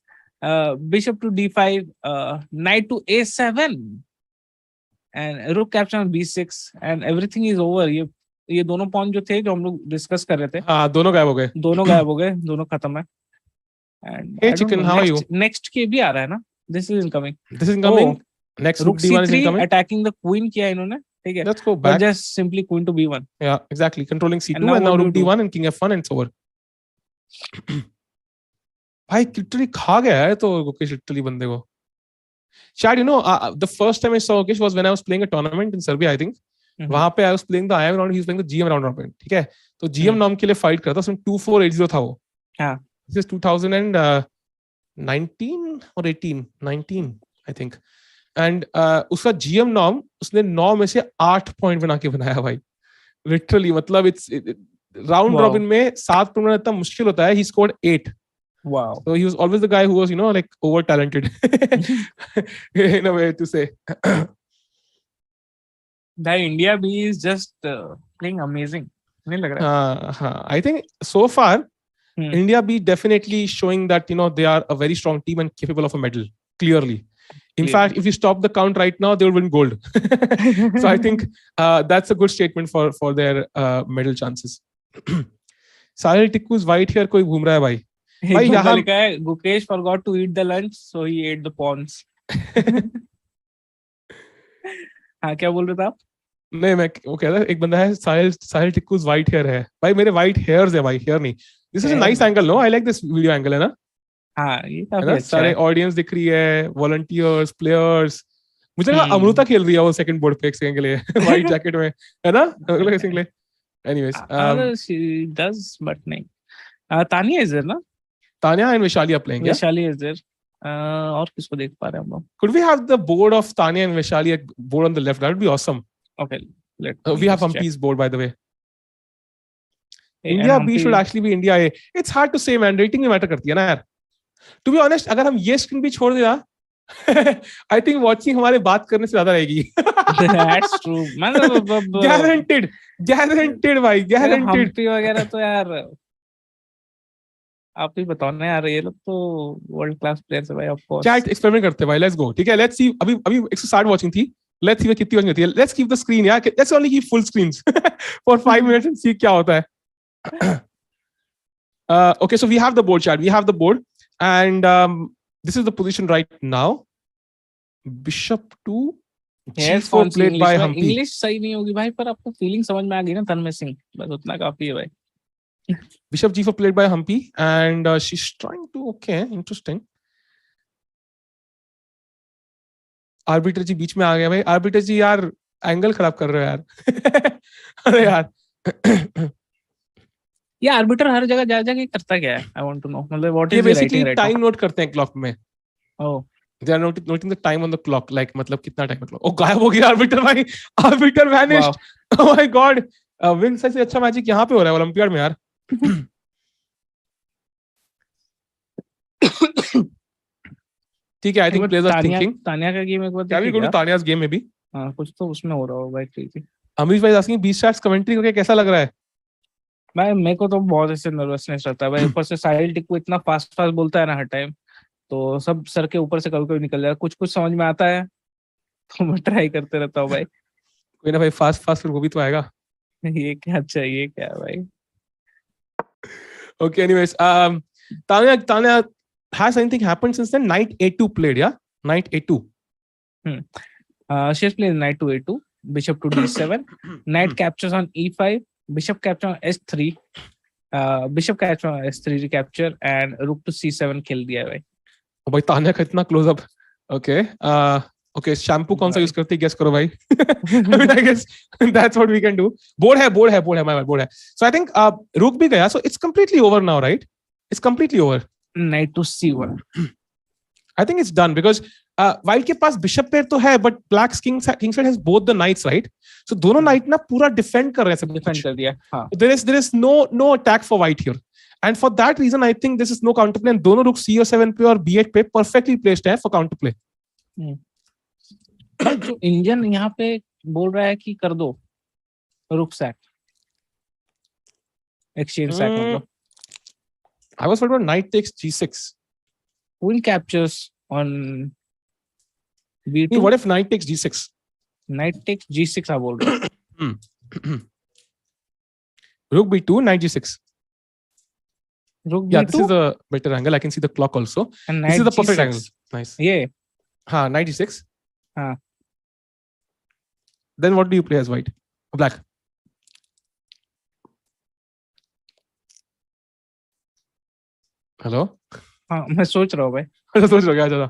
bishop to D5, knight to A7, and rook capture B6, and everything is over. ये दोनों point जो थे जो हम लोग discuss कर रहे थे, हाँ दोनों गायब हो गए. दोनों गायब हो गए, दोनों खत्म है. And Hey I don't chicken, know, how are you? next के भी आ रहा है ना? This is incoming. This is incoming. Oh, Next rook rook D1 is C3 incoming. attacking the queen किया इन्होंने, ठीक है? Let's go But back. just simply queen to B1. Yeah, exactly. Controlling C2 And now and now what do rook you do? D1 and king F1 and it's over. भाई literally खा गया है तो Gukesh literally बंदे को. Chad, you know, the first time I saw Gukesh was when I was playing a tournament in Serbia, I think. वहां पे I was playing the IM round, he was playing the GM round robin, ठीक है? तो GM नाम के लिए fight करता, उसमें 2480 था वो. हाँ. This is 2019 or 18, 19 I think. And उसका GM नाम उसने 9 में से 8 पॉइंट बना के बनाया भाई. Literally, मतलब राउंड रॉबिन में 7 पॉइंट बनाना इतना मुश्किल होता है. He scored 8. Wow. So he was always the guy who was, you know, like over talented in a way to say. The India B is just playing amazing. नहीं लग रहा है? I think so far, Hmm. India B definitely showing that, you know, they are a very strong team and capable of a medal, clearly. In fact, if you stop the count right now, they will win gold. So I think that's a good statement for their medal chances. Sahil Tikku's white here कोई घूम रहा है भाई. भाई यहाँ लिखा है Gukesh forgot to eat the lunch, so he ate the pawns. हाँ क्या बोल रहे थे आप? नहीं मैं वो कह रहा एक बंदा है साहिल टिक्कू's white hair है भाई. मेरे white hairs है भाई, hair नहीं. This is a nice angle, no? I like this video angle है ना? हाँ ये काफी अच्छा सारे है. ऑडियंस दिख रही है, वॉलंटियर्स, प्लेयर्स. मुझे लगा अमृता खेल रही है वो सेकंड बोर्ड पे एक सेकंड के लिए व्हाइट जैकेट में, है ना? अगले सेकंड के लिए. Anyways, she does but नहीं. Tanya is there ना? Tanya and Vishali are playing. Vishali is there. और किसको देख पा रहे हैं हम लोग? Could we have the board of Tanya and Vishali board on the left? That would be awesome. Okay, we have Humpy's board by the way. Hey, India B should actually be India A. It's hard to say man, rating में matter करती है ना यार. To be honest, अगर हम ये screen भी छोड़ देना, I think watching हमारे बात करने से ज्यादा रहेगी. That's true. मतलब guaranteed भाई, guaranteed. हम्पी वगैरह तो यार आप ही बताओ ना यार, ये लोग तो वर्ल्ड क्लास प्लेयर्स है भाई. ऑफ कोर्स चैट एक्सपेरिमेंट करते हैं भाई. लेट्स गो. ठीक है, लेट्स सी. अभी 160 वाचिंग थी. लेट्स सी कितनी वाचिंग होती है. लेट्स कीप द स्क्रीन यार. Let's only keep full screens for 5 minutes and see क्या होता है. Okay, so we have the board, chat. We have the board and this is the position right now. Bishop to G4 played by Humpy. English सही नहीं होगी भाई, पर आपको feeling समझ में आ गई ना तन्मय सिंह, बस उतना काफी है भाई. Bishop G4 played by Humpy and she's trying to, okay, interesting. Arbiter ji बीच में आ गया भाई. आर्बिटर जी यार एंगल खराब कर रहे हो यार. अरे यार ये आर्बिटर हर जगह जा जाके करता क्या है? I want to know. मतलब व्हाट ये इज बेसिकली टाइम नोट करते हैं क्लॉक में. ओह, they are noting the time on the clock, like मतलब कितना टाइम है क्लॉक. ओ गायब हो गया आर्बिटर भाई. Arbiter vanished. Oh my god. Win से अच्छा मैजिक यहाँ पे हो रहा है ओलंपियाड में यार. ठीक है, I think players are thinking. Tania का गेम एक बार क्या भी गुड तानियास गेम में भी. हां कुछ तो उसमें हो रहा होगा भाई. ठीक है, अमरीश भाई आस्किंग 20 स्टार्स कमेंट्री करके कैसा लग रहा है भाई? मेरे को तो बहुत ऐसे नर्वसनेस रहता है भाई. ऊपर से साहिल टिक्कू इतना फास्ट बोलता है ना हर टाइम, तो सब सर के ऊपर से कभी कभी निकल जाता है. कुछ समझ में आता है तो मैं ट्राई करते रहता हूँ भाई. कोई ना भाई, फास्ट फिर वो भी तो आएगा. ये क्या चाहिए क्या भाई? Okay, anyways, Tanya, has anything happened since then? Knight A2 played, yeah? Knight A2. She has played knight to A2, bishop to D7, knight captures on E5, bishop capture on S3, bishop capture on S3 recapture, and rook to C7 खेल दिया है भाई. Oh भाई तान्या का इतना close up. Okay. Okay, shampoo कौन सा use करते हैं guess करो भाई. I mean, I guess that's what we can do. Board है my bad, board है. So I think rook भी गया, so it's completely over now, right? It's completely over. Knight to c1. I think it's done because while के पास bishop pair तो है, but black's king side has both the knights, right? So दोनों knight ना पूरा defend कर रहे हैं सब कुछ. Defend कर दिया. हाँ. There is no attack for white here. And for that reason, I think this is no counterplay. And दोनों रुक c7 पे और b8 पे perfectly placed है for counterplay. जो इंजन यहाँ पे बोल रहा है कि कर दो रुक सैक, एक्सचेंज सैक मतलब. I was talking about knight takes g6. Queen captures on b2. Hey, what if knight takes g6? Knight takes g6 आप बोल रहे हो. Rook b2, knight g6. Rook Yeah, b2 this is a better angle. I can see the clock also. and This knight is the perfect g6. angle. Nice. ये हाँ, knight g6. हाँ. Then what do you play as white? Black. Hello? हाँ मैं सोच रहा हूँ भाई. सोच रहा क्या चला?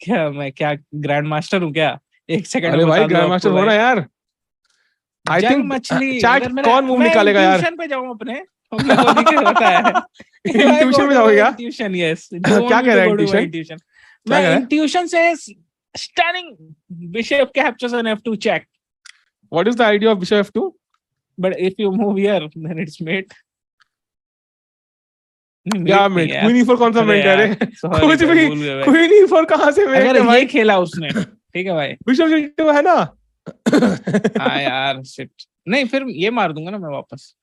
क्या मैं क्या ग्रैंड मास्टर हूँ क्या? एक सेकंड. अरे भाई ग्रैंड मास्टर हो ना यार. I think मछली chat कौन मूव निकालेगा यार? ट्यूशन पे जाऊँ अपने. होता है. ट्यूशन में जाओगे क्या? Tuition yes. क्या कह रहा है ट्यूशन? मैं intuition says stunning bishop captures on f2 check. What is the idea of bishop f2? But if you move here, then it's mate. क्या mate? Queen e4 कौन सा mate है रे? कुछ भी. Queen e4 कहाँ से mate है भाई? अगर ये खेला उसने, ठीक है भाई. Bishop g2 है ना? हाँ यार shit. नहीं फिर ये मार दूंगा ना मैं वापस.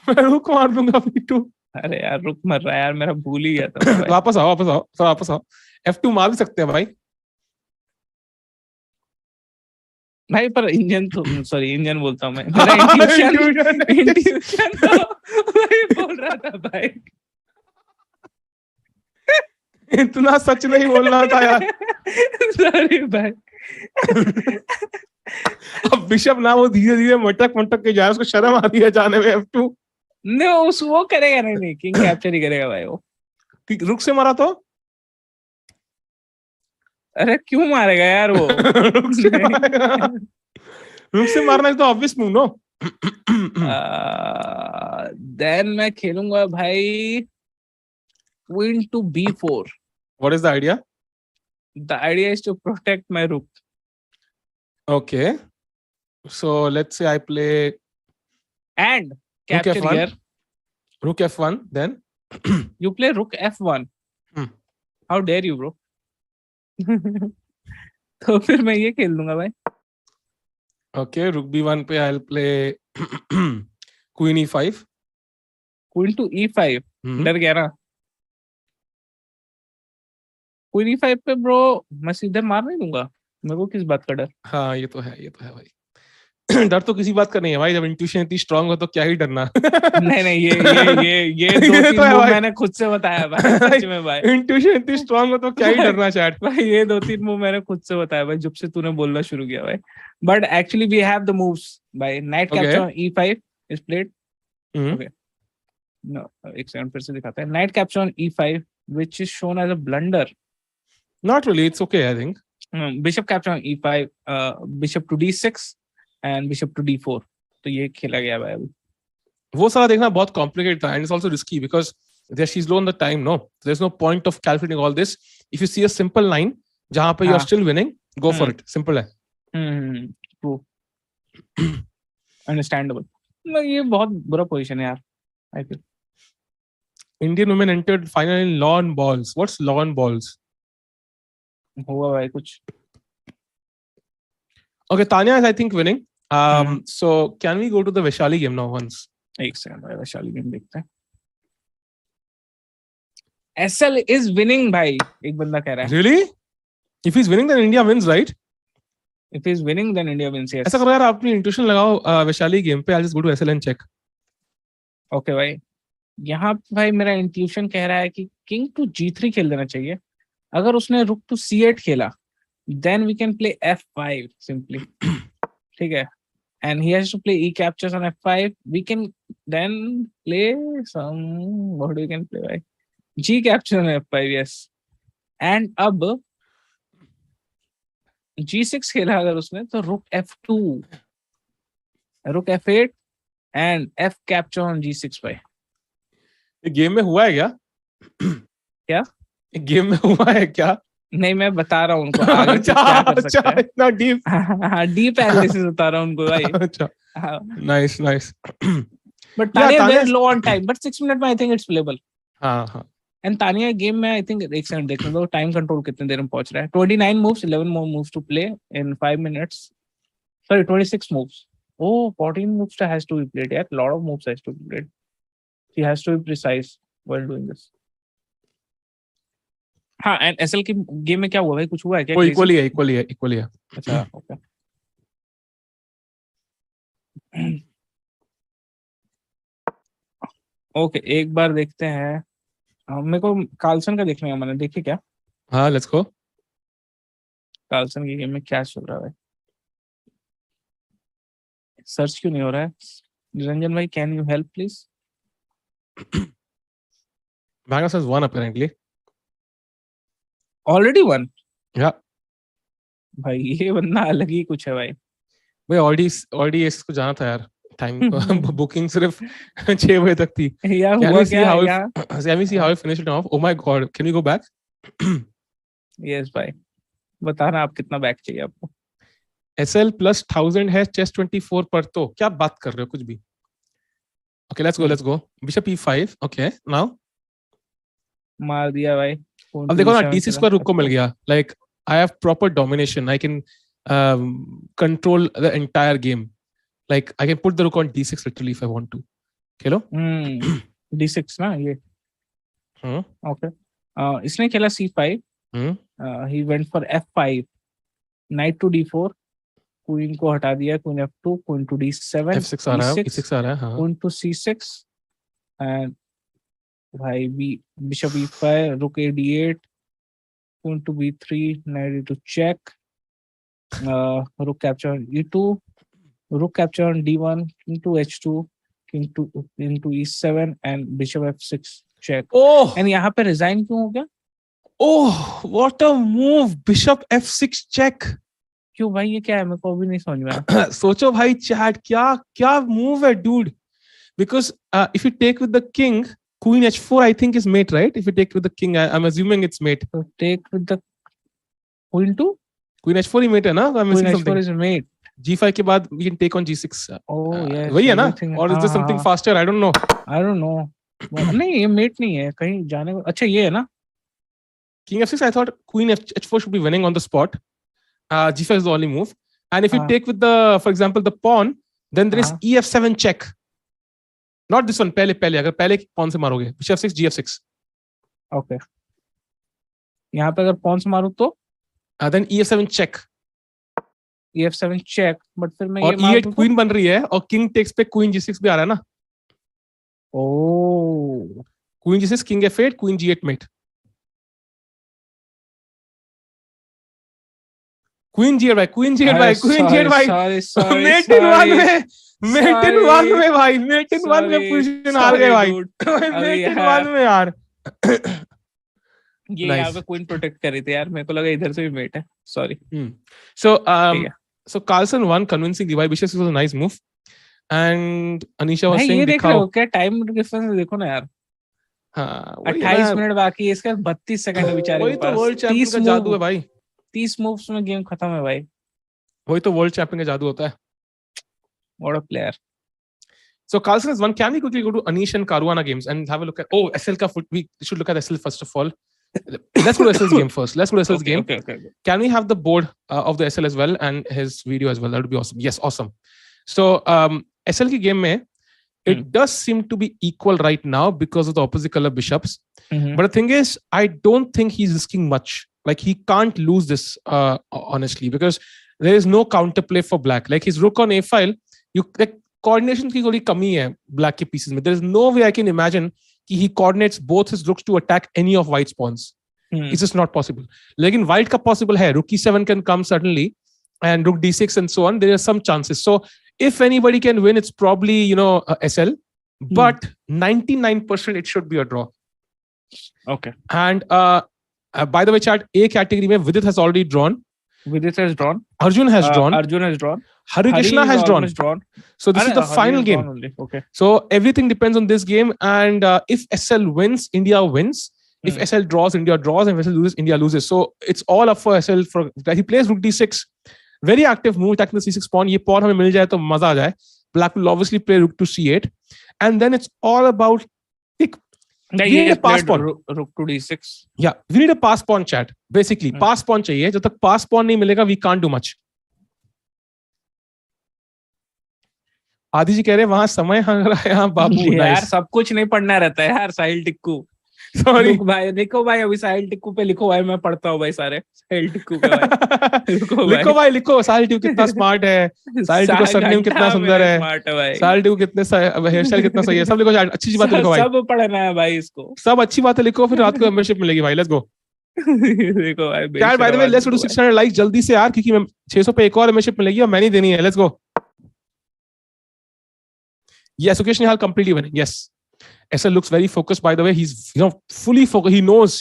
मैं रुक मार दूंगा b2. अरे यार रुक मर रहा है यार, मेरा भूल ही गया था. वापस आओ. f2 मार भी सकते हैं भाई. भाई पर इंजन तो सॉरी इंजन बोलता हूँ मैं. मेरा इंट्यूशन तो वही बोल रहा था भाई. इतना सच नहीं बोलना था यार. सॉरी भाई. अब बिशप ना वो धीरे धीरे मटक के जाए, उसको शर्म आती है जाने में f2. नहीं वो करेगा नहीं किंग कैप्चर ही करेगा भाई वो. रुक से मारा तो. अरे क्यों मारेगा यार वो? रुक से मारना तो ऑब्वियस मूव नो. देन मैं खेलूंगा भाई queen to b4. What is the idea? The idea is to protect my rook. Okay. So let's say I play and capture F1. here. Rook f1 then. You play rook f1. How dare you bro? तो फिर मैं ये खेल लूंगा भाई. Okay, rook b1 पे I'll play queen e5. Queen to e5. डर गया ना. Queen e5 पे ब्रो मैं सीधे मार नहीं दूंगा. मेरे को किस बात का डर? हाँ ये तो है भाई. डर तो किसी बात का नहीं है भाई. जब इंट्यूशन इतनी स्ट्रांग हो तो क्या ही डरना. नहीं ये दो तीन मूव मैंने खुद से बताया भाई. सच में भाई इंट्यूशन इतनी स्ट्रांग हो तो क्या ही डरना चैट. भाई ये 2-3 मूव मैंने खुद से बताया भाई जब से तूने बोलना शुरू किया भाई. But actually we have the moves भाई. Knight capture on e5 is played. Okay no एक सेकंड फिर से दिखाता है. Knight capture on e5 which is shown as a blunder. Not really, it's okay I think. Bishop capture on e5, bishop to d6 and bishop to d4. तो ये खेला गया भाई. वो सारा देखना बहुत complicated था and it's also risky because there she's low on the time. No, there's no point of calculating all this. If you see a simple line जहाँ पे you're still winning, go for it. Simple है. True. Understandable. ये बहुत बुरा position है यार. I feel. Indian women entered final in lawn balls. What's lawn balls? होगा भाई कुछ. Okay, Tanya is I think winning. So can we go to the Vaishali game now once? एक second भाई वैशाली गेम देखते हैं. SL is winning भाई. एक बंदा कह रहा है. Really? If he's winning then India wins, right? If he's winning then India wins. Yes. ऐसा करो यार अपनी इंट्यूशन लगाओ वैशाली गेम पे. I'll just go to SL and check. Okay भाई. यहाँ भाई मेरा इंट्यूशन कह रहा है कि किंग टू g3 खेल देना चाहिए. अगर उसने रुक टू c8 खेला then we can play f5 simply. ठीक है. And he has to play e captures on f5. We can then play some what we can play भाई. G captures on f5 yes. And अब G6 खेला अगर उसने तो रुक F2, रुक F8 and F capture on G6 भाई. Game में हुआ है क्या? क्या? गेम में हुआ है क्या? नहीं, मैं बता रहा हूँ उनको आगे से क्या कर सकते हैं. इतना डीप. हाँ, डीप एनालिसिस बता रहा हूँ उनको भाई. अच्छा, nice nice. But Tanya is very low on time, but 6 minutes में I think it's playable. हाँ हाँ. And Tanya गेम में I think एक सेकंड देखने दो टाइम कंट्रोल कितने देर में पहुंच रहा है. 29 moves, 11 more moves to play in 5 minutes. Sorry, 26 moves. Oh, 14 moves has to be played. Yeah, a lot of moves has to be played. She has to be precise while doing this. हाँ, and SL की game में क्या हुआ भाई? कुछ हुआ है क्या? वो इक्वली है. अच्छा, ओके. ओके, एक बार देखते हैं. मेरे को कार्लसन का देखने का मन है. देखिए क्या हाँ, लेट्स गो. कार्लसन की गेम में क्या चल रहा है. सर्च क्यों नहीं हो रहा है? निरंजन भाई, can you help please? Magnus has won apparently. Already one? Yeah. भाई ये बंदा अलग ही कुछ है भाई. भाई ऑलरेडी इसको जाना था यार. टाइम बुकिंग सिर्फ 6 बजे तक थी. या हुआ क्या या? Can we see how I finished it off? Oh my god, can we go back? Yes भाई, बताना आप कितना बैक चाहिए आपको. SL plus 1000 है chess 24 पर. तो क्या बात कर रहे हो कुछ भी. Okay, let's go. Bishop E5. Okay, now. मार दिया भाई. अब देखो ना, D6 पर रुक को मिल गया. Like I have proper domination. I can control the entire game. Like I can put the rook on D6 literally if I want to. Khelo. D6 ना ये. Okay. इसने खेला C5. He went for F5. Knight to D4. Queen को हटा दिया. Queen F2. Queen to D7. F6 आ रहा है. E6 आ रहा है. हाँ. Queen to C6. And भाई Bishop E5. Rook A8. Queen to B3. Knight to check. Rook capture on E2. Rook capture on D1. King to H2. King to into E7 and Bishop F6 check. Oh! And यहाँ पे resign क्यों हो गया? Oh! What a move! Bishop F6 check. क्यों भाई, ये क्या है? मेरे को भी नहीं समझ में आया. सोचो भाई चैट, क्या move है dude. Because if you take with the king, Queen H4 I think is mate, right? If you take with the king, I'm assuming it's mate. So take with the Queen to? Queen H4 he mate है ना? I'm Queen missing H4 something. is mate. G5 के बाद we can take on G6. Oh yes. वही है ना? Or is there something faster? I don't know. I don't know. नहीं, ये mate नहीं है. कहीं जाने को. अच्छा ये है ना? King F6, I thought Queen H4 should be winning on the spot. G5 is the only move. And if you take with the, for example, the pawn, then there is EF7 check. Not this one. पहले अगर पहले pawn से मारोगे. Bishop F6, GF6. Okay. यहाँ पे अगर pawn से मारूँ तो? Then EF7 check. EF7 check. But फिर मैं और E8 queen बन रही है और king takes पे queen G6 भी आ रहा है ना? Oh. Queen G6, king F8, queen G8 mate. Queen G8 भाई. Sorry. Mate in one में भाई. Mate in one में position हार गए भाई. Mate in one में यार. ये यहाँ पे queen protect कर रही थी यार. मेरे को लगा इधर से भी mate है. Sorry. So Carlsen won convincingly. Why Bishop was a nice move. And Anisha was saying ये देख रहे हो क्या? टाइम डिफरेंस देखो ना यार. हाँ. 28 मिनट बाकी है. इसका 32 सेकंड बेचारे के पास. वही तो वर्ल्ड चैंपियन का जादू है भाई. 30 मूव्स में गेम खत्म है भाई. वही तो वर्ल्ड चैंपियन का जादू होता है. What a player. So Carlsen has won. Can we quickly go to Anish and Caruana games and have a look at SL ka foot? We should look at SL first of all. Let's go to SL's game first. Okay. Can we have the board of the SL as well and his video as well? That would be awesome. Yes, awesome. So SL ki game mein, it does seem to be equal right now because of the opposite color bishops. But the thing is, I don't think he's risking much. Like he can't lose this honestly because there is no counterplay for black. Like his rook on a file, coordination की थोड़ी कमी है black के pieces में. There is no way I can imagine he coordinates both his rooks to attack any of white's pawns. It's just not possible. लेकिन white का possible है. Rook E7 can come certainly, and rook D6 and so on. There are some chances. So if anybody can win, it's probably SL. But 99% it should be a draw. Okay. And by the way, chat, A category में Vidit has already drawn. Vidit has drawn. Arjun has drawn. Arjun has drawn. Hari Krishna is has drawn. almost drawn. So this is the Hari final has game. drawn only. Okay. So everything depends on this game. And if SL wins, India wins. If SL draws, India draws. And if SL loses, India loses. So it's all up for SL. He plays rook d6. Very active move. Attacking the c6 pawn. Ye pawn हमें मिल जाए तो मजा आ जाए. Black will obviously play rook to c8. And then it's all about We need a pass pawn. Rook to d6. Yeah, we need a pass pawn, chat. Basically, pass pawn चाहिए. जब तक pass pawn नहीं मिलेगा, we can't do much. आदि जी कह रहे हैं वहां समय हंग रहा है यहाँ बाबू. यार सब कुछ नहीं पढ़ना रहता है यार. साहिल टिक्कू. सॉरी भाई लिखो भाई अभी साहिल टिक्कू पे लिखो भाई. मैं पढ़ता हूँ भाई सारे साहिल टिक्कू पे भाई. लिखो भाई लिखो. साहिल टिक्कू कितना स्मार्ट है. साहिल टिक्कू सरनेम कितना सुंदर है. साहिल टिक्कू कितने हेयर स्टाइल कितना सही है. सब लिखो. अच्छी बात लिखो भाई. सब पढ़ना है भाई इसको. सब अच्छी बातें लिखो. फिर रात को मेंबरशिप मिलेगी भाई. Let's go. देखो भाई. यार by the way let's go to 600 likes जल्दी से यार, क्योंकि 600 पे एक और मेंबरशिप मिलेगी और मैंने देनी है. Let's go. Yes, Gukesh Nihal completely winning. Yes. SL looks very focused, by the way. He's fully focused. He knows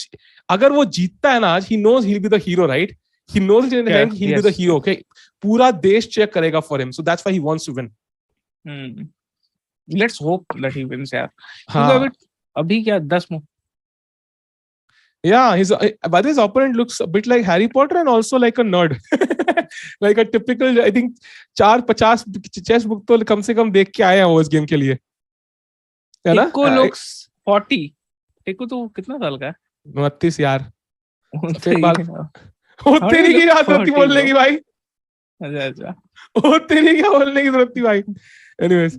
अगर वो जीतता है ना आज, he knows he'll be the hero, right? He knows in the end he'll be the hero. Okay, पूरा देश check करेगा for him. So that's why he wants to win. Let's hope that he wins यार. हाँ. अभी क्या 10 में? Yeah, but his opponent looks a bit like Harry Potter and also like a nerd. Like a typical, I think 450 chess book तो कम से कम देख के आए हैं वो इस गेम के लिए. है ना? टिक्को looks 40. टिक्को तो कितना साल का है? 29 यार. होते नहीं की बात होती बोलने की भाई. अच्छा. होते नहीं क्या बोलने की जरूरत थी भाई. Anyways,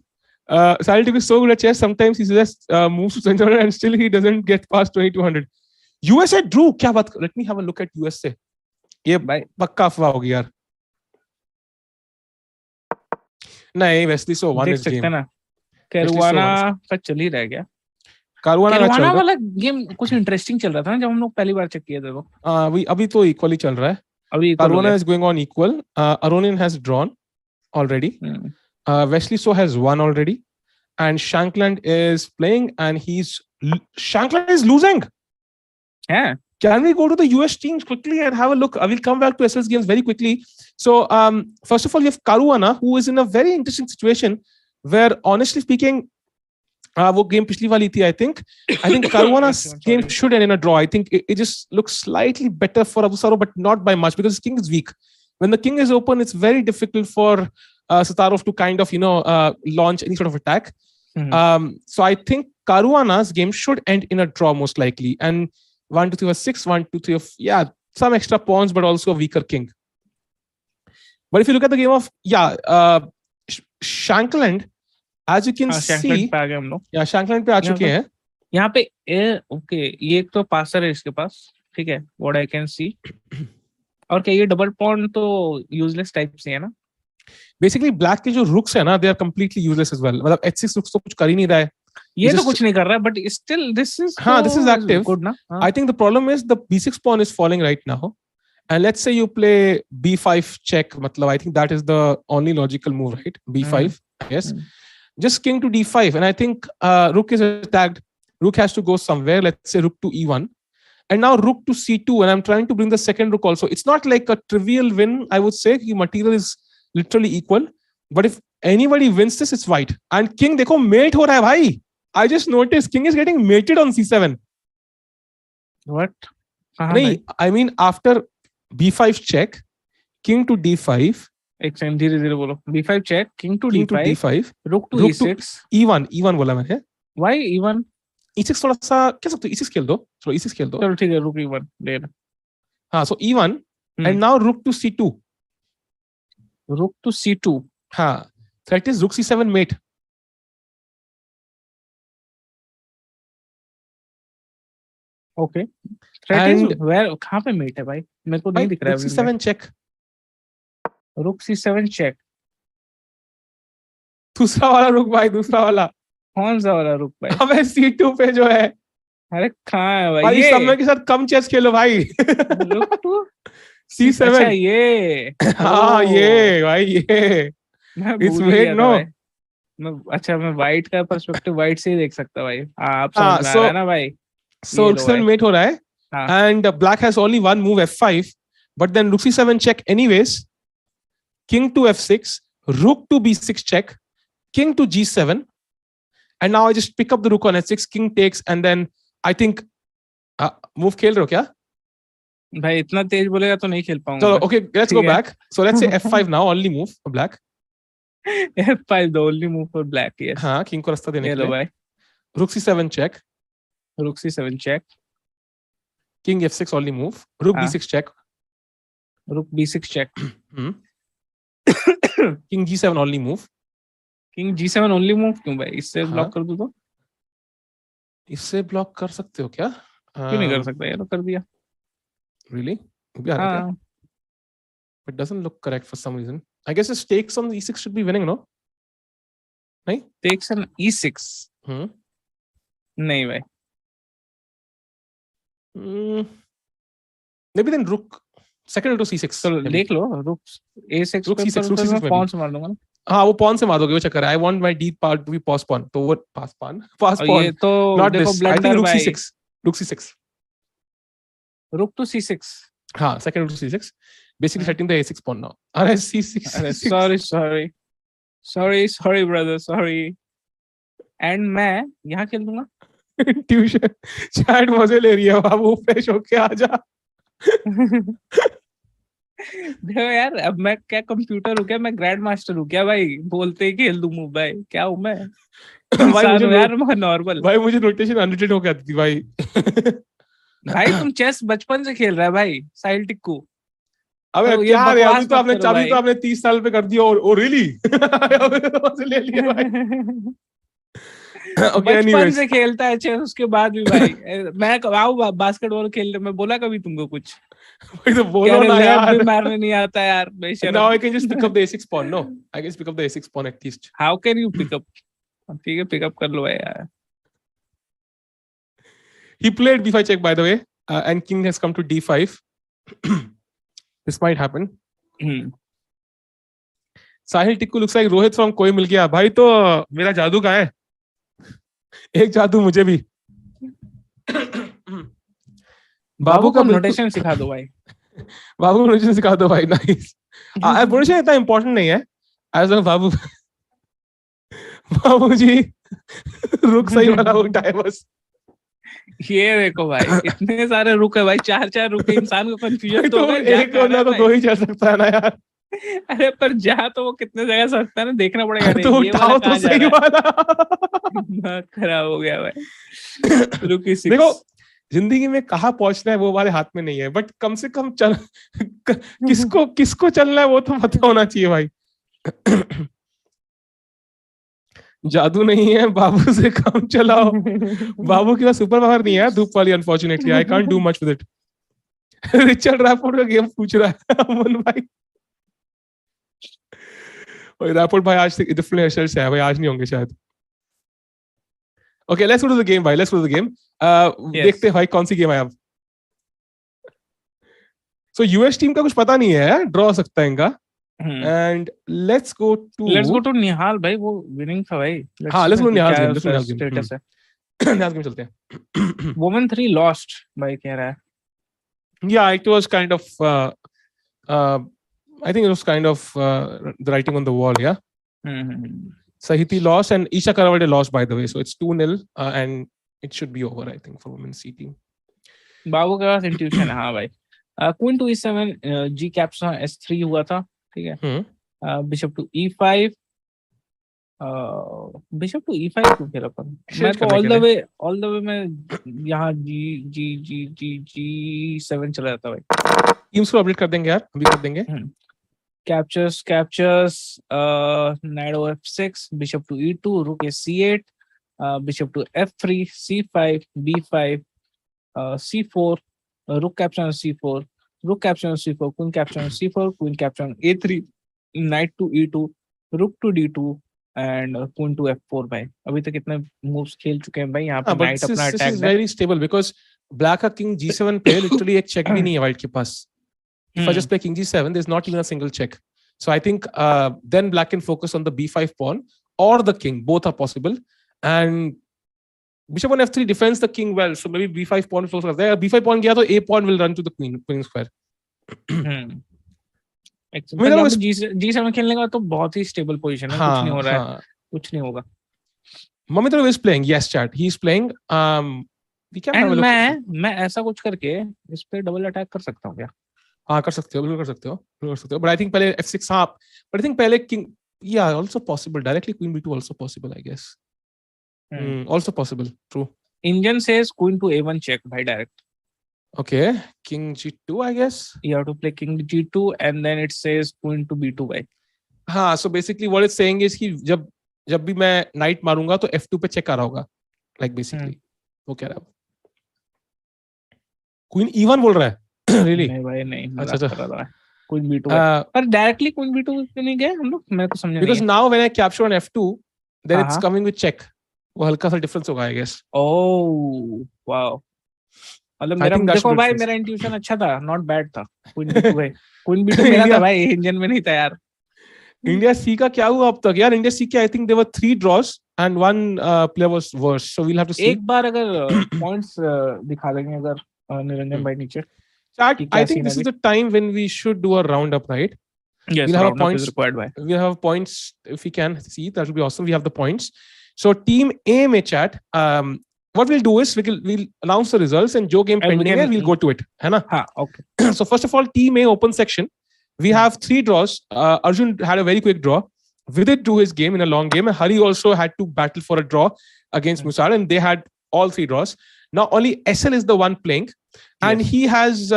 Sahil is so good at chess. Sometimes he just moves to 700 and still he doesn't get past 2200. USA drew. क्या बात? Let me have a look at USA. ये भाई पक्का अफवाह होगी यार. नहीं वेस्ली सो वन इस गेम ना. कैरुआना का चल ही रह गया. कैरुआना वाला गेम कुछ इंटरेस्टिंग चल रहा था ना जब हम लोग पहली बार चेक किए थे. वो अभी तो इक्वली चल रहा है. अभी कैरुआना is going on equal. Aronian has drawn already. Wesley So has won already, and Shankland is playing, and Shankland is losing. Yeah. Can we go to the US teams quickly and have a look? I will come back to SL's games very quickly. So, first of all, we have Caruana, who is in a very interesting situation where, honestly speaking, वो game पिछली वाली थी, I think Caruana's game should end in a draw. I think it just looks slightly better for Abusaro, but not by much because his king is weak. When the king is open, it's very difficult for Satarov to kind of, launch any sort of attack. So I think Caruana's game should end in a draw most likely. And 1, 2, 3 of 6, 1, 2, 3 of some extra pawns, but also a weaker king. But if you look at the game of Shankland, as you can see, Shankland पे आ चुके हैं. यहाँ पे okay ये एक तो passer है इसके पास, ठीक है, what I can see. और क्या ये डबल पॉन तो यूजलेस टाइप से है ना. बेसिकली ब्लैक के जो रुक्स है ना, they are completely useless as well. मतलब h6 रुक्स तो कुछ कर ही नहीं रहा है. ये तो कुछ नहीं कर रहा है, but still this is this is active. Good ना. I think the problem is the b6 pawn is falling right now, and let's say you play b5 check. मतलब I think that is the only logical move, right? b5, yes. Just king to d5, and I think rook is attacked. Rook has to go somewhere. Let's say rook to e1, and now rook to c2, and I'm trying to bring the second rook also. It's not like a trivial win, I would say. The material is literally equal, but if anybody wins this, it's white. And king देखो mate हो रहा है भाई. I just noticed king is getting mated on c7. What? नहीं, I mean after b5 check, king to d5. एक second धीरे धीरे बोलो. b5 check, king to d5, rook to e6, e1 बोला मैंने. why e1? e6 थोड़ा सा क्या सकते हो, e6 खेल दो. चलो e6 खेल दो. चलो ठीक है, rook e1 ले लो. हाँ, so e1 and now rook to c2. rook to c2. हाँ, threat is rook c7 mate. Okay. Threat is where? कहाँ पे mate है भाई? मेरे को नहीं दिख रहा है. rook c7 check. rook c7 check. दूसरा वाला रुक भाई, दूसरा वाला. कौन सा वाला रुक भाई? अबे c2 पे जो है. अरे कहाँ है भाई? भाई समय के साथ कम चेस खेलो भाई. rook to c7. अच्छा ये. हाँ ये भाई ये. It's mate no. अच्छा मैं white का perspective white से ही देख सकता भाई. आप समझ रहे हैं ना भाई? So rook 7 mate हो रहा है, and black has only one move f5, but then rook c7 check anyways, king to f6, rook to b6 check, king to g7, and now I just pick up the rook on h6, king takes, and then I think move खेल रहे हो क्या? भाई इतना तेज बोलेगा तो नहीं खेल पाऊंगा. So okay, let's go back. So let's say f5 now, only move for black. F5 the only move for black. Yes. हाँ, king को रास्ता देने के लिए. भाई. Rook c7 check. Rook c7 check. King f6 only move. Rook b6 check. Rook b6 check. King g7 only move. King g7 only move क्यों भाई? इससे ब्लॉक कर दूं तो? इससे ब्लॉक कर सकते हो क्या? क्यों नहीं कर सकता यार? कर दिया. Really? हाँ. It doesn't look correct for some reason. I guess the takes on e6 should be winning, no? नहीं? Takes on e6. नहीं भाई. Maybe then rook second to c6. तो देख लो rook a6 rook c6 rook c6 pawn से मार दूंगा ना. हाँ वो pawn से मार दोगे वो चक्कर है. I want my deep part to be pass pawn. तो वो pass pawn. ये तो not देखो this. I think rook भाई. c6. Rook c6. Rook to c6. हाँ second to c6. Basically setting the a6 pawn now. अरे c6. Sorry brother, sorry. And मैं यहाँ खेल दूंगा. ट्यूशन चैट मजे ले रही है बाबू, फ्रेश होके आ जा. देखो यार अब मैं क्या कंप्यूटर हूँ क्या? मैं ग्रैंड मास्टर हूँ क्या भाई? बोलते ही खेल दूं मूव भाई. क्या हूँ मैं? भाई मुझे यार मैं नॉर्मल. भाई मुझे नोटेशन अनलिटेड हो आती थी भाई. भाई तुम चेस बचपन से खेल रहा है भाई. साहिल टिक्कू. अबे तो क्या रे, अभी तो आपने 30 साल पे कर दिया. और रियली ले लिया भाई. बचपन से खेलता है चेस, उसके बाद भी भाई. मैं आऊँ बास्केटबॉल खेलने, मैं बोला कभी तुमको कुछ? तो बोलो ना यार. मारने नहीं आता यार. Now I can just pick up the a6 pawn. No, I can pick up the a6 pawn at least. How can you pick up? ठीक है, pick up कर लो यार. He played b5 check by the way, and king has come to d5. This might happen. Sahil Tikku looks like Rohit from कोई मिल गया. भाई तो मेरा जादू कहाँ है? एक जादू मुझे भी. बाबू का नोटेशन सिखा दो भाई. बाबू नोटेशन सिखा दो भाई. नाइस. नोटेशन इतना इंपॉर्टेंट नहीं है. एज लॉन्ग बाबू जी रुक सही वाला उठाए बस. ये देखो भाई इतने सारे रुक है भाई. 4 रुक. इंसान को कंफ्यूजन तो एक होना तो 2 ही चल सकता है ना यार. अरे पर जा तो वो कितने जगह सकता है ना, देखना पड़ेगा. तो उठाओ तो सही वाला. खराब हो गया भाई. रुकी 6. देखो जिंदगी में कहाँ पहुंचना है वो हमारे हाथ में नहीं है, बट कम से कम चल किसको चलना है वो तो पता होना चाहिए भाई. जादू नहीं है, बाबू से काम चलाओ. बाबू के पास सुपर पावर नहीं है धूप वाली. Unfortunately I can't do much with it. Richard Rapport का गेम पूछ रहा है अमन भाई. और रैफोर्ड भाई आज तक डिफरेंट हेयर से है भाई, आज नहीं होंगे शायद. Okay let's go to the game भाई. Let's go to the game. देखते हैं भाई कौन सी गेम है अब. सो यूएस टीम का कुछ पता नहीं है, ड्रॉ हो सकता है इनका. एंड लेट्स गो टू निहाल भाई. वो विनिंग था भाई. हाँ लेट्स गो निहाल स्टेटस है. निहाल गेम चलते हैं. वुमेन 3 लॉस्ट भाई कह रहा है. Yeah, it was kind of I think it was kind of the writing on the wall, yeah. Sahiti lost and Isha Karawade lost by the way, so it's 2-0 and it should be over I think for women's C team. बाबू के पास intuition है. हाँ भाई. Queen to e7 g capture s3 हुआ था. ठीक है. Bishop to e5. Bishop to e5 क्यों खेला पर? मैं तो ऑल द वे में यहाँ g7 चला जाता भाई. टीम्स को अपडेट कर देंगे यार, अभी कर देंगे. Captures knight f6, bishop to e2, rook c8, bishop to f3, c5, b5, c4, rook capture on c4, rook capture on c4, queen capture on c4, queen capture on a3, knight to e2, rook to d2 and queen to f4 भाई. अभी तक कितने moves खेल चुके हैं भाई यहाँ पे. knight अपना attack. This is very stable because black का king g7 play literally एक check भी नहीं है white के पास. If I just play king g7, there's not even a single check. So I think then black can focus on the b5 pawn or the king. Both are possible. And bishop on f3 defends the king well. So maybe b5 pawn focus there. b5 pawn गया तो a pawn will run to the queen square. G7 खेलने का तो बहुत ही stable position है, कुछ नहीं हो रहा है, कुछ नहीं होगा. Mamitrov is playing. Yes, chat. He's playing. We can have a look. मैं ऐसा कुछ करके इस पे डबल अटैक कर सकता हूँ क्या? हाँ कर सकते हो, बिल्कुल कर सकते हो, बिल्कुल कर सकते हो. But I think पहले F6 हाँ. But I think पहले King, yeah, also possible. Directly Queen B2 also possible, I guess. Also possible. True. Indian says Queen to A1 check by direct. Okay, King G2, I guess. You have to play King G2 and then it says Queen to B2 by. हाँ, so basically what it's saying is कि जब भी मैं knight मारूंगा तो F2 पे check आ रहा होगा. Like basically. वो कह रहा है. Queen E1 बोल रहा है. Really? नहीं भाई नहीं. अच्छा. कर रहा है. Queen B2 by. पर directly Queen B2 क्यों नहीं गए हम लोग? मेरे को समझ नहीं. Because now when I capture on F2, then it's coming with check. वो हल्का सा difference होगा, I guess. Oh, wow. मतलब मेरा देखो भाई मेरा इंट्यूशन अच्छा था, not bad था. Queen B2 भाई. Queen B2 मेरा था भाई, इंजन में नहीं था यार. India C का क्या हुआ अब तक यार? India C के I think there were 3 draws and one player was worse, so we'll have to see. एक बार अगर points दिखा देंगे अगर निरंजन भाई नीचे. Chat, I think this is the time when we should do a roundup, right? Yes, we'll have roundup is required by. We'll have points if we can see. That would be awesome. We have the points. So team A में chat. What we'll do is we'll announce the results and जो game pending है we'll go to it, है ना? हाँ, okay. So first of all, team A open section. We have 3 draws. Arjun had a very quick draw. Vidit drew his game in a long game. And Hari also had to battle for a draw against Musar, and they had all 3 draws. Now only SL is the one playing, and he has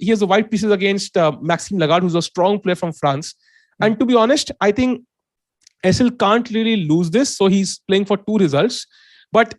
he has the white pieces against Maxime Lagarde, who's a strong player from France. And to be honest, I think SL can't really lose this, so he's playing for 2 results. But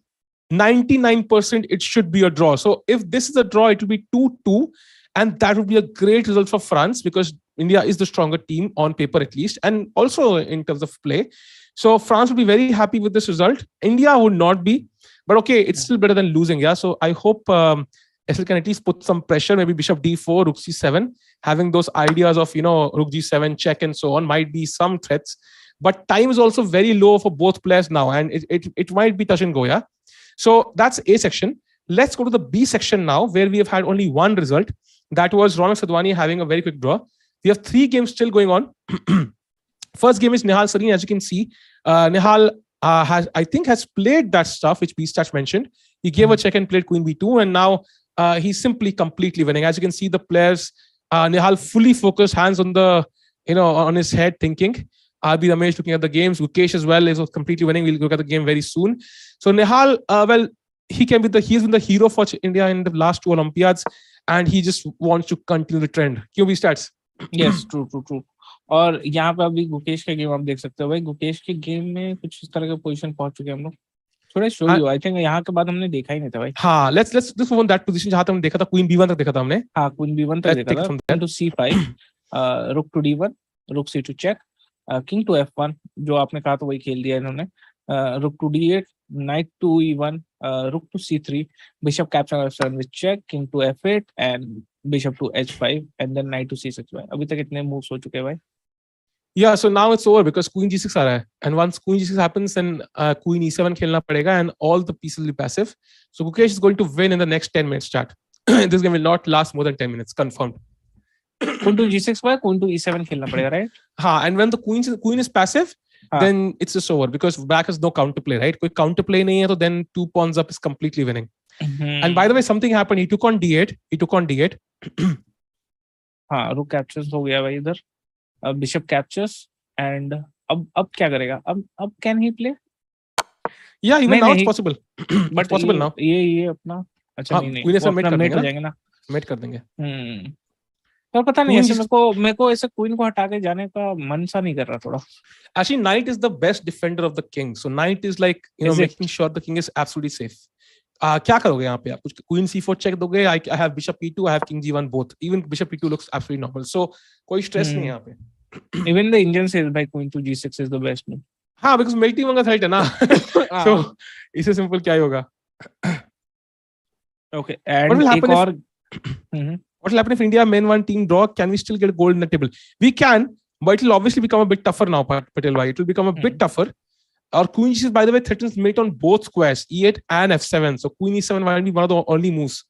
99% it should be a draw. So if this is a draw, it will be 2-2, and that would be a great result for France because India is the stronger team on paper at least, and also in terms of play. So France would be very happy with this result. India would not be, but okay, it's still better than losing. Yeah. So I hope SL can at least put some pressure. Maybe Bishop D4, Rook C7, having those ideas of Rook G7 check and so on might be some threats. But time is also very low for both players now, and it might be touch and go. Yeah. So that's A section. Let's go to the B section now, where we have had only one result. That was Ronak Sadhwani having a very quick draw. We have 3 games still going on. First game is Nihal Sarin. As you can see, Nihal has played that stuff which B-Stats mentioned. He gave a check and played Queen B2, and now he's simply completely winning. As you can see, the players, Nihal fully focused, hands on the on his head, thinking. RB Ramesh looking at the games. Gukesh as well is completely winning. We'll look at the game very soon. So Nihal, he's been the hero for India in the last 2 Olympiads, and he just wants to continue the trend. QB stats. Yes, true. और यहाँ पे अभी गुकेश का game आप देख सकते हो भाई. गुकेश के गेम में कुछ इस तरह का पोजीशन पहुंच चुके हैं हम लोग. थोड़ा शो यू, आई थिंक यहाँ के बाद हमने देखा ही नहीं था भाई. हाँ, let's move on that position जहाँ तक हमने देखा था. Queen B1 तक देखा था हमने. हाँ, Queen B1 तक देखा था. Queen to C5, Rook to D1, Rook C2 check, King to F1 जो आपने कहा था वही खेल दिया इन्होंने. Rook to D8, Knight to E1, Rook to C3, Bishop captures F7 with check, King to F8 and Bishop to H5 and then Knight to C6. अभी तक इतने moves हो चुके हैं भाई. Yeah, so now it's over because Queen G6 आ रहा है, and once Queen G6 happens, then Queen E7 खेलना पड़ेगा, and all the pieces will be passive. So Gukesh is going to win in the next 10 minutes. Chat. This game will not last more than 10 minutes, confirmed. Queen to G6 by Queen to E7 खेलना पड़ेगा, right? हाँ, and when the queen is passive, then it's just over because black has no counterplay, right? कोई counterplay नहीं है, तो then 2 pawns up is completely winning. And by the way, something happened. He took on D8. हाँ, Rook captures हो गया भाई इधर. Bishop captures and अब क्या करेगा? अब can he play? Yeah, even now it's possible. But it's possible now. ये अपना अच्छा नहीं Queen से mate हो जाएंगे ना. Mate कर देंगे. पर पता नहीं ऐसे मेरे को ऐसे क्वीन को हटा के जाने का मन सा नहीं कर रहा थोड़ा. Actually, knight is the best defender of the king. So knight is like making sure the king is absolutely safe. क्या करोगे यहाँ पे आप? कुछ Queen C4 check दोगे? I have Bishop E2, I have King G1 both. Even Bishop E2 looks absolutely normal. So कोई stress नहीं है यहाँ पे. Even the Indian says by Queen to G6 is the best move. हाँ, because multi Vanga threat है ना. So इससे simple क्या ही होगा? Okay. And what will happen if India main 1 team draw? Can we still get gold in the table? We can, but it will obviously become a bit tougher now, Patel bhai. It will become a bit tougher. Our Queen G6, by the way, threatens mate on both squares, E8 and F7. So Queen E7 might be one of the only moves.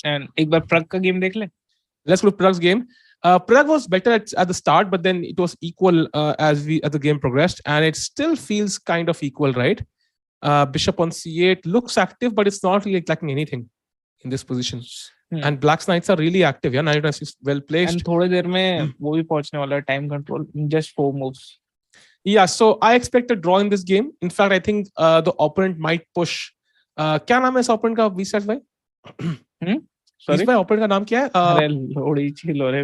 And एक बार Prag का game देख ले. Let's go to Prag's game. Prag was better at the start, but then it was equal as the game progressed, and it still feels kind of equal, right? Bishop on c8 looks active, but it's not really lacking anything in this position. And Black's knights are really active. Yeah, knight is well placed. And थोड़ी देर में वो भी पहुंचने वाला है, time control in just 4 moves. Yeah, so I expect a draw in this game. In fact, I think the opponent might push. क्या नाम है इस opponent का? V-Stats भाई? Sorry? इस भाई opponent का नाम क्या है? अरे लोड़ी चिलो रे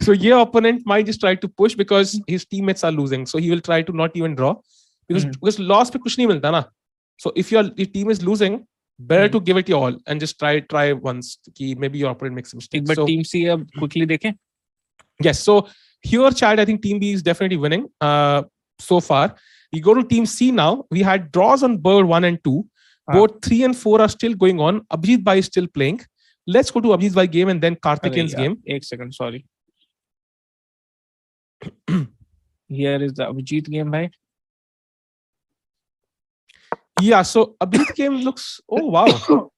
So ये opponent might just try to push because his teammates are losing. So he will try to not even draw because loss पे कुछ नहीं मिलता ना. So if your team is losing, better to give it your all and just try once. कि maybe your opponent makes a mistake. But so, team C अब quickly देखें. Yes. So here, Chad, I think team B is definitely winning so far. We go to team C now. We had draws on board 1 and 2. Both 3 and 4 are still going on. Abhijit Bhai is still playing. Let's go to Abhijit Bhai game and then Karthikeyan's game. 1 second, sorry. Here is the Abhijit game, bhai. Yeah, so Abhijit game looks... Oh, wow.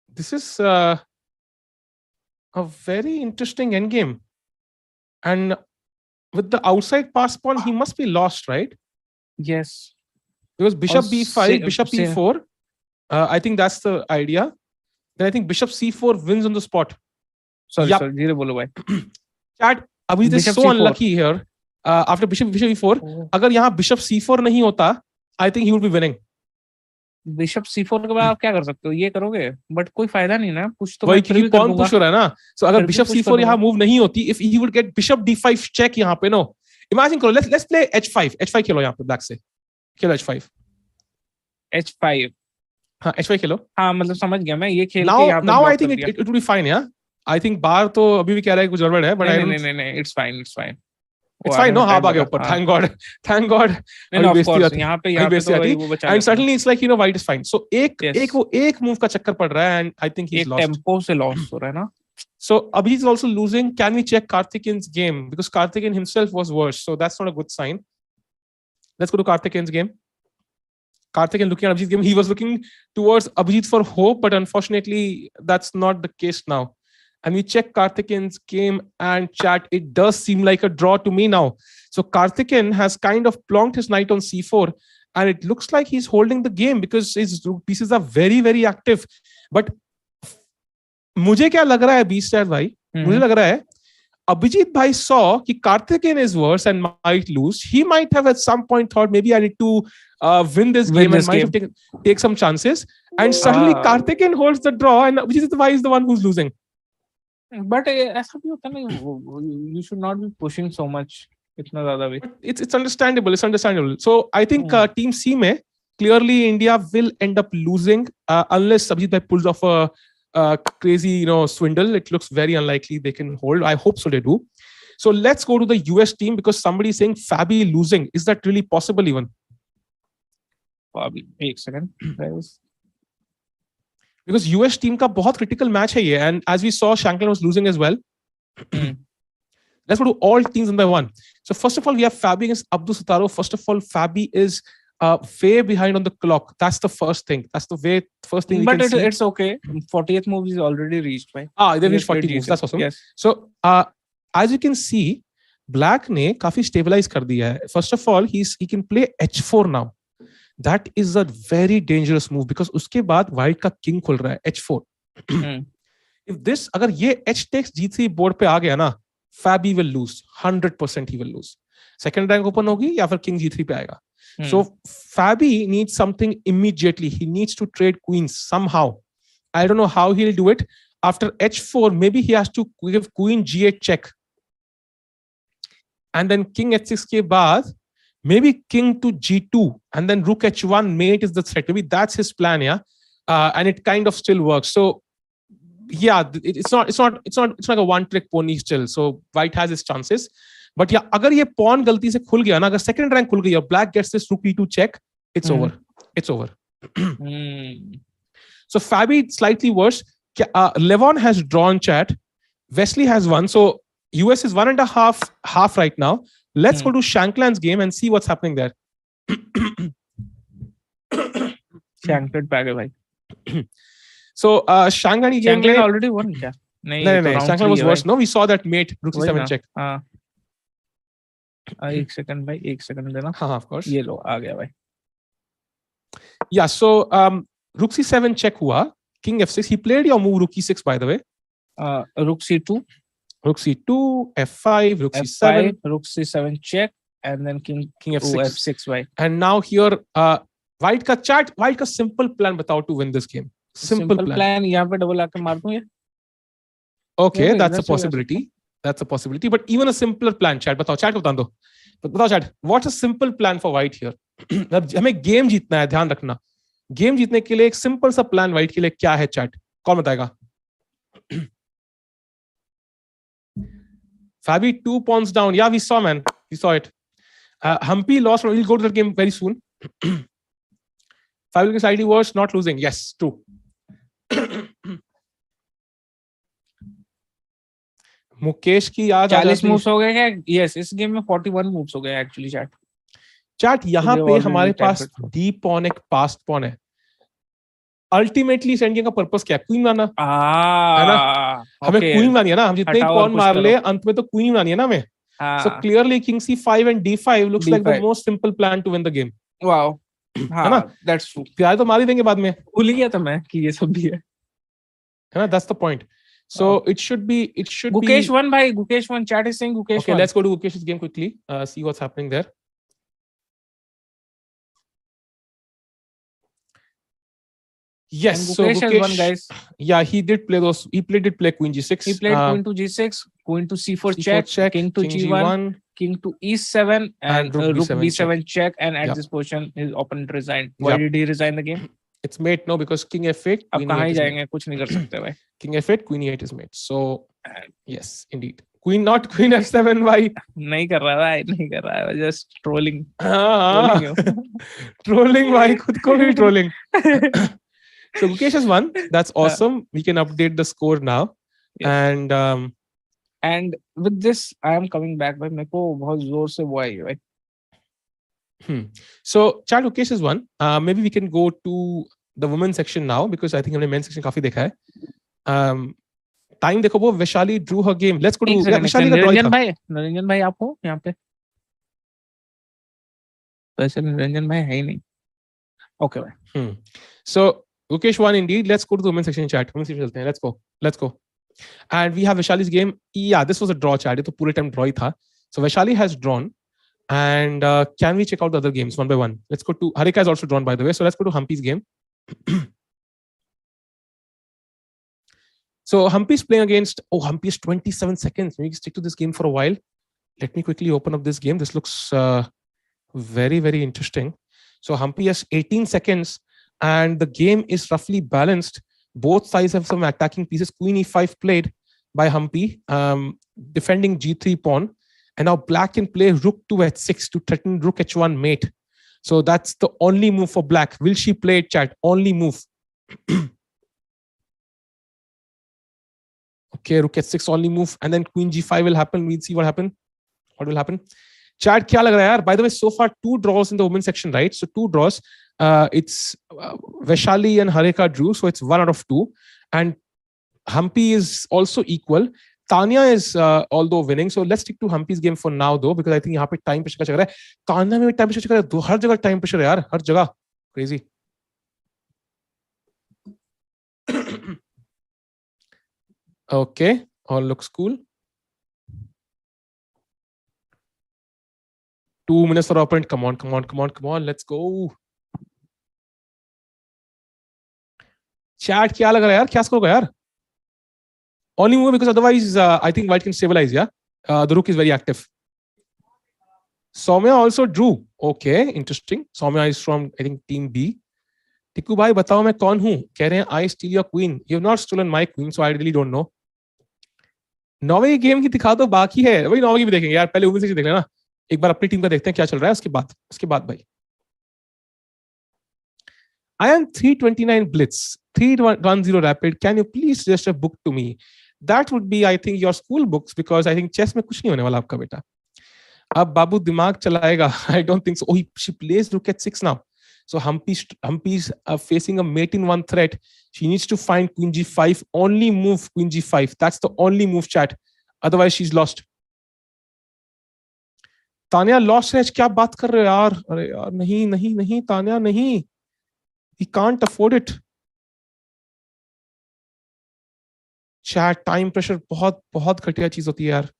This is a very interesting endgame. And with the outside pass pawn, he must be lost, right? Yes. Because bishop b5, bishop e4. I think that's the idea. Then I think bishop c4 wins on the spot. Sorry, zero bolo bhai. Chad, Abhijit is so unlucky here. After bishop e4, अगर यहाँ bishop c4 नहीं होता, I think he would be winning. Bishop c4 के बाद आप क्या कर सकते हो? ये करोगे, but कोई फायदा नहीं ना. पुश तो वही क्योंकि pawn push हो रहा है ना. So अगर bishop c4 यहाँ move नहीं होती, if he would get bishop d5 check यहाँ पे, no. Imagine करो, let's play h5. h5 खेलो यहाँ पे black से. खेलो h5. h5. हाँ h5 खेलो. हाँ मतलब समझ गया मैं ये खेल के यहाँ पे. Now I think it would be fine, yeah. I think बाहर तो अभी भी कह रहा है कुछ गड़बड़ है, but नहीं, it's fine. It's fine, no, half आ गया ऊपर. Thank God. Of course, यहाँ पे तो वो बचा. And suddenly it's like, white is fine. So एक move का चक्कर पड़ रहा है, and I think he's lost. Tempo से lost हो रहा है ना. So Abhijit is also losing. Can we check Karthikeyan's game? Because Karthikeyan himself was worse, so that's not a good sign. Let's go to Karthikeyan's game. Karthikeyan looking at Abhijit's game. He was looking towards Abhijit for hope, but unfortunately, that's not the case now. And we check Karthikeyan's game and chat. It does seem like a draw to me now. So Karthikeyan has kind of plonked his knight on c4, and it looks like he's holding the game because his pieces are very, very active. But मुझे क्या लग रहा है B-Star भाई? मुझे लग रहा है Abhijit Bhai saw कि Karthikeyan is worse and might lose. He might have at some point thought maybe I need to win this game and might have take some chances. And suddenly Karthikeyan holds the draw and Abhijit Bhai is the one who's losing. But ऐसा भी होता नहीं. You should not be pushing so much. इतना ज़्यादा भी. It's understandable. It's understandable. So I think team C में clearly India will end up losing unless Abhijit Bhai pulls off a crazy swindle. It looks very unlikely they can hold. I hope so they do. So let's go to the US team because somebody is saying Fabi losing. Is that really possible even? Fabi, 1 second. Because US team का बहुत critical match है ये, and as we saw, Shankland was losing as well. Let's go to all teams one by one. So first of all, we have Fabi against Abdul Sataro. First of all, Fabi is way behind on the clock. That's the first thing. That's the first thing. But it's okay. 40th move is already reached, right? They reached 40 moves. That's awesome. Yes. So as you can see, Black ने काफी stabilize कर दिया है. First of all, he can play h4 now. That is a very dangerous move because उसके बाद white का king खुल रहा है h4. If this अगर ये h takes g3 board पे आ गया ना, Fabi will lose. 100% he will lose. Second rank open होगी या फिर king g3 पे आएगा. So Fabi needs something immediately. He needs to trade queens somehow. I don't know how he'll do it. After h4, maybe he has to give queen g8 check. And then king h6 के बाद maybe king to g2 and then rook h1 mate is the threat. Maybe that's his plan, yeah. And it kind of still works. So yeah, it's not like a one trick pony still. So white has his chances. But yeah, अगर ये pawn गलती से खुल गया ना, अगर second rank खुल गया, black gets this rook e2 check, it's over. It's over. So Fabi slightly worse. Levon has drawn chat. Wesley has won. So US is 1.5 right now. Let's go to Shankland's game and see what's happening there. Shankland पे आ गए भाई. So Shanghai game Shanklin में already won क्या? नहीं, नहीं ये तो नहीं round Shanghai 3 was है worse. भाई. No, we saw that mate rook वही c7 ना. check. हाँ. एक सेकंड भाई, एक सेकंड देना. हाँ of course. ये लो, आ गया भाई. Yeah, so rook c7 check हुआ. King f6. He played your move rook e6 by the way. Rook c2, Rook c2, f5, rook c7, f5, rook c7 check, and then king king to f6. f6 भाई. And now here white का chat, white का simple plan बताओ to win this game. Simple plan. यहाँ पे double आके मार दूं ये. Okay, Yeah, that's a that's what I possibility. That's a possibility. But even a simpler plan, chat बताओ, chat को बता दो. बताओ chat, what's a simple plan for white here? हमें गेम जीतना है, ध्यान रखना. गेम जीतने के लिए एक सिंपल सा प्लान व्हाइट के लिए क्या है चैट? कौन बताएगा? Fabi 2 pawns down. Yeah, we saw, man. We saw it. Humpy lost. We'll go to the game very soon. Fabi's idea was not losing. Yes, true. Mukesh की याद 40 मूव्स हो गए क्या? यस, इस गेम में 41 मूव्स हो गए एक्चुअली चैट. चैट यहाँ पे हमारे पास डी पॉन एक पास्ट पॉन है. अल्टीमेटली इस एंड का पर्पस क्या है? क्वीन मारना है ना. हमें क्वीन मारनी है ना. हम जितने पॉन मार ले अंत में तो क्वीन मारनी है ना हमें. So clearly king c5 and d5 looks like the most simple plan to win the game. Wow. है ना? That's true. प्यार तो मार ही देंगे बाद में. भूल गया था मैं कि ये सब भी है. है ना? That's the point. So it should be. Gukesh won bhai. Gukesh won. Chat is saying Gukesh won. Okay, let's go to Gukesh's game quickly. See what's happening there. Yes, and so Gukesh has won, guys. Yeah, he did play those. He did play queen g6. He played queen to g6, queen to c4 check, king to g1, king to e7, and rook b7 check. And at this position, his opponent resigned. Why did he resign the game? It's mate, no, because king f8. अब कहाँ ही जाएंगे? कुछ नहीं कर सकते भाई. King f8, queen e8 is mate. So yes, indeed. Queen not queen f7 भाई. नहीं कर रहा भाई, नहीं कर रहा है. Just trolling. Trolling भाई, खुद को भी trolling. So Gukesh has won. That's awesome. We can update the score now. Yes. And with this, I am coming back. भाई मेरे को बहुत जोर से वो आई है. So chat Gukesh has won. Maybe we can go to the women's section now because I think हमने men's section काफी देखा है. Time देखो वो Vaishali drew her game. Let's go to Vaishali का draw था. निरंजन भाई आप हो यहाँ पे? वैसे निरंजन भाई है ही नहीं. Okay भाई. So Gukesh won indeed. Let's go to the women's section chat. Women's section चलते हैं. Let's go. And we have Vaishali's game. Yeah, this was a draw chat. ये तो पूरे time draw ही था. So Vaishali has drawn. And can we check out the other games one by one? Let's go to Harika has also drawn by the way. So let's go to Humpy's game. So Humpy's playing against. Oh, Humpy is 27 seconds. Maybe stick to this game for a while. Let me quickly open up this game. This looks very very interesting. So Humpy has 18 seconds. And the game is roughly balanced. Both sides have some attacking pieces. Queen e5 played by Humpy, defending g3 pawn. And now black can play rook to h6 to threaten rook h1 mate. So that's the only move for black. Will she play it, chat? Only move. Okay, rook h6 only move. And then queen g5 will happen. We'll see what happen. What will happen? Chat, kya lag raha hai yaar? By the way, so far 2 draws in the women's section, right? So 2 draws. It's Vaishali and Harika drew, so it's 1 out of 2. And Humpy is also equal. Tanya is although winning, so let's stick to Humpy's game for now, though, because I think यहाँ पे time pressure का चल रहा है. Tanya में भी time pressure चल रहा है. हर जगह time pressure है यार, हर जगह. Crazy. Okay, all looks cool. 2 minutes for opponent. Come on. Let's go. Chat क्या लग रहा है यार? क्या स्कोर होगा यार? Only move because otherwise I think white can stabilize. Yeah, the rook is very active. Soumya also drew. Okay, interesting. Soumya is from I think team B. Tikku bhai बताओ मैं कौन हूँ? कह रहे हैं I steal your queen. You have not stolen my queen, so I really don't know. Norway game की दिखा दो, बाकी है वही Norway की भी देखेंगे यार. पहले women's section देख लेना. एक बार अपनी टीम का देखते हैं क्या चल रहा है. उसके बाद भाई. I am 329 blitz, 310 rapid. Can you please suggest a book to me? That would be, I think, your school books because I think chess में कुछ नहीं होने वाला आपका बेटा. अब बाबू दिमाग चलाएगा. I don't think so. Oh, she plays rook at 6 now. So Humpy's facing a mate in 1 threat. She needs to find queen g5. Only move queen g5. That's the only move, chat. Otherwise, she's lost. Tanya lost है. क्या बात कर रहे हो यार? अरे यार नहीं नहीं नहीं तान्या नहीं. He can't afford it. Chat, time pressure बहुत बहुत घटिया चीज होती है यार.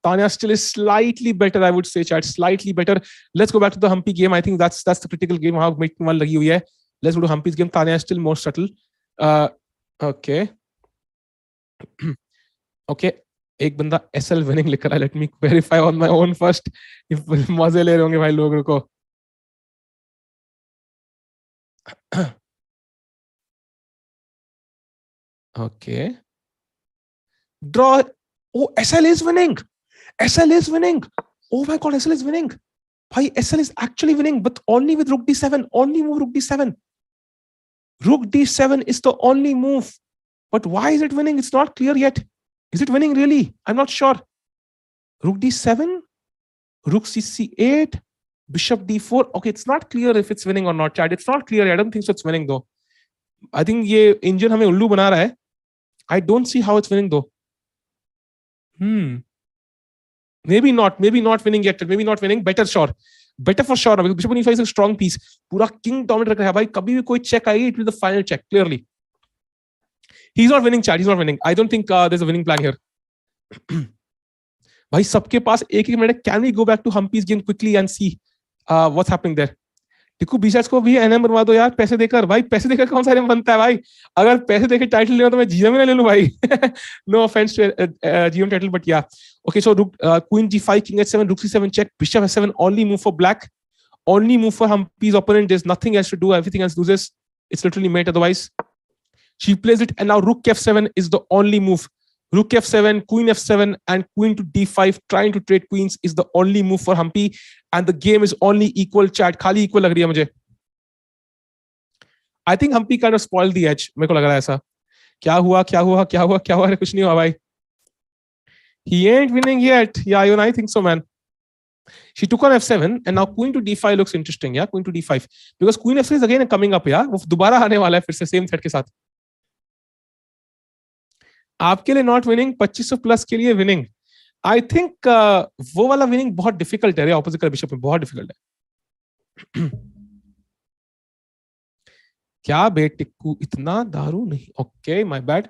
Tanya still is slightly better, I would say, chat. Slightly better. Let's go back to the Humpy game. I think that's the critical game. How making one lagi hui hai. Let's go to Humpy's game. Tanya is still more subtle. Okay. Okay. एक बंदा SL winning लिख रहा है. Let me verify on my own first. If मजे ले रहे होंगे भाई लोग रुको. Okay. Draw. Oh, SL is winning. SL is winning. Oh my god, SL is winning. Bhai, SL is actually winning, but only with rook d7. Only move rook d7. Rook d7 is the only move. But why is it winning? It's not clear yet. Is it winning really? I'm not sure. Rook d7, rook c8, bishop d4. Okay, it's not clear if it's winning or not, chat. It's not clear. I don't think so it's winning though. I think ये engine हमें उल्लू बना रहा है. I don't see how it's winning though. Maybe not winning yet. Maybe not winning. Better sure. Better for sure. Because bishop e5 is a strong piece. पूरा king dominate रख रहा है भाई. कभी भी कोई check आएगी, it will be the final check clearly. He's not winning, chat. He's not winning. I don't think there's a winning plan here. भाई सबके पास एक minute. Can we go back to Humpy's game quickly and see what's happening there? टिकू बीचर्स को भी NM बनवा दो यार पैसे देकर. भाई पैसे देकर कौन सा एनएम बनता है भाई? अगर पैसे देकर टाइटल लेना तो मैं जीएम में ले लूं भाई. No offense to GM title, but yeah. Okay, so queen g5, king h7, rook c7 check, bishop f7. Only move for black. Only move for Humpy's opponent. There's nothing else to do. Everything else loses. It's literally mate otherwise. She plays it, and now rook f7 is the only move. Rook f7, queen f7, and queen to d5, trying to trade queens is the only move for Humpy. And the game is only equal, chat. खाली equal लग रही है मुझे. I think Humpy kind of spoiled the edge. मेरे को लग रहा है ऐसा. क्या हुआ? अरे कुछ नहीं हुआ भाई. He ain't winning yet. Yeah, even I think so, man. She took on f7, and now queen to d5 looks interesting. Yeah, queen to d5. Because queen f3 is again coming up. Yeah, वो दोबारा आने वाला है फिर से same threat के साथ. आपके लिए नॉट विनिंग, 2500 प्लस के लिए विनिंग. आई थिंक वो वाला विनिंग बहुत डिफिकल्ट है. ऑपोजिट का बिशप में बहुत डिफिकल्ट है. क्या बे टिक्कू इतना दारू नहीं. Okay my bad.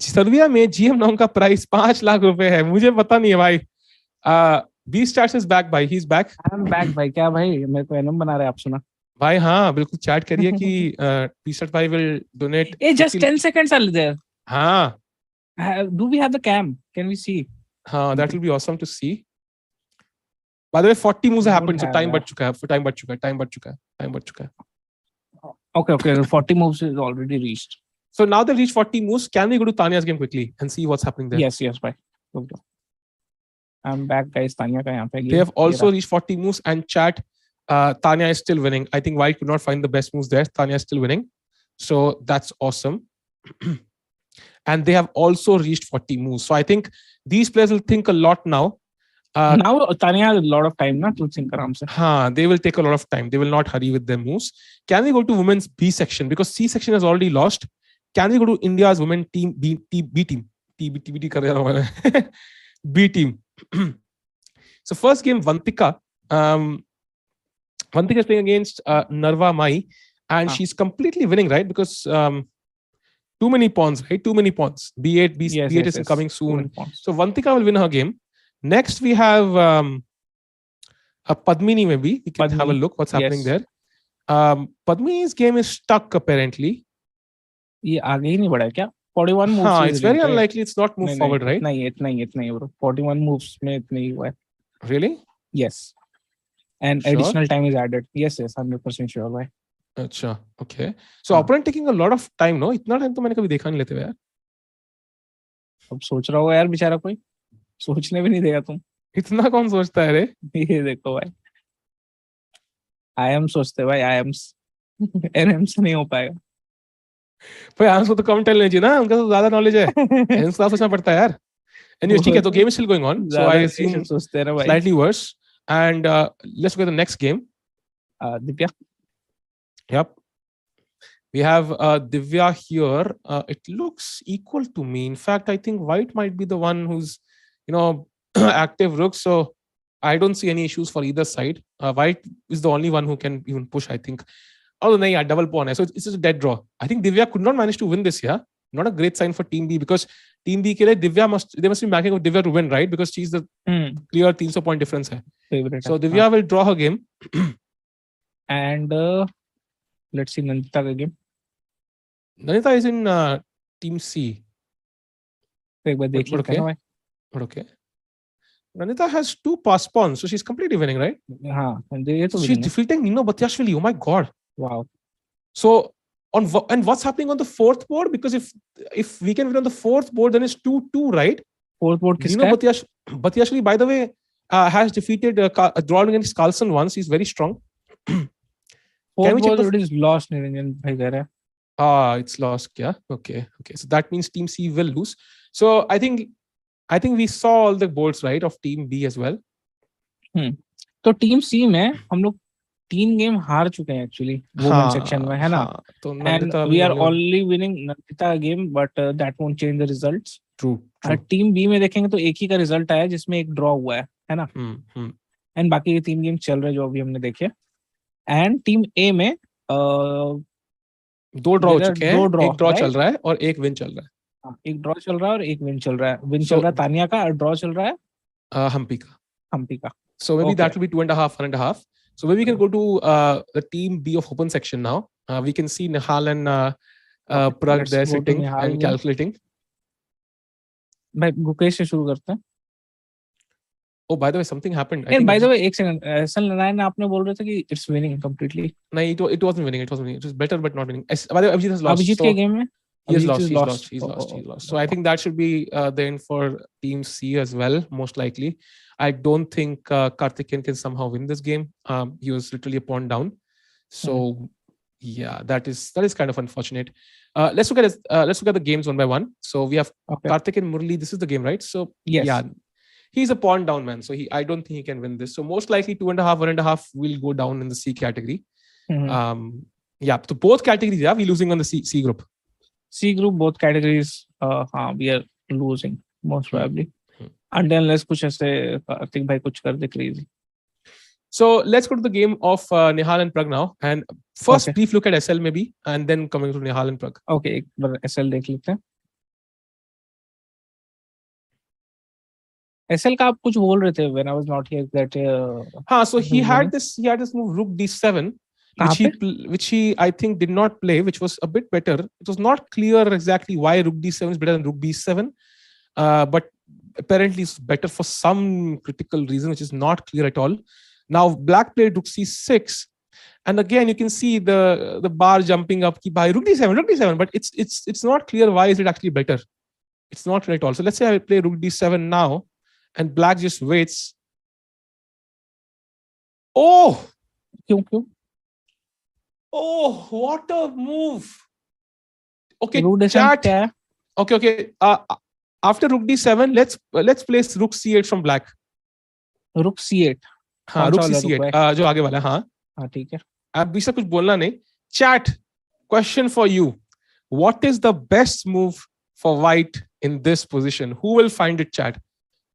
सर्बिया में जीएम नाम का प्राइस 5 लाख रुपए है. मुझे पता नहीं है भाई. बी स्टार्स इज बैक भाई. He is back. I am back भाई. क्या भाई मेरे को एनएम बना रहे आप सुना भाई. हाँ बिल्कुल चैट करिए कि बी स्टार्स भाई will donate. A just 10 seconds are there. हाँ. Do we have the cam? Can we see? That will be awesome to see. By the way, 40 moves have happened, so time बढ़ चुका है. Okay. 40 moves is already reached. So now they've reached 40 moves. Can we go to Tanya's game quickly and see what's happening there? Yes, bye. Okay. I'm back, guys. Tanya का यहाँ पे. They have also reached 40 moves, and chat. Tanya is still winning. I think White could not find the best moves there. Tanya is still winning, so that's awesome. And they have also reached 40 moves. So I think these players will think a lot now. Now Tanya has a lot of time to think around. They will take a lot of time. They will not hurry with their moves. Can we go to women's B section? Because C section has already lost. Can we go to India's women team B team? B team. So first game, Vantika. Vantika is playing against Narva Mai. And she's completely winning, right? Because too many pawns, right? Too many pawns. B8, B8 is coming soon. So Vantika will win her game. Next we have a Padmini maybe. We can have a look what's happening there. Padmini's game is stuck apparently. ये आगे ही नहीं बढ़ा क्या? 41 moves. It's very unlikely it's not moved forward, right? नहीं, इतना ही bro. 41 moves में इतना ही हुआ है. Really? Yes. And additional time is added. Yes, 100% sure. Why? अच्छा, okay. So opponent taking a lot of time, no? इतना टाइम तो मैंने कभी देखा नहीं लेते हुए यार. अब सोच रहा होगा यार बेचारा कोई. सोचने भी नहीं देगा तुम. इतना कौन सोचता है रे? ये देखो भाई. IM सोचते भाई. IMs. NM से नहीं हो पाएगा. भाई IMs को तो कम टेल लीजिए ना. उनका तो ज्यादा नॉलेज है. NMs को सोचना पड़ता है यार. Anyway, ठीक है. तो game is still going on. So I assume slightly worse. And let's go to the next game. Divya. Yep. We have Divya here. It looks equal to me. In fact, I think white might be the one who's, active rook. So I don't see any issues for either side. White is the only one who can even push, I think. Oh, no, yeah, double pawn. So it's just a dead draw. I think Divya could not manage to win this, yeah? Not a great sign for Team B, because Team B ke liye Divya must be backing of Divya to win, right? Because she's the clear 300 point difference. Hai. Favorite. So Divya will draw her game. And let's see Nandita ka game. Nanita is in Team C. एक बार देख लेते हैं ना भाई. But okay. Nanita has 2 pass pawns, so she's completely winning, right? हाँ, ये तो She's defeating Nino Batiashvili. Oh my god. Wow. So and what's happening on the 4th board? Because if we can win on the 4th board, then it's 2-2, right? 4th board Nino Batiashvili, by the way, has defeated drawn against Carlson once. He's very strong. 4th board is lost, Niranjan bhai keh raha hai. It's lost. Yeah. Okay. So that means Team C will lose. So I think we saw all the boards, right, of Team B as well. तो Team C में हम लोग 3 game हार चुके हैं actually women section में, है ना? तो And we are only winning Nandita game, but that won't change the results. True. Team B में देखेंगे तो एक ही का रिजल्ट आया जिसमें एक ड्रॉ हुआ है ना? एंड बाकी के 3 गेम चल रहे जो अभी हमने देखे. एंड टीम ए में 2 ड्रॉ हो चुके हैं, एक ड्रॉ चल रहा है और एक विन चल रहा है. एक ड्रॉ चल रहा है और एक विन चल रहा है. विन चल रहा है तानिया का और ड्रॉ चल रहा है हम्पी का. So maybe that will be 2.5, 1.5. So maybe we can go to the Team B of open section now. We can see Nihal and Prag there sitting and calculating. भाई गुकेश से शुरू करते हैं. Oh, by the way, something happened. By the way, एक second. SL Narayan आपने बोल रहे थे कि it's winning completely. नहीं, it wasn't winning. It was better but not winning. By the way, Abhijit has lost. Abhijit के गेम में He's lost. So I think that should be the end for Team C as well, most likely. I don't think Karthikeyan can somehow win this game. He was literally a pawn down. So yeah, that is kind of unfortunate. Let's look at the games one by one. So we have Karthikeyan Murli. This is the game, right? So yes. Yeah, he's a pawn down man. So I don't think he can win this. So most likely 2.5, 1.5 will go down in the C category. Yeah, so both categories, yeah, we're losing on the C group. C group, both categories, we are losing most probably. Unless कुछ ऐसे कार्तिक भाई कुछ कर दे crazy. So let's go to the game of Nihal and Prag now. And first, brief look at SL maybe, and then coming to Nihal and Prag. Okay, एक बार SL देख लेते हैं. SL का आप कुछ बोल रहे थे when I was not here that. So he had this move Rook D7. Which he I think did not play, which was a bit better. It was not clear exactly why Rook D7 is better than Rook B7, but apparently it's better for some critical reason, which is not clear at all. Now Black played Rook C6, and again you can see the bar jumping up by Rook D7, but it's not clear why is it actually better. It's not clear at all. So let's say I play Rook D7 now, and Black just waits. Oh, क्यों? Oh, what a move! Okay, chat. Okay. After Rook D7, let's place Rook C8 from Black. Rook C8. हाँ, Rook C8. जो आगे वाला है, हाँ. ठीक है. अब भी सब कुछ बोलना नहीं. Chat. Question for you. What is the best move for White in this position? Who will find it, chat?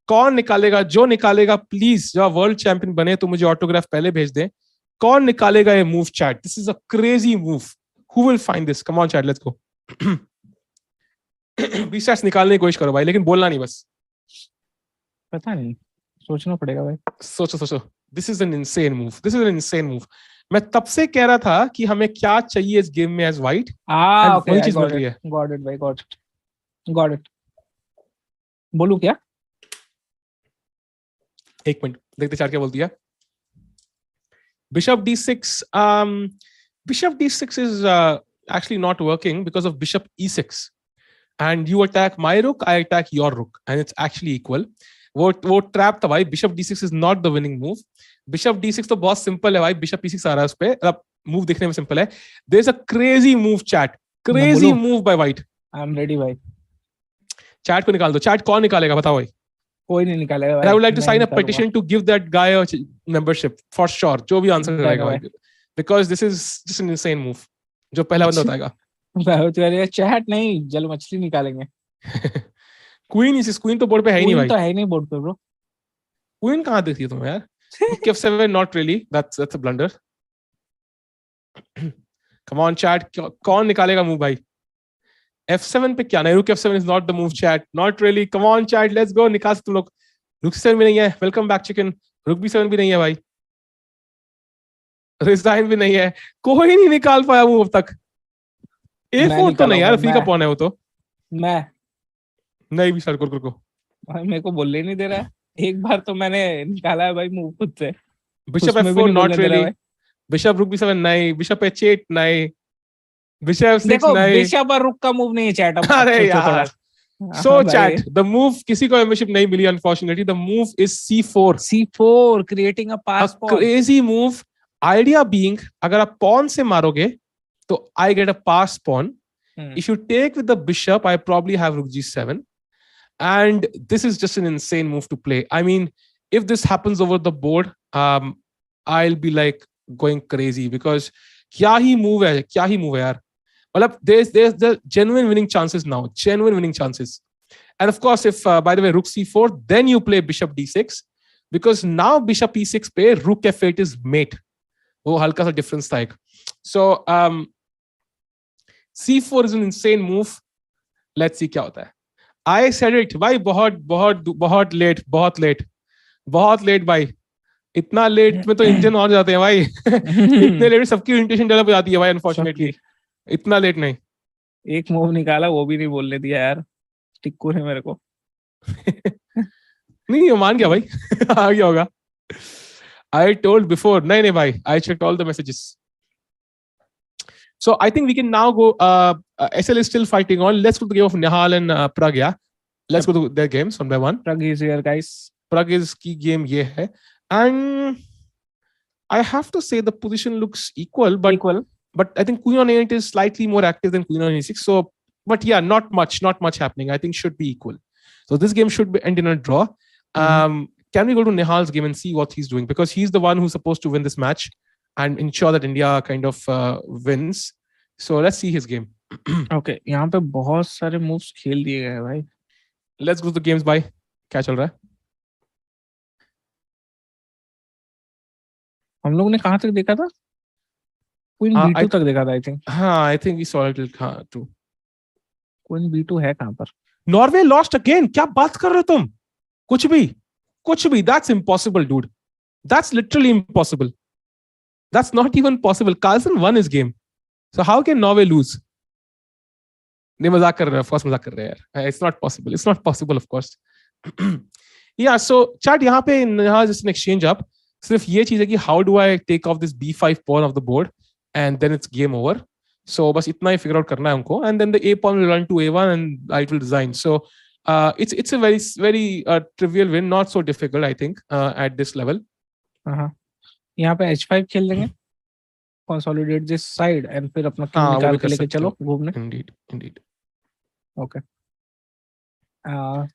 कौन निकालेगा? जो निकालेगा, please, जो वर्ल्ड चैंपियन बने तो मुझे ऑटोग्राफ पहले भेज दे. कौन निकालेगा ये move chat? This is a crazy move. Who will find this? Come on chat, let's go. 20 stats निकालने की कोशिश करो भाई, लेकिन बोलना नहीं बस. पता नहीं, सोचना पड़ेगा भाई. सोचो. This is an insane move. मैं तब से कह रहा था कि हमें क्या चाहिए इस गेम में एज वाइट. वही चीज बोल रही है. Got it. बोलूं क्या? एक मिनट देखते चैट क्या बोलती है. Bishop D6. Bishop D6 is actually not working because of Bishop E6. And you attack my rook, I attack your rook, and it's actually equal. वो trap था भाई. Bishop D6 is not the winning move. Bishop D6 तो बहुत simple है भाई. Bishop E6 आ रहा है उस पे. अब move देखने में simple है. There's a crazy move, chat. Crazy move by White. I'm ready भाई. Chat को निकाल दो. Chat कौन निकालेगा बताओ भाई. कोई नहीं निकालेगा. I would like to sign a petition to give that guy a membership for sure. जो भी आंसर करेगा भाई. because this is just an insane move. जो पहला बंदा बताएगा. चैट नहीं, जल मछली निकालेंगे. क्वीन इस क्वीन तो बोर्ड पे है ही नहीं भाई. तो है नहीं बोर्ड पे ब्रो. क्वीन कहाँ देखती है तुम यार? F7 not really. That's a blunder. Come on chat, कौन निकालेगा मूव भाई? F7 पे क्या नहीं? Rook F7 is not the move chat. Not really. Come on chat, let's go. निकाल तुम लोग. Rook C7 भी नहीं है. Welcome back chicken. Rook B7 भी नहीं है भाई. Resign भी नहीं है. कोई नहीं निकाल पाया मूव अब तक. A4 तो नहीं यार, फ्री का पॉन है वो तो. मैं नहीं भी सर को भाई मेरे को बोलने नहीं दे रहा है. एक बार तो मैंने निकाला है भाई मूव खुद से. Bishop F4 not really. Bishop Rook B7 नहीं. Bishop H8 नहीं. Bishop F6 देखो नहीं. बिशप और रुक का मूव नहीं है चैट. अरे यार. So chat, the move किसी को membership नहीं मिली unfortunately. The move is C4. C4 creating a pass pawn. Crazy move. Idea being अगर आप pawn से मारोगे तो I get a pass pawn. If you take with the bishop, I probably have Rook G7. And this is just an insane move to play. I mean, if this happens over the board, I'll be like going crazy because क्या ही move है यार. Well, there's the genuine winning chances now. Genuine winning chances. And of course, if by the way, Rook C4, then you play Bishop D6 because now Bishop E6 पे Rook F8 is mate. वो हल्का सा difference था एक. So C4 is an insane move. Let's see क्या होता है. I said it. भाई बहुत late भाई. इतना late में तो इंजन और जाते हैं भाई. इतने late सबकी इंटेंशन डेवलप हो जाती है भाई unfortunately. इतना लेट नहीं. एक मूव निकाला वो भी नहीं बोलने दिया यार. टिक्कू है मेरे को. नहीं मान गया भाई. आ गया होगा. I told before. नहीं भाई. I checked all the messages. So I think we can now go. SL is still fighting on. Let's go to the game of Nihal and Prag. Yeah, let's go to their games one by one. Prag is here, guys. Prag is key game ये है. And I have to say the position looks equal, but I think Queen on A8 is slightly more active than Queen on A6. So, but yeah, not much happening. I think should be equal. So this game should end in a draw. Can we go to Nihal's game and see what he's doing? Because he's the one who's supposed to win this match and ensure that India kind of wins. So let's see his game. Okay, यहाँ पे बहुत सारे moves खेल दिए गए हैं भाई. Let's go to the games by. क्या चल रहा है? हम लोग ने कहाँ तक देखा था? Queen B2 तक देखा था I think. हाँ, I think we saw it too. Queen B2 है कहाँ पर? Norway lost again. क्या बात कर रहे हो तुम? कुछ भी. That's impossible, dude. That's literally impossible. That's not even possible. Carlsen won his game. So how can Norway lose? नहीं मजाक कर रहे हैं. Of course मजाक कर रहे हैं यार. It's not possible. It's not possible, of course. Yeah. So chat यहाँ पे यहाँ just an exchange up. सिर्फ ये चीज है कि how do I take off this B5 pawn of the board and then it's game over. So बस इतना ही figure out करना है उनको. And then the A pawn will run to A1 and it will resign. So it's a very trivial win, not so difficult I think at this level. यहाँ पे H5 खेल देंगे. Consolidate this side and फिर अपना king निकाल के लेके चलो घूमने. Indeed. Okay.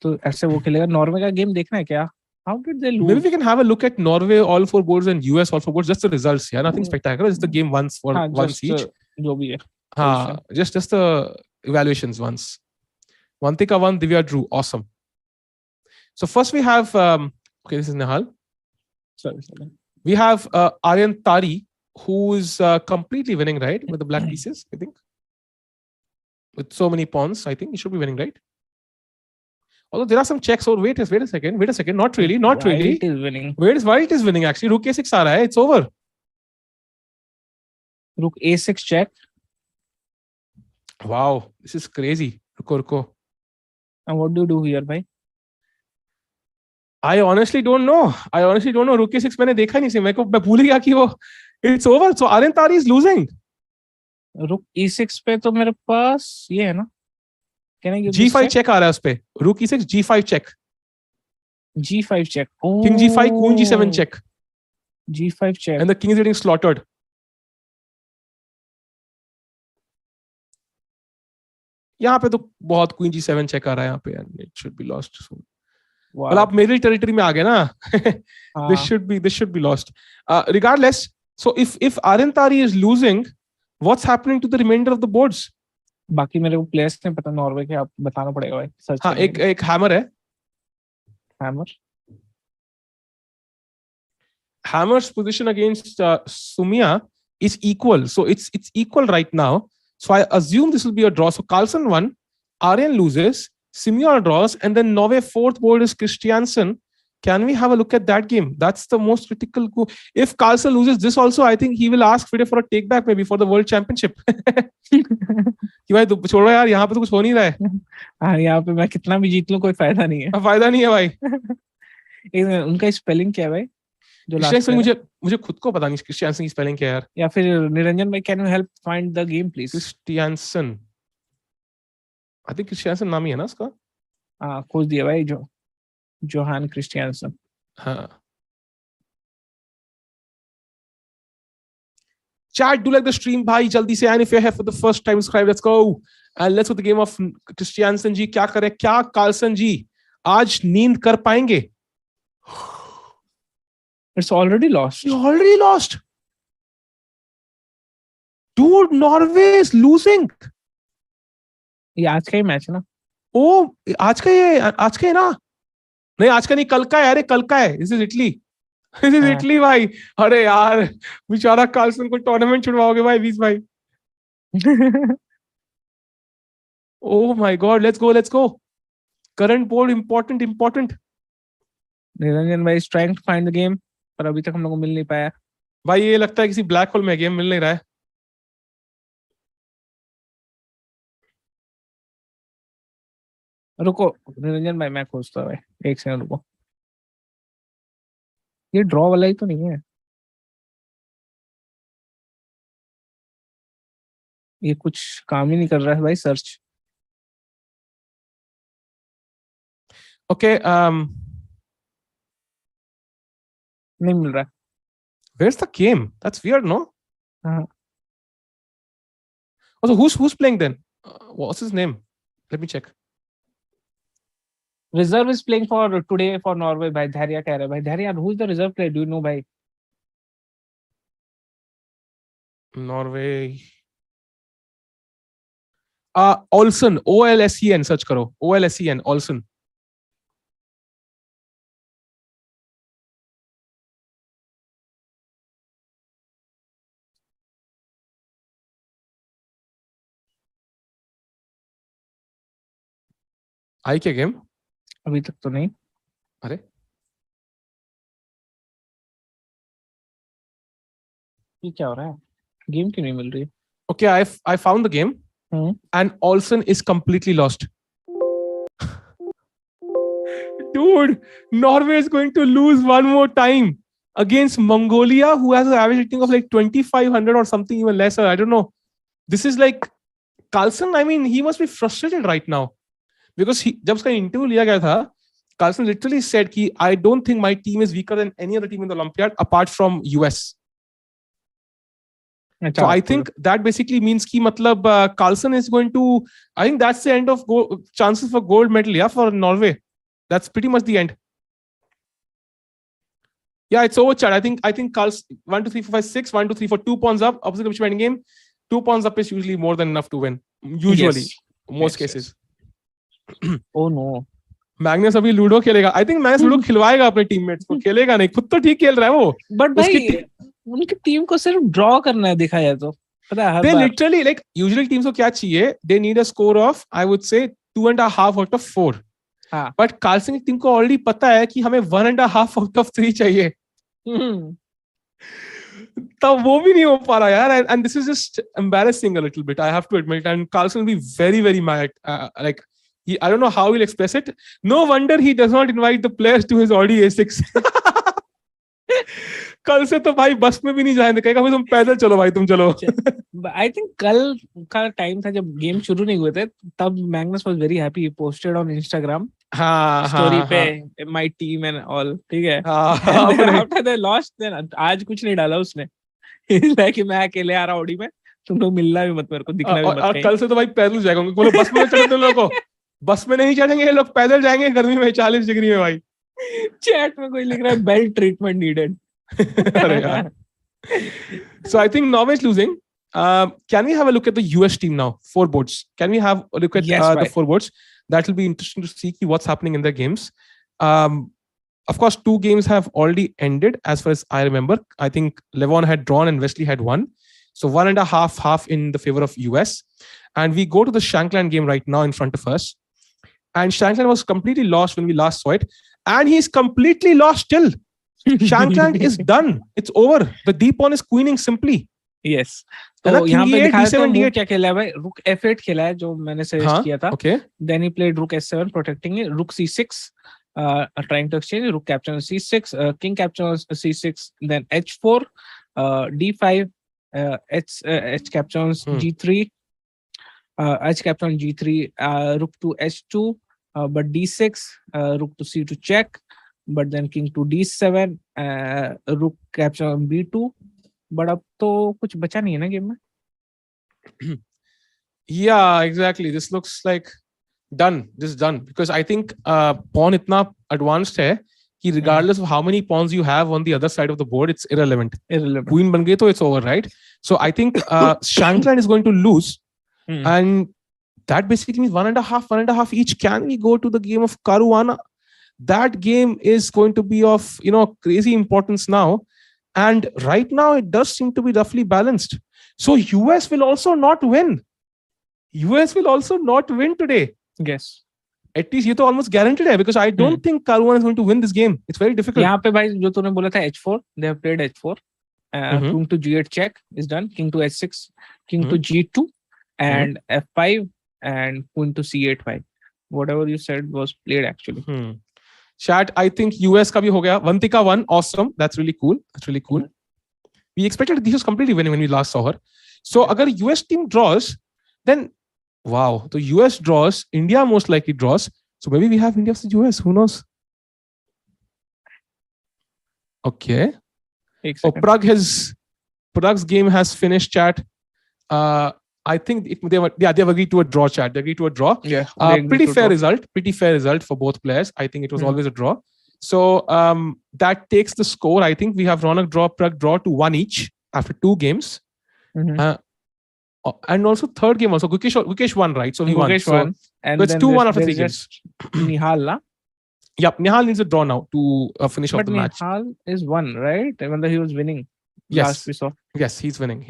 तो ऐसे वो खेलेगा. नॉर्वे का गेम देखना है क्या? How did they lose? Maybe we can have a look at Norway all four boards and US all four boards. Just the results. Yeah, nothing spectacular. Just the game once for once each. जो भी है. Just the evaluations once. Vantika won, Divya drew. Awesome. So first we have okay, this is Nihal. Sorry. We have Aryan Tari, who is completely winning, right? With the black pieces, I think. With so many pawns, I think he should be winning, right? Although there are some checks. Oh, wait a second. Not really. White is winning. White is winning actually. Rook A6 aa raha hai. It's over. Rook A6 check. Wow, this is crazy. Ruko. And what do you do here, bhai? I honestly don't know. Rook A6 मैंने देखा नहीं से. मैं भूल गया कि वो. It's over. So Aryan Tari is losing. Rook E6 पे तो मेरे पास ये है ना. Can I give G5 check आ रहा है उस पे. Rook E6 G5 check. G5 check. Oh. King G5 Queen G7 check. G5 check. And the king is getting slaughtered. यहाँ पे तो बहुत Queen G7 check आ रहा है यहाँ पे. And it should be lost soon. Well, आप मेरे टेरिटरी में आ गए ना. This should be lost. Regardless, So if Arentari is losing, what's happening to the remainder of the boards? बाकी मेरे को प्लेयर्स नहीं पता नॉर्वे के, आप बताना पड़ेगा भाई सर्च हाँ, एक हैमर है. Hammer Hammer's position against Sumia is equal. So it's equal right now. So I assume this will be a draw. So Carlsen won, Arjen loses, Sumia draws, and then Norway fourth board is Christiansen. Can we have a look at that game? That's the most critical. If Carlsen loses this also, I think he will ask FIDE for a take back maybe for the World Championship. कि भाई छोड़ो यार, यहाँ पे तो कुछ हो नहीं रहा है. हाँ, यहाँ पे मैं कितना भी जीत लूं कोई फायदा नहीं है. फायदा नहीं है भाई. उनका स्पेलिंग क्या है भाई? मुझे खुद को पता नहीं क्रिस्टियानसन की स्पेलिंग क्या है यार. या फिर निरंजन भाई, can you help find the game please? Christiansen, I think Christiansen नाम ही है ना उसका. हाँ, खोज दिया भाई, जोहान क्रिस्टियानसन. हाँ. Chat, do like the stream भाई जल्दी से, and if you're here for the first time, subscribe. Let's go and let's go the game of Christiansen जी. क्या करे, क्या कार्लसन जी आज नींद कर पाएंगे? It's already lost. You already lost. Dude, Norway is losing. ये आज का ही मैच है ना? ओ, आज का है ना? नहीं, आज का नहीं, कल का है. अरे कल का है. This is Italy. This is Italy भाई. अरे यार, बेचारा कार्लसन को टूर्नामेंट छुड़वाओगे भाई, 20 भाई. Oh my God, let's go. Current board important. Niranjan भाई is trying to find the game, पर अभी तक हम लोग को मिल नहीं पाया. भाई ये लगता है किसी ब्लैक होल में गेम मिल नहीं रहा है. रुको निरंजन भाई, मैं खोजता हूँ भाई, एक सेकंड रुको. ये ड्रॉ वाला ही तो नहीं है. ये कुछ काम ही नहीं कर रहा है भाई सर्च. Okay, नहीं मिल रहा है. where's the game? That's weird, no? हाँ. Also, who's playing then? What's his name? Let me check. Reserve is playing for today for Norway भाई. धैर्य कह रहा है भाई. धैर्य, who is the reserve player? Do you know भाई? Norway. Olsen, OLSEN search करो. OLSEN, Olsen. आई क्या गेम? अभी तक तो नहीं. अरे ये क्या हो रहा है? गेम क्यों नहीं मिल रही? Okay, I found the game. And Olsen is completely lost. Dude, Norway is going to lose one more time against Mongolia, who has an average rating of like 2,500 or something, even lesser. I don't know. This is like Carlsen. I mean, he must be frustrated right now because जब उसका interview लिया गया था, Carlsen literally said कि I don't think my team is weaker than any other team in the Olympiad apart from US. So I think that basically means कि मतलब Carlsen is going to. I think that's the end of chances for gold medal, yeah, for Norway. That's pretty much the end. Yeah, it's over, Chad. I think Carlsen 1, 2, 3, 4, 5, 6, 1, 2, 3, 4, 2 pawns up. Opposite of winning game, 2 pawns up is usually more than enough to win. Usually, most cases. Oh no. Magnus अभी ludo खेलेगा. I think Magnus ludo खिलवाएगा अपने teammates को. खेलेगा नहीं, खुद तो ठीक खेल रहा है वो. बट भाई उनकी टीम को सिर्फ ड्रॉ करना है, दिखा जाए तो पता है. They literally like usually teams को क्या चाहिए? They need a score of I would say 2.5 out of 4. हाँ. But कार्लसन की टीम को ऑलरेडी पता है कि हमें 1.5 out of 3 चाहिए. तब वो भी नहीं हो पा रहा यार. And this is just embarrassing a little bit, I have to admit. And Carlsen will be very, very mad. Like I don't know how he'll express it. No wonder he does not invite the players to his Audi A6. कल से तो भाई बस में भी नहीं जाएंगे. कहेगा भाई तुम पैदल चलो भाई, तुम चलो. आई थिंक कल का टाइम था जब गेम शुरू नहीं हुए थे, तब Magnus was very happy. He posted on Instagram story पे माय टीम एंड ऑल. ठीक है. आफ्टर दे लॉस्ट देन आज कुछ नहीं डाला उसने. लाइक मैं अकेले आ रहा ऑडी में, तुम लोग मिलना भी मत, मेरे को दिखना भी मत. कल से तो भाई पैदल जाएगा. बोलो बस में चढ़े तुम लोगों को. बस में नहीं चढ़ेंगे ये लोग, पैदल जाएंगे गर्मी में 40 डिग्री में भाई. चैट में कोई लिख रहा है बेल ट्रीटमेंट नीडेड. अरे यार So I think Norway is losing. Can we have a look at the US team now? 4 boards. Can we have a look at Yes, the bhai. 4 boards? That will be interesting to see what's happening in their games. Of course, 2 games have already ended, as far as I remember. I think Levon had drawn and Wesley had won. So 1.5 in the favor of US. And we go to the Shankland game right now in front of us. And Shankland was completely lost when we last saw it. And he's completely lost still. Shankland is done. It's over. The deep pawn is queening simply. Yes. है ना, तो यहाँ king पे E8, दिखा देते हैं D7, move D8. क्या खेला है भाई. Rook F8 खेला है जो मैंने सजेस्ट किया था. Okay. Then he played Rook S7 protecting it. Rook C6 trying to exchange. Rook captures C6. King captures C6. Then H4. D5. H captures G3. H captures G3. Rook to H2. But D6. Rook to C2 check. But then King to D7. Rook captures B2. But अब तो कुछ बचा नहीं है ना game में. Yeah, exactly. This looks like done. This is done because I think pawn itna advanced hai कि regardless of how many pawns you have on the other side of the board, it's irrelevant. Queen ban gayi to it's over, right? So I think Shankland is going to lose, and that basically means 1.5 each. Can we go to the game of Caruana? That game is going to be of crazy importance now. And right now, it does seem to be roughly balanced. So US will also not win. US will also not win today. Yes. At least ये तो almost guaranteed है because I don't think Caruana is going to win this game. It's very difficult. यहाँ पे भाई जो तूने बोला था H4, they have played H4. King to G8 check is done. King to H6, King to G2, and F5, and Queen to C8 5. Whatever you said was played actually. Chat, I think US का भी हो गया. Vantika won. Awesome. That's really cool. That's really cool. We expected this was completely winning when we last saw her. So agar US team draws, then wow. So US draws, India most likely draws. So maybe we have India versus US. Who knows? Okay. Oh, Prag's game has finished, chat. I think they've agreed to a draw, chat. They agreed to a draw. Yeah. Pretty fair result for both players. I think it was always a draw. So that takes the score. I think we have Ronak draw, Prag draw to 1 each after 2 games. And also third game also. Gukesh won, right? So he won. Gukesh won. And so it's 2-1 after 3 games. Nihal, na? Yep, Nihal needs a draw now to finish off the match. But Nihal is 1, right? Even though he was winning. Yes. Last we saw. Yes, he's winning.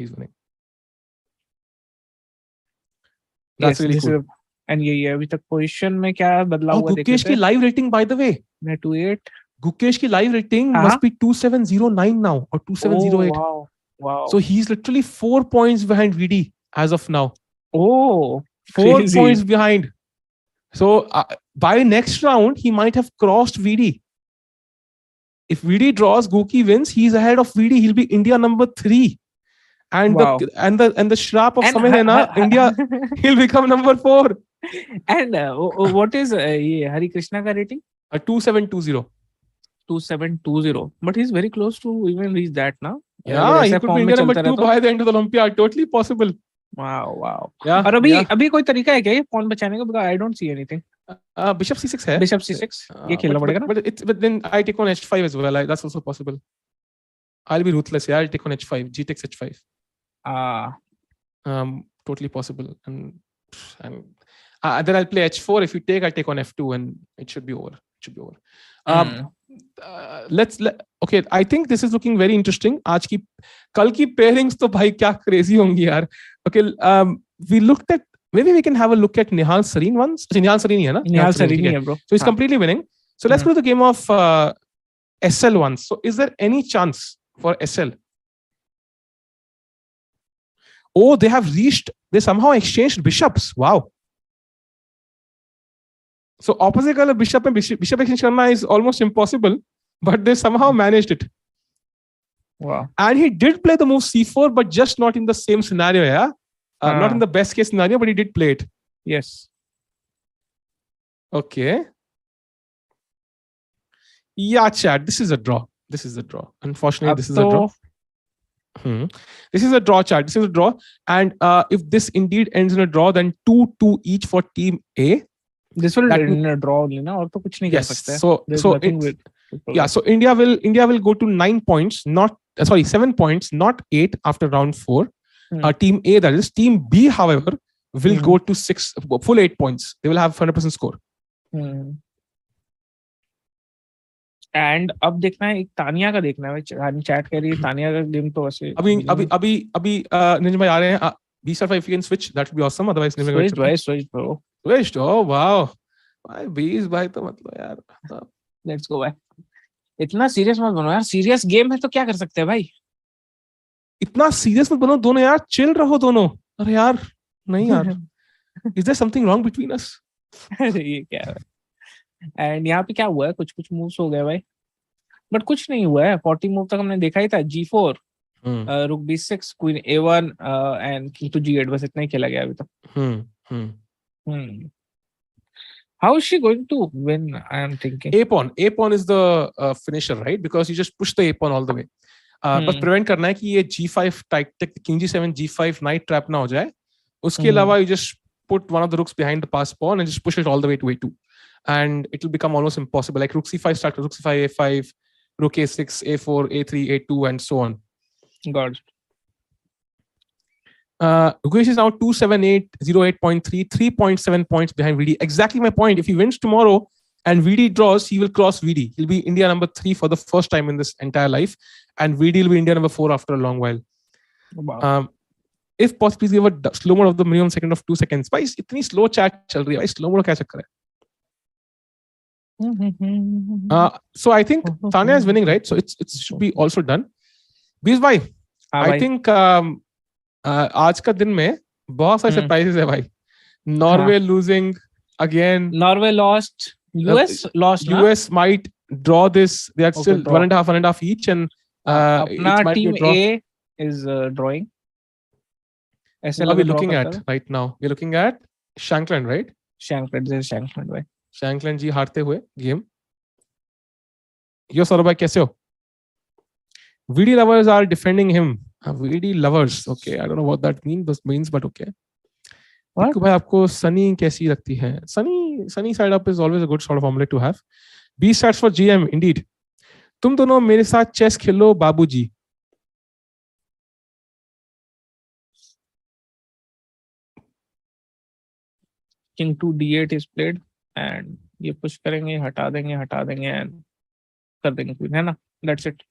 That's really cool. And ये अभी तक position में क्या बदलाव हुआ देखते हैं. Gukesh की live rating, by the way. 2-8. Gukesh की live rating must be 2709 now or 2708. Oh, wow. So he's literally 4 points behind VD as of now. Oh, 4 crazy. points behind. So by next round, he might have crossed VD. If VD draws, Guki wins, he's ahead of VD. He'll be India number 3. And wow. the shrap of Samay hai na, India, he'll become number 4. And what is Hari Krishna ka rating? 2720. 2720. But he's very close to even reach that now. Yeah, he could be India number 2 by the end of the Olympiad. Totally possible. Wow. Yeah. और अभी कोई तरीका है क्या ये pawn बचाने का? Because I don't see anything. Bishop C6 है. Bishop C6. ये खेलना पड़ेगा ना? But then I take on H5 as well. That's also possible. I'll be ruthless. Yeah, I'll take on H5. G takes H5. Totally possible. And then I'll play H4. If you take, I take on F2, and it should be over. Okay, I think this is looking very interesting. कल की pairings तो भाई क्या crazy होंगी यार. Okay, we looked at, maybe we can have a look at Nihal Sareen once. Nihal Sareen है ना? Nihal Sareen है, bro. So he's completely winning. So let's go to the game of SL once. So is there any chance for SL? Oh, they somehow exchanged bishops. Wow. So opposite color bishop and bishop exchange karna is almost impossible, but they somehow managed it. Wow. And he did play the move C4, but just not in the same scenario, yeah? Not in the best case scenario, but he did play it. Yes. Okay. Yeah, chat. This is a draw. Unfortunately, this is a draw. This is a draw, chat. This is a draw. And if this indeed ends in a draw, then 2-2 each for team A. This will end in a draw only, na? और तो कुछ नहीं कर सकते. So India will go to 9 points, not sorry, 7 points, not 8 after round 4. Hmm. Team A, that is. Team B, however, will Hmm. go to 6, full 8 points. They will have 100% score. And अब देखना है, एक तानिया का देखना है भाई। रानी chat कह रही है तानिया का गेम तो वैसे अभी निरंजन भाई आ रहे हैं। These are 5 you can switch, that would be awesome. Otherwise switch bro, switched. Oh wow, भाई 20 भाई तो मतलब यार लेट्स गो भाई। इतना सीरियस मत बनो यार, सीरियस गेम है तो क्या कर सकते हैं भाई। इतना सीरियस मत बनो दोनों यार, चिल रहो दोनों। अरे यार नहीं यार, is there something wrong between us? अरे ये क्या है। एंड यहाँ पे क्या हुआ है, कुछ कुछ मूव्स हो गए भाई, बट कुछ नहीं हुआ है। 40 मूव तक हमने देखा ही था। G4 रुक B6 queen A1 and king to G8, बस इतना ही खेला गया अभी तक। How is she going to win? I am thinking. A pawn is the finisher, right? Because you just push the A pawn all the way. बस prevent करना है कि ये G5 tactic, King G7 G5 knight trap ना हो जाए। उसके अलावा you just put one of the rooks behind the pass pawn and just push it all the way to A2, and it will become almost impossible. Like rook C5 start with rook C5 A5, rook A6 A4 A3 A2 and so on. God. Gukesh is now 27808.3, 3.7 points behind VD. Exactly my point. If he wins tomorrow and VD draws, he will cross VD. He'll be India number 3 for the first time in this entire life, and VD will be India number 4 after a long while. Wow. If possible, please give a slow mode of the minimum second of 2 seconds. Why is itni slow chat chal rahi hai? Why slow mode kya chakkar hai? So I think Tanya is winning, right? So it should be also done. Bees bhai, I think आज का दिन में बहुत सारे surprises है भाई। Norway losing again. Norway lost. US lost. US might draw this. They are still draw. one and a half each, and अपना team A is drawing. What are we looking at right now? We're looking at Shankland, right? Shankland, this is Shankland भाई। Shankland जी हारते हुए game. यो सौरभ भाई कैसे हो? VD lovers are defending him. VD lovers, okay. I don't know what that means, but okay. What? भाई आपको सनी कैसी लगती है? Sunny side up is always a good sort of omelette to have. B starts for GM, indeed. तुम दोनों मेरे साथ chess खेलो बाबूजी। King to D8 is played, and ये push करेंगे, हटा देंगे and कर देंगे queen, है ना? That's it.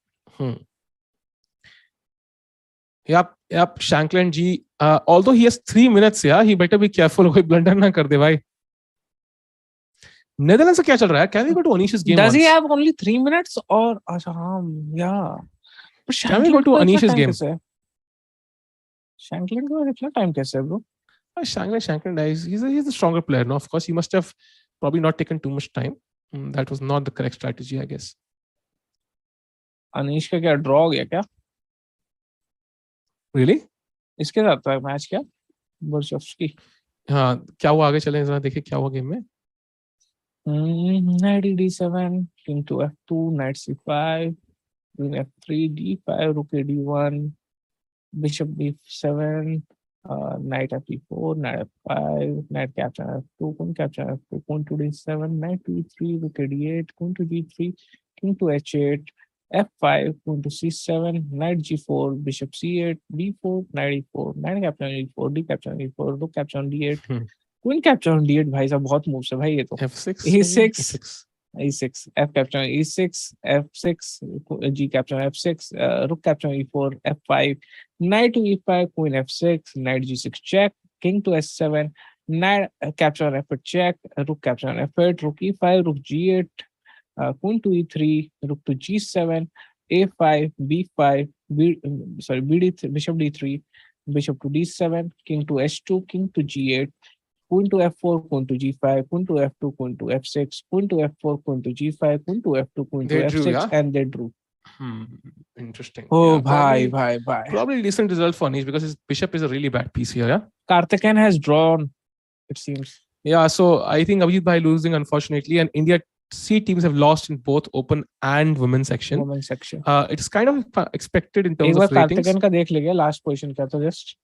Yep, Shankland ji. Although he has 3 minutes, yeah, he better be careful. कोई blunder ना कर दे भाई। Netherlands से क्या चल रहा है? Can we go to Anish's game? Does he have only 3 minutes or अच्छा हाँ, yeah. Can we go to Anish's game? Shankland को इतना time कैसे है bro? Shankland, he's a stronger player, no? Of course, he must have probably not taken too much time. That was not the correct strategy, I guess. Anish का क्या draw हो गया क्या? Really? इसके साथ था मैच क्या? बर्शोफ्स्की। हाँ, क्या हुआ आगे चलें जरा देखें क्या हुआ गेम में? Knight D7, King to F2, Knight C5, Queen F3, D5, Rook D1, Bishop B7, Knight F4, Knight F5, Knight capture F2, Queen capture F2, Queen to D7, Knight to E3, Rook D8, Queen to G3, King to H8, F5, Queen to C7, Knight G4, Bishop C8, B4, Knight E4, Knight capture E4, D capture E4, Rook capture D8, Queen capture D8 भाई साहब बहुत moves है भाई ये तो। F6, E6, F capture E6, F6, G capture F6, Rook capture E4, F5, Knight to E5, Queen F6, Knight G6 check, King to S7, Knight capture F8 check, Rook capture F8, Rook E5, Rook G8, Queen to E3, Rook to G7, A5, B5, BD3, Bishop D3, Bishop to D7, King to S2, King to G8, Queen to F4, Queen to G5, Queen to F2, Queen to F6, Queen to F4, Queen to G5, Queen to F2, Queen to F6, and they drew. Interesting. Oh, yeah, bhai. Probably decent result for Anish because his bishop is a really bad piece here. Yeah. Karthikeyan has drawn, it seems. Yeah, so I think Abhijit bhai losing unfortunately, and India C teams have lost in both open and women's section. It's kind of expected in terms of ratings. Karthikeyan का देख लेंगे last position क्या था just.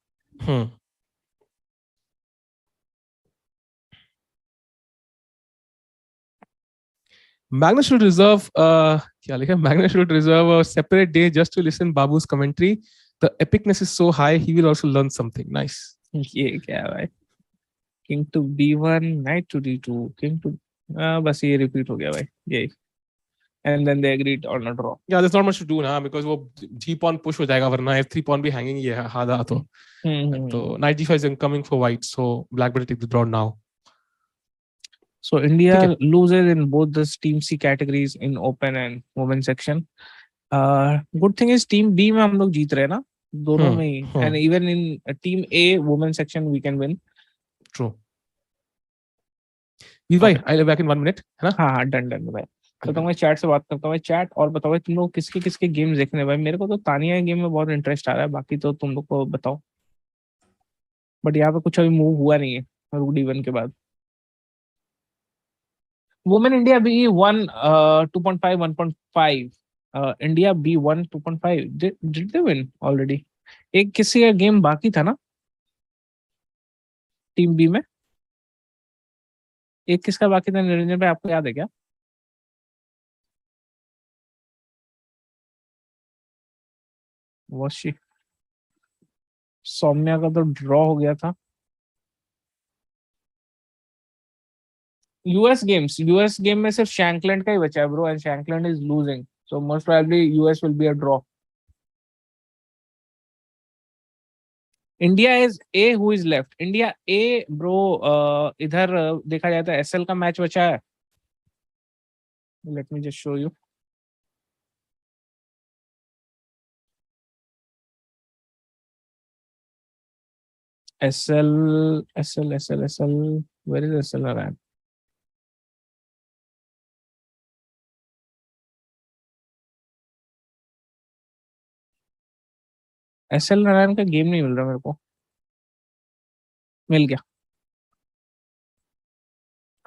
Magnus should reserve Magnus should reserve a separate day just to listen Babu's commentary. The epicness is so high, he will also learn something. Nice. ये क्या है भाई? King to B1, knight to D2, king to बस ये repeat हो गया भाई यही. And then they agreed on a draw. Yeah, there's not much to do now because वो G pawn push हो जाएगा वरना F3 pawn भी hanging ही है आधा तो. So knight G5 is incoming for white, so black better take the draw now. So India loses in both the team C categories in open and women section. Good thing is team B में हम लोग जीत रहे हैं ना दोनों में ही. And even in team A women section we can win. True. भाई I'll be back in 1 minute है ना? हाँ done भाई. तो तुम चैट से बात करता हूँ चैट और बताओ भाई तुम लोग किसके गेम्स देखने भाई. मेरे को तो तानिया गेम में बहुत इंटरेस्ट आ रहा है, बाकी तो तुम लोग को बताओ. बट यहाँ पे कुछ अभी मूव हुआ नहीं है रूड इवन के बाद. Women India B1 2.5 1.5 India B1 2.5 did they win already. एक किसी का गेम बाकी था ना टीम बी में. एक किसका बाकी था निरंजन भाई, आपको याद है क्या? वॉशी सौम्या का तो ड्रॉ हो गया था. यूएस गेम में सिर्फ शैंकलैंड का ही बचा है bro, and Shankland is losing, so most probably US will be a draw. India is a, who is left? India A bro. इधर देखा जाए तो एसएल का मैच बचा है. Let me just show you. SL, where is SL around? SL Narayan का game नहीं मिल रहा मेरे को. मिल गया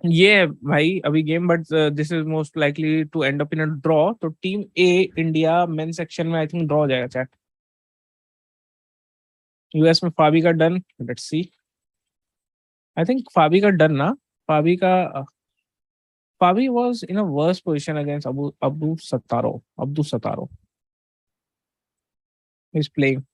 ये भाई अभी game, but this is most likely to end up in a draw. तो team A India men section में आई थिंक ड्रॉ हो जाएगा चैट. यूएस में फाबी का done. Let's see. I think Fabi का डन ना. फाबी was in a worse position against Abdu Sataro. He's playing.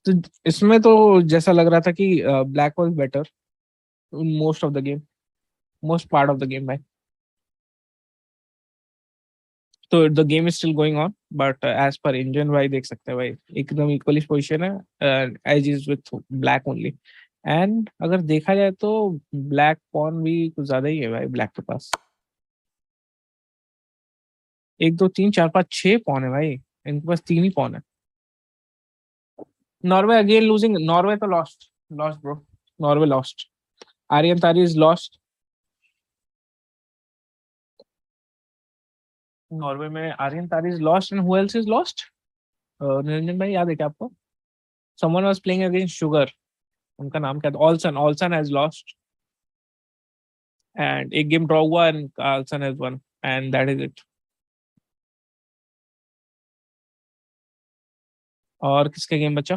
तो इसमें तो जैसा लग रहा था कि black was better in most part of the game भाई. तो the game is still going on, but as per Indian भाई देख सकते हैं भाई एकदम इक्वलिश पोजीशन है. Edge is with black only. And अगर देखा जाए तो ब्लैक पॉन भी कुछ ज्यादा ही है भाई ब्लैक के पास. 1 2 3 4 5 6 पॉन है भाई. इनके पास 3 ही पॉन है. Norway again losing. नॉर्वे तो lost bro. Norway lost. Aryan Tari is lost. Norway में Aryan Tari is lost. And who else is lost? Niranjan भाई याद है क्या आपको? Someone was playing against sugar. उनका नाम क्या था? Olsen has lost. एंड एक गेम ड्रॉ हुआ and Olsen has won, and that is it. और किसका गेम बचा?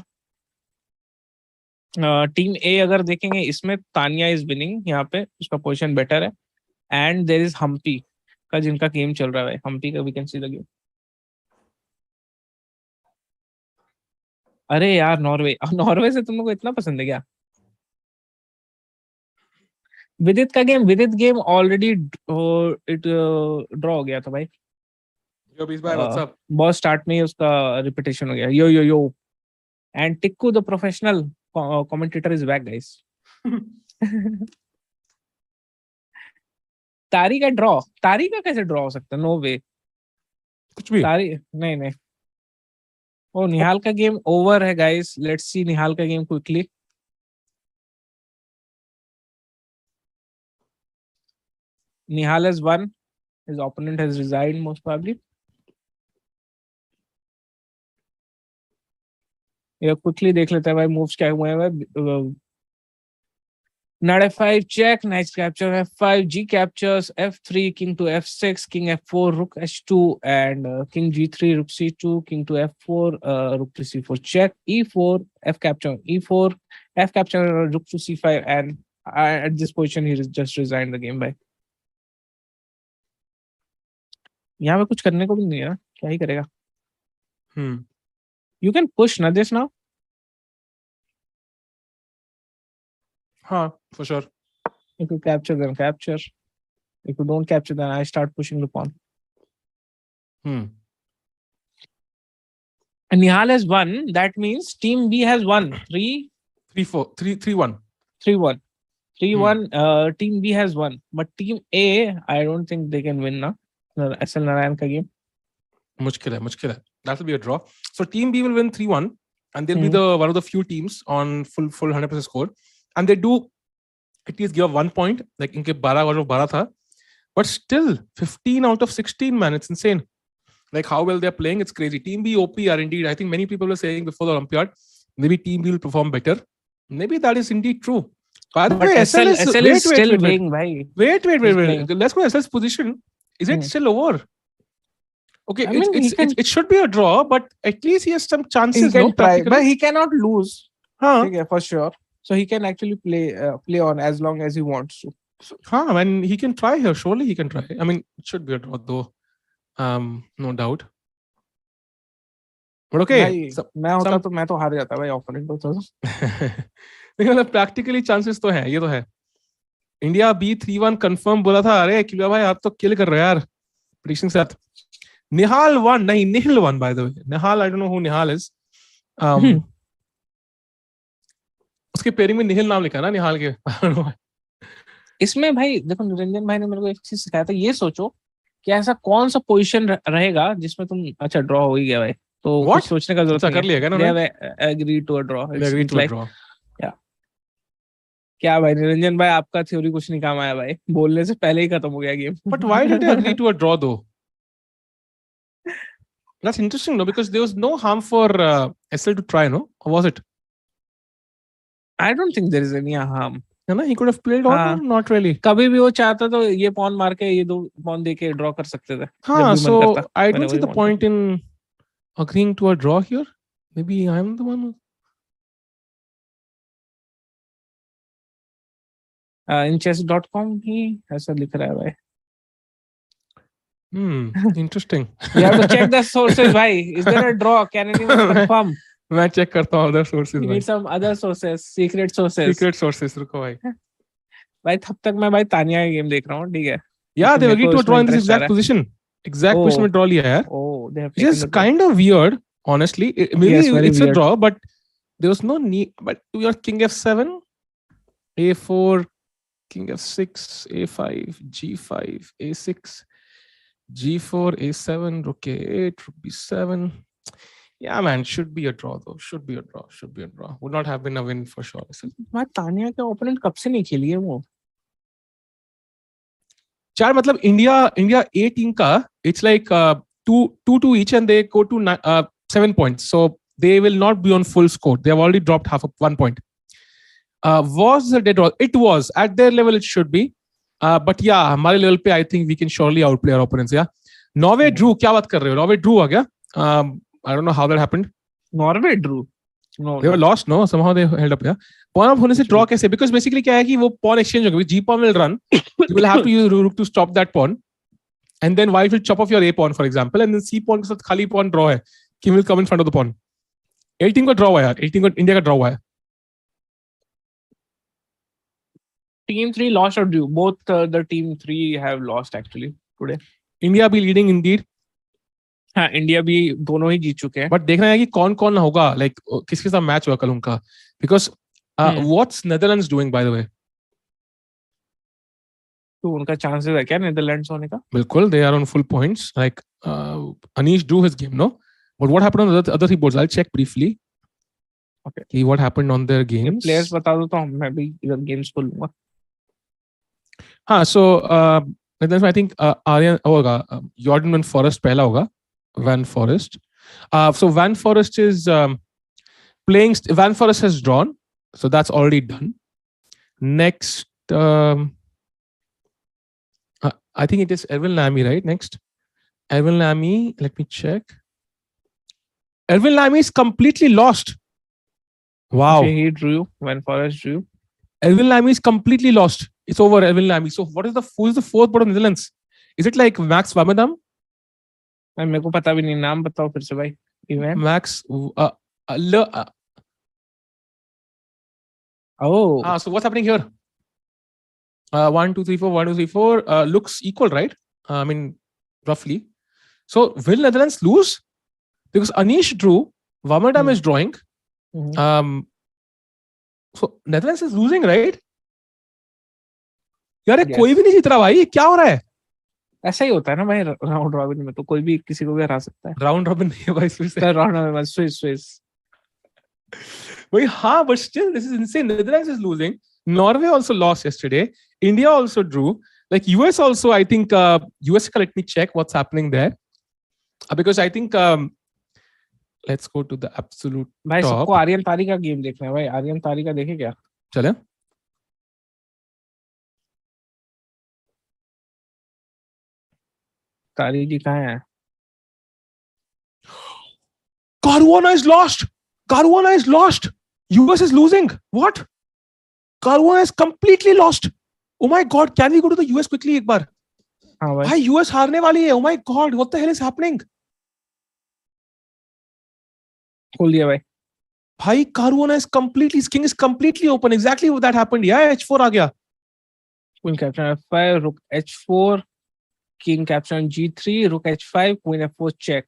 टीम ए अगर देखेंगे इसमें तानिया इज विनिंग. यहाँ पे उसका पोजीशन बेटर है. एंड देयर इज हम्पी का जिनका गेम चल रहा है. हम्पी का we can see the game. अरे यार नॉर्वे से तुम लोग को इतना पसंद है क्या? विदित गेम ऑलरेडी इट ड्रॉ हो गया था भाई. बहुत स्टार्ट में ही उसका रिपीटेशन हो गया. Yo and Tikku the professional commentator is back guys. तारी का कैसे ड्रॉ हो सकता है? नो वे. कुछ भी तारी नहीं. ओ निहाल का गेम ओवर है गाइस. लेट्स सी निहाल का game quickly. Nihal has won. His opponent has resigned most probably. ये क्विकली देख लेते हैं भाई मूव्स क्या हुए हैं. Knight F5 check, nice capture. F5 G captures. F3 king to F6, king F4, rook H2, and king G3, rook C2, king to F4, rook to C4 check. E4 F capture, E4 F capture, rook to C5, and At this position, he just resigned the game by. यहाँ पे कुछ करने को भी नहीं है, क्या ही करेगा? You can push na this now. हाँ, for sure. If you capture, then capture. If you don't capture, then I start pushing the pawn. And Nihal has won. That means Team B has won. 3-1. 3-1. Team B has won. But Team A, I don't think they can win now. SL Narayan ka game. Mushkil hai. That will be a draw. So Team B will win 3-1, and they'll be the one of the few teams on full 100% score. And they do at least give 1 point. Like inke 12 tha. But still, 15 out of 16, man, it's insane. Like how well they're playing, it's crazy. Team B OP are indeed. I think many people were saying before the Olympiad, maybe Team B will perform better. Maybe that is indeed true. By the way, SL is still playing, bhai. Wait. Let's go to SL's position. Is it still over? Okay, it should be a draw, but at least he has some chances. He can try, but he cannot lose. Okay, for sure. So he can actually play on as long as he wants to. When he can try here, surely he can try. I mean, it should be a draw though. No doubt. But okay. मैं होता तो मैं तो हार जाता भाई opponent को तो. लेकिन मतलब practically chances तो है, ये तो है. India B 3-1 confirm बोला था. अरे किलवा भाई आप तो kill कर रहे हो यार. Prediction के साथ. Nihal won. नहीं, Nihal won by the way. Nihal, I don't know who Nihal is. उसके पेयरिंग में निहिल नाम लिखा है ना निहाल के. इसमें भाई देखो निरंजन भाई ने मेरे को एक चीज सिखाया था. ये सोचो कि ऐसा कौन सा पोजीशन रहेगा जिसमें तुम अच्छा ड्रॉ हो ही गया भाई, तो कुछ सोचने का जरूरत नहीं कर लिया क्या उन्होंने. Agree to a draw. Draw. क्या भाई निरंजन भाई आपका थ्योरी कुछ नहीं काम आया भाई, बोलने से पहले ही खत्म हो गया game. But why did they agree to a draw though? That's interesting, no? Because there was no harm for SL to try, no? Or was it? I don't think there is any harm. ना, he could have played on, not really. कभी भी वो चाहता तो ये pawn मार के ये 2 पॉन दे के ड्रॉ कर सकते थे. हाँ, so I don't see the point in agreeing to a draw here. Maybe I am the one. In chess.com ही ऐसा लिख रहा है भाई. Interesting. You have to check the sources, bhai. Is there a draw? Can anyone confirm? मैं check करता हूँ other sources. You need some other sources, secret sources. Secret sources, रुको भाई. भाई तब तक मैं भाई तानिया का गेम देख रहा हूँ, ठीक है? Yeah, they agreed to a draw in this exact position. Exact position में draw लिया है. Oh, they have. Which is kind of weird, honestly. Maybe it's a draw, but there was no need. But your king f7, a4, king f6, a5, g5, a6. G4, A7, rook A8, rook B7. Yeah, man, should be a draw though. Should be a draw. Would not have been a win for sure. मैं तानिया के opponent कब से नहीं खेली है वो? चार मतलब India A team का it's like 2 each and they go to 7 points. So they will not be on full score. They have already dropped 1 point. Was the dead draw? It was at their level. It should be. But yeah, हमारे level पे I think we can surely outplay our opponents. Yeah, Norway drew. क्या बात कर रहे हो? Norway drew आ गया. I don't know how that happened. Norway drew. No, they were lost. No, somehow they held up. Yeah, pawn up होने से draw कैसे? Because basically क्या है कि वो pawn exchange होगा. G pawn will run. You will have to use rook to stop that pawn, and then white will chop off your A pawn, for example, and then C pawn के साथ खाली pawn draw है. King will come in front of the pawn. 18 का draw हुआ है. 18 का India का draw हुआ है. Team 3 lost or drew? Both the team 3 have lost actually today. India भी leading indeed. हाँ, इंडिया भी दोनों ही जीत चुके हैं. बट देखना है कि कौन कौन होगा, लाइक किसके साथ मैच होगा कल उनका. Because what's Netherlands doing by the way? तो उनका चांसेस है क्या नेदरलैंड्स होने का? बिल्कुल, they are on full points. Like Anish drew his game, no? But what happened on the other 3 boards? I will check briefly. Okay, कि what happened on their games. Players बता दो तो मैं भी इधर गेम्स खोलूंगा. हाँ, सो आई थिंक आर्यन होगा, जॉर्डन वन फॉरेस्ट पहला होगा. Van Forest. So Van Forest is playing. Van Forest has drawn, so that's already done. Next, I think it is Erwin Lamy, right? Next, Erwin Lamy. Let me check. Erwin Lamy is completely lost. Wow. Okay, he drew. Van Forest drew. Elvin Lamy is completely lost. It's over, Elvin Lamy. So who is the fourth board of Netherlands? Is it like Max Wammerdam? मेरे को पता भी नहीं, नाम बताओ फिर से भाई. Max. So what's happening here? 1, 2, 3, 4. 1, 2, 3, 4 looks equal, right? I mean, roughly. So will Netherlands lose? Because Anish drew, Wammerdam is drawing. So Netherlands is losing, right? यार कोई भी नहीं जीत रहा भाई, क्या हो रहा है? ऐसा ही होता है ना भाई, राउंड रॉबिन में तो कोई भी किसी को भी हरा सकता है. राउंड रॉबिन नहीं है भाई, राउंड रॉबिन में स्विस. भाई हाँ, but still this is insane. Netherlands is losing. Norway also lost yesterday. India also drew. Like US also, I think US. Let me check what's happening there, because I think let's go to the absolute भाई top. सबको आर्यन तारी का game देखना है भाई. आर्यन तारी का देखे क्या? चले. तारी जी कहाँ है? Caruana is lost. Caruana is lost. US is losing. What? Caruana is completely lost. Oh my God! Can we go to the US quickly एक बार? हाँ भाई. भाई US हारने वाली है. Oh my God! What the hell is happening? खोल दिया भाई. भाई Caruana is completely, his king is completely open. Exactly what that happened. Yeah, H4 आ गया. Queen capture F5, rook H4, king capture G3, rook H5, queen F4 check.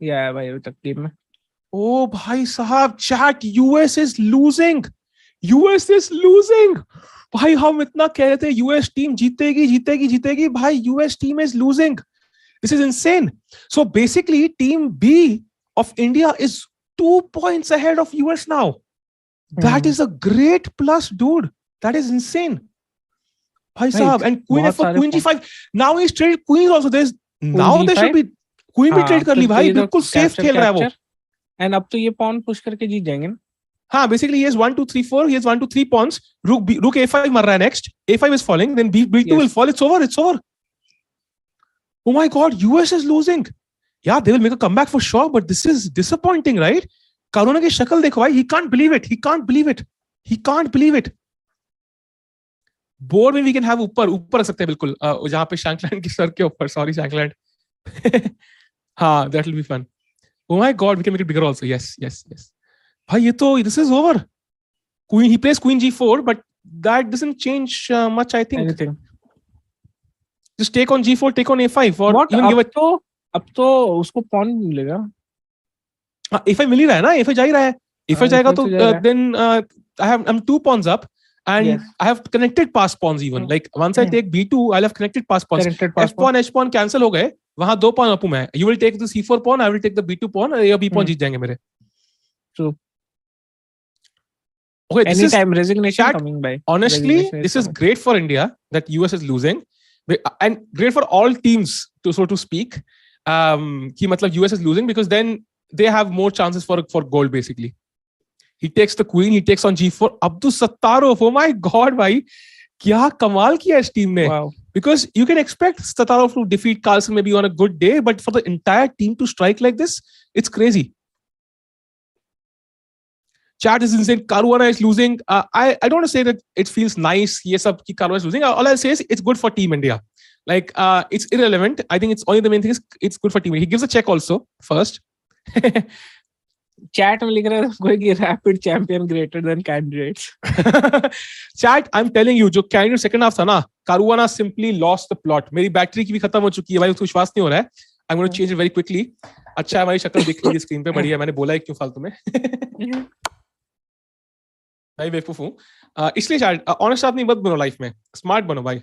Yeah भाई अभी तक game में. Oh भाई साहब, chat, US is losing. US is losing. भाई हम इतना कह रहे थे US टीम जीतेगी. भाई US team is losing. This is insane. So basically, team B of India is 2 points ahead of US now. That is a great plus, dude. That is insane. Bhai sahab, and queen F4, queen G5. Now he's traded queens also. There's now there should be queen भी trade कर ली भाई. बिल्कुल safe खेल रहा है वो. And अब तो ये pawn push करके जीत जाएंगे ना. हाँ, basically he has 1, 2, 3, 4. He has 1, 2, 3 pawns. Rook A5 मर रहा है next. A5 is falling. Then B2 will fall. It's over. Oh my God, US is losing. Yeah, they will make a comeback for sure, but this is disappointing, right? Caruana की शक्ल देखो भाई. He can't believe it. Board में we can have ऊपर रख सकते हैं बिल्कुल. जहाँ पे शैंकलैंड की सर के ऊपर. Sorry, Shankland. हाँ, that will be fun. Oh my God, we can make it bigger also. Yes. भाई ये तो, this is over. He plays queen G4, but that doesn't change much, I think. Anything. Just take on G4, take on A5, or What? even give it. अब तो उसको pawn मिलेगा. A5 मिल ही रहा है ना. A5 जा ही रहा है. A5 जाएगा तो then I'm 2 pawns up. And I have connected pass pawns even. Like once I take B2, I'll have connected pass pawns. F pawn, H pawn cancel हो गए. वहाँ 2 pawn अपू मैं. You will take the C4 pawn, I will take the B2 pawn. या B pawn जीत जाएंगे मेरे. True. Okay, this anytime is resignation coming by. Honestly, this is great for India that US is losing, and great for all teams to so to speak. कि मतलब US is losing because then they have more chances for gold basically. He takes the queen, he takes on G4. Abdul Sattarov, oh my God, भाई क्या कमाल किया इस team ने. Wow. Because you can expect Sattarov to defeat Carlsen maybe on a good day, but for the entire team to strike like this, it's crazy. Chat is insane. Caruana is losing. I don't want to say that it feels nice. Yes, Caruana is losing. All I'll say is it's good for Team India. Like it's irrelevant. I think it's only the main thing is it's good for Team India. He gives a check also first. Chat में लिख रहा है कोई rapid champion greater than candidates. Chat, I'm telling you, जो candidate second half था ना, Caruana simply lost the plot. मेरी battery की भी खत्म हो चुकी है भाई, उसको विश्वास नहीं हो रहा है. I'm going to change it very quickly. अच्छा हमारी शक्ल दिख रही है स्क्रीन पे, बढ़िया. मैंने बोला है क्यों फालतू में. भाई बेवकूफ हूँ. इसलिए chat, honest आदमी मत बनो लाइफ में, स्मार्ट बनो भाई.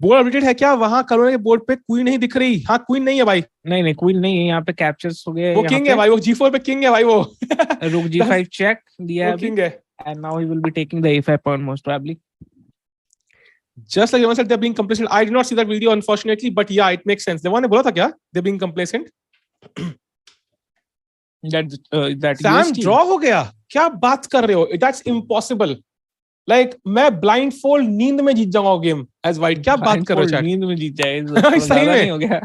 बोर्ड अपडेटेड है क्या? वहां Caruana के बोर्ड पे क्वीन नहीं दिख रही. हाँ, क्वीन नहीं है भाई. नहीं क्वीन नहीं है यहाँ पे. कैप्चर्स हो गए. वो किंग है भाई, वो G4 पे किंग है भाई. वो रुक G5 चेक दिया है. किंग है. And now he will be taking the A5 pawn most probably. Just like everyone said, they're being complacent. I did not see that video unfortunately, but yeah, it makes sense. देवान ने बोला था क्या? They're being complacent. That Sam draw हो गया. क्या बात कर रहे हो? That's impossible. Like मैं blindfold नींद में जीत जाऊंगा गेम as white. क्या बात कर रहे हो? नींद में जीत जाए. सही में हो गया.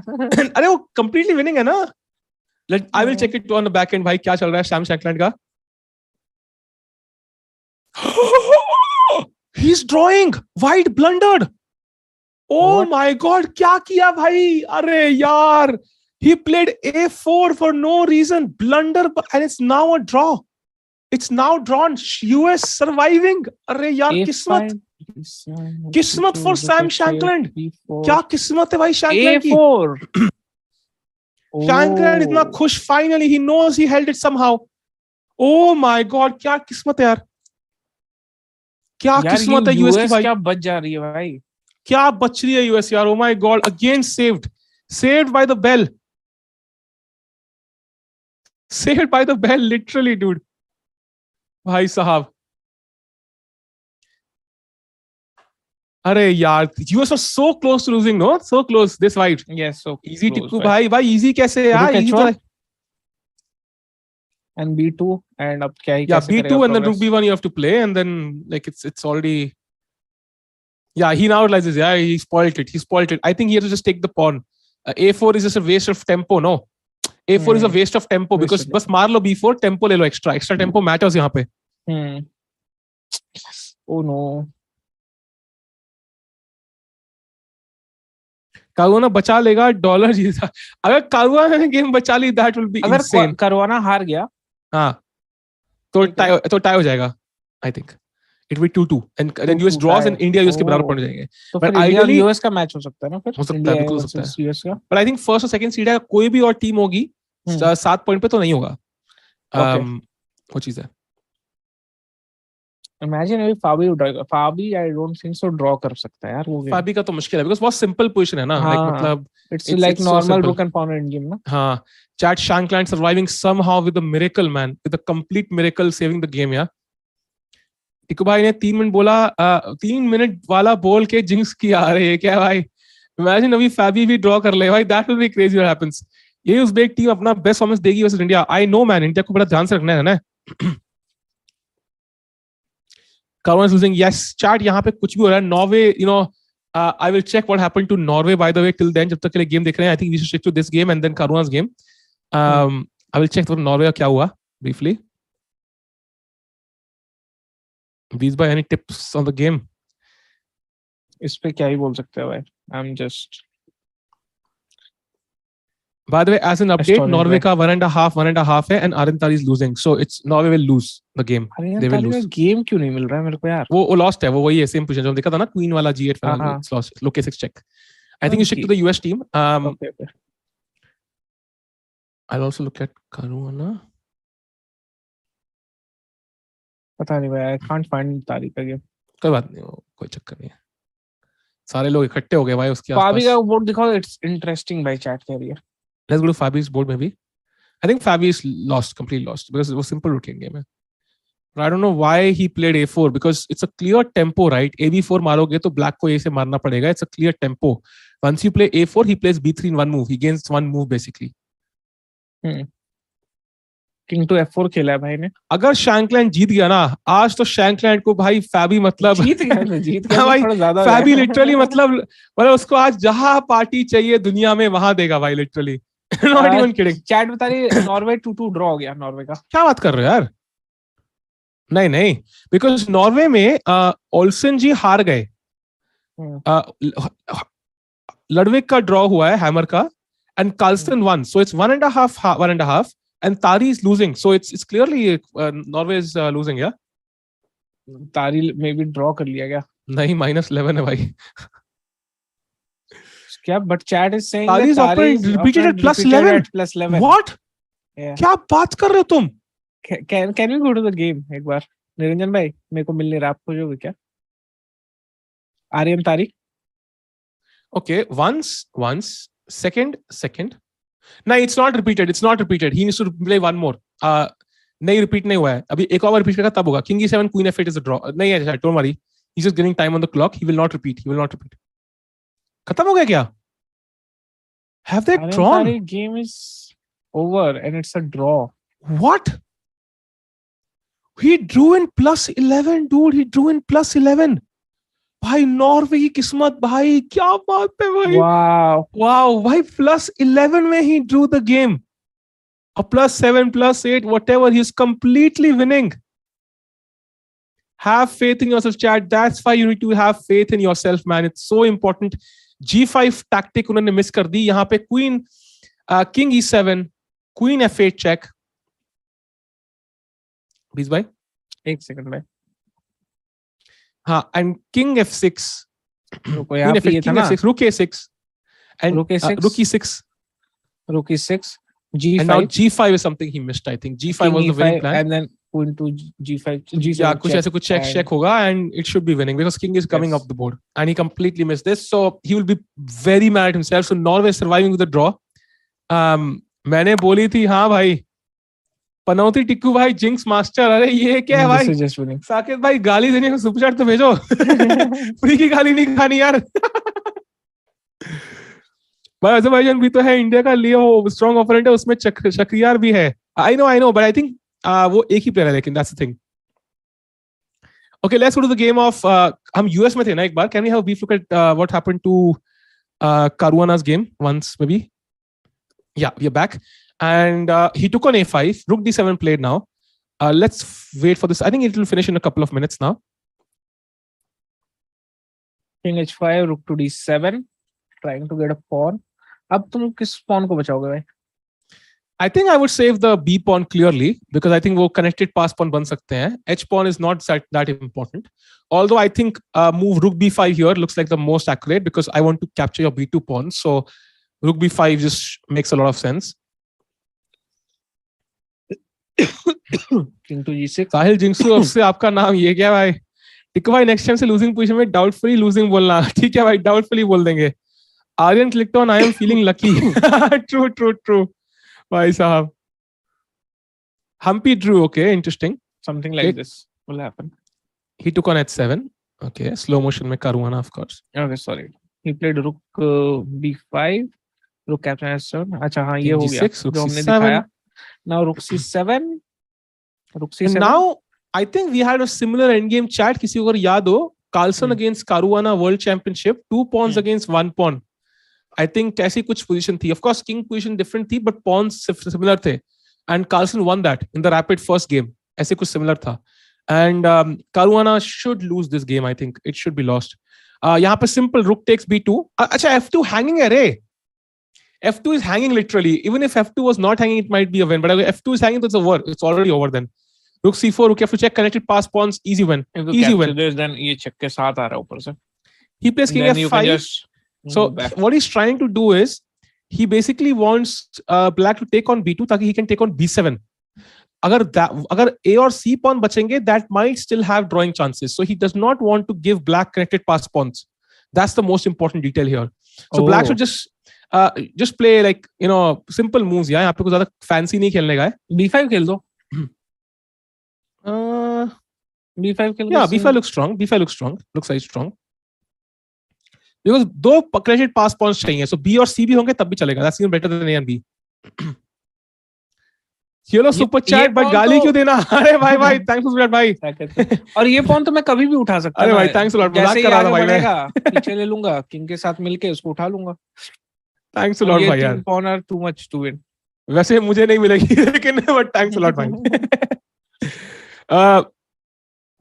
अरे वो completely winning है ना. I will check it on the back end. भाई क्या चल रहा है Sam Shankland का? He's drawing. White blundered. Oh What? my God, क्या किया भाई? अरे यार, he played A4 for no reason. Blunder, and it's now a draw. It's now drawn. US surviving. अरे यार, किस्मत. किस्मत for Sam Shankland. क्या किस्मत है भाई Shankland की? A4. Shankland इतना खुश finally. He knows he held it somehow. Oh my God, क्या किस्मत है यार? क्या किस्मत है US की भाई? क्या बच जा रही है भाई? क्या बच रही है US यार? Oh my God, again saved by the bell. Saved by the bell, literally, dude. भाई साहब. अरे यार, US was so close to losing, no? So close this fight. Yes, so Easy close, Tipu भाई easy कैसे यार? Rook Easy H1? तो and B2 and अब क्या ही yeah, कैसे B2 and then Rook B1 you have to play, and then like it's already. Yeah, he now realizes, yeah, he spoiled it. I think he has to just take the pawn. A4 is just a waste of tempo, no? A4 is a waste of tempo because बस मार लो B4, tempo ले लो extra tempo matters यहाँ पे. Oh no. Caruana बचा लेगा, dollar जीता. अगर Caruana ने गेम बचा ली, that will be insane. अगर कारुआना हार गया, हाँ, तो टाई हो जाएगा. I think it will be 2-2 and then US draws and India US के बराबर पड़ जाएंगे. तो But फिर इंडिया और ideally यूएस का मैच हो सकता है ना? फिर हो सकता है, बिल्कुल हो सकता है. यूएस का. But I think first और second सीड है, कोई भी और टीम होगी 7 पॉइंट पे तो नहीं होगा. वो चीज है. Imagine if Fabi I don't think so draw कर सकता है यार वो. फाबी का तो मुश्किल है because बहुत सिंपल पोजीशन है ना. Like मतलब it's like normal rook and pawn end game ना. हाँ, Chad Shankland surviving somehow with a miracle, man, with a complete miracle, saving the game. यार टिकू भाई ने 3 मिनट बोला, 3 मिनट वाला बोल के जिंक्स किया. अरे ये क्या भाई? इमेजिन अभी फैबी भी ड्रॉ कर ले भाई, that will be crazy what happens. ये उज़्बेक टीम अपना बेस्ट परफॉर्मेंस देगी versus India. I know man, India को बड़ा ध्यान से रखना है ना. Karuan is losing. Yes, chat यहाँ पे कुछ भी हो रहा है. Norway, you know, I will check what happened to Norway by the way. Till then, जब तक के लिए गेम देख रहे हैं, I think we should stick to this game and then Karuan's game. I will check Norway का क्या हुआ briefly. These by any tips on the game? इस पे क्या ही बोल सकते हैं भाई. I'm just. By the way, as an update, Norway का 1.5 है and Arintari is losing. So it's Norway will lose the game. They will lose. Game क्यों नहीं मिल रहा है मेरे को यार? वो lost है. वो वही है, same position जो देखा था ना, Queen वाला G8 वाला. It's lost. Look K6 check. I think you stick to the US team. Okay. I'll also look at Caruana. पता नहीं भाई, I can't find तारीख का गेम. कोई बात नहीं, कोई चक्कर नहीं है. सारे लोग इकट्ठे हो गए भाई उसके आसपास. फाबी का बोर्ड दिखाओ, इट्स इंटरेस्टिंग भाई, चैट कह रही है. Let's go to Fabi's board maybe. I think Fabi is lost, completely lost, because it was simple routine game. But I don't know why he played A4 because it's a clear tempo, right? AB4 मारोगे तो black को A से मारना पड़ेगा. It's a clear tempo. Once you play A4, he plays B3 in one move. He gains one move basically. King to F4 खेला है भाई ने. अगर शैंकलैंड जीत गया ना आज, तो शैंकलैंड को भाई फैबी मतलब जीत गया भाई. थोड़ा ज्यादा फैबी लिटरली मतलब उसको आज जहां पार्टी चाहिए दुनिया में वहां देगा भाई, literally. Not even kidding. Chat बता रही नॉर्वे 2-2 ड्रॉ हो गया नॉर्वे का. क्या बात कर रहे हो यार? नहीं, बिकॉज नॉर्वे में ओल्सन जी हार गए. लडविक का ड्रॉ हुआ है हैमर का and Carlsen won. So it's 1.5 and Tari is losing, so it's clearly Norway is losing. Yeah, Tari maybe draw कर लिया क्या? नहीं, -11 है भाई. क्या? But chat is saying Tari is repeated at +11. What? Yeah. क्या बात कर रहे हो तुम? Can we go to the game एक बार? निरंजन भाई मेरे को मिलने आप खोजोगे क्या? आर्यन तारी. Okay, once, second. No, it's not repeated. He needs to play one more. नहीं repeat नहीं हुआ है. अभी एक और repeat करेगा तब होगा. King E7 Queen F8 is a draw. नहीं है, don't worry. He's just getting time on the clock. He will not repeat. खत्म हो गया क्या? Have they drawn? The game is over and it's a draw. What? He drew in +11, dude. He drew in +11. भाई Norway की किस्मत भाई, क्या बात है भाई. वाओ भाई, +11 में he drew the game. A +7, +8, whatever, he is completely winning. Have faith in yourself, chat. That's why you need to have faith in yourself, man. It's so important. G5 tactic उन्होंने miss कर दी. यहाँ पे Queen, King E7, Queen F8 check. Please भाई. एक second भाई. हाँ, and King F6. रुको यहाँ पे ये था King ना. F6, Rook A6, and Rook A6. Rook E6. Rook E6. G5. And now G5 is something he missed. I think G5 was the winning plan. And then Queen to G5. G7 Yeah, कुछ ऐसे कुछ check होगा, and it should be winning because King is coming Yes. up the board, and he completely missed this. So he will be very mad at himself. So Norway is surviving with the draw. मैंने बोली थी हाँ भाई, पनौती टिक्कू भाई, jinx master. अरे ये क्या है भाई? This is just winning. Saket भाई गाली देने को सुपर चैट तो भेजो. फ्री की गाली नहीं खानी यार. भाई अजरबैजान भी तो है, इंडिया का लियो स्ट्रॉन्ग ओपोनेंट है, उसमें शक्रियार भी है. I know but I think वो एक ही प्लेयर है, लेकिन that's the thing. Okay, let's go to the game of, हम यूएस में थे ना एक बार. Can we have brief look at what happened to Caruana's game once maybe? Yeah, we are back, and he took on A5. Rook D7 played now. Let's wait for this. I think it will finish in a couple of minutes now. King H5, Rook to D7, trying to get a pawn. अब तुम किस pawn को बचाओगे भाई? I think I would save the B pawn clearly because I think वो connected pass pawn बन सकते हैं. H pawn is not that important. Although I think move Rook B5 here looks like the most accurate because I want to capture your B2 pawn. So Rook B5 just makes a lot of sense. King to G6. साहिल जिंक्सू, अब से आपका नाम ये क्या भाई? टिक भाई next time से लूजिंग पोजीशन में डाउटफुली लूजिंग बोलना. ठीक है भाई, डाउटफुली बोल देंगे. Aryan clicked on I am feeling lucky. True भाई साहब. Humpy drew. Okay, interesting. Something like this will happen. He took on H7. Okay, slow motion में Caruana, of course. Okay, sorry. He played Rook B5. Rook captain H7. अच्छा हाँ, ये हो गया Rook जो हमने C7. दिखाया. Now Rook C7. Rook C7. And now I think we had a similar endgame chat. किसी को अगर याद हो, Carlson against Caruana World Championship, 2 pawns against 1 pawn. I think ऐसी कुछ position थी. Of course, king position different थी, but pawns similar थे. And Carlson won that in the rapid first game. ऐसे कुछ similar था. And Caruana should lose this game. I think it should be lost. यहाँ पे simple rook takes b2. अच्छा, f2 hanging है रे. f2 is hanging literally. Even if f2 was not hanging, it might be a win. But if f2 is hanging, it's over. It's already over then. Rook c4, rook f2 check, connected pass pawns, easy win. Easy win. This, then ये check के साथ आ रहा है ऊपर से. He plays king f5. So what he's trying to do is he basically wants black to take on b2 ताकि he can take on b7. अगर a और c pawn बचेंगे, that might still have drawing chances. So he does not want to give black connected pass pawns. That's the most important detail here. So black should just play like, you know, simple moves. यहाँ पे कुछ ज़्यादा fancy नहीं खेलने का है. b5 खेल दो. b5 खेल दो. Yeah, b5 looks strong. b5 looks strong. Looks very strong. Because दो connected pass pawns चाहिए. So b और c भी होंगे तब भी चलेगा. That's even better than a and b. Hello super chat, but गाली क्यों देना? अरे भाई thanks for that भाई. और ये pawn तो मैं कभी भी उठा सकता हूँ. अरे भाई thanks a lot. मजाक कर रहा था भाई मैं. पीछे ले लूंगा, किंग के साथ मिलके उसको उठा लूंगा. Thanks a lot भाई यार. Pawn are too much to win. वैसे मुझे नहीं मिलेगी लेकिन but thanks a lot भाई.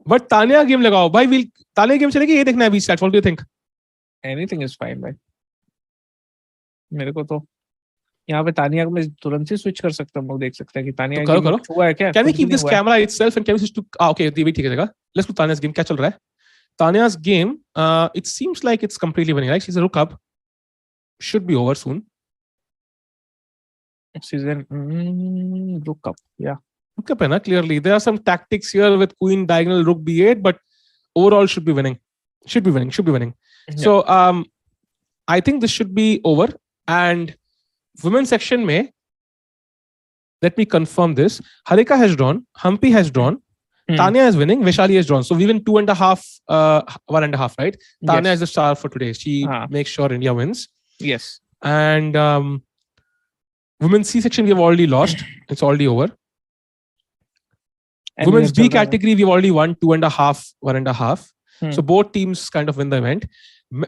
But तानिया गेम लगाओ भाई. तानिया गेम चलेगी, ये देखना है बीच chat. What do you think? Anything is fine भाई. मेरे को तो यहाँ पे तानिया को मैं तुरंत ही स्विच कर सकता हूँ. देख सकते हैं कि तानिया तो करो हुआ है क्या? Can we keep this camera itself and can we switch to okay, ठीक है जगह. Let's do Tanya's game. क्या चल रहा है? Tanya's game, it seems like it's completely winning. Right? She's a rook up. Should be over soon. Season rook up. Yeah. Rook up है ना, clearly. There are some tactics here with queen diagonal rook b8, but overall should be winning. Should be winning. Yeah. So I think this should be over. And women's section में, let me confirm this. Harika has drawn, Humpy has drawn, Tanya is winning, Vaishali has drawn. So we win 2.5, 1.5, right? Tanya is the star for today. She makes sure India wins. Yes. And women's C section we have already lost. It's already over. And women's B category we've already won 2.5, 1.5. So both teams kind of win the event.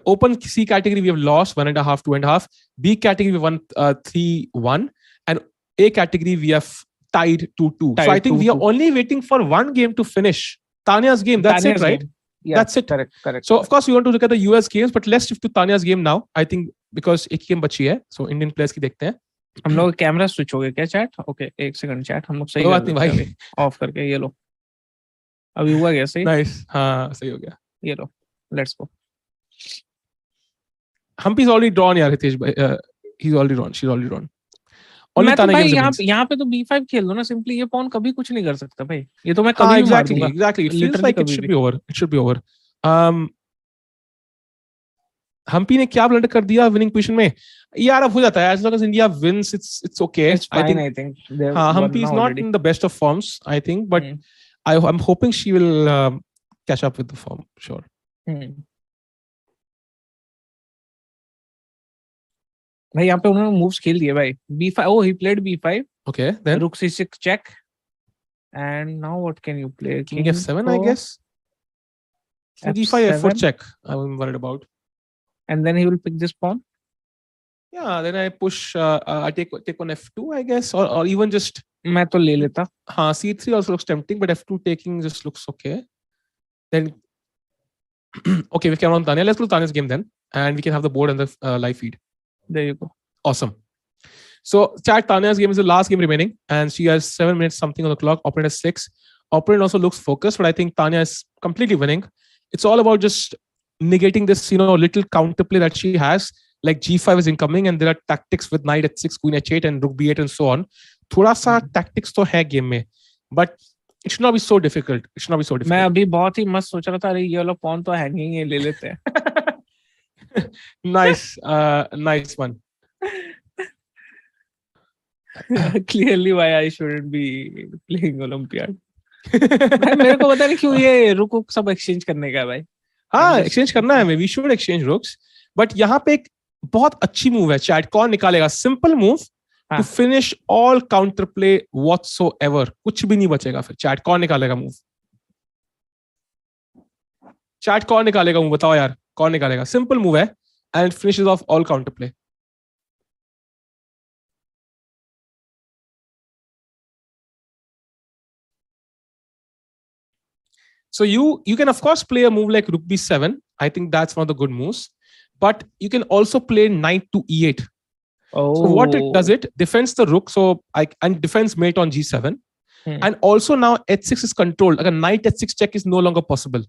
Open C category we have lost 1.5, 2.5. B category we won 3-1, and A category we have tied 2-2. So I think we are only waiting for one game to finish Tanya's game. That's Tanya's it, right? game. Yeah, That's it. Correct. So of course we want to look at the US games, but let's shift to Tanya's game now. I think because एक game बची है, so Indian players की देखते हैं. हम लोग camera switch हो गया क्या चैट? ओके, एक सेकंड चैट हम लोग सही कोई कर बात नहीं देते हैं भाई. अभी. ऑफ करके ये लो. अभी हुआ क्या सही? Nice. हाँ सही हो गया. ये लो. Let's go. Humpy's already drawn यार हितेश भाई. He's already drawn. She's already drawn. Only मैं तो Tanya भाई games remains. यहाँ पे तो B5 खेल दो ना सिंपली. ये पॉन कभी कुछ नहीं कर सकता भाई. ये तो मैं हाँ कभी भी मार exactly. दूंगा. It feels Literally like it कभी should भी. be over. It should be over. Hampi ने क्या ब्लंडर कर दिया विनिंग पोजीशन में? यार अब हो जाता है. As long as India wins, it's okay. It's fine, I think. हाँ, Humpy is not in the best of forms, I think, but I'm hoping she will catch up with the form. Sure. भाई यहाँ पे उन्होंने moves खेल दिए भाई. B5. Oh, he played B5. Okay, then Rook C6 check. And now what can you play? King F7, I guess. King D5 F4 check. I'm worried about. And then he will pick this pawn. Yeah, then I push. I take on F2, I guess, or even just. मैं तो ले लेता. हाँ, C3 also looks tempting, but F2 taking just looks okay. Then, okay, we can run Tanya. Let's go to Tanya's game then, and we can have the board and the live feed. There you go. Awesome. So, chat, Tanya's game is the last game remaining, and she has 7 minutes something on the clock. Opponent has 6. Opponent also looks focused, but I think Tanya is completely winning. It's all about just negating this, little counterplay that she has. Like G5 is incoming, and there are tactics with knight h6, queen h8, and rook b8, and so on. थोड़ा सा tactics तो है game में, but it should not be so difficult. It should not be so difficult. मैं अभी बहुत ही मस्त सोच रहा था, अरे ये वाला pawn तो hanging है, ले लेते हैं. Nice one. Clearly why I shouldn't be playing Olympiad. भाई मेरे को पता नहीं क्यों ये रुक सब exchange करने का है भाई. हाँ, exchange करना है हमें. We should exchange rooks. But यहाँ पे एक बहुत अच्छी move है. Chat कौन निकालेगा? Simple move to finish all counterplay whatsoever. कुछ भी नहीं बचेगा फिर. Chat कौन निकालेगा move? Chat कौन निकालेगा move? बताओ यार. कौन निकालेगा? Simple move है and finishes off all counterplay. So you can of course play a move like rook b7. I think that's one of the good moves. But you can also play knight to e8. Oh. So what it does, it defends the rook. And defends mate on g7. And also now h6 is controlled. Like a knight h6 check is no longer possible.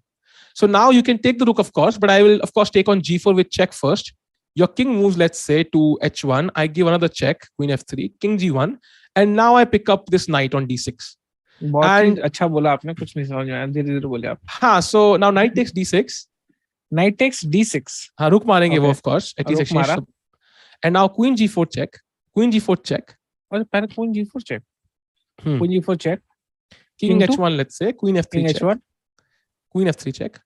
So now you can take the rook, of course, but I will of course take on g4 with check first. Your king moves, let's say, to h1. I give another check, queen f3, king g1, and now I pick up this knight on d6. बहुत ही अच्छा बोला आपने, कुछ नहीं समझ में आया, धीरे-धीरे बोले आप. हाँ, so now knight takes d6. Knight takes d6. हाँ, रुक मारेंगे वो of course. At least exchange. And now queen g4 check. Queen g4 check. और पहले queen g4 check. Queen g4 check. King h1, let's say. Queen f3 King check. h1. Queen f3 check.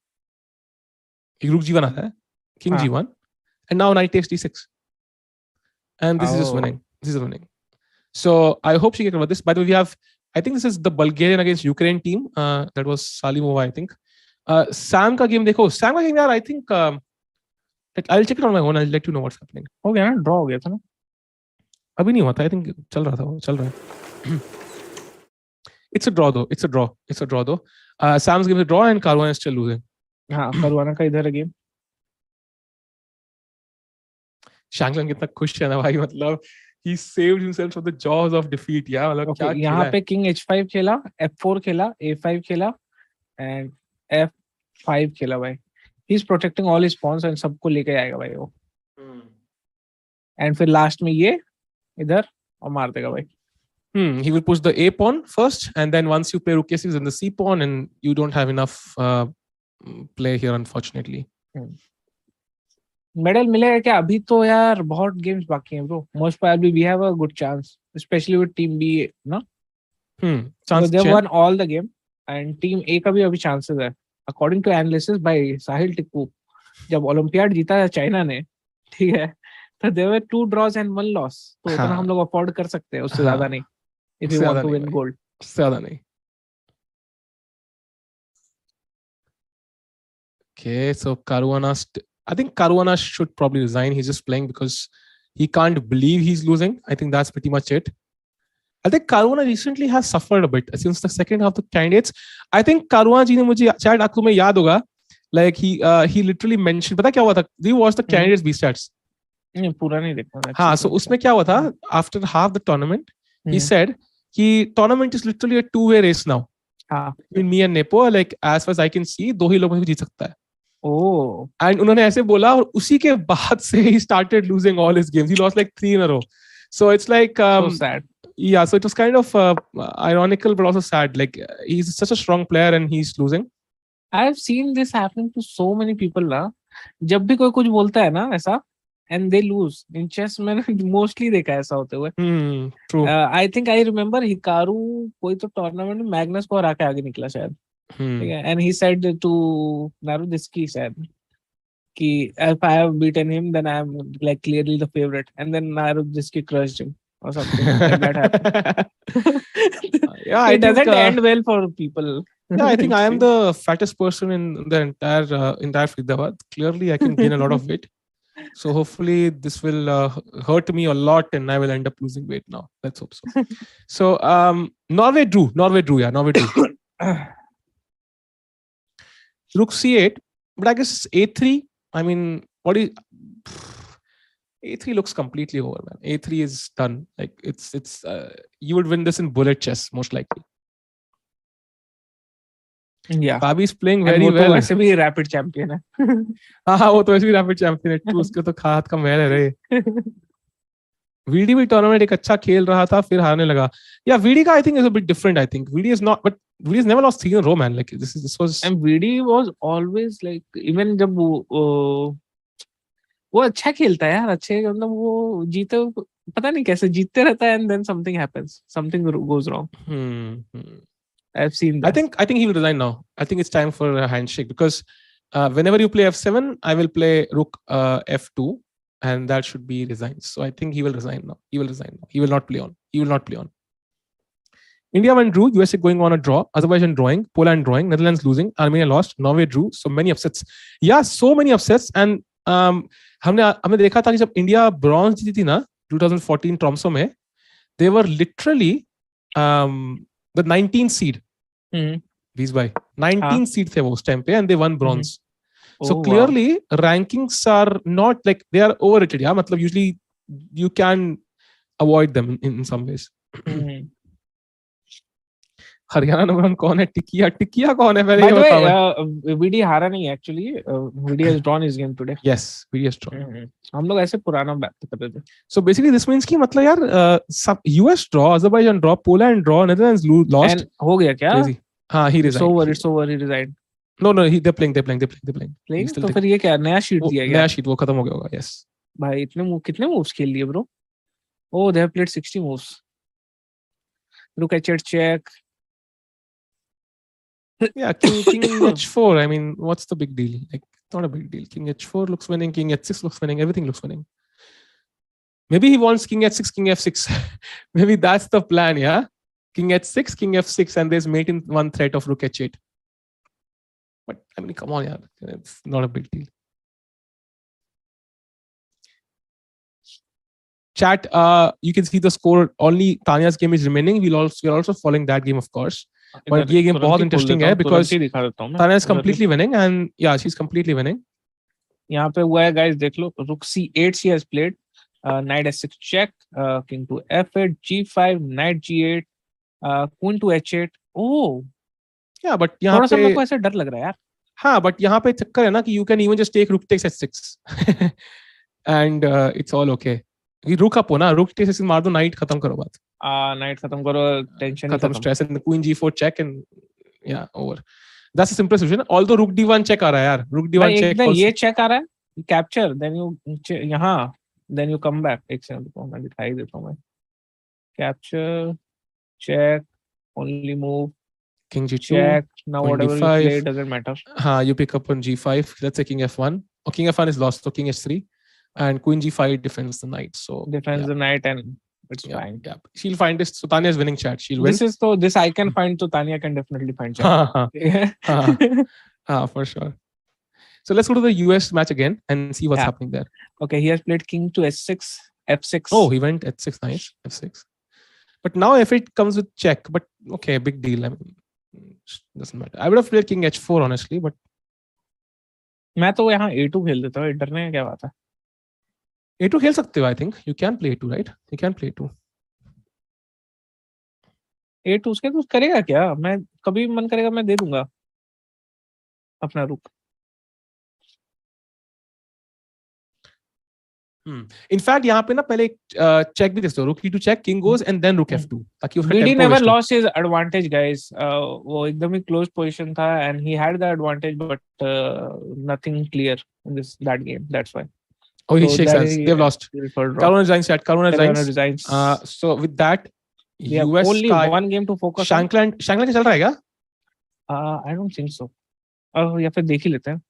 Rook g1 आता है. King g1. And now knight takes d6. And this is just winning. This is winning. So I hope she can cover this. By the way, we have, I think this is the Bulgarian against Ukraine team. That was Salimova, I think. Sam का game देखो. Sam का game यार, I think I'll check it on my own. I'll let you know what's happening. हो गया ना, draw हो गया था ना. अभी नहीं हुआ था. I think चल रहा था वो. चल रहा है. It's a draw though. It's a draw. It's a draw though. Sam's game is a draw and Caruana is still losing. हाँ, Caruana का इधर है game. Shankland कितना खुश है ना भाई, मतलब he saved himself from the jaws of defeat. यार मतलब क्या खेला है. यहाँ पे king h5 खेला, f4 खेला, a5 खेला and f5 खेला भाई. He's protecting all his pawns and सबको लेके आएगा भाई वो. And फिर last में ये इधर और मार देगा भाई. He will push the a pawn first, and then once you play rook a6 in the c pawn, and you don't have enough play here, unfortunately. Medal मिलेगा क्या? अभी तो यार बहुत गेम्स बाकी हैं bro. Most probably we have a good chance, especially with team B, ना? So they won all the game, and team A का भी अभी chances है. According to analysis by साहिल टिक्कू, जब ओलंपियाड जीता है चाइना ने, ठीक है, तो there were 2 draws and 1 loss. तो उतना हम लोग अफोर्ड कर सकते हैं, उससे ज्यादा नहीं. If you want to win gold. ज्यादा नहीं. Okay, so Caruana, I think Caruana should probably resign. He's just playing because he can't believe he's losing. I think that's pretty much it. I think Caruana recently has suffered a bit since the second half. The candidates, I think Caruana ji ने मुझे शायद आपको में याद होगा, like he literally mentioned, पता क्या हुआ था? Do you watch the candidates B stats? नहीं, पूरा नहीं देखा. हाँ, so उसमें क्या हुआ था? After half the tournament, he said कि tournament is literally a two-way race now. हाँ. Between me and Nepo, like as far as I can see, दो ही लोगों को जीत सकता है. Oh. And उन्होंने ऐसे बोला और उसी के बाद से he started losing all his games. He lost like 3 in a row. So it's like so sad. Yeah, so it was kind of ironical but also sad. Like he's such a strong player and he's losing. I have seen this happening to so many people ना. जब भी कोई कुछ बोलता है ना ऐसा, and they lose in chess, मैंने mostly देखा है ऐसा होते हुए. True. I think I remember Hikaru कोई तो tournament में Magnus को हरा के आगे निकला शायद. And he said to Narudiski said कि if I have beaten him, then I am like clearly the favorite. And then Narudiski crushed him or something like that happened. Yeah, it doesn't end well for people. Yeah, I think I am the fattest person in the entire Faridabad. Clearly, I can gain a lot of weight. So hopefully this will hurt me a lot and I will end up losing weight now. Let's hope so. So Norway drew. Yeah, Norway drew. Rook c8, but I guess a3. I mean, a3 looks completely over, man. A3 is done. Like it's you would win this in bullet chess most likely. Yeah. Fabi is playing very well. well. वैसे भी rapid champion है. हाँ, वो तो वैसे भी rapid champion है. तू उसके तो हाथ का महल है रे. VD tournament एक अच्छा खेल रहा था, फिर हारने लगा. Yeah, VD का I think is a bit different. I think VD is not, but VD has never lost 3 in a row, man. Like this was. And VD was always like, even जब वो अच्छा खेलता है यार, अच्छे मतलब वो जीते, पता नहीं कैसे जीतते रहता है, and then something happens, something goes wrong. I've seen that. I think he will resign now. I think it's time for a handshake because whenever you play f7, I will play rook f2, and that should be resigned. So I think he will resign now. He will not play on. India won drew, USA going on a draw, Azerbaijan drawing, Poland drawing, Netherlands losing, Armenia lost, Norway drew. So many upsets. Yeah, so many upsets. And हमने देखा था कि जब India bronze जीती थी ना 2014 Tromsø में, they were literally the 19th seed. These by 19th seed थे वो उस टाइम पे, and they won bronze. So clearly rankings are not like, they are overrated. Yeah, मतलब usually you can avoid them in some ways. Haryana number 1 कौन है? टिकिया कौन है? पहले ये बताओ. VD हारा नहीं actually. VD has drawn his game today. Yes, VD has drawn. हम लोग ऐसे पुराना बात कर रहे थे. So basically this means कि मतलब यार सब US draw, Azerbaijan draw, Poland draw, Netherlands lost. And हो गया क्या? हाँ, he resigned. It's over. He resigned. No, they're playing. Playing? तो फिर ये क्या नया शीट दिया गया? नया शीट वो खत्म हो गया होगा. Yes. भाई कितने moves खेल लिए bro? Oh, they have played 60 moves. Look at check. Yeah, king h4. I mean, what's the big deal? Like, not a big deal. King h4 looks winning. King h6 looks winning. Everything looks winning. Maybe he wants king h6, king f6. Maybe that's the plan. Yeah, king h6, king f6, and there's mate in one threat of rook h8. But I mean, come on, yeah, it's not a big deal. Chat, you can see the score. Only Tanya's game is remaining. We're also following that game, of course. But ये game बहुत interesting है because Tanya is completely winning, and yeah, she's completely winning. यहाँ पे हुआ है guys, देख लो. Rook c8 she has played. Knight s6 check. King to f8, g5, knight g8, queen to h8. Oh. Yeah, but यहाँ थोड़ा सा पे मेरे को ऐसा डर लग रहा है यार. हाँ, but यहाँ पे चक्कर है ना कि you can even just take rook takes h6 and it's all okay. ये rook up हो ना, rook takes h6 मार दो, knight खत्म करो बात. Knight खत्म करो, tension खत्म, stress, and queen g4 check and yeah, over. That's a simple solution. Although rook d1 check आ रहा है यार, rook d1 check. ये check आ रहा है, capture, then you यहाँ, then you come back. एक सेकंड को मैं दिखाई देता हूँ मैं. Capture, check, only move. King g2, check. Now whatever you play doesn't matter. You pick up on g5. Let's say king f1. Oh, king f1 is lost, so king h3, and queen g5 defends the knight. So defends the knight and it's fine. Yeah, she'll find this. So Tanya is winning chat. She'll win. This I can find. So Tanya can definitely find chat. For sure. So let's go to the US match again and see what's happening there. Okay, he has played king to s6, f6. Oh, he went h6. Nice, f6. But now if it comes with check, but okay, big deal. I mean, doesn't matter. I would have played king h4 honestly, but मैं तो यहाँ a2 खेल देता हूँ, डरने का क्या बात है? a2 खेल सकते हो. I think you can play a2, right? You can play a2. a2 उसके कुछ करेगा क्या? मैं कभी मन करेगा मैं दे दूंगा अपना रुक. In fact, यहाँ पे ना पहले check भी देते हो. Rook e2 check, king goes and then rook f2. ताकि उसका BD tempo never waste हो. lost his advantage, guys. वो एकदम ही close position था and he had the advantage, but nothing clear in that game. That's why. Oh, he So shakes that hands. he- They've lost. Karuna Karuna resigns. Chat. Karuna resigns. resigns. So with that, We have US only का one game to focus on. Shankland का चल रहा है क्या? I don't think so. या फिर देख ही लेते हैं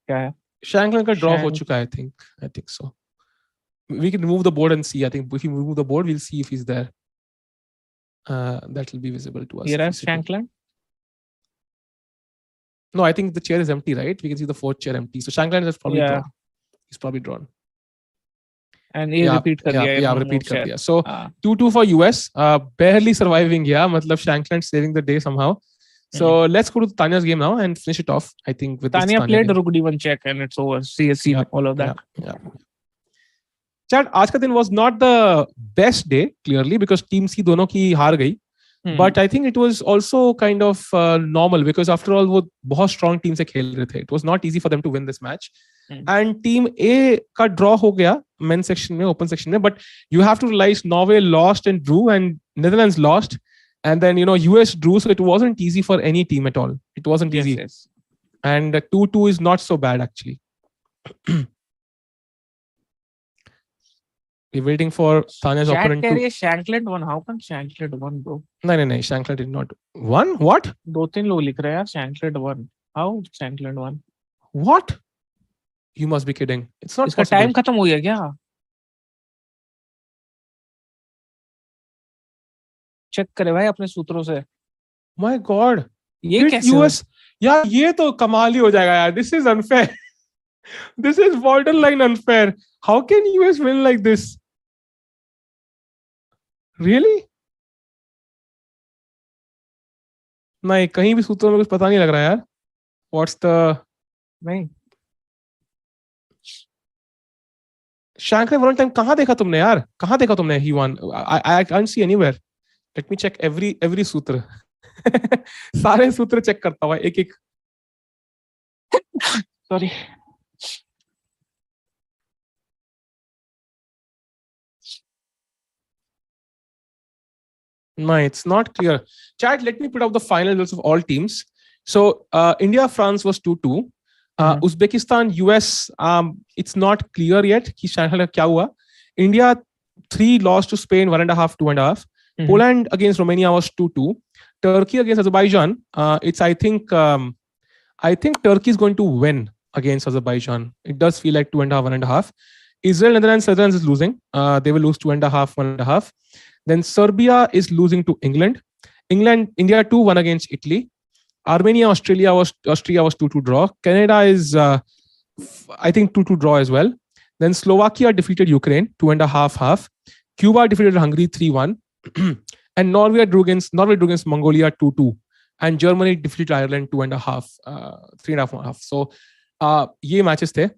क्या है. Shankland का draw हो Shank- चुका है. I think so. We can remove the board and see. I think if we remove the board, we'll see if he's there. That will be visible to us. Here if is he's sitting. Shankland. No, I think the chair is empty, right? We can see the fourth chair empty. So Shankland is probably Yeah. drawn. He's probably drawn. And ये repeat कर दिया. Yeah, repeat कर दिया. So हाँ. 2-2 for US. Barely surviving. Yeah, मतलब Shankland saving the day somehow. So let's go to Tanya's game now and finish it off. I think with Tanya this played game. rook d1 check and it's over. CSC, Yeah, all of that. Yeah. Chat, आज का दिन was not the best day clearly because team C दोनों की हार गई. But I think it was also kind of normal because after all वो बहुत strong team से खेल रहे थे. It was not easy for them to win this match. And team A का draw हो गया men's section में, open section में. But you have to realize Norway lost and drew and Netherlands lost. And then, US drew. So it wasn't easy for any team at all. It wasn't easy. Yes. And 2-2 is not so bad actually. We're waiting for Tanya's opponent Chat to... Shankland won. How come Shankland won, bro? No. Shankland did not. Won? What? 2-3 लोग लिख रहे हैं यार. Shankland won. How Shankland won? What? You must be kidding. It's not इसका possible. Time खत्म हो गया क्या? चेक करे भाई अपने सूत्रों से. My God. ये Did कैसे US... यार ये तो कमाल ही हो जाएगा यार. This is unfair. This is borderline unfair. How can US win like this? Really? नहीं, कहीं भी सूत्रों में कुछ पता नहीं लग रहा यार. What's the... नहीं. Shankland one time कहाँ देखा तुमने यार? कहाँ देखा तुमने? He won. I can't see anywhere. Let me check every सूत्र. सारे सूत्र चेक करता हुआ एक. Sorry. No, it's not clear. Chat, let me put out the final results of all teams. So India France was 2-2. Uzbekistan US, it's not clear yet कि Shankland क्या हुआ. India 3 lost to Spain 1.5, 2.5. Poland against Romania was 2-2. Turkey against Azerbaijan, it's I think Turkey is going to win against Azerbaijan. It does feel like 2.5, 1.5. Israel, Netherlands is losing. They will lose 2.5, 1.5. Then Serbia is losing to England. India 2-1 against Italy. Armenia, Austria was 2-2 draw. Canada is I think 2-2 draw as well. Then Slovakia defeated Ukraine 2.5. Cuba defeated Hungary 3-1. And Norway drew against Mongolia 2-2. And Germany defeated Ireland 2.5, 3.5. So ये matches थे.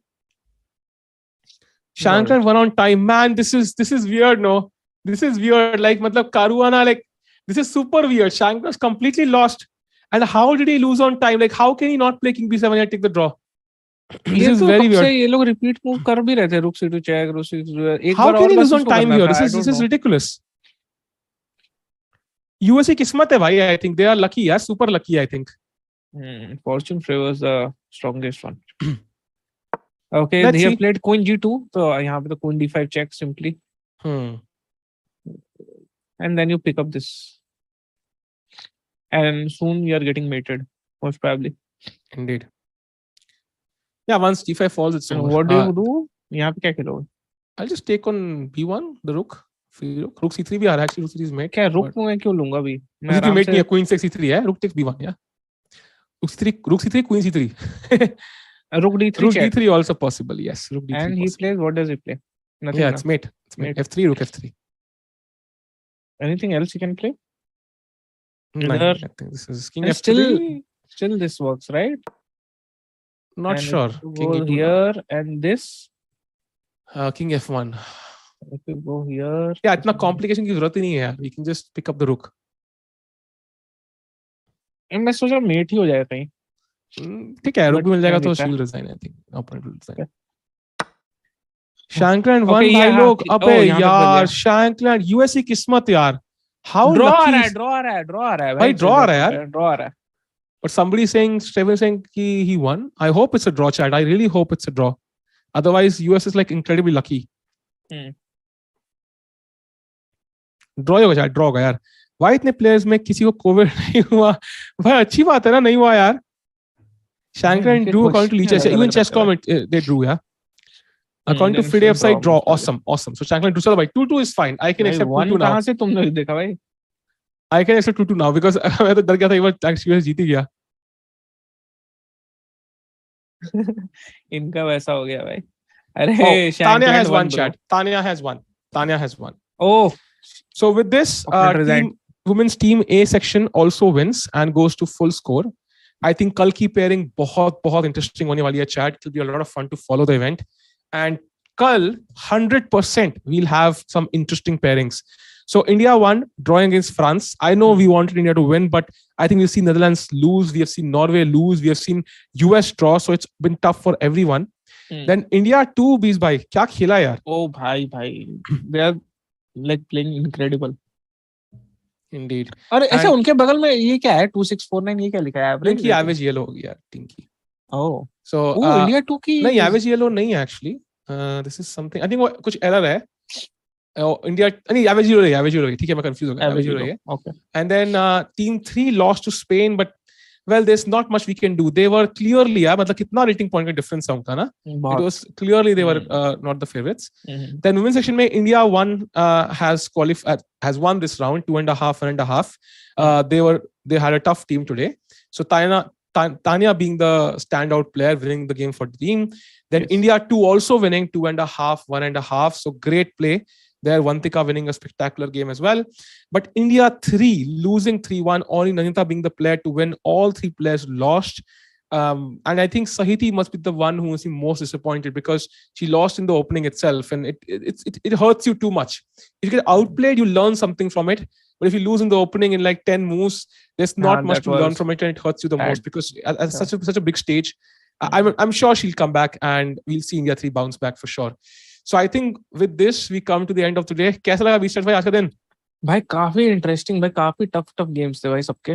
Shankland won on time. Man, this is weird, no? This is weird. Like, matlab Caruana, like, this is super weird. Shankland was completely lost. And how did he lose on time? Like, how can he not play King B7 and take the draw? This is very weird. ये लोग repeat move कर भी रहे थे. Rook C2 check, Rook C2. How can he lose on time here? This is ridiculous. USA kismat hai bhai, I think. They are lucky, yeah? Super lucky, I think. Fortune favors the strongest one. Okay, Let's they see. have played Queen G2. So यहाँ पे तो Queen D5 check simply. And then you pick up this. And soon you are getting mated, most probably. Indeed. Yeah, once G5 falls, it's And over. what do you do? यहाँ पे क्या खेलोगे? I'll just take on B1, the rook. Free rook. Rook C3 भी आ रहा है. Actually, rook C3 is mate. क्या रुक मैं क्यों लूंगा अभी? मैं Rook आराम mate से नहीं है. Queen takes C3 है. Rook takes B1, yeah. Rook C3, Queen C3. Rook D3 Rook check. D3 also possible, yes. Rook D3 And he possible. plays, what does he play? Nothing. Yeah, na? it's mate. It's mate. F3, Rook F3. Anything else you can play? No, Either- I think this is King And F3. still this works, right? Not And sure. if you King go E2 here and this. King F1. If you go here. Yeah, इतना complication की जरूरत ही नहीं है यार. We can just pick up the rook. मैं सोच रहा met ही हो जाएगा कहीं. ठीक है, rook भी मिल जाएगा तो नहीं she will resign, I think. Opponent will resign. Shankland one Okay, भाई yeah, लोग. अबे यहाँ पे बच यार, गया. Shankland USC किस्मत यार. How Draw आ lucky रहा है, is... draw आ रहा है, draw आ रहा है भाई draw आ रहा है यार. draw आ रहा है. But somebody saying, Steven saying he won. I hope it's a draw, chat. I really hope it's a draw. Otherwise, US is like incredibly lucky. Draw होगा chat, draw होगा यार. Why इतने players में किसी को Covid नहीं हुआ? भाई अच्छी बात है ना, नहीं हुआ यार. Shankland drew according to Leach. Even chess.com they drew, yeah. According to FIDE side, draw. Awesome. So Shankland drew. चलो भाई 2-2 is fine. I can accept 2-2 now. कहाँ से तुमने देखा भाई? I can accept 2-2 now because मैं तो डर गया था एक बार US जीत ही गया. इनका वैसा हो गया भाई. अरे Tanya has won, chat. Tanya has won. Oh. So with this, women's team A section also wins and goes to full score. I think कल की pairing बहुत interesting होने वाली है, chat. It will be a lot of fun to follow the event. And कल 100% we'll have some interesting pairings. So India won, drawing against France. I know we wanted India to win, but I think we've seen Netherlands lose. We have seen Norway lose. We have seen US draw. So it's been tough for everyone. Then India 2, Bees bhai. Kya khela yaar? Oh bhai. They are like playing incredible. Indeed. और ऐसा उनके बगल में ये क्या है 2649 ये क्या लिखा है एवरेज की एवरेज येलो होगी यार टीम की. ओह सो इंडिया 2 की नहीं एवरेज येलो नहीं है actually. This is something I think कुछ एरर है. इंडिया नहीं एवरेज येलो है ठीक है मैं कंफ्यूज हो गया एवरेज येलो है. Okay and then team 3 lost to Spain but well there's not much we can do. They were clearly मतलब कितना rating point का difference था उनका ना. It was clearly they were not the favorites. Then women's section में India has won this round 2.5 1.5. They had a tough team today. So Tanya being the standout player winning the game for the team. Then India 2 also winning 2.5 1.5. So great play. There, Vantika winning a spectacular game as well. But India 3 losing 3-1, only Nanita being the player to win. All 3 players lost. And I think Sahiti must be the one who was the most disappointed because she lost in the opening itself. And it hurts you too much. If you get outplayed, you learn something from it. But if you lose in the opening in like 10 moves, there's not much to learn from it and it hurts you the most because at such a big stage, I'm sure she'll come back and we'll see India 3 bounce back for sure. So I think with this we come to the end of today. कैसा लगा बीस भाई आज का दिन? भाई काफी interesting भाई काफी टफ गेम्स थे भाई सबके.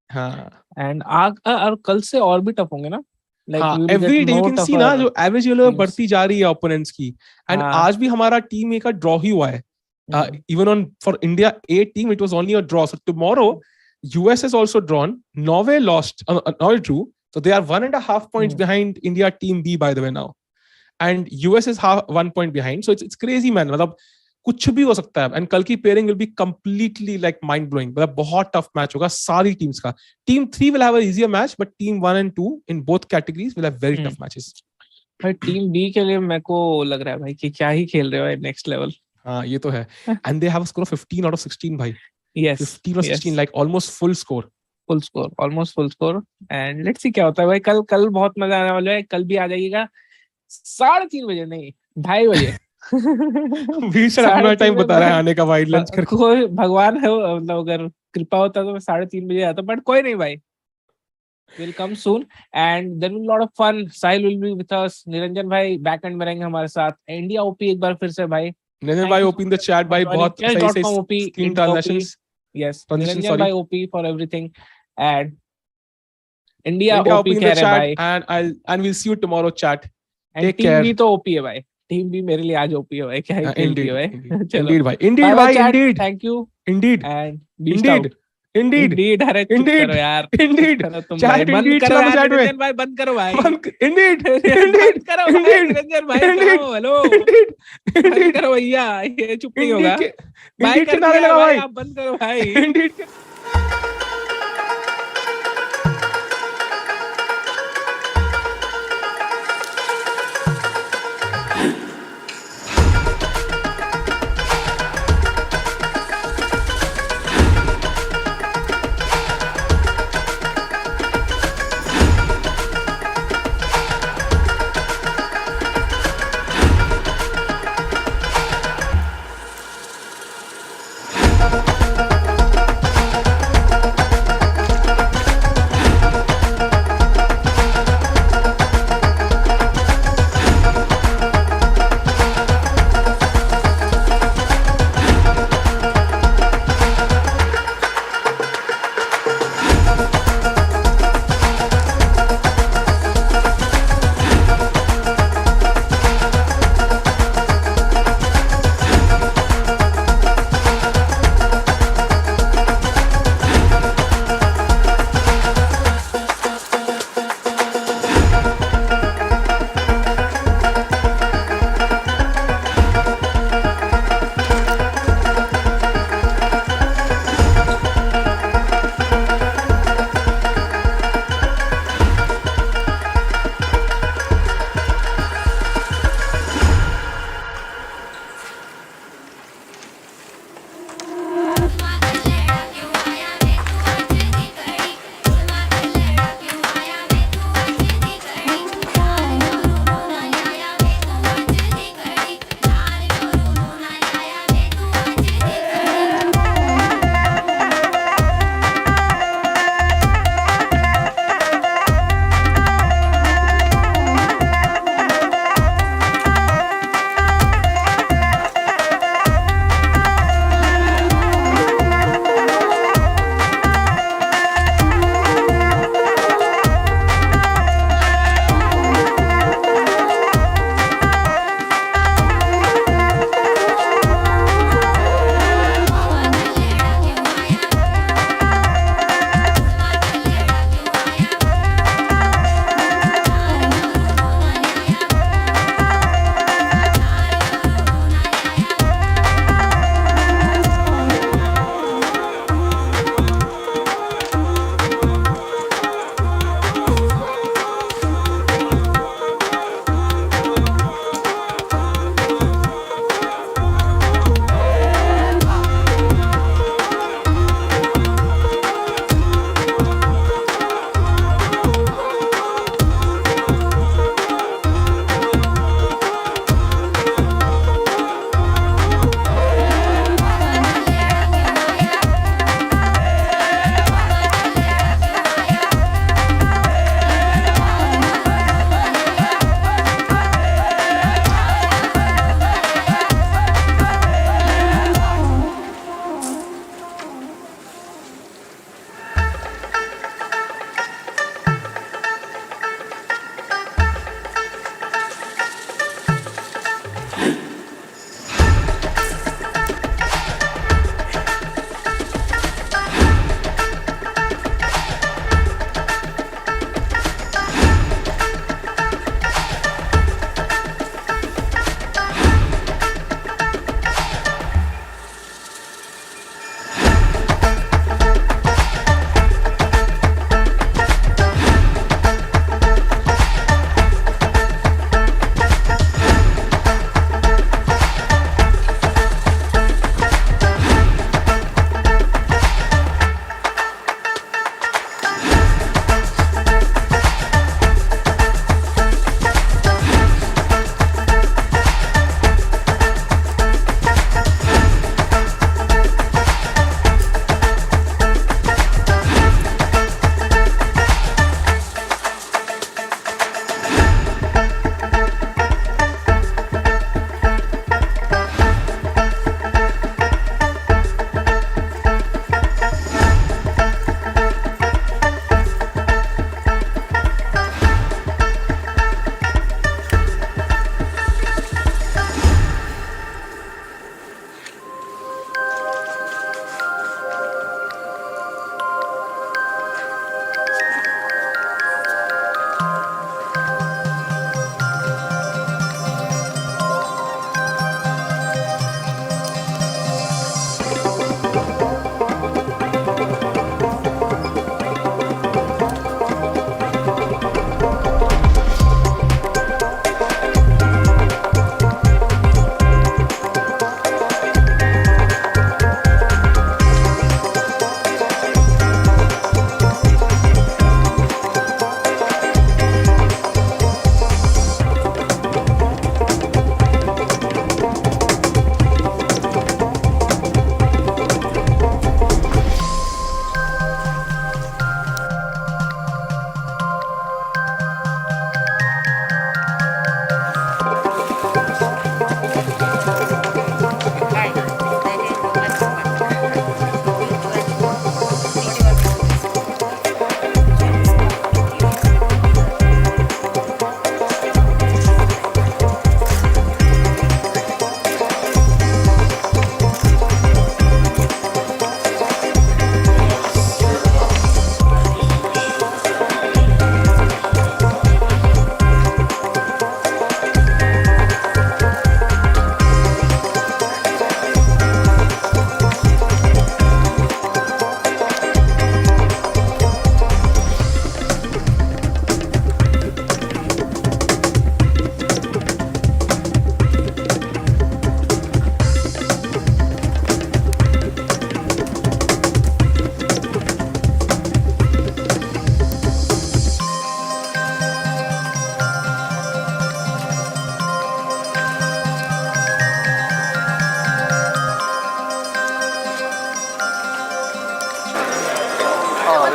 हाँ. एंड और कल से और भी टफ होंगे ना. Like every day you can see ना जो एवरेज येलो बढ़ती जा रही है ओपोनेंट्स की. And आज भी हमारा टीम ए का ड्रॉ ही हुआ है. Even for India A team it was only a draw. So tomorrow US has also drawn. Norway lost. Norway drew. So they are 1.5 points behind India team B by the way now. And US is 1 point behind. So it's crazy man. मतलब कुछ भी हो सकता है. And कल की pairing will be completely like mind blowing. मतलब बहुत tough match होगा सारी teams का. Team 3 will have an easier match, but team 1 and 2 in both categories will have very tough matches. भाई team B के लिए मेरे को लग रहा है भाई कि क्या ही खेल रहे हो next level. हाँ ये तो है. And they have a score of 15 out of 16 भाई. Yes. 15 or 16 like almost full score. Almost full score. And let's see क्या होता है भाई. कल बहुत मजा आने वाला है. कल भी आ जाइएगा 3:30 बजे नहीं 2:30 बजे. बीच अपना टाइम बता रहा है आने का वाइड लंच करके. कोई भगवान है मतलब अगर कृपा होता तो मैं 3:30 बजे आता बट कोई नहीं भाई. We'll come soon and there will be a lot of fun. Sahil will be with us. Niranjan भाई बैक एंड में रहेंगे हमारे साथ. इंडिया ओपी एक बार फिर से भाई. निरंजन भाई ओपी इन द चैट भाई बहुत सही स्क्रीन ट्रांजैक्शंस. Yes. निरंजन भाई OP for everything and India OP कह रहे भाई. And we'll see you tomorrow chat. Take care. Team भी तो ओपी है भाई. टीम भी मेरे लिए आज ओपी है भाई. क्या ही खेलती है भाई. Indeed भाई. Indeed भाई. Indeed. Thank you. Indeed. And Indeed. अरे चुप करो यार. Indeed. Chat Indeed. चलो chat में. निरंजन भाई बंद करो भाई. Indeed. बंद करो भाई. निरंजन भाई करो. हेलो. बंद करो भैया. ये चुप नहीं होगा. भाई कर दिया भाई. आप बंद करो भाई. Indeed.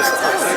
Yes.